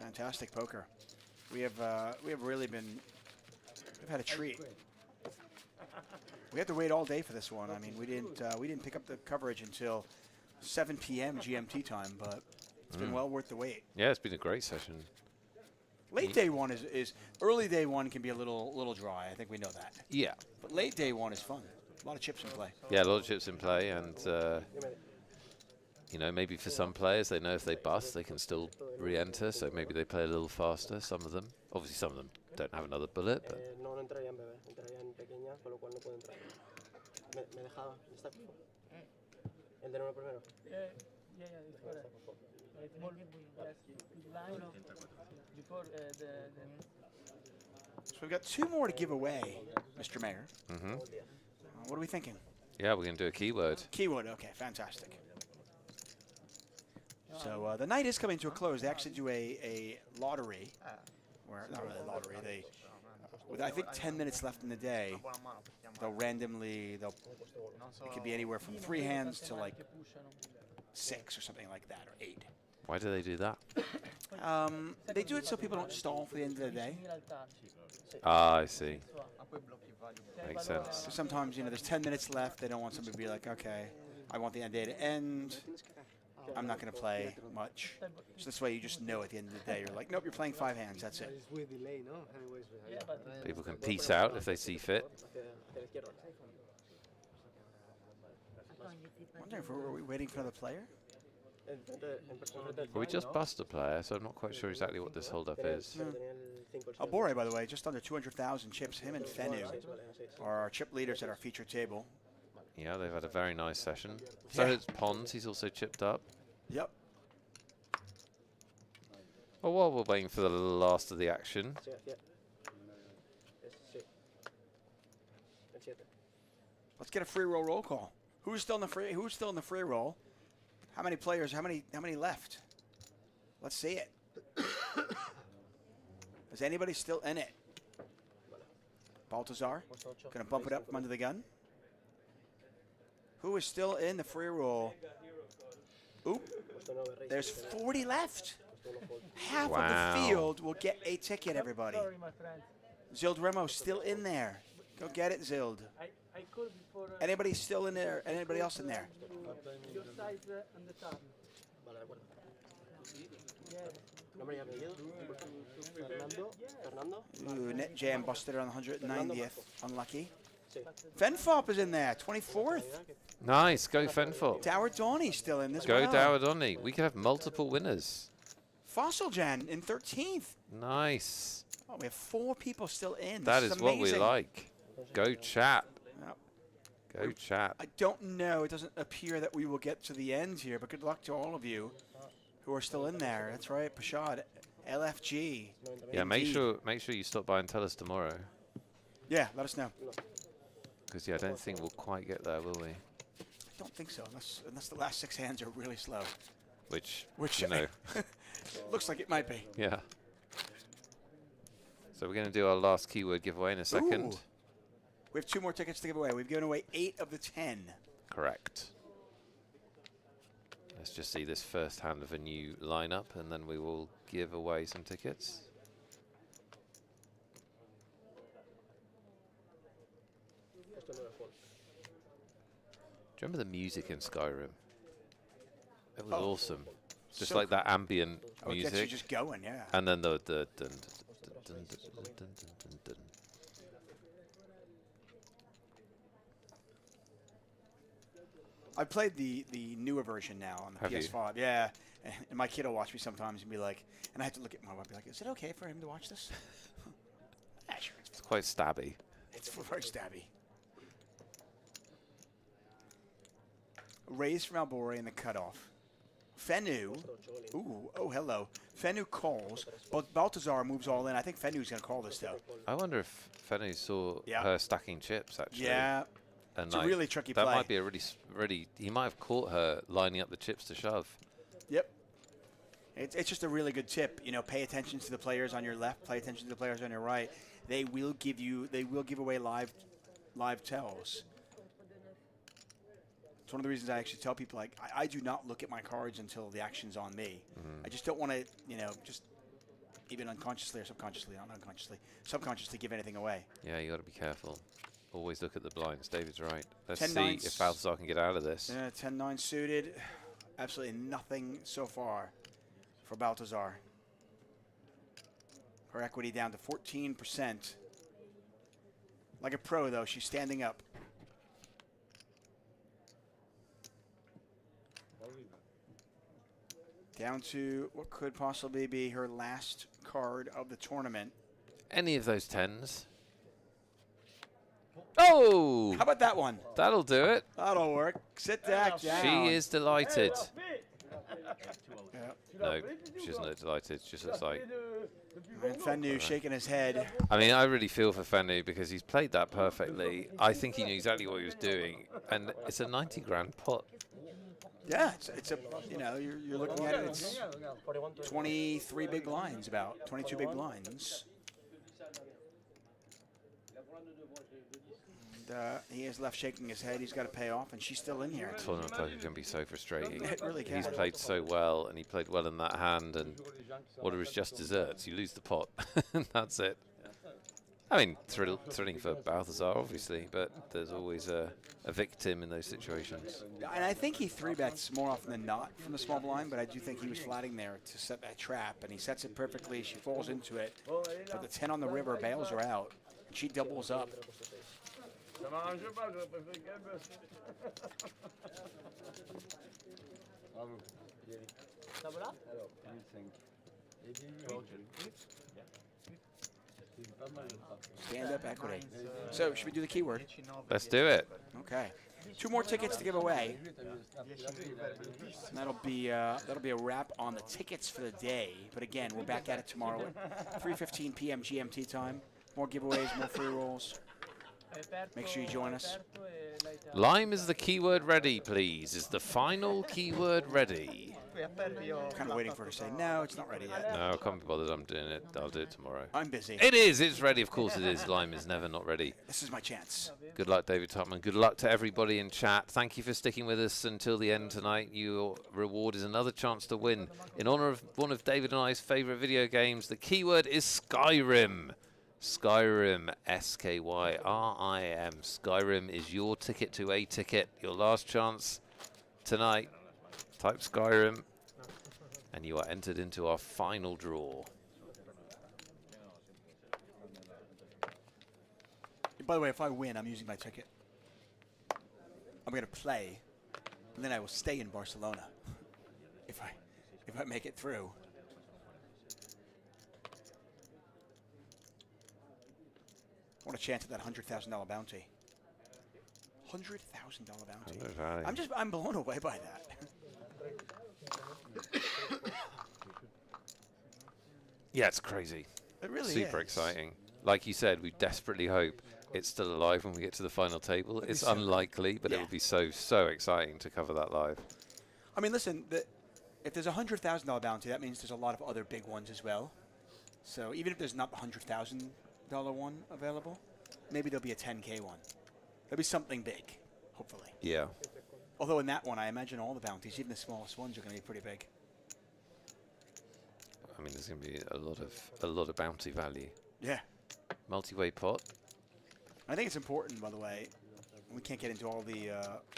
Fantastic poker. We have really been. We've had a treat. We had to wait all day for this one. I mean, we didn't pick up the coverage until 7 p.m. GMT time, but it's been well worth the wait. Yeah, it's been a great session. Late day one is early day one can be a little dry. I think we know that. Yeah. But late day one is fun. A lot of chips in play. Yeah, a lot of chips in play, and you know, maybe for some players, they know if they bust, they can still re-enter, so maybe they play a little faster. Some of them, obviously, some of them don't have another bullet. But So we've got 2 more to give away, Mr. Mayor. What are we thinking? Yeah, we're going to do a keyword. Keyword, okay, fantastic. So the night is coming to a close. They actually do a lottery, where not really a lottery. They, with I think 10 minutes left in the day, they'll randomly it could be anywhere from 3 hands to like 6 or something like that, or 8. Why do they do that? They do it so people don't stall for the end of the day. Ah, I see. Makes sense. So sometimes, you know, there's 10 minutes left. They don't want somebody to be like, okay, I want the end day to end. I'm not going to play much. So this way you just know at the end of the day, you're like, nope, you're playing 5 hands. That's it. People can peace out if they see fit. I'm wondering if are we waiting for another player? Well, we just bust a player, so I'm not quite sure exactly what this hold-up is. Albore, by the way, just under 200,000 chips. Him and Fenu are our chip leaders at our featured table. Yeah, they've had a very nice session. So has Pons. He's also chipped up. Yep. Well, while we're waiting for the last of the action, let's get a free roll call. Who's still in the free roll? How many players? How many left? Let's see it. Is anybody still in it? Baltazar, gonna bump it up from under the gun. Who is still in the free roll? Oop. There's 40 left. Half of the field will get a ticket, everybody. Sorry, my friend. Zild Remo still in there. Go get it, Zild. I could before. Anybody still in there? Anybody else in there? Your size and the top. Ooh, net jam busted on 190th. Unlucky. Fenfop is in there, 24th. Nice, go Fenfop. Dower Donny still in this. Go Dower Donny. We could have multiple winners. Fossil Jan in 13th. Nice. Oh, we have 4 people still in. That this is what we amazing. like. Go chat. Yep. Go chat. I don't know. It doesn't appear that we will get to the end here, but good luck to all of you who are still in there. That's right, Pashad, LFG. Yeah, Indeed. make sure you stop by and tell us tomorrow. Yeah, let us know. Because yeah, I don't think we'll quite get there, will we? I don't think so, unless the last 6 hands are really slow. Which you know. Looks like it might be. Yeah. So we're going to do our last keyword giveaway in a second. Ooh. We have 2 more tickets to give away. We've given away 8 of the 10. Correct. Let's just see this first hand of a new lineup, and then we will give away some tickets. Do you remember the music in Skyrim? It was awesome. Just So like that ambient Oh, it gets you music. just going, yeah. And then the dun, dun, dun, dun, dun, dun, dun. I played the newer version now on the Have you? PS5. Yeah, and my kid will watch me sometimes and be like, and I have to look at my wife and be like, is it okay for him to watch this? Yeah, sure. It's quite stabby. It's very stabby. Raise from Albore in the cutoff. Fenu. Ooh, oh, hello. Fenu calls, but Baltazar moves all in. I think Fenu's going to call this, though. I wonder if Fenny saw Yeah. her stacking chips, actually. Yeah. And It's a really tricky that play. might be a really, he might have caught her lining up the chips to shove. Yep. It's just a really good tip. You know, pay attention to the players on your left, pay attention to the players on your right. They will give away live tells. It's one of the reasons I actually tell people, like, I do not look at my cards until the action's on me. I just don't want to, just even unconsciously or subconsciously, not unconsciously, subconsciously give anything away. Yeah, you got to be careful. Always look at the blinds. David's right. Let's 10-9 see if Balthazar can get out of this. Yeah, 10-9 suited. Absolutely nothing so far for Baltazar. Her equity down to 14%. Like a pro, though, she's standing up. Down to what could possibly be her last card of the tournament. Any of those tens. Oh! How about that one? That'll do it. That'll work. Sit back down. She is delighted. Yeah. No, she isn't delighted. She just looks like... And Fennu shaking his head. I mean, I really feel for Fennu because he's played that perfectly. I think he knew exactly what he was doing. And it's a 90 grand pot. Yeah, it's a, you're looking at it, it's 23 big blinds, about 22 big blinds. And he is left shaking his head. He's got to pay off, and she's still in here. Tournament poker can be so frustrating. It really can. He's played so well, and he played well in that hand, and what are his just desserts? You lose the pot, and that's it. I mean, thrilling for Balthazar, obviously, but there's always a victim in those situations. And I think he 3-bets more often than not from the small blind, but I do think he was flatting there to set that trap, and he sets it perfectly. She falls into it, but the 10 on the river bails her out, and she doubles up. Stand up equity. So, should we do the keyword? Let's do it. Okay. 2 more tickets to give away. And that'll be a wrap on the tickets for the day. But again, we're back at it tomorrow at 3:15 p.m. GMT time. More giveaways, more free rolls. Make sure you join us. Lime is the keyword ready, please. Is the final keyword ready? Kind of waiting for her to say, no, it's not ready yet. No, I can't be bothered. I'm doing it. I'll do it tomorrow. I'm busy. It is. It's ready. Of course it is. Lime is never not ready. This is my chance. Good luck, David Tuckman. Good luck to everybody in chat. Thank you for sticking with us until the end tonight. Your reward is another chance to win. In honor of one of David and I's favorite video games, the keyword is Skyrim. Skyrim, S-K-Y-R-I-M. Skyrim is your ticket to a ticket. Your last chance tonight. Type Skyrim, and you are entered into our final draw. By the way, if I win, I'm using my ticket. I'm going to play, and then I will stay in Barcelona if I make it through. I want a chance at that $100,000 bounty. $100,000 bounty. I'm blown away by that. Yeah, it's crazy. It really Super is. exciting. Like you said, we desperately hope it's still alive when we get to the final table. It's so unlikely, but it would be so exciting to cover that live. I mean, listen, if there's a $100,000 bounty, that means there's a lot of other big ones as well. So even if there's not the $100,000 one available, maybe there'll be a 10K one. There'll be something big, hopefully. Yeah. Although in that one, I imagine all the bounties, even the smallest ones, are going to be pretty big. I mean, there's going to be a lot of bounty value. Yeah. Multi-way pot. I think it's important, by the way. We can't get into all the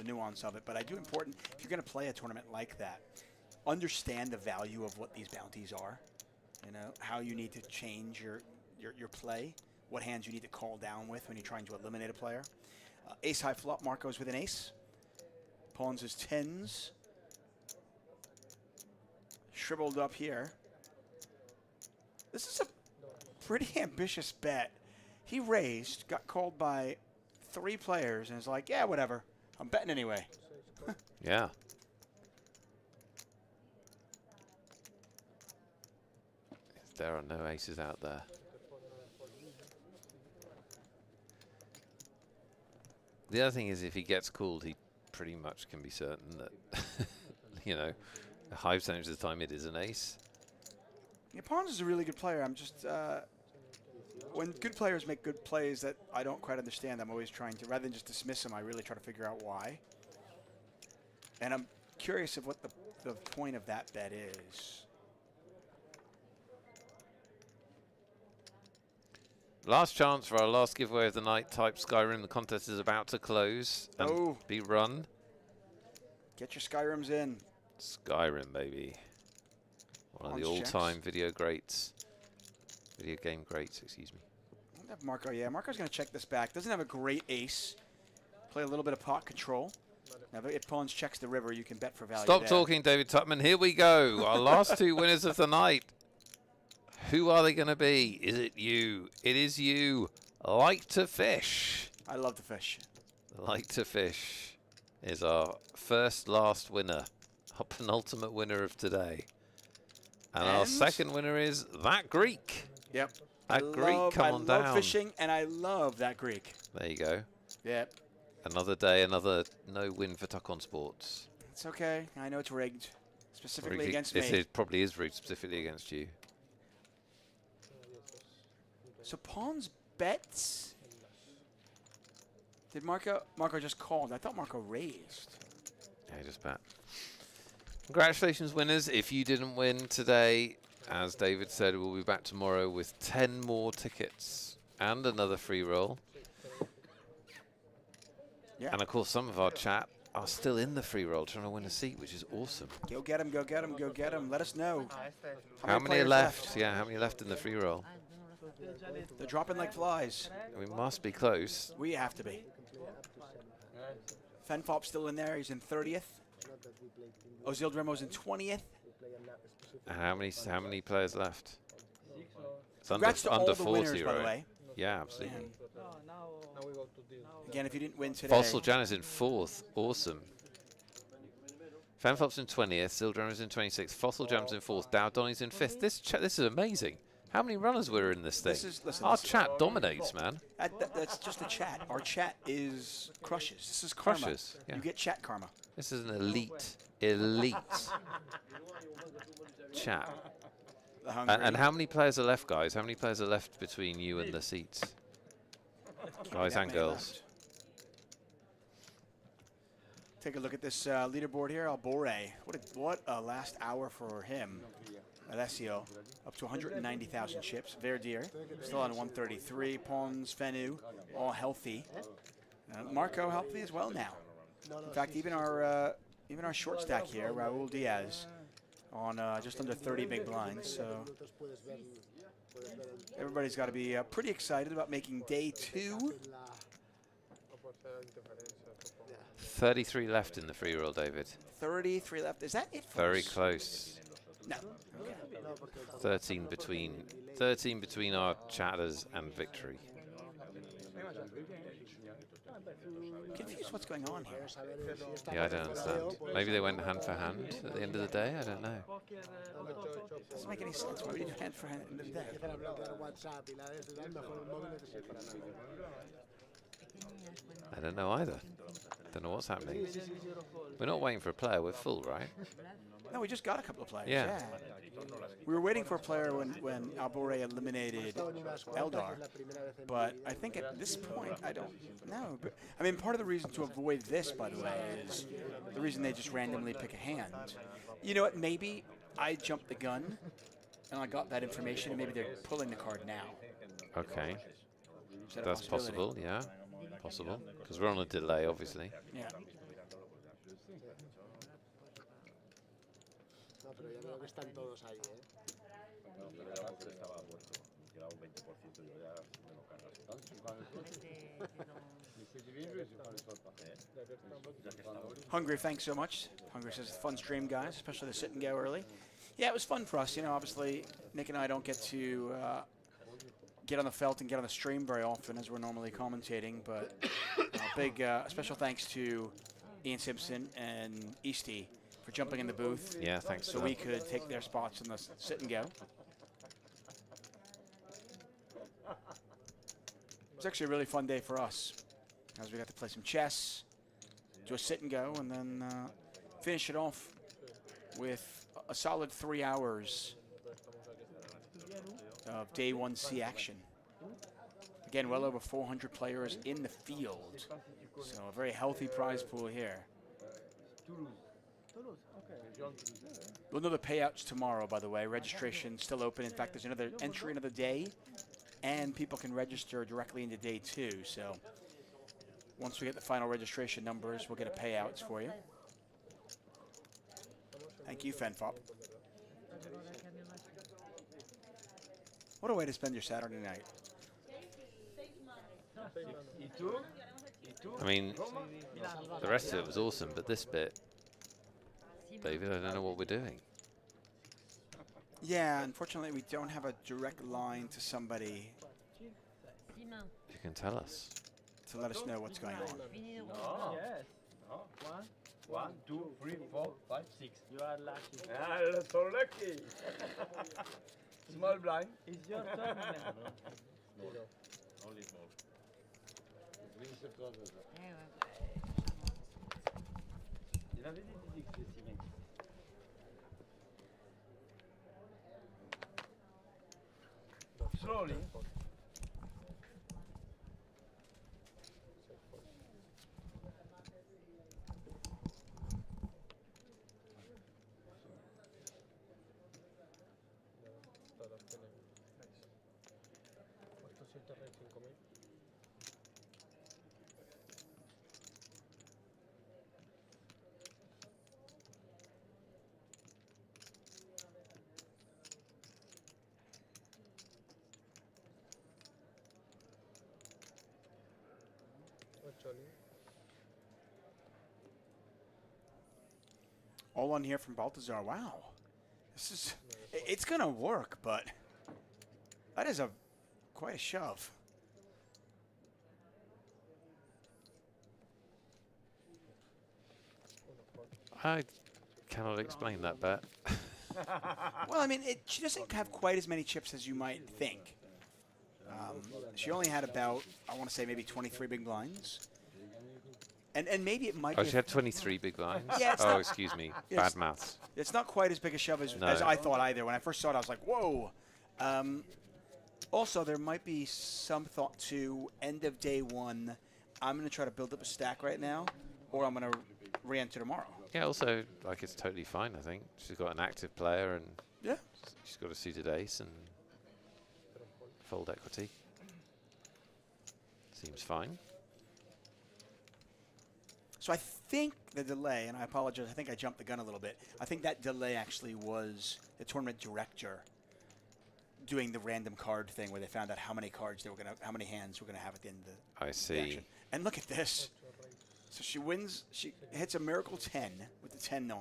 nuance of it, but I do important, if you're going to play a tournament like that, understand the value of what these bounties are. You know, how you need to change your play, what hands you need to call down with when you're trying to eliminate a player. Ace high flop, Marco's with an ace. Pawns his tens. Shriveled up here. This is a pretty ambitious bet. He raised, got called by 3 players, and is like, yeah, whatever. I'm betting anyway. Yeah. There are no aces out there. The other thing is, if he gets called, he pretty much can be certain that, you know, a high percentage of the time it is an ace. Yeah, Pawns is a really good player. I'm just, when good players make good plays that I don't quite understand, I'm always trying to, rather than just dismiss them, I really try to figure out why. And I'm curious of what the point of that bet is. Last chance for our last giveaway of the night. Type Skyrim. The contest is about to close and be run. Get your Skyrims in. Skyrim, baby. One of the all-time video greats. Video game greats, excuse me. Marco, yeah. Marco's going to check this back. Doesn't have a great ace. Play a little bit of pot control. Now, if Pawns checks the river, you can bet for value. Stop talking, David Tuckman. Here we go. Our last 2 winners of the night. Who are they going to be? Is it you? It is you. Like to Fish. I love to fish. Like to Fish is our last winner. Our penultimate winner of today. And our second winner is that Greek. Yep. That Greek, come on down. I love fishing, and I love that Greek. There you go. Yep. Another day, another no win for Tuck-on Sports. It's okay. I know it's rigged. Specifically against me. It probably is rigged specifically against you. So Pawns bets. Did Marco just called? I thought Marco raised. Yeah, he just bet. Congratulations, winners. If you didn't win today, as David said, we'll be back tomorrow with 10 more tickets and another free roll. Yeah. And of course, some of our chat are still in the free roll trying to win a seat, which is awesome. Go get him, go get him, go get him. Let us know. How many are left? Yeah, how many are left in the free roll? They're dropping like flies. We must be close. We have to be. Fenfop's still in there. He's in 30th. Ozildremo's in 20th. And how many players left? It's Congrats to under all the 40, winners, by the right? way. Yeah, absolutely. Again, if you didn't win today. Fossil Janet's in 4th. Awesome. Fanfop's in 20th. Zildremo's in 26th. Fossil Jam's in 4th. Dow Donny's in 5th. This is amazing. How many runners were in this thing? Listen, Our chat dominates, man. That's just the chat. Our chat is crushes. This is karma. Crushes, yeah. You get chat karma. This is an elite chat. And how many players are left, guys? How many players are left between you and the seats? Guys and girls. Left. Take a look at this leaderboard here. Albore. What a last hour for him. Alessio up to 190,000 chips. Verdier still on 133. Pons, Fenu, all healthy. Marco healthy as well now. In fact, even our short stack here, Raul Diaz, on just under 30 big blinds. So everybody's got to be pretty excited about making day 2. 33 left in the free roll, David. 33 left. Is that it? Very close. No. Okay. 13 between our chatters and victory. Confused what's going on here. Yeah, I don't understand. Maybe they went hand for hand at the end of the day. I don't know. Doesn't make any sense. Why would you do hand for hand at the end of the day? I don't know either. Don't know what's happening. We're not waiting for a player. We're full, right? No, we just got a couple of players. Yeah. We were waiting for a player when Albore eliminated Eldar, but I think at this point, I don't know. But, I mean, part of the reason to avoid this, by the way, is the reason they just randomly pick a hand. You know what? Maybe I jumped the gun, and I got that information, and maybe they're pulling the card now. Okay. That's possible, yeah. Possible. Because we're on a delay, obviously. Yeah. Hungry, thanks so much. Hungry says, fun stream, guys, especially the sit and go early. Yeah, it was fun for us. You know, obviously, Nick and I don't get to get on the felt and get on the stream very often as we're normally commentating, but big special thanks to Ian Simpson and Easty for jumping in the booth. Yeah, thanks. So we could take their spots in the sit and go. It was actually a really fun day for us, as we got to play some chess, do a sit and go, and then finish it off with a solid 3 hours of day 1C action. Again, well over 400 players in the field, so a very healthy prize pool here. We'll know the payouts tomorrow, by the way. Registration still open. In fact, there's another entry another day, and people can register directly into day 2. So once we get the final registration numbers, we'll get a payouts for you. Thank you, FenFop. What a way to spend your Saturday night. I mean, the rest of it was awesome, but this bit, David, I don't know what we're doing. Yeah, unfortunately, we don't have a direct line to somebody. You can tell us. To let us know what's going on. Oh. Yes. Oh. 1, 2, 3, 4, 5, 6. You are lucky. Ah, so lucky. Small blind. It's your turn now. Only small. Il avait dit que c'est bien. Slowly. All on here from Baltazar. Wow. This is, it's going to work, but that is quite a shove. I cannot explain that bet. Well, I mean, she doesn't have quite as many chips as you might think. She only had about, I want to say, maybe 23 big blinds. And maybe it might be... Oh, she had 23 big blinds? Yeah, oh, excuse me. Bad maths. It's not quite as big a shove as I thought either. When I first saw it, I was like, whoa. Also, there might be some thought to end of day one. I'm going to try to build up a stack right now, or I'm going to re-enter tomorrow. Yeah, also, like, it's totally fine, I think. She's got an active player, and she's got a suited ace and fold equity. Seems fine. So I think the delay, and I apologize, I think I jumped the gun a little bit. I think that delay actually was the tournament director doing the random card thing where they found out how many cards they were gonna, how many hands we're gonna have at the end of the I see. action. And look at this. So she wins. She hits a miracle 10 with the 10-9,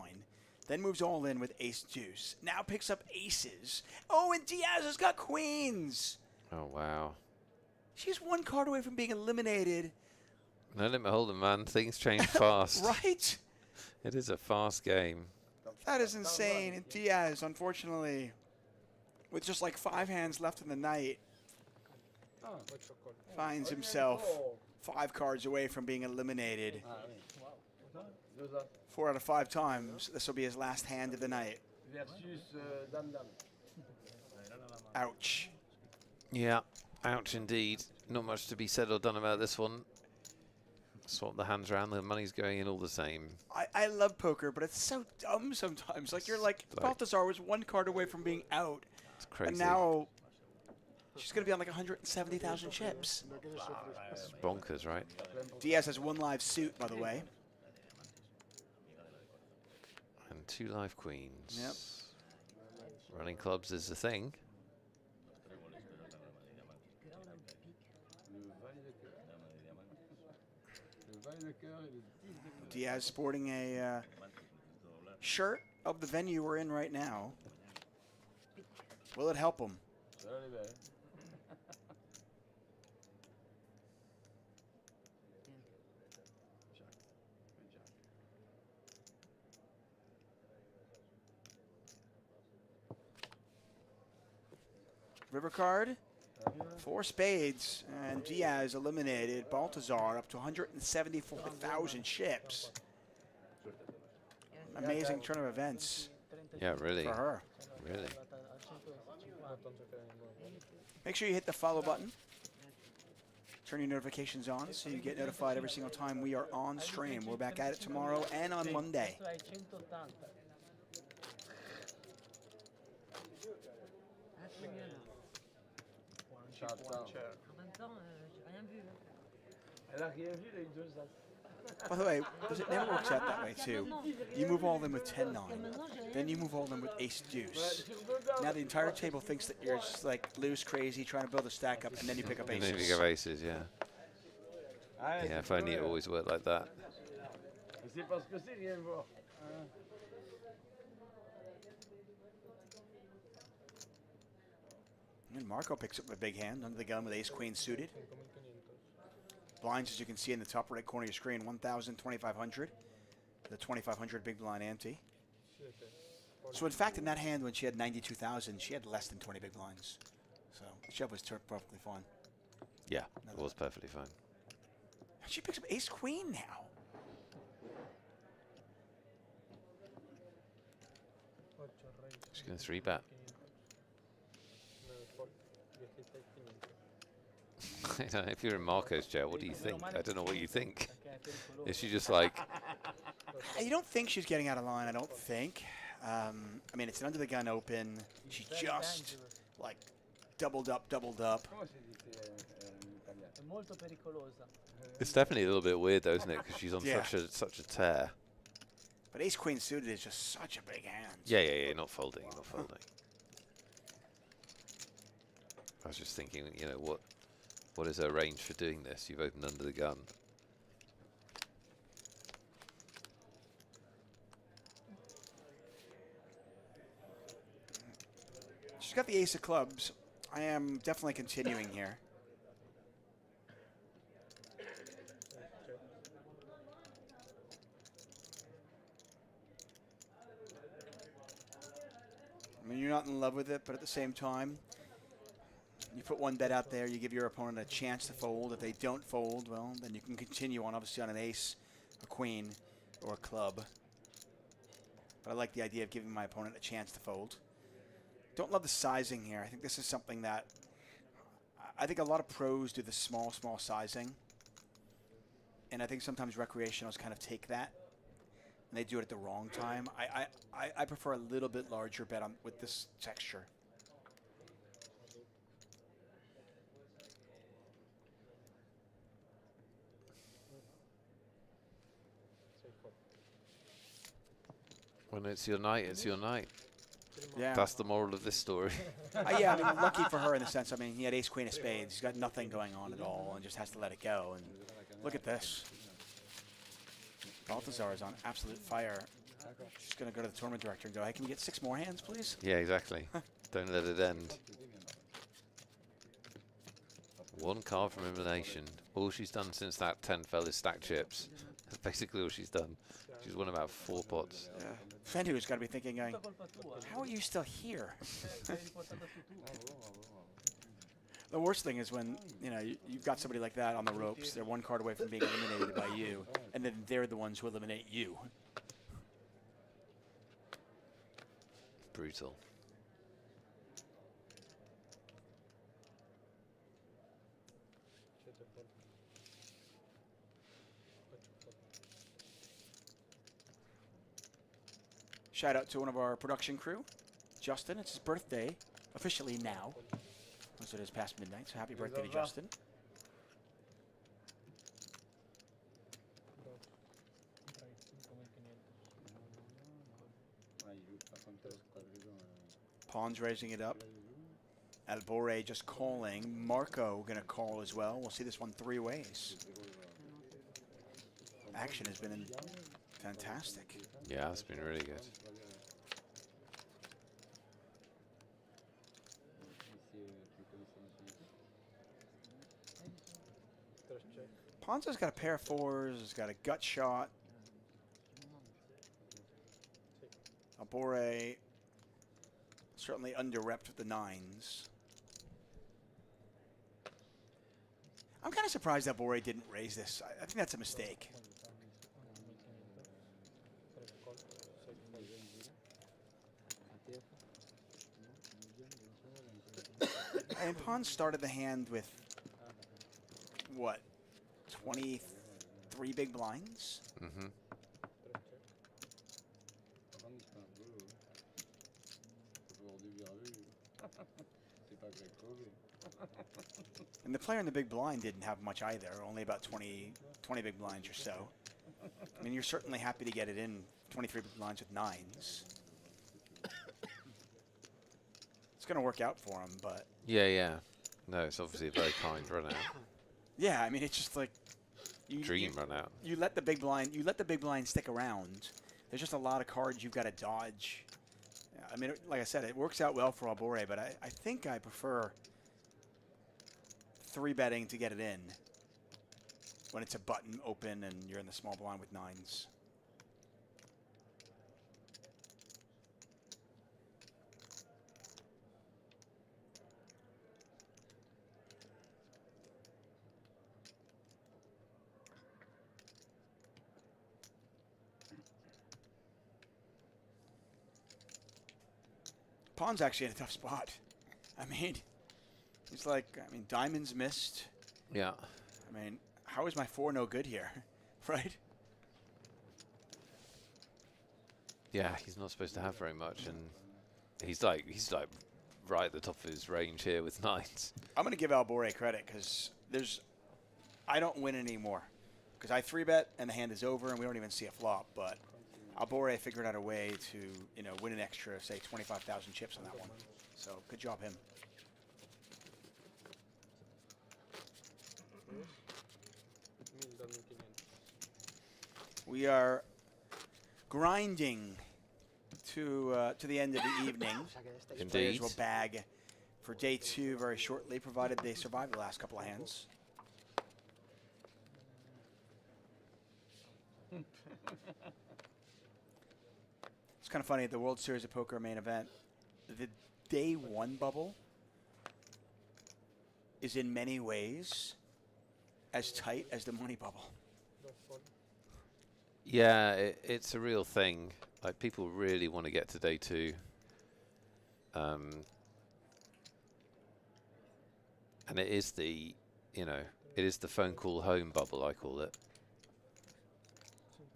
then moves all in with ace deuce. Now picks up aces. Oh, and Diaz has got queens. Oh wow. She's one card away from being eliminated. No limit hold'em, man. Things change fast. Right? It is a fast game. That is insane. And Diaz, unfortunately, with just like 5 hands left in the night, finds himself 5 cards away from being eliminated. 4 out of 5 times. This will be his last hand of the night. Ouch. Yeah. Ouch indeed. Not much to be said or done about this one. Swap the hands around, the money's going in all the same. I love poker, but it's so dumb sometimes. Like, you're like, Balthazar was 1 card away from being out. It's crazy. And now she's going to be on like 170,000 chips. It's bonkers, right? Diaz has 1 live suit, by the way. And 2 live queens. Yep. Running clubs is the thing. Diaz sporting a shirt of the venue we're in right now. Will it help him? River card. 4 spades, and Diaz eliminated. Balthazar up to 174,000 chips. Amazing turn of events. Yeah, really. For her. Really. Make sure you hit the follow button. Turn your notifications on so you get notified every single time we are on stream. We're back at it tomorrow and on Monday. By the way, it never works out that way too. You move all in with 10-9, then you move all in with ace deuce. Now the entire table thinks that you're just like loose, crazy, trying to build a stack up, and then you pick up aces. And then you pick up aces, yeah. Yeah, if only it always worked like that. And Marco picks up a big hand under the gun with ace-queen suited. Blinds, as you can see in the top right corner of your screen, 1,000, 2,500. The 2,500 big blind ante. So in fact, in that hand, when she had 92,000, she had less than 20 big blinds. So the shove was perfectly fine. Yeah, it was perfectly fine. She picks up ace-queen now. She's going to 3-bet. I don't know, if you're in Marco's chair, what do you think? I don't know what you think. Is she just like... You don't think she's getting out of line, I don't think. I mean, it's an under the gun open. She just, like, doubled up. It's definitely a little bit weird, though, isn't it? Because she's on such a tear. But ace-queen suited is just such a big hand. Yeah, not folding. I was just thinking, you know, what is her range for doing this? You've opened under the gun. She's got the ace of clubs. I am definitely continuing here. I mean, you're not in love with it, but at the same time, you put one bet out there, you give your opponent a chance to fold. If they don't fold, well, then you can continue on, obviously, on an ace, a queen, or a club. But I like the idea of giving my opponent a chance to fold. Don't love the sizing here. I think this is something that I think a lot of pros do the small sizing. And I think sometimes recreationals kind of take that and they do it at the wrong time. I prefer a little bit larger bet on with this texture. When it's your night, it's your night. Yeah. That's the moral of this story. Yeah, I mean, lucky for her in the sense, I mean, he had ace, queen of spades. He's got nothing going on at all and just has to let it go. And look at this. Balthazar is on absolute fire. She's going to go to the tournament director and go, hey, can we get 6 more hands, please? Yeah, exactly. Don't let it end. 1 card from elimination. All she's done since that 10 fell is stack chips. That's basically all she's done. She's won about 4 pots. Yeah. Fendu's got to be thinking, going, how are you still here? The worst thing is when, you know, you've got somebody like that on the ropes. They're 1 card away from being eliminated by you, and then they're the ones who eliminate you. Brutal. Shout out to one of our production crew, Justin. It's his birthday, officially now, as it is past midnight. So happy birthday to Justin. Pawn's raising it up. Albore just calling. Marco going to call as well. We'll see this one 3 ways. Action has been fantastic. Yeah, it's been really good. Ponzo's got a pair of 4s. He's got a gut shot. Albore certainly under-repped with the 9s. I'm kind of surprised that Albore didn't raise this. I think that's a mistake. And Pawn started the hand with, what, 23 big blinds? Mm-hmm. And the player in the big blind didn't have much either, only about 20 big blinds or so. I mean, you're certainly happy to get it in 23 big blinds with 9s. It's going to work out for him, but... Yeah. No, it's obviously a very kind run out. Yeah, I mean, it's just like... Dream run out. You let the big blind stick around. There's just a lot of cards you've got to dodge. I mean, like I said, it works out well for Albore, but I think I prefer 3-betting to get it in when it's a button open and you're in the small blind with 9s. Pawn's actually in a tough spot. I mean, it's like, diamonds missed. Yeah. I mean, how is my 4 no good here? Right? Yeah, he's not supposed to have very much, and he's like right at the top of his range here with 9s. I'm going to give Albore credit because I don't win anymore because I 3-bet and the hand is over and we don't even see a flop, but Albore figured out a way to, win an extra, say, 25,000 chips on that one. So good job, him. We are grinding to the end of the evening. Indeed. Players will bag for day 2 very shortly, provided they survive the last couple of hands. It's kind of funny, at the World Series of Poker main event, the day one bubble is in many ways as tight as the money bubble. Yeah, it's a real thing. Like, people really want to get to day two. And it is the, it is the phone call home bubble, I call it.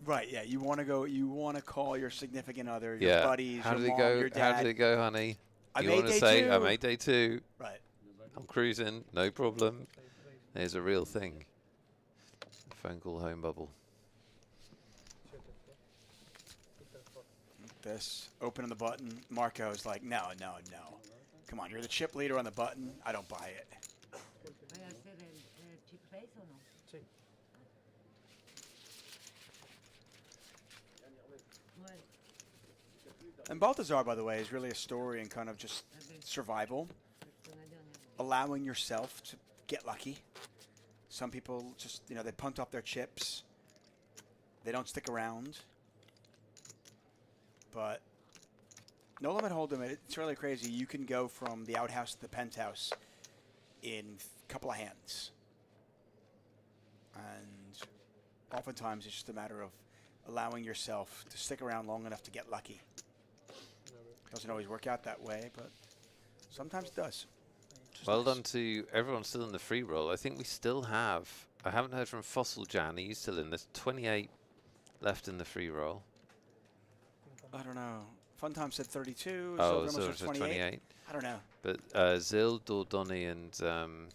Right, yeah. You want to call your significant other, your buddies, your mom, your dad. How did it go, honey? I made day two. I made day two. Right. I'm cruising, no problem. There's a real thing. Phone call home bubble. This, opening the button. Marco's like, no. Come on, you're the chip leader on the button. I don't buy it. ¿Voy a hacer el chip race o no? Sí. Bueno, And Balthazar, by the way, is really a story in kind of just survival, allowing yourself to get lucky. Some people just, they punt off their chips. They don't stick around. But No Limit Hold'em, it's really crazy. You can go from the outhouse to the penthouse in a couple of hands. And oftentimes it's just a matter of allowing yourself to stick around long enough to get lucky. Doesn't always work out that way, but sometimes it does. Well done to everyone still in the free roll. I think we still have, I haven't heard from Fossil Jan, he's still in. There's 28 left in the free roll. I don't know. Funtime said 32. Oh, so said 28. I don't know. But Zil, Dordoni, and the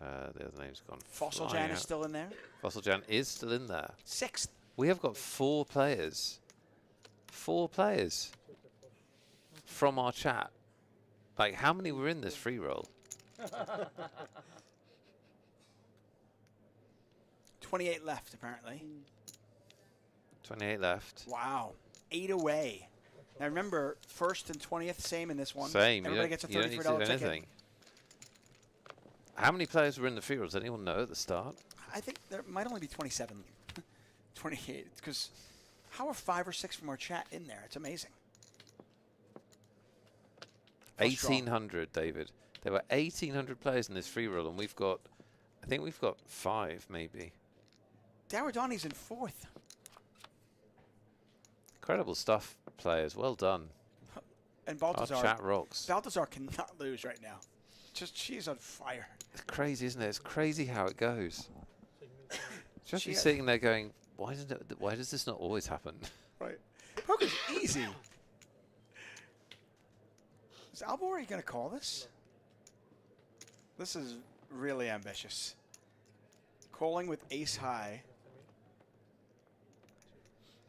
other name's gone. Fossil Jan is still in there? Fossil Jan is still in there. 6th. We have got 4 players. 4 players from our chat. Like, how many were in this free roll? 28 left, apparently. 28 left. Wow. 8 away. Now remember, 1st and 20th, same in this one. Same. Everybody gets a $34 you don't need to do ticket. anything. How many players were in the free roll? Does anyone know at the start? I think there might only be 27. 28. Because how are 5 or 6 from our chat in there? It's amazing. 1,800, David. There were 1,800 players in this free roll, and we've got, I think we've got 5, maybe. Daradani's in 4th. Incredible stuff, players. Well done. And Balthazar. Our chat rocks. Balthazar cannot lose right now. Just, she's on fire. It's crazy, isn't it? It's crazy how it goes. Just She be sitting there going, why does this not always happen? Right. Poker's easy. Is Albori going to call this? This is really ambitious. Calling with ace high.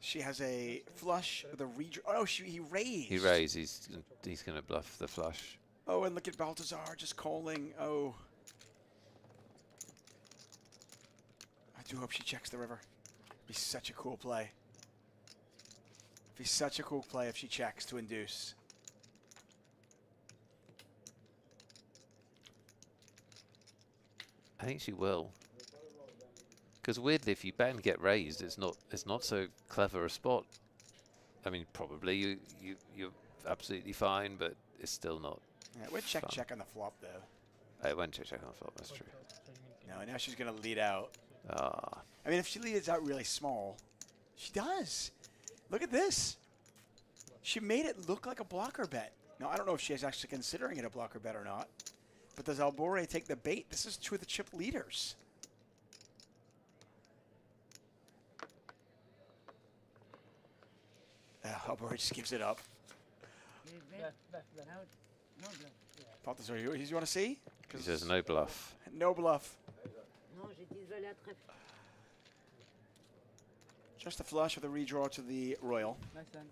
She has a flush with a redraw. Oh, he raised. He raised. He's going to bluff the flush. Oh, and look at Balthazar just calling. Oh. I do hope she checks the river. Be such a cool play. Be such a cool play if she checks to induce. I think she will. Because weirdly, if you bet and get raised, it's not so clever a spot. I mean, probably you're absolutely fine, but it's still not. Yeah, we'll check on the flop though. It went check on the flop. That's true. No, now she's gonna lead out. Ah. I mean, if she leads out really small, she does. Look at this. She made it look like a blocker bet. Now I don't know if she's actually considering it a blocker bet or not. But does Albore take the bait? This is two of the chip leaders. Albore just gives it up. Balthazar, you want to see? He says no bluff. No bluff. Just a flush with a redraw to the royal. Nice done.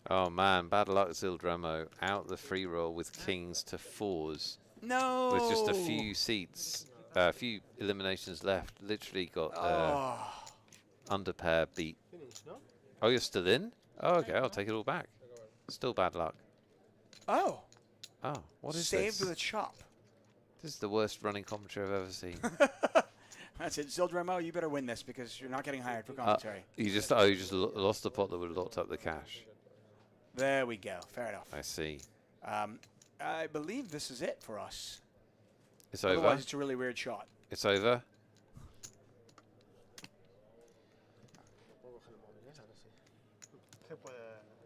Oh man, bad luck, Zildremo. Out the free roll with kings to 4s. No! With just a few seats, a few eliminations left. Literally got under pair beat. Oh, you're still in? Oh, okay, I'll take it all back. Still bad luck. Oh. Oh, what is Saved this? with a chop. This is the worst running commentary I've ever seen. That's it. Zildremo, you better win this because you're not getting hired for commentary. You just lost the pot that would have locked up the cash. There we go. Fair enough. I see. I believe this is it for us. It's Otherwise, over. it's a really weird shot. It's over.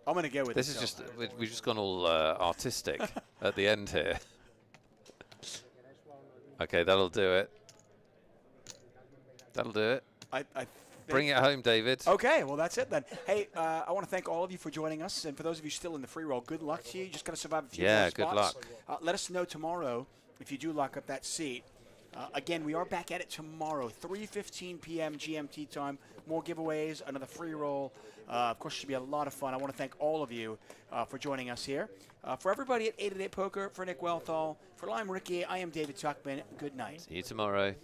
I'm going to go with this. Is just we've just gone all artistic at the end here. Okay, that'll do it. That'll do it. I Bring it home, David. Okay, well, that's it then. Hey, I want to thank all of you for joining us. And for those of you still in the free roll, good luck to you. You just got to survive a few more spots. Good luck. Let us know tomorrow if you do lock up that seat. Again, we are back at it tomorrow, 3:15 p.m. GMT time. More giveaways, another free roll. Of course, it should be a lot of fun. I want to thank all of you for joining us here. For everybody at 888 Poker, for Nick Welthall, for Lime Ricky, I am David Tuckman. Good night. See you tomorrow.